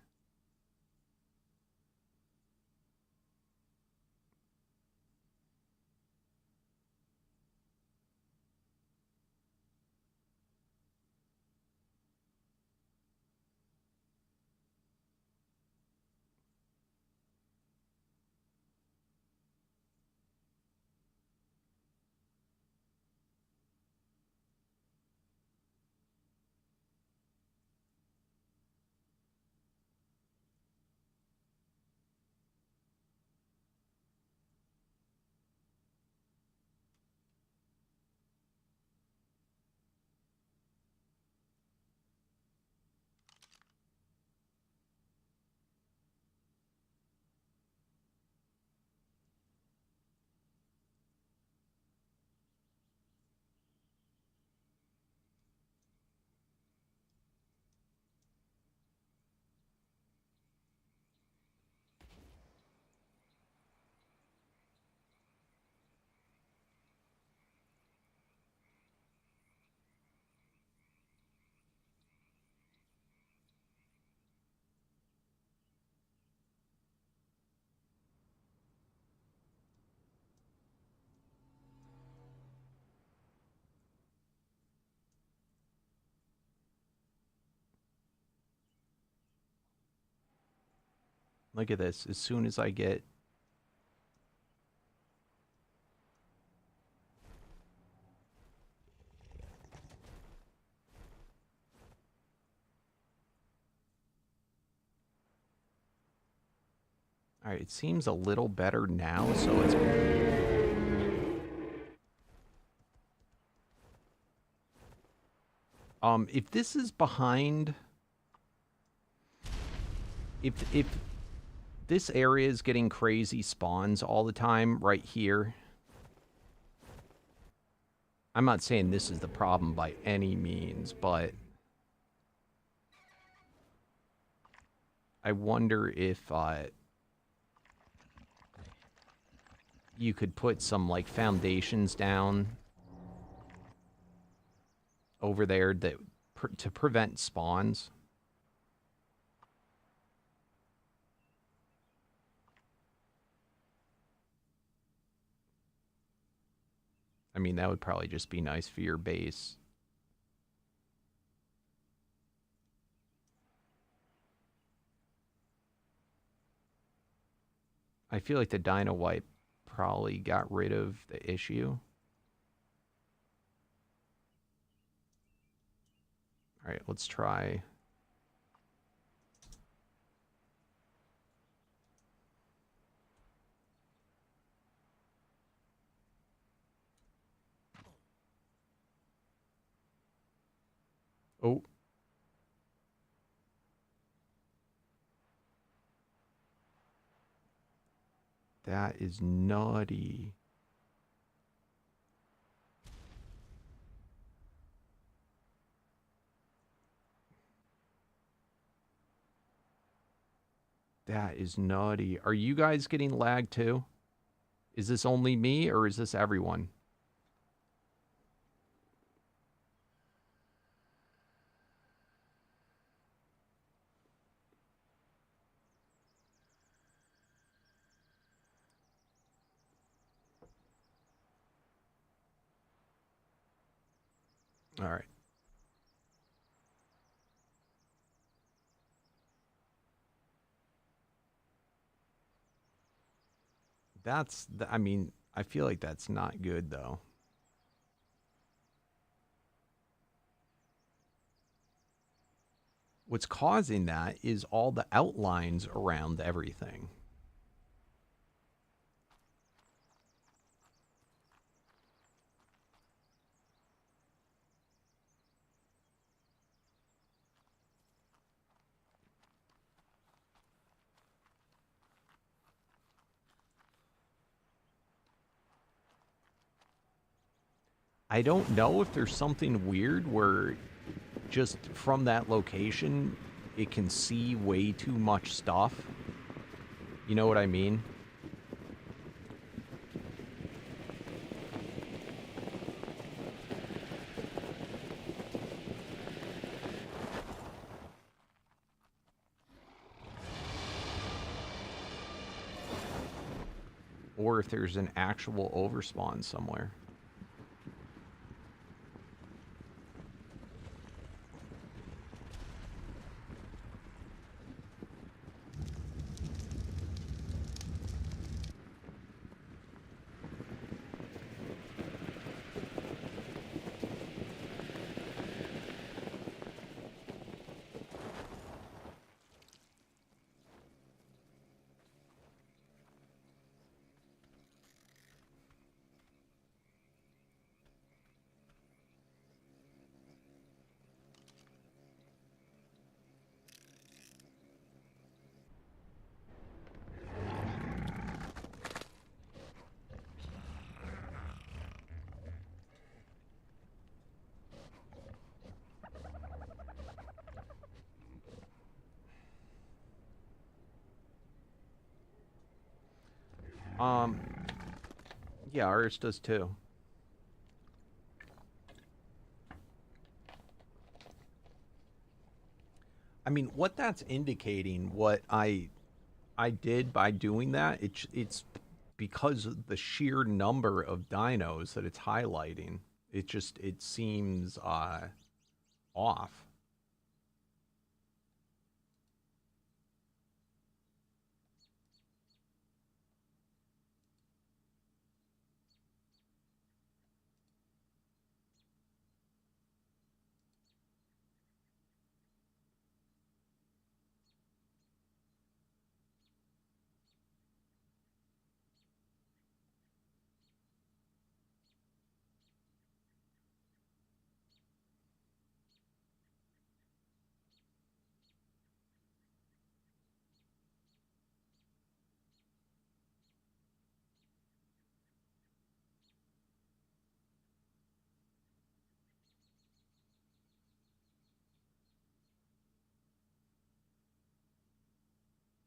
Look at this. As soon as I get... Alright, it seems a little better now, so it's... if this is behind... If this area is getting crazy spawns all the time right here... I'm not saying this is the problem by any means, but... I wonder if, you could put some, like, foundations down over there that to prevent spawns. I mean, that would probably just be nice for your base. I feel like the dino wipe probably got rid of the issue. All right, let's try. Oh. That is naughty. That is naughty. Are you guys getting lag too? Is this only me or is this everyone? All right. I mean, I feel like that's not good though. What's causing that is all the outlines around everything. I don't know if there's something weird where just from that location, it can see way too much stuff. You know what I mean? Or if there's an actual overspawn somewhere. Yeah, ours does too. I mean, what that's indicating, what I did by doing that, it's because of the sheer number of dinos that it's highlighting. It seems off.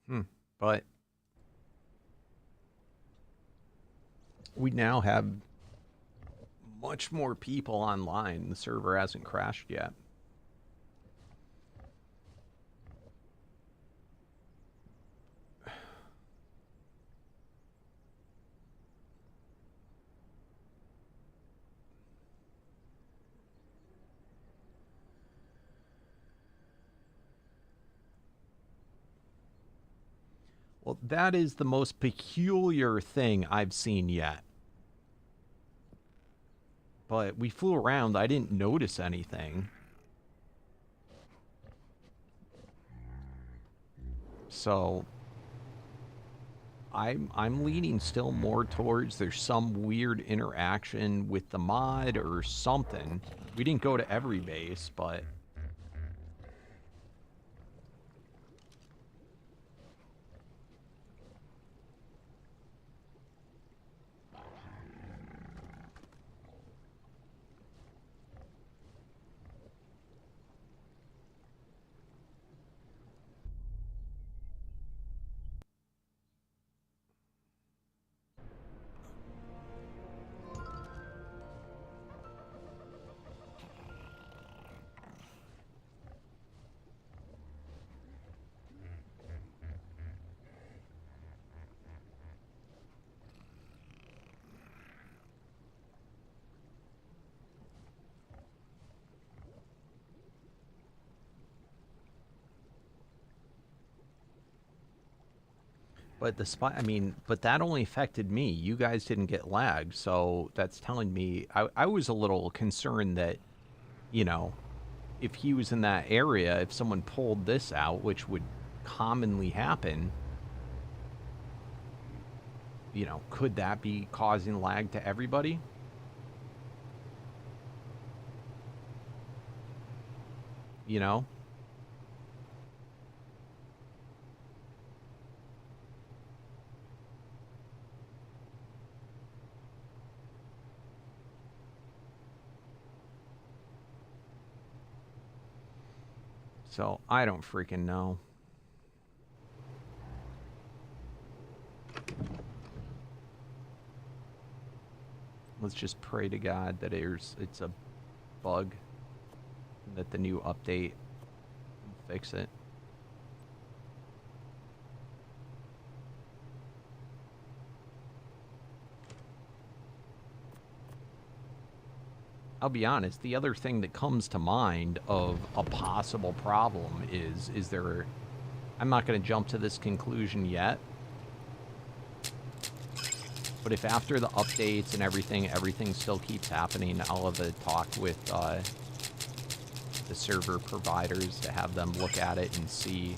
Hmm. But we now have much more people online. The server hasn't crashed yet. Well, that is the most peculiar thing I've seen yet. But we flew around. I didn't notice anything. So I'm leaning still more towards there's some weird interaction with the mod or something. We didn't go to every base, but But I mean, but that only affected me. You guys didn't get lag, so that's telling me I was a little concerned that, you know, if he was in that area, if someone pulled this out, which would commonly happen, you know, could that be causing lag to everybody? You know? So, I don't freaking know. Let's just pray to God that it's a bug, and that the new update will fix it. I'll be honest, the other thing that comes to mind of a possible problem is there... I'm not going to jump to this conclusion yet, but if after the updates and everything still keeps happening, I'll have a talk with the server providers to have them look at it and see.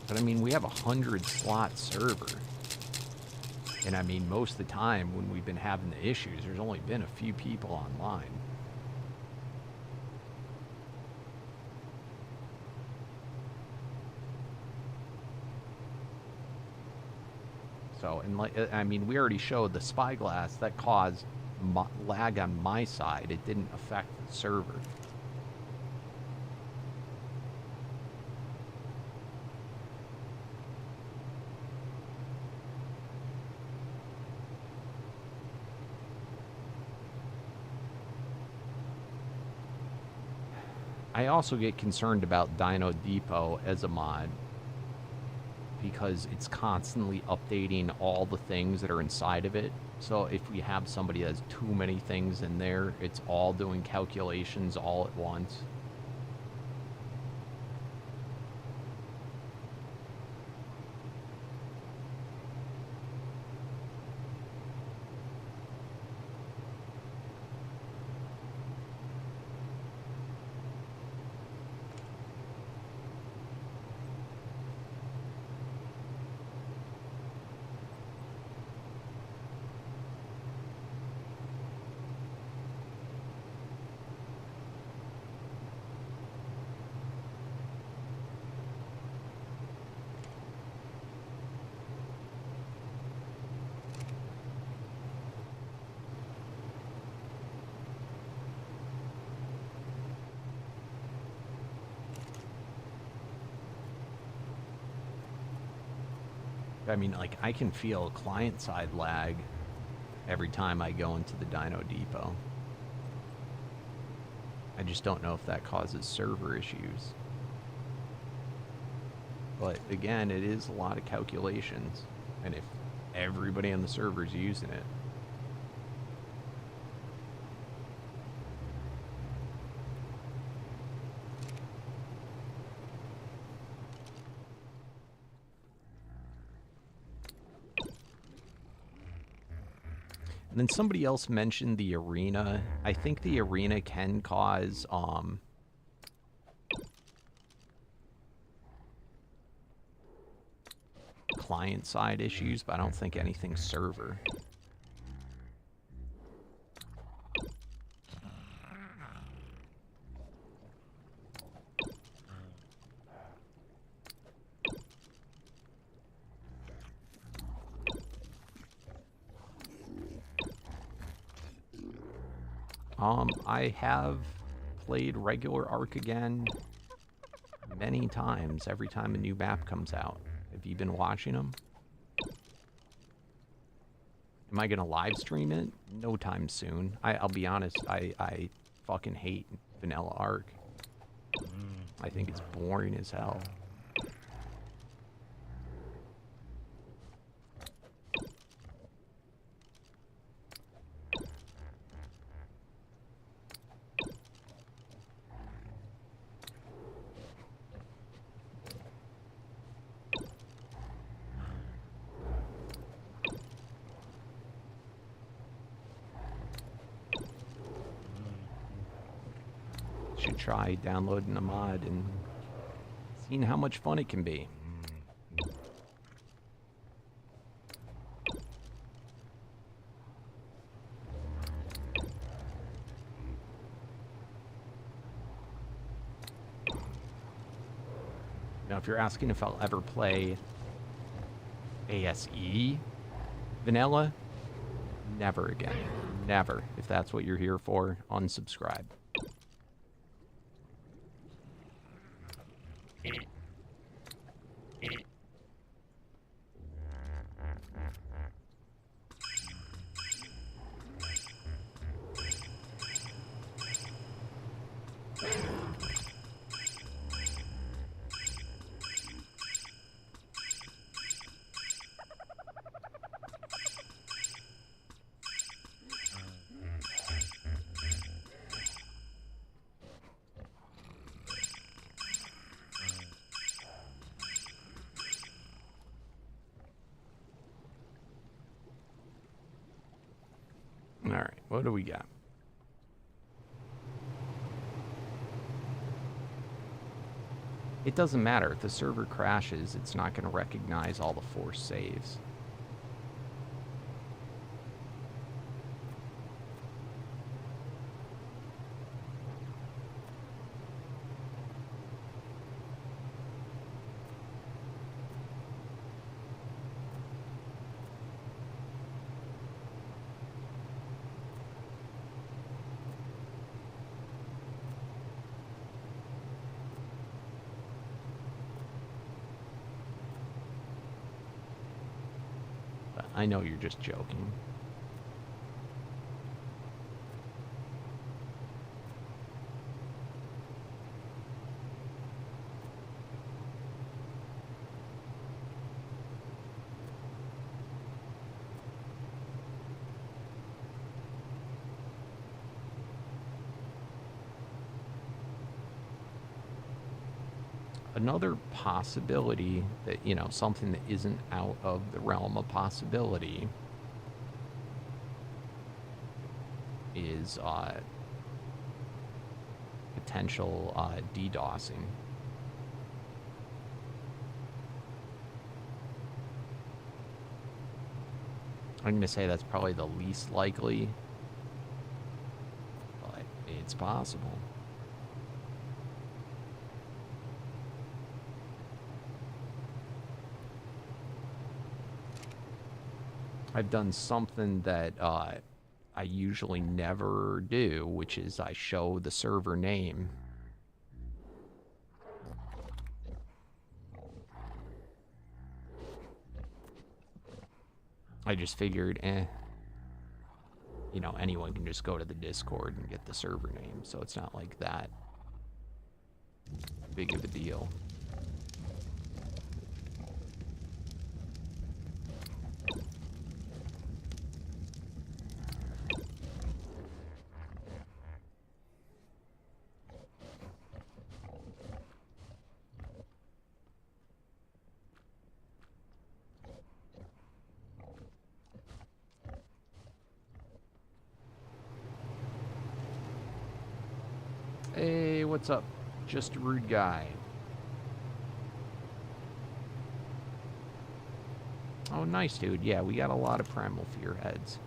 But I mean, we have a 100-slot server. And I mean, most of the time when we've been having the issues, there's only been a few people online. So, and like, I mean, we already showed the spyglass that caused lag on my side. It didn't affect the server. I also get concerned about Dino Depot as a mod because it's constantly updating all the things that are inside of it. So if we have somebody that has too many things in there, it's all doing calculations all at once. I mean, like, I can feel client-side lag every time I go into the Dino Depot. I just don't know if that causes server issues. But, again, it is a lot of calculations. And if everybody on the server is using it, and then somebody else mentioned the arena. I think the arena can cause client-side issues, but I don't think anything server. I have played regular Ark again many times, every time a new map comes out. Have you been watching them? Am I going to live stream it? No time soon. I'll be honest, I fucking hate vanilla Ark. I think it's boring as hell. try downloading a mod and seeing how much fun it can be. Now, if you're asking if I'll ever play ASE vanilla, never again. Never. If that's what you're here for, unsubscribe. All right, what do we got? It doesn't matter. If the server crashes, it's not going to recognize all the forced saves. I know you're just joking. Another possibility that, you know, something that isn't out of the realm of possibility is potential DDoSing. I'm going to say that's probably the least likely, but it's possible. I've done something that I usually never do, which is I show the server name. I just figured, you know, anyone can just go to the Discord and get the server name, so it's not like that big of a deal. Hey, what's up? Just a rude guy. Oh, nice, dude. Yeah, we got a lot of primal fear heads.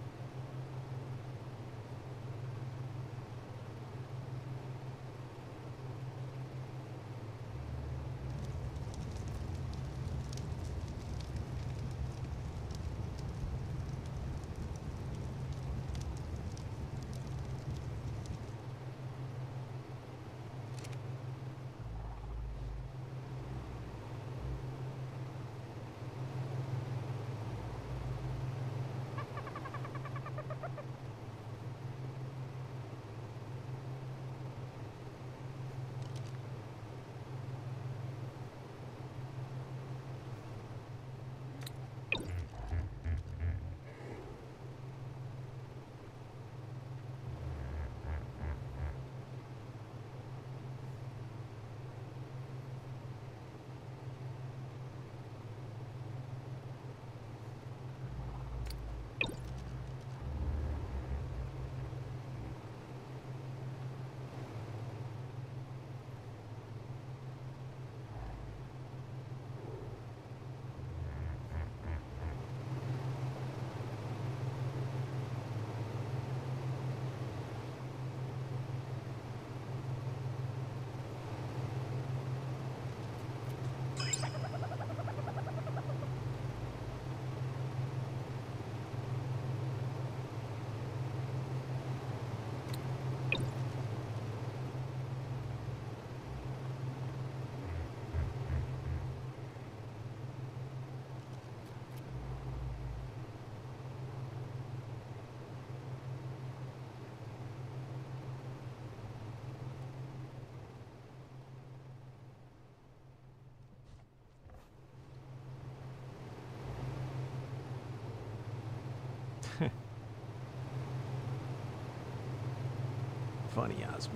Funny, Osmo.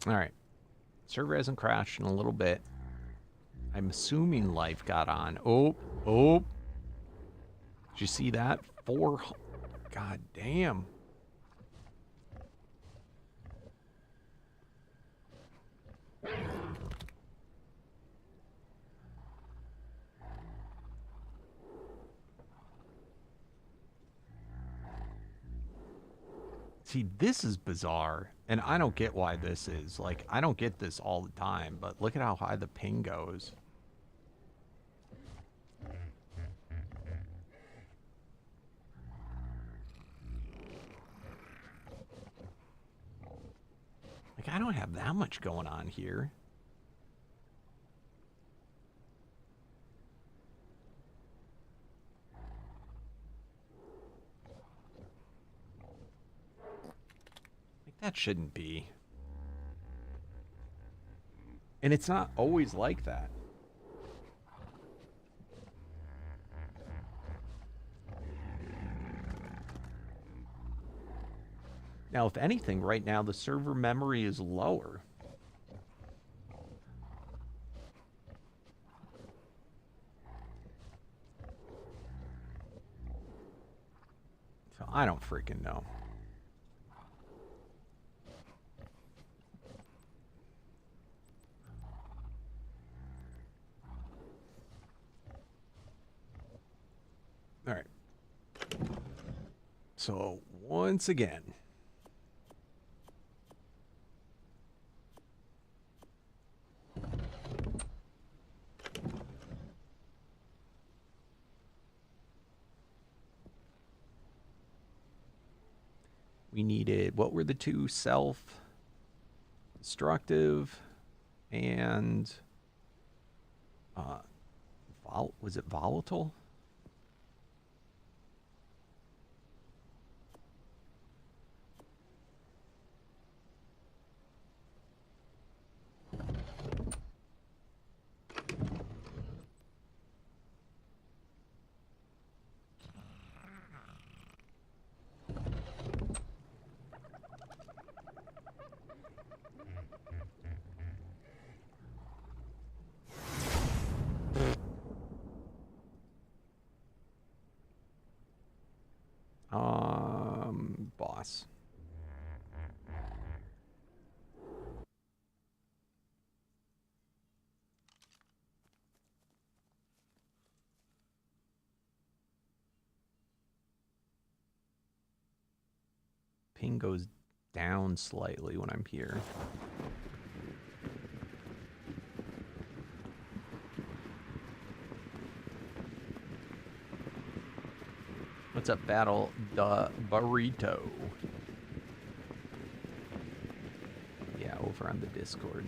All right. Server hasn't crashed in a little bit. I'm assuming life got on. Oh. Did you see that? God damn. See, this is bizarre, and I don't get why this is. Like, I don't get this all the time, but look at how high the ping goes. Like, I don't have that much going on here. That shouldn't be. And it's not always like that. Now, if anything, right now, the server memory is lower. So I don't freaking know. All right. So, once again, we needed, what were the two? Self-destructive and, was it volatile? Boss. Ping goes down slightly when I'm here. What's up, Battle the Burrito? Yeah, over on the Discord.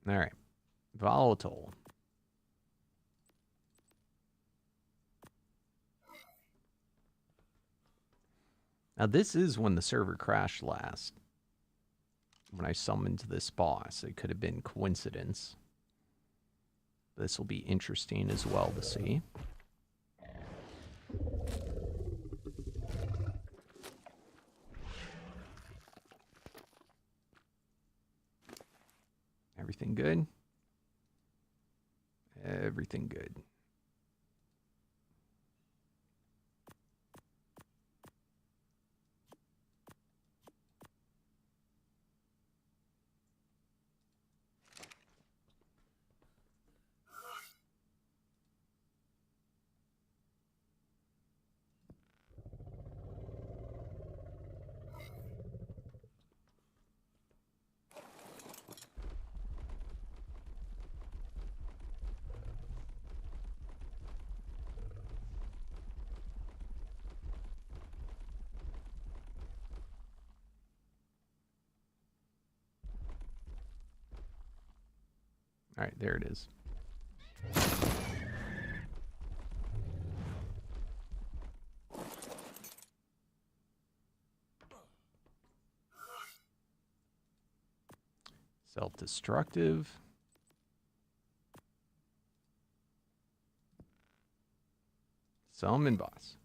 All right. Volatile. Now, this is when the server crashed last. When I summoned this boss. It could have been coincidence. This will be interesting as well to see. Everything good? Everything good. All right, there it is. Self-destructive. Summon boss.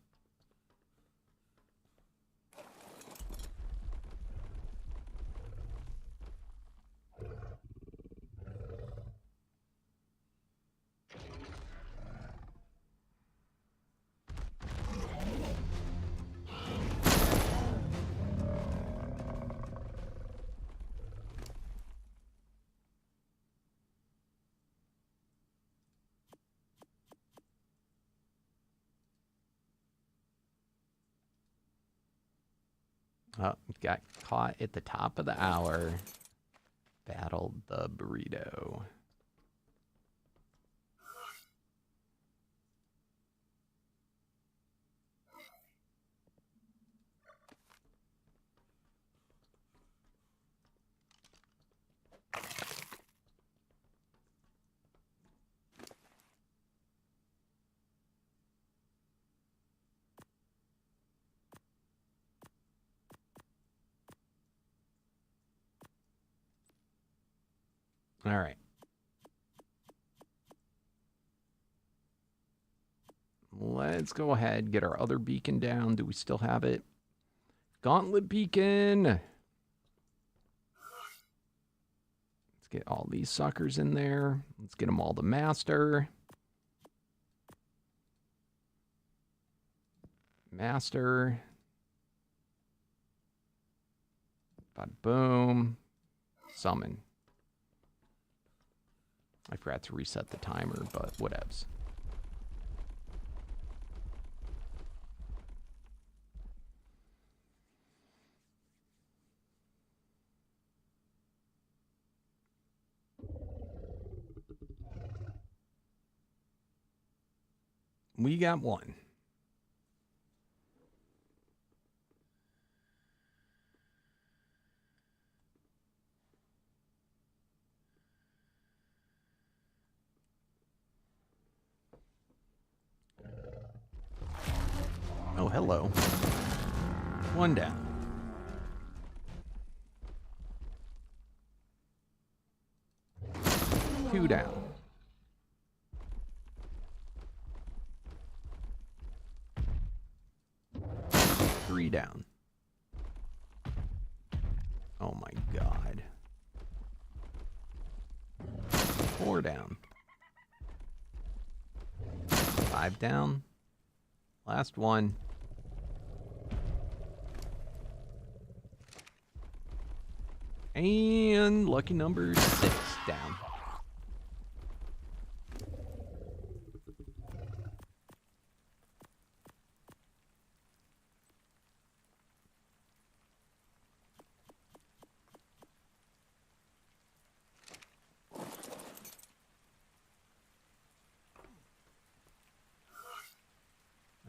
Oh, got caught at the top of the hour. Battled the burrito. All right. Let's go ahead, get our other beacon down. Do we still have it? Gauntlet beacon. Let's get all these suckers in there. Let's get them all to master. Master. Bada boom. Summon. I forgot to reset the timer, but whatevs. We got one. Oh, hello. One down. Two down. Three down. Oh my God. Four down. Five down. Last one. And lucky number 6 down.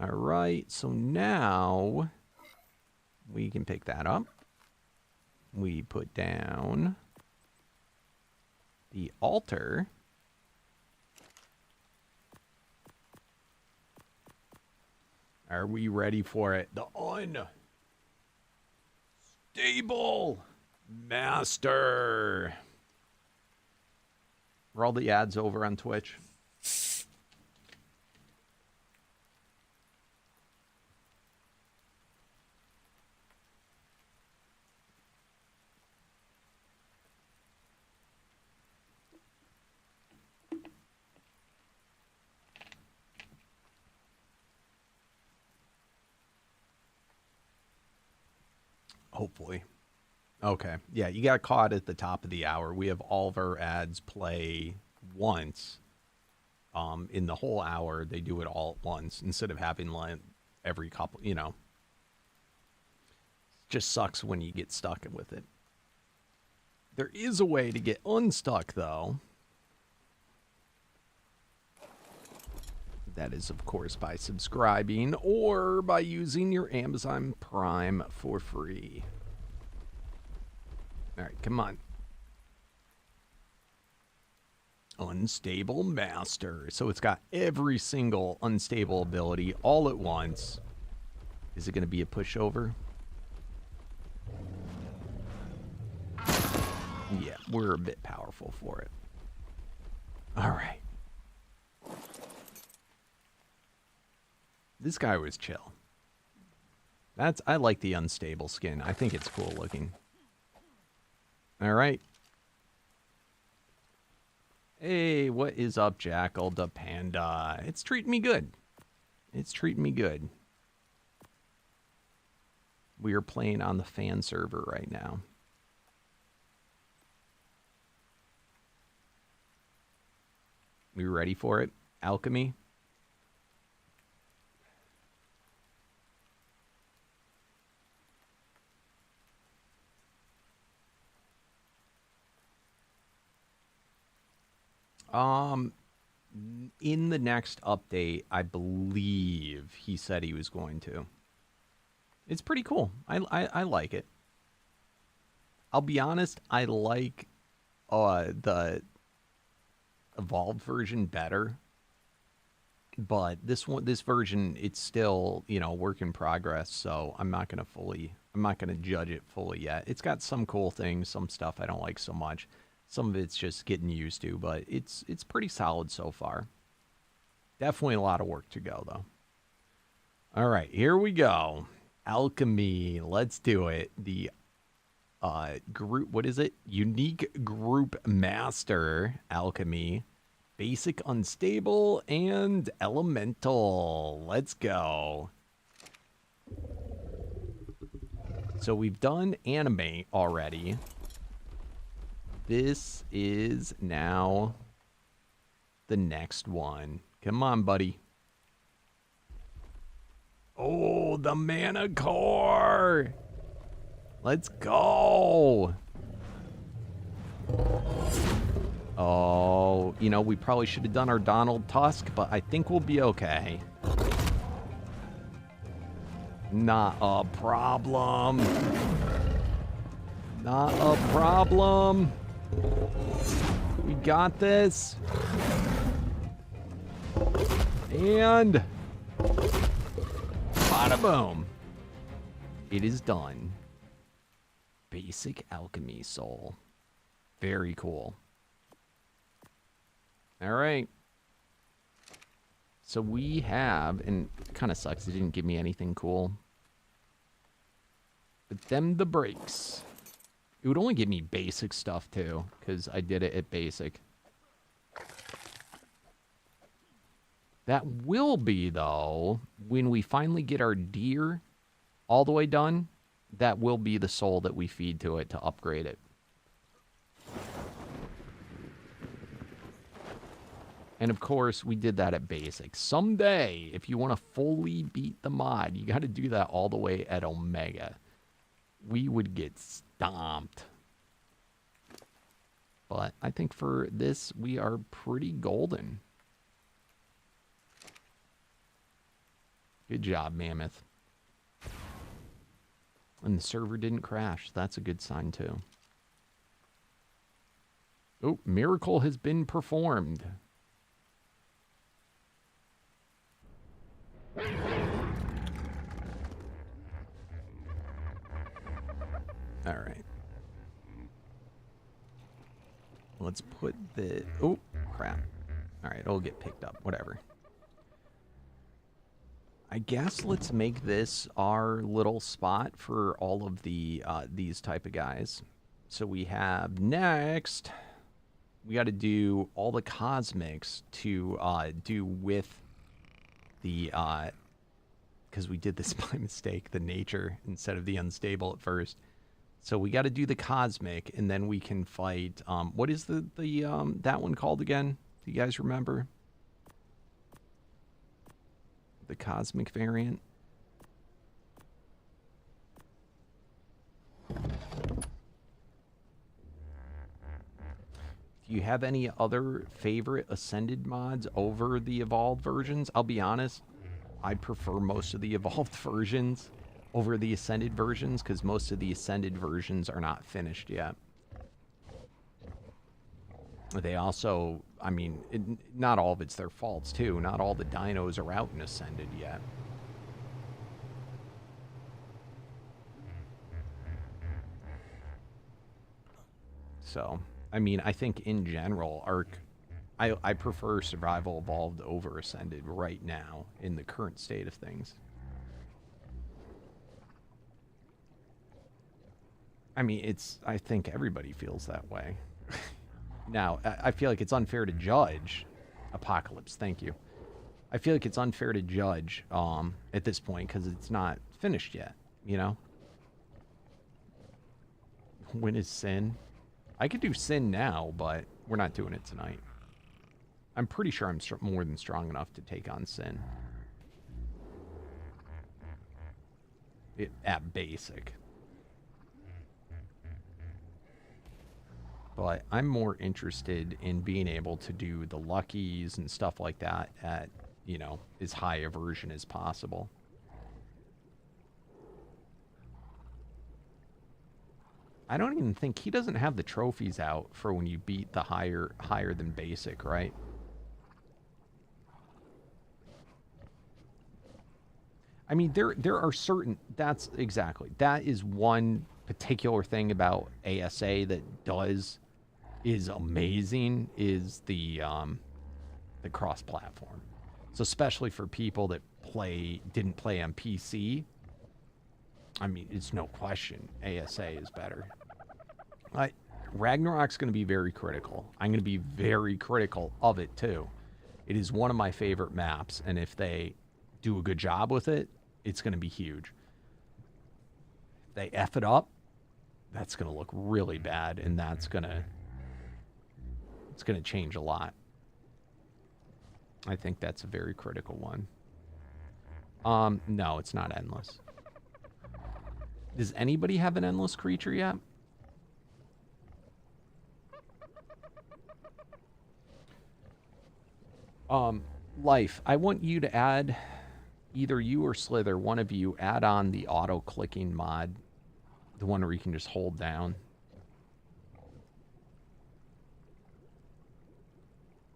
All right, so now we can pick that up. We put down the altar. Are we ready for it? The unstable master. Are all the ads over on Twitch? Hopefully. Okay. Yeah, you got caught at the top of the hour. We have all of our ads play once. In the whole hour, they do it all at once instead of having like every couple, you know. It just sucks when you get stuck with it. There is a way to get unstuck, though. That is, of course, by subscribing or by using your Amazon Prime for free. All right, come on. Unstable Master. So it's got every single unstable ability all at once. Is it going to be a pushover? Yeah, we're a bit powerful for it. All right. This guy was chill. I like the unstable skin. I think it's cool looking. All right. Hey, what is up, Jackal the Panda? It's treating me good. It's treating me good. We are playing on the fan server right now. We ready for it? Alchemy? In the next update, I believe he said he was going to. It's pretty cool. I like it. I'll be honest, I like the evolved version better. But this version, it's still, you know, work in progress, so I'm not gonna judge it fully yet. It's got some cool things, some stuff I don't like so much. Some of it's just getting used to, but it's pretty solid so far. Definitely a lot of work to go, though. All right, here we go. Alchemy. Let's do it. The group, what is it? Unique Group Master Alchemy. Basic, Unstable, and Elemental. Let's go. So we've done Animate already. This is now the next one. Come on, buddy. Oh, the Mana Core. Let's go. Oh, you know, we probably should have done our Donald Tusk, but I think we'll be okay. Not a problem. Not a problem. We got this. And bada boom. It is done. Basic Alchemy Soul. Very cool. All right. So we have, and it kind of sucks it didn't give me anything cool. But them the breaks. It would only give me basic stuff too, because I did it at basic. That will be, though, when we finally get our deer all the way done, that will be the soul that we feed to it to upgrade it. And of course, we did that at basic. Someday, if you want to fully beat the mod, you got to do that all the way at Omega. We would get stomped. But I think for this, we are pretty golden. Good job, Mammoth. And the server didn't crash. That's a good sign, too. Oh, miracle has been performed. All right. Let's put the... Oh, crap. All right, it'll get picked up. Whatever. I guess let's make this our little spot for all of the these type of guys. So we have next, we got to do all the cosmics to do with the, because we did this by mistake, the nature instead of the unstable at first. So we got to do the cosmic, and then we can fight. What is the that one called again? Do you guys remember? The cosmic variant. Do you have any other favorite Ascended mods over the evolved versions? I'll be honest, I prefer most of the evolved versions over the Ascended versions because most of the Ascended versions are not finished yet. They also, I mean, not all of it's their faults, too. Not all the dinos are out and ascended yet. So, I mean, I think in general, I prefer Survival Evolved over Ascended right now in the current state of things. I mean, I think everybody feels that way. Now, I feel like it's unfair to judge. Apocalypse, thank you. I feel like it's unfair to judge at this point because it's not finished yet, you know? When is Sin? I could do Sin now, but we're not doing it tonight. I'm pretty sure I'm more than strong enough to take on Sin. At basic. But I'm more interested in being able to do the luckies and stuff like that at, you know, as high a version as possible. I don't even think he doesn't have the trophies out for when you beat the higher than basic, right? I mean, there are certain, that is one particular thing about ASA that is amazing, is the cross-platform. So especially for people that didn't play on PC, I mean, it's no question ASA is better. Ragnarok's going to be very critical. I'm going to be very critical of it too. It is one of my favorite maps, and if they do a good job with it, it's going to be huge. If they F it up, that's going to look really bad, and it's going to change a lot. I think that's a very critical one. No, it's not endless. Does anybody have an endless creature yet? Life, I want you to add, either you or Slither, one of you, add on the auto-clicking mod. The one where you can just hold down.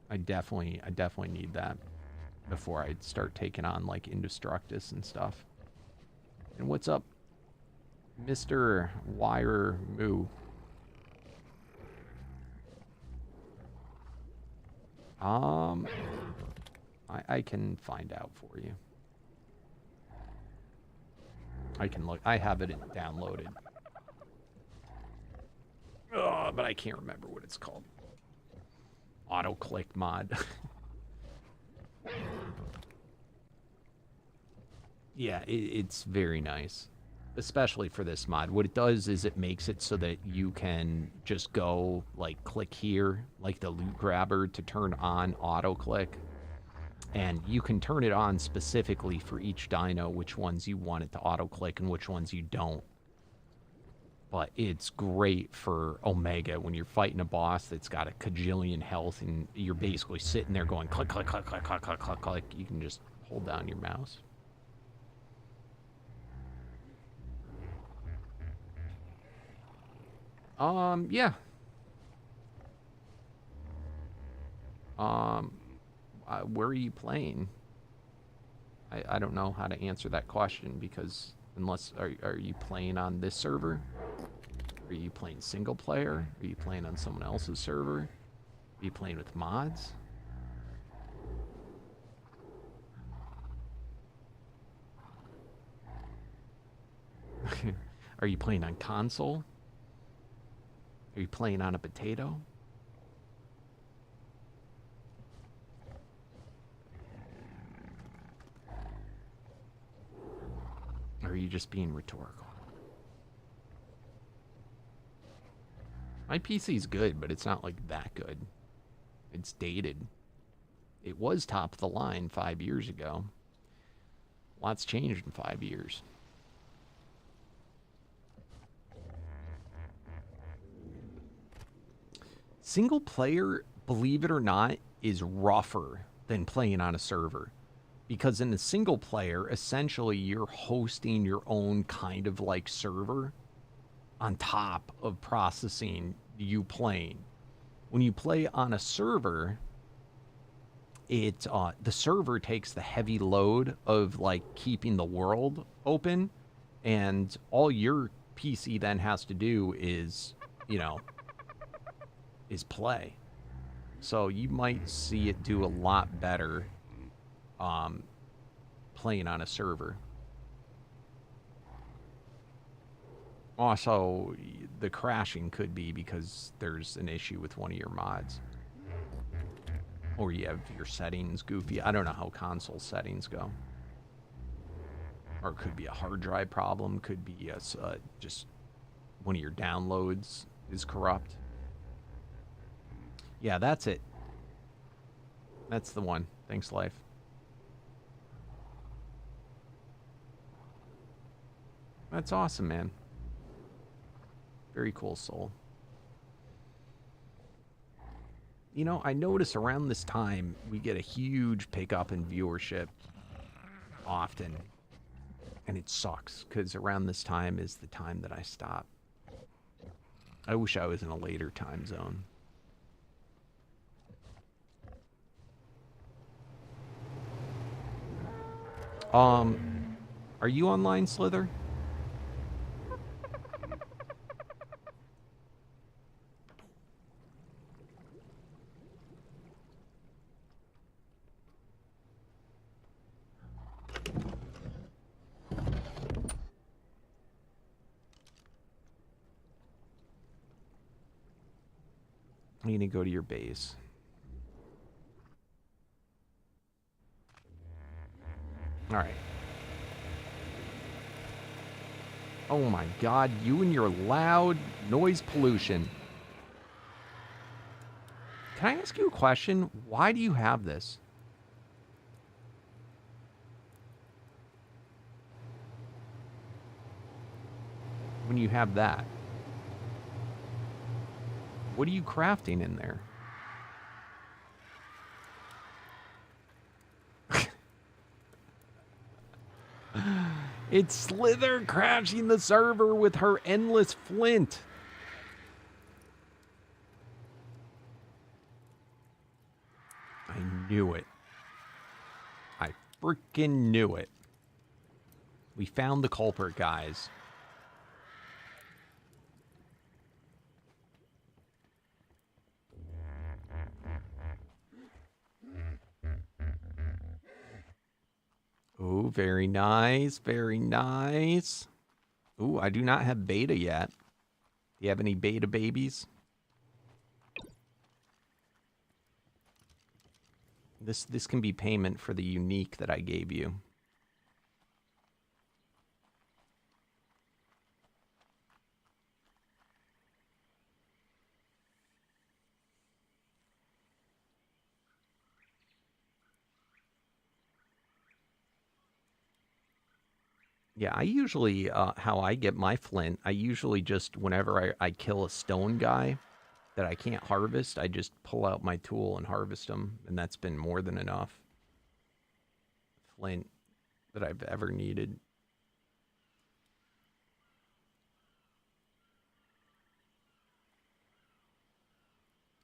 I definitely need that before I start taking on, like, Indestructus and stuff. And what's up, Mr. Wire Moo? I can find out for you. I can look. I have it downloaded. But I can't remember what it's called. Auto-click mod. Yeah, it's very nice. Especially for this mod. What it does is it makes it so that you can just go, like, click here, like the loot grabber, to turn on auto-click. And you can turn it on specifically for each dino, which ones you want it to auto-click and which ones you don't. But it's great for Omega when you're fighting a boss that's got a kajillion health and you're basically sitting there going click, click, click, click, click, click, click, click. You can just hold down your mouse. Yeah. Where are you playing? I don't know how to answer that question because unless, are you playing on this server? Are you playing single player? Are you playing on someone else's server? Are you playing with mods? Are you playing on console? Are you playing on a potato? Or are you just being rhetorical? My PC's good, but it's not like that good. It's dated. It was top of the line 5 years ago. Lots changed in 5 years. Single player, believe it or not, is rougher than playing on a server. Because in a single player, essentially you're hosting your own kind of like server on top of processing you playing. When you play on a server, it the server takes the heavy load of like keeping the world open, and all your PC then has to do is, you know, is play. So you might see it do a lot better playing on a server. Also, the crashing could be because there's an issue with one of your mods. Or you have your settings goofy. I don't know how console settings go. Or it could be a hard drive problem. Could be just one of your downloads is corrupt. Yeah, that's it. That's the one. Thanks, life. That's awesome, man. Very cool, soul. You know, I notice around this time we get a huge pickup in viewership often. And it sucks, because around this time is the time that I stop. I wish I was in a later time zone. Are you online, Slither? You need to go to your base. All right. Oh my God, you and your loud noise pollution. Can I ask you a question? Why do you have this? When you have that? What are you crafting in there? It's Slither crashing the server with her endless flint. I knew it. I freaking knew it. We found the culprit, guys. Oh, very nice. Very nice. Ooh, I do not have beta yet. Do you have any beta babies? This can be payment for the unique that I gave you. Yeah, I usually, how I get my flint, I usually just, whenever I kill a stone guy that I can't harvest, I just pull out my tool and harvest them, and that's been more than enough flint that I've ever needed.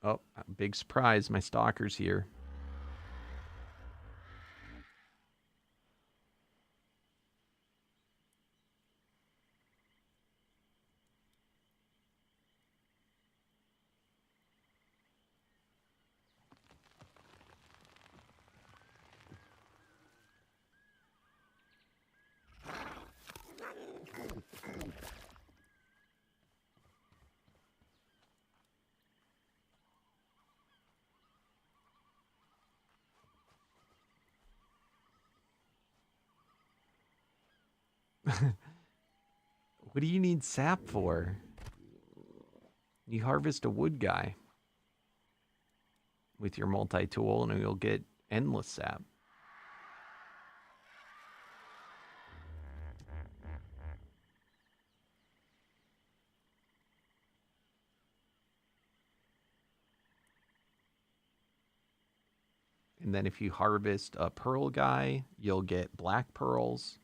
Oh, big surprise, my stalker's here. What do you need sap for? You harvest a wood guy with your multi-tool and you'll get endless sap. And then if you harvest a pearl guy, you'll get black pearls.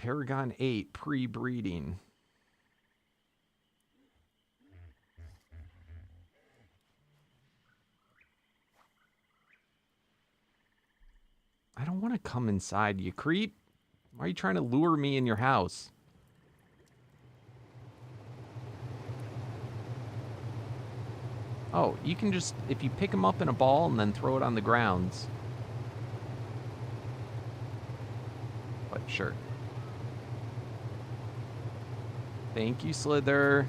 Paragon 8 pre-breeding. I don't want to come inside, you creep. Why are you trying to lure me in your house? Oh, you can just, if you pick them up in a ball and then throw it on the grounds. But sure. Thank you, Slither.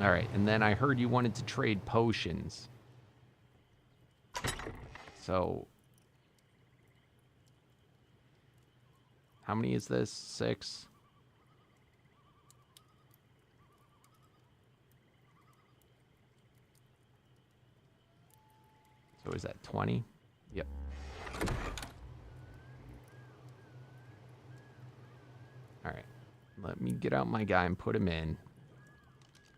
All right, and then I heard you wanted to trade potions. So, how many is this? 6? So is that 20? Yep. All right, let me get out my guy and put him in.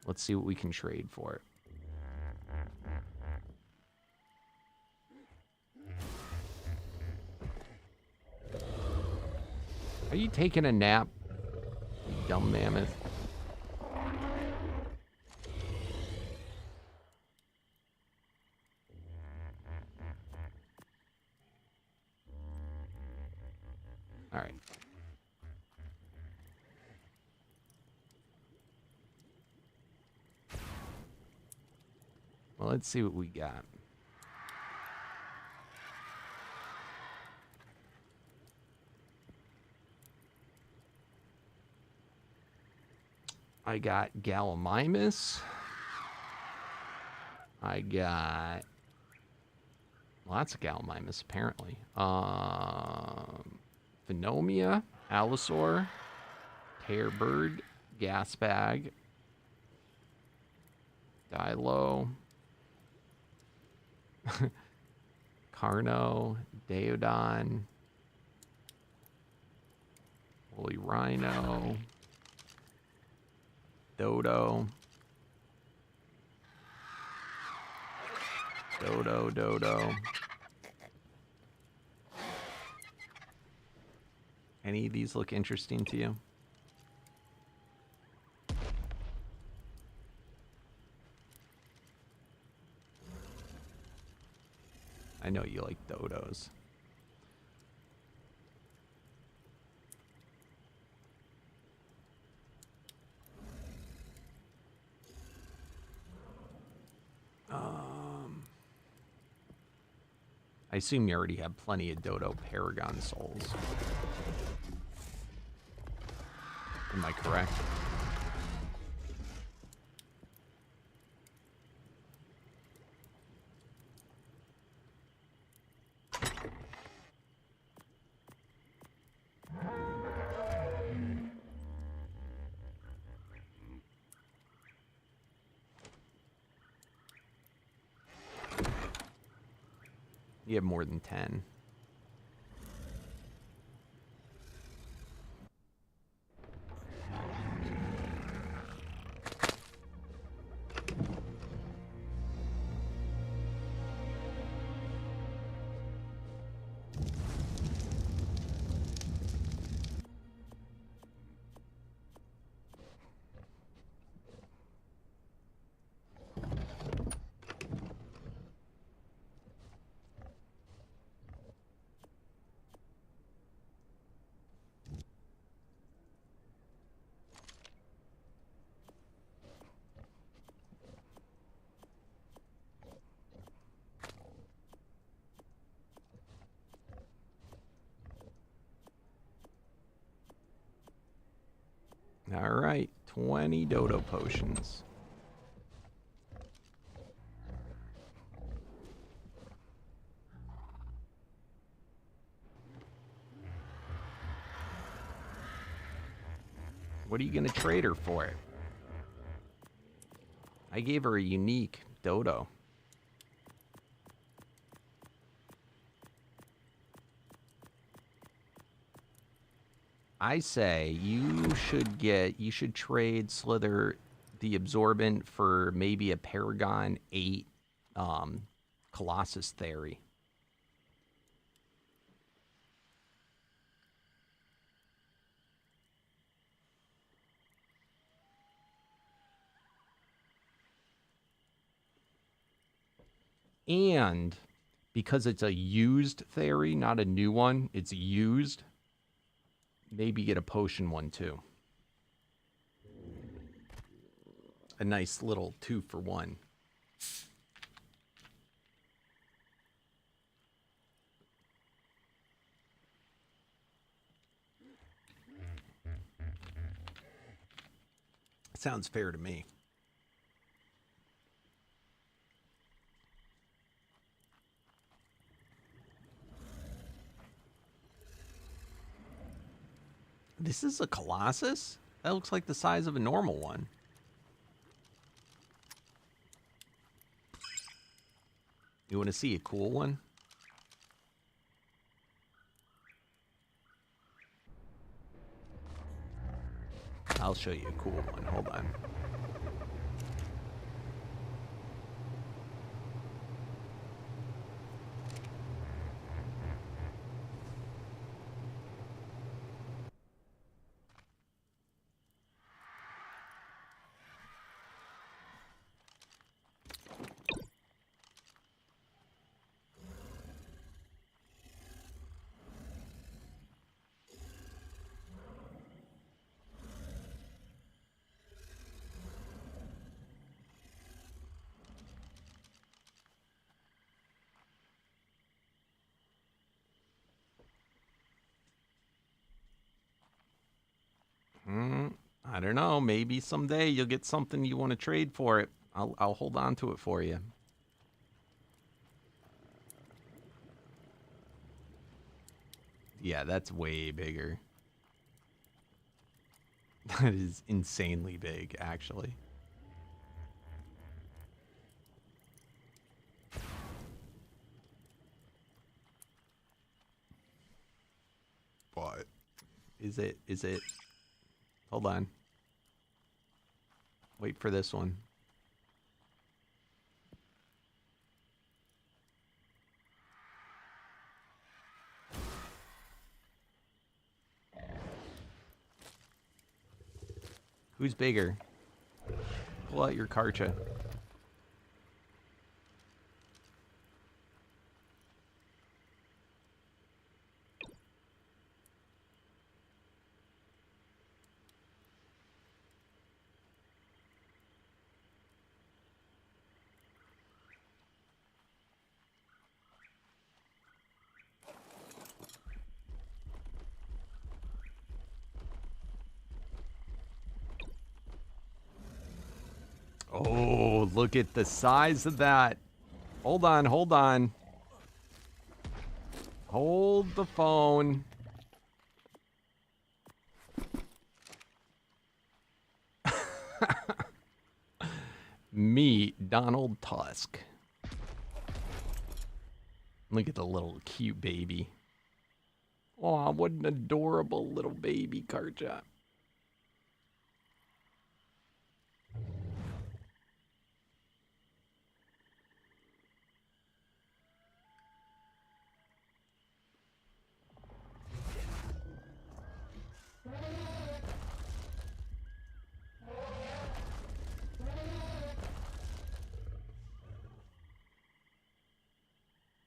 Let's see what we can trade for it. Are you taking a nap, you dumb mammoth? All right. Well, let's see what we got. I got Gallimimus. I got lots of Gallimimus, apparently. Phenomia, Allosaur, Tearbird, Gasbag, Dilo, Carno, Daeodon, Woolly Rhino, Dodo, Dodo. Any of these look interesting to you? I know you like dodos. I assume you already have plenty of dodo paragon souls. Am I correct? You have more than 10. All right, 20 dodo potions. What are you going to trade her for? I gave her a unique dodo. I say you should trade Slither the absorbent for maybe a Paragon 8 Colossus Theory. And because it's a used Theory, not a new one, it's used, maybe get a potion one too. A nice little 2-for-1. Sounds fair to me. This is a Colossus? That looks like the size of a normal one. You want to see a cool one? I'll show you a cool one. Hold on. I don't know. Maybe someday you'll get something you want to trade for it. I'll hold on to it for you. Yeah, that's way bigger. That is insanely big, actually. What? Is it? Hold on. Wait for this one. Who's bigger? Pull out your Karcha. Oh, look at the size of that. Hold on, hold on. Hold the phone. Meet Donald Tusk. Look at the little cute baby. Oh, what an adorable little baby, Karcha.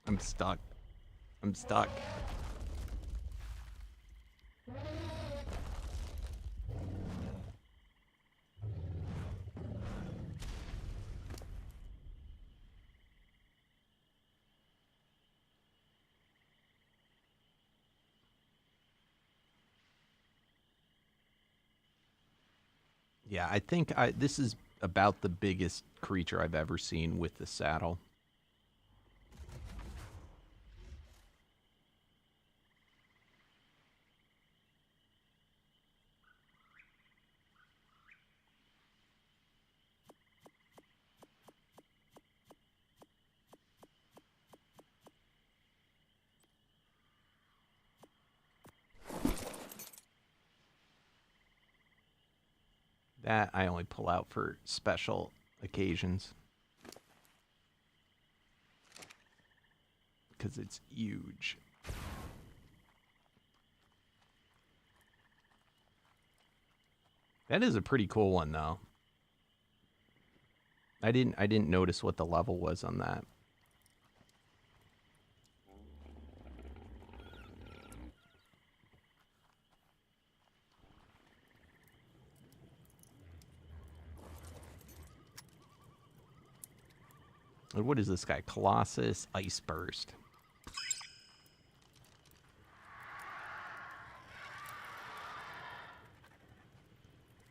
I'm stuck. I'm stuck. Yeah, I think this is about the biggest creature I've ever seen with the saddle. That I only pull out for special occasions. Because it's huge. That is a pretty cool one, though. I didn't notice what the level was on that. What is this guy? Colossus Ice Burst.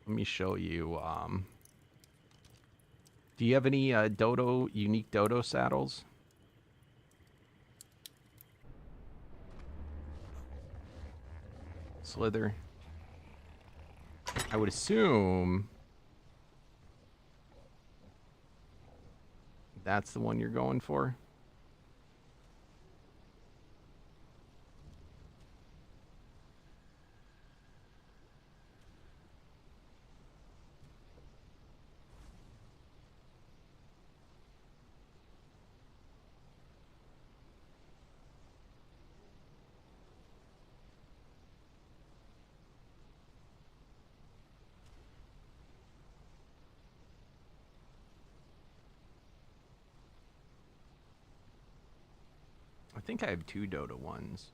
Let me show you. Do you have any unique dodo saddles? Slither. I would assume that's the one you're going for. I think I have 2 dodo ones.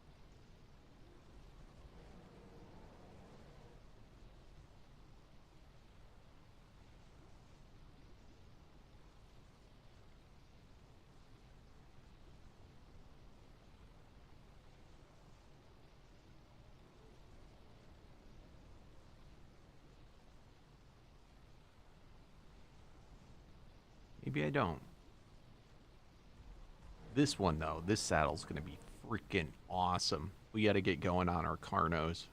Maybe I don't. This one, though, this saddle's going to be freaking awesome. We got to get going on our Carnos.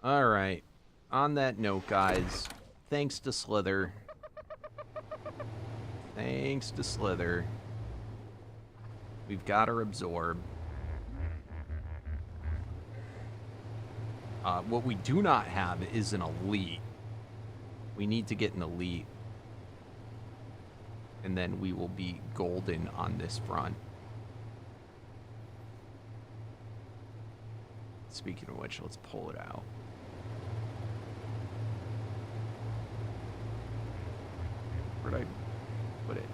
All right. On that note, guys, thanks to Slither. Thanks to Slither. We've got our Absorb. What we do not have is an Elite. We need to get an Elite. And then we will be golden on this front. Speaking of which, let's pull it out. Where'd I put it?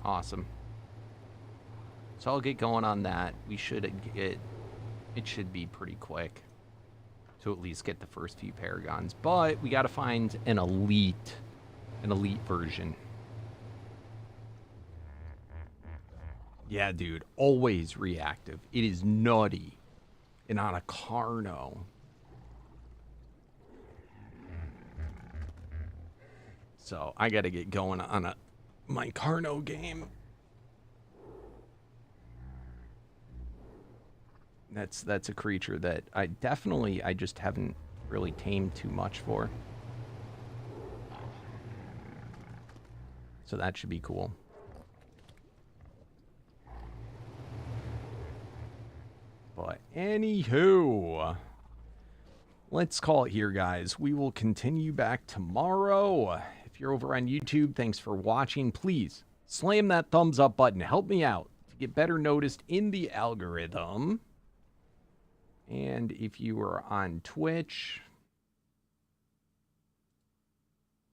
Awesome. So I'll get going on that. We should get... It should be pretty quick to at least get the first few Paragons. But we got to find an elite version. Yeah, dude. Always reactive. It is nutty. And on a Carno. So I got to get going on my Carno game. That's a creature that I just haven't really tamed too much for. So that should be cool. But anywho, let's call it here, guys. We will continue back tomorrow. If you're over on YouTube, thanks for watching. Please slam that thumbs up button. Help me out to get better noticed in the algorithm. And if you are on Twitch,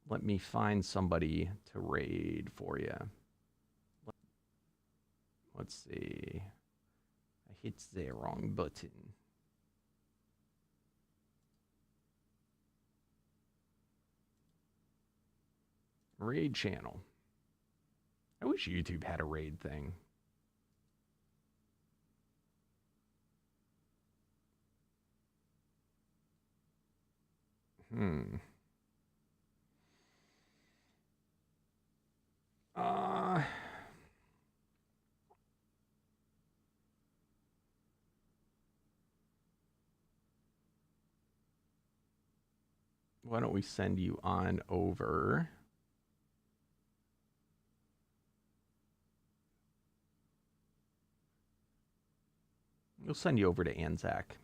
let me find somebody to raid for you. Let's see. I hit the wrong button. Raid channel. I wish YouTube had a raid thing. Why don't we send you on over? We'll send you over to Anzac.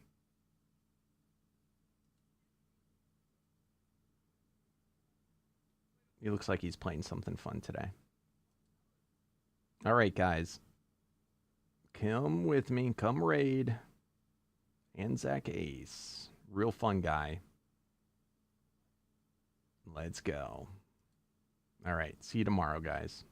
He looks like he's playing something fun today. All right, guys. Come with me. Come raid. Anzac Ace. Real fun guy. Let's go. All right. See you tomorrow, guys.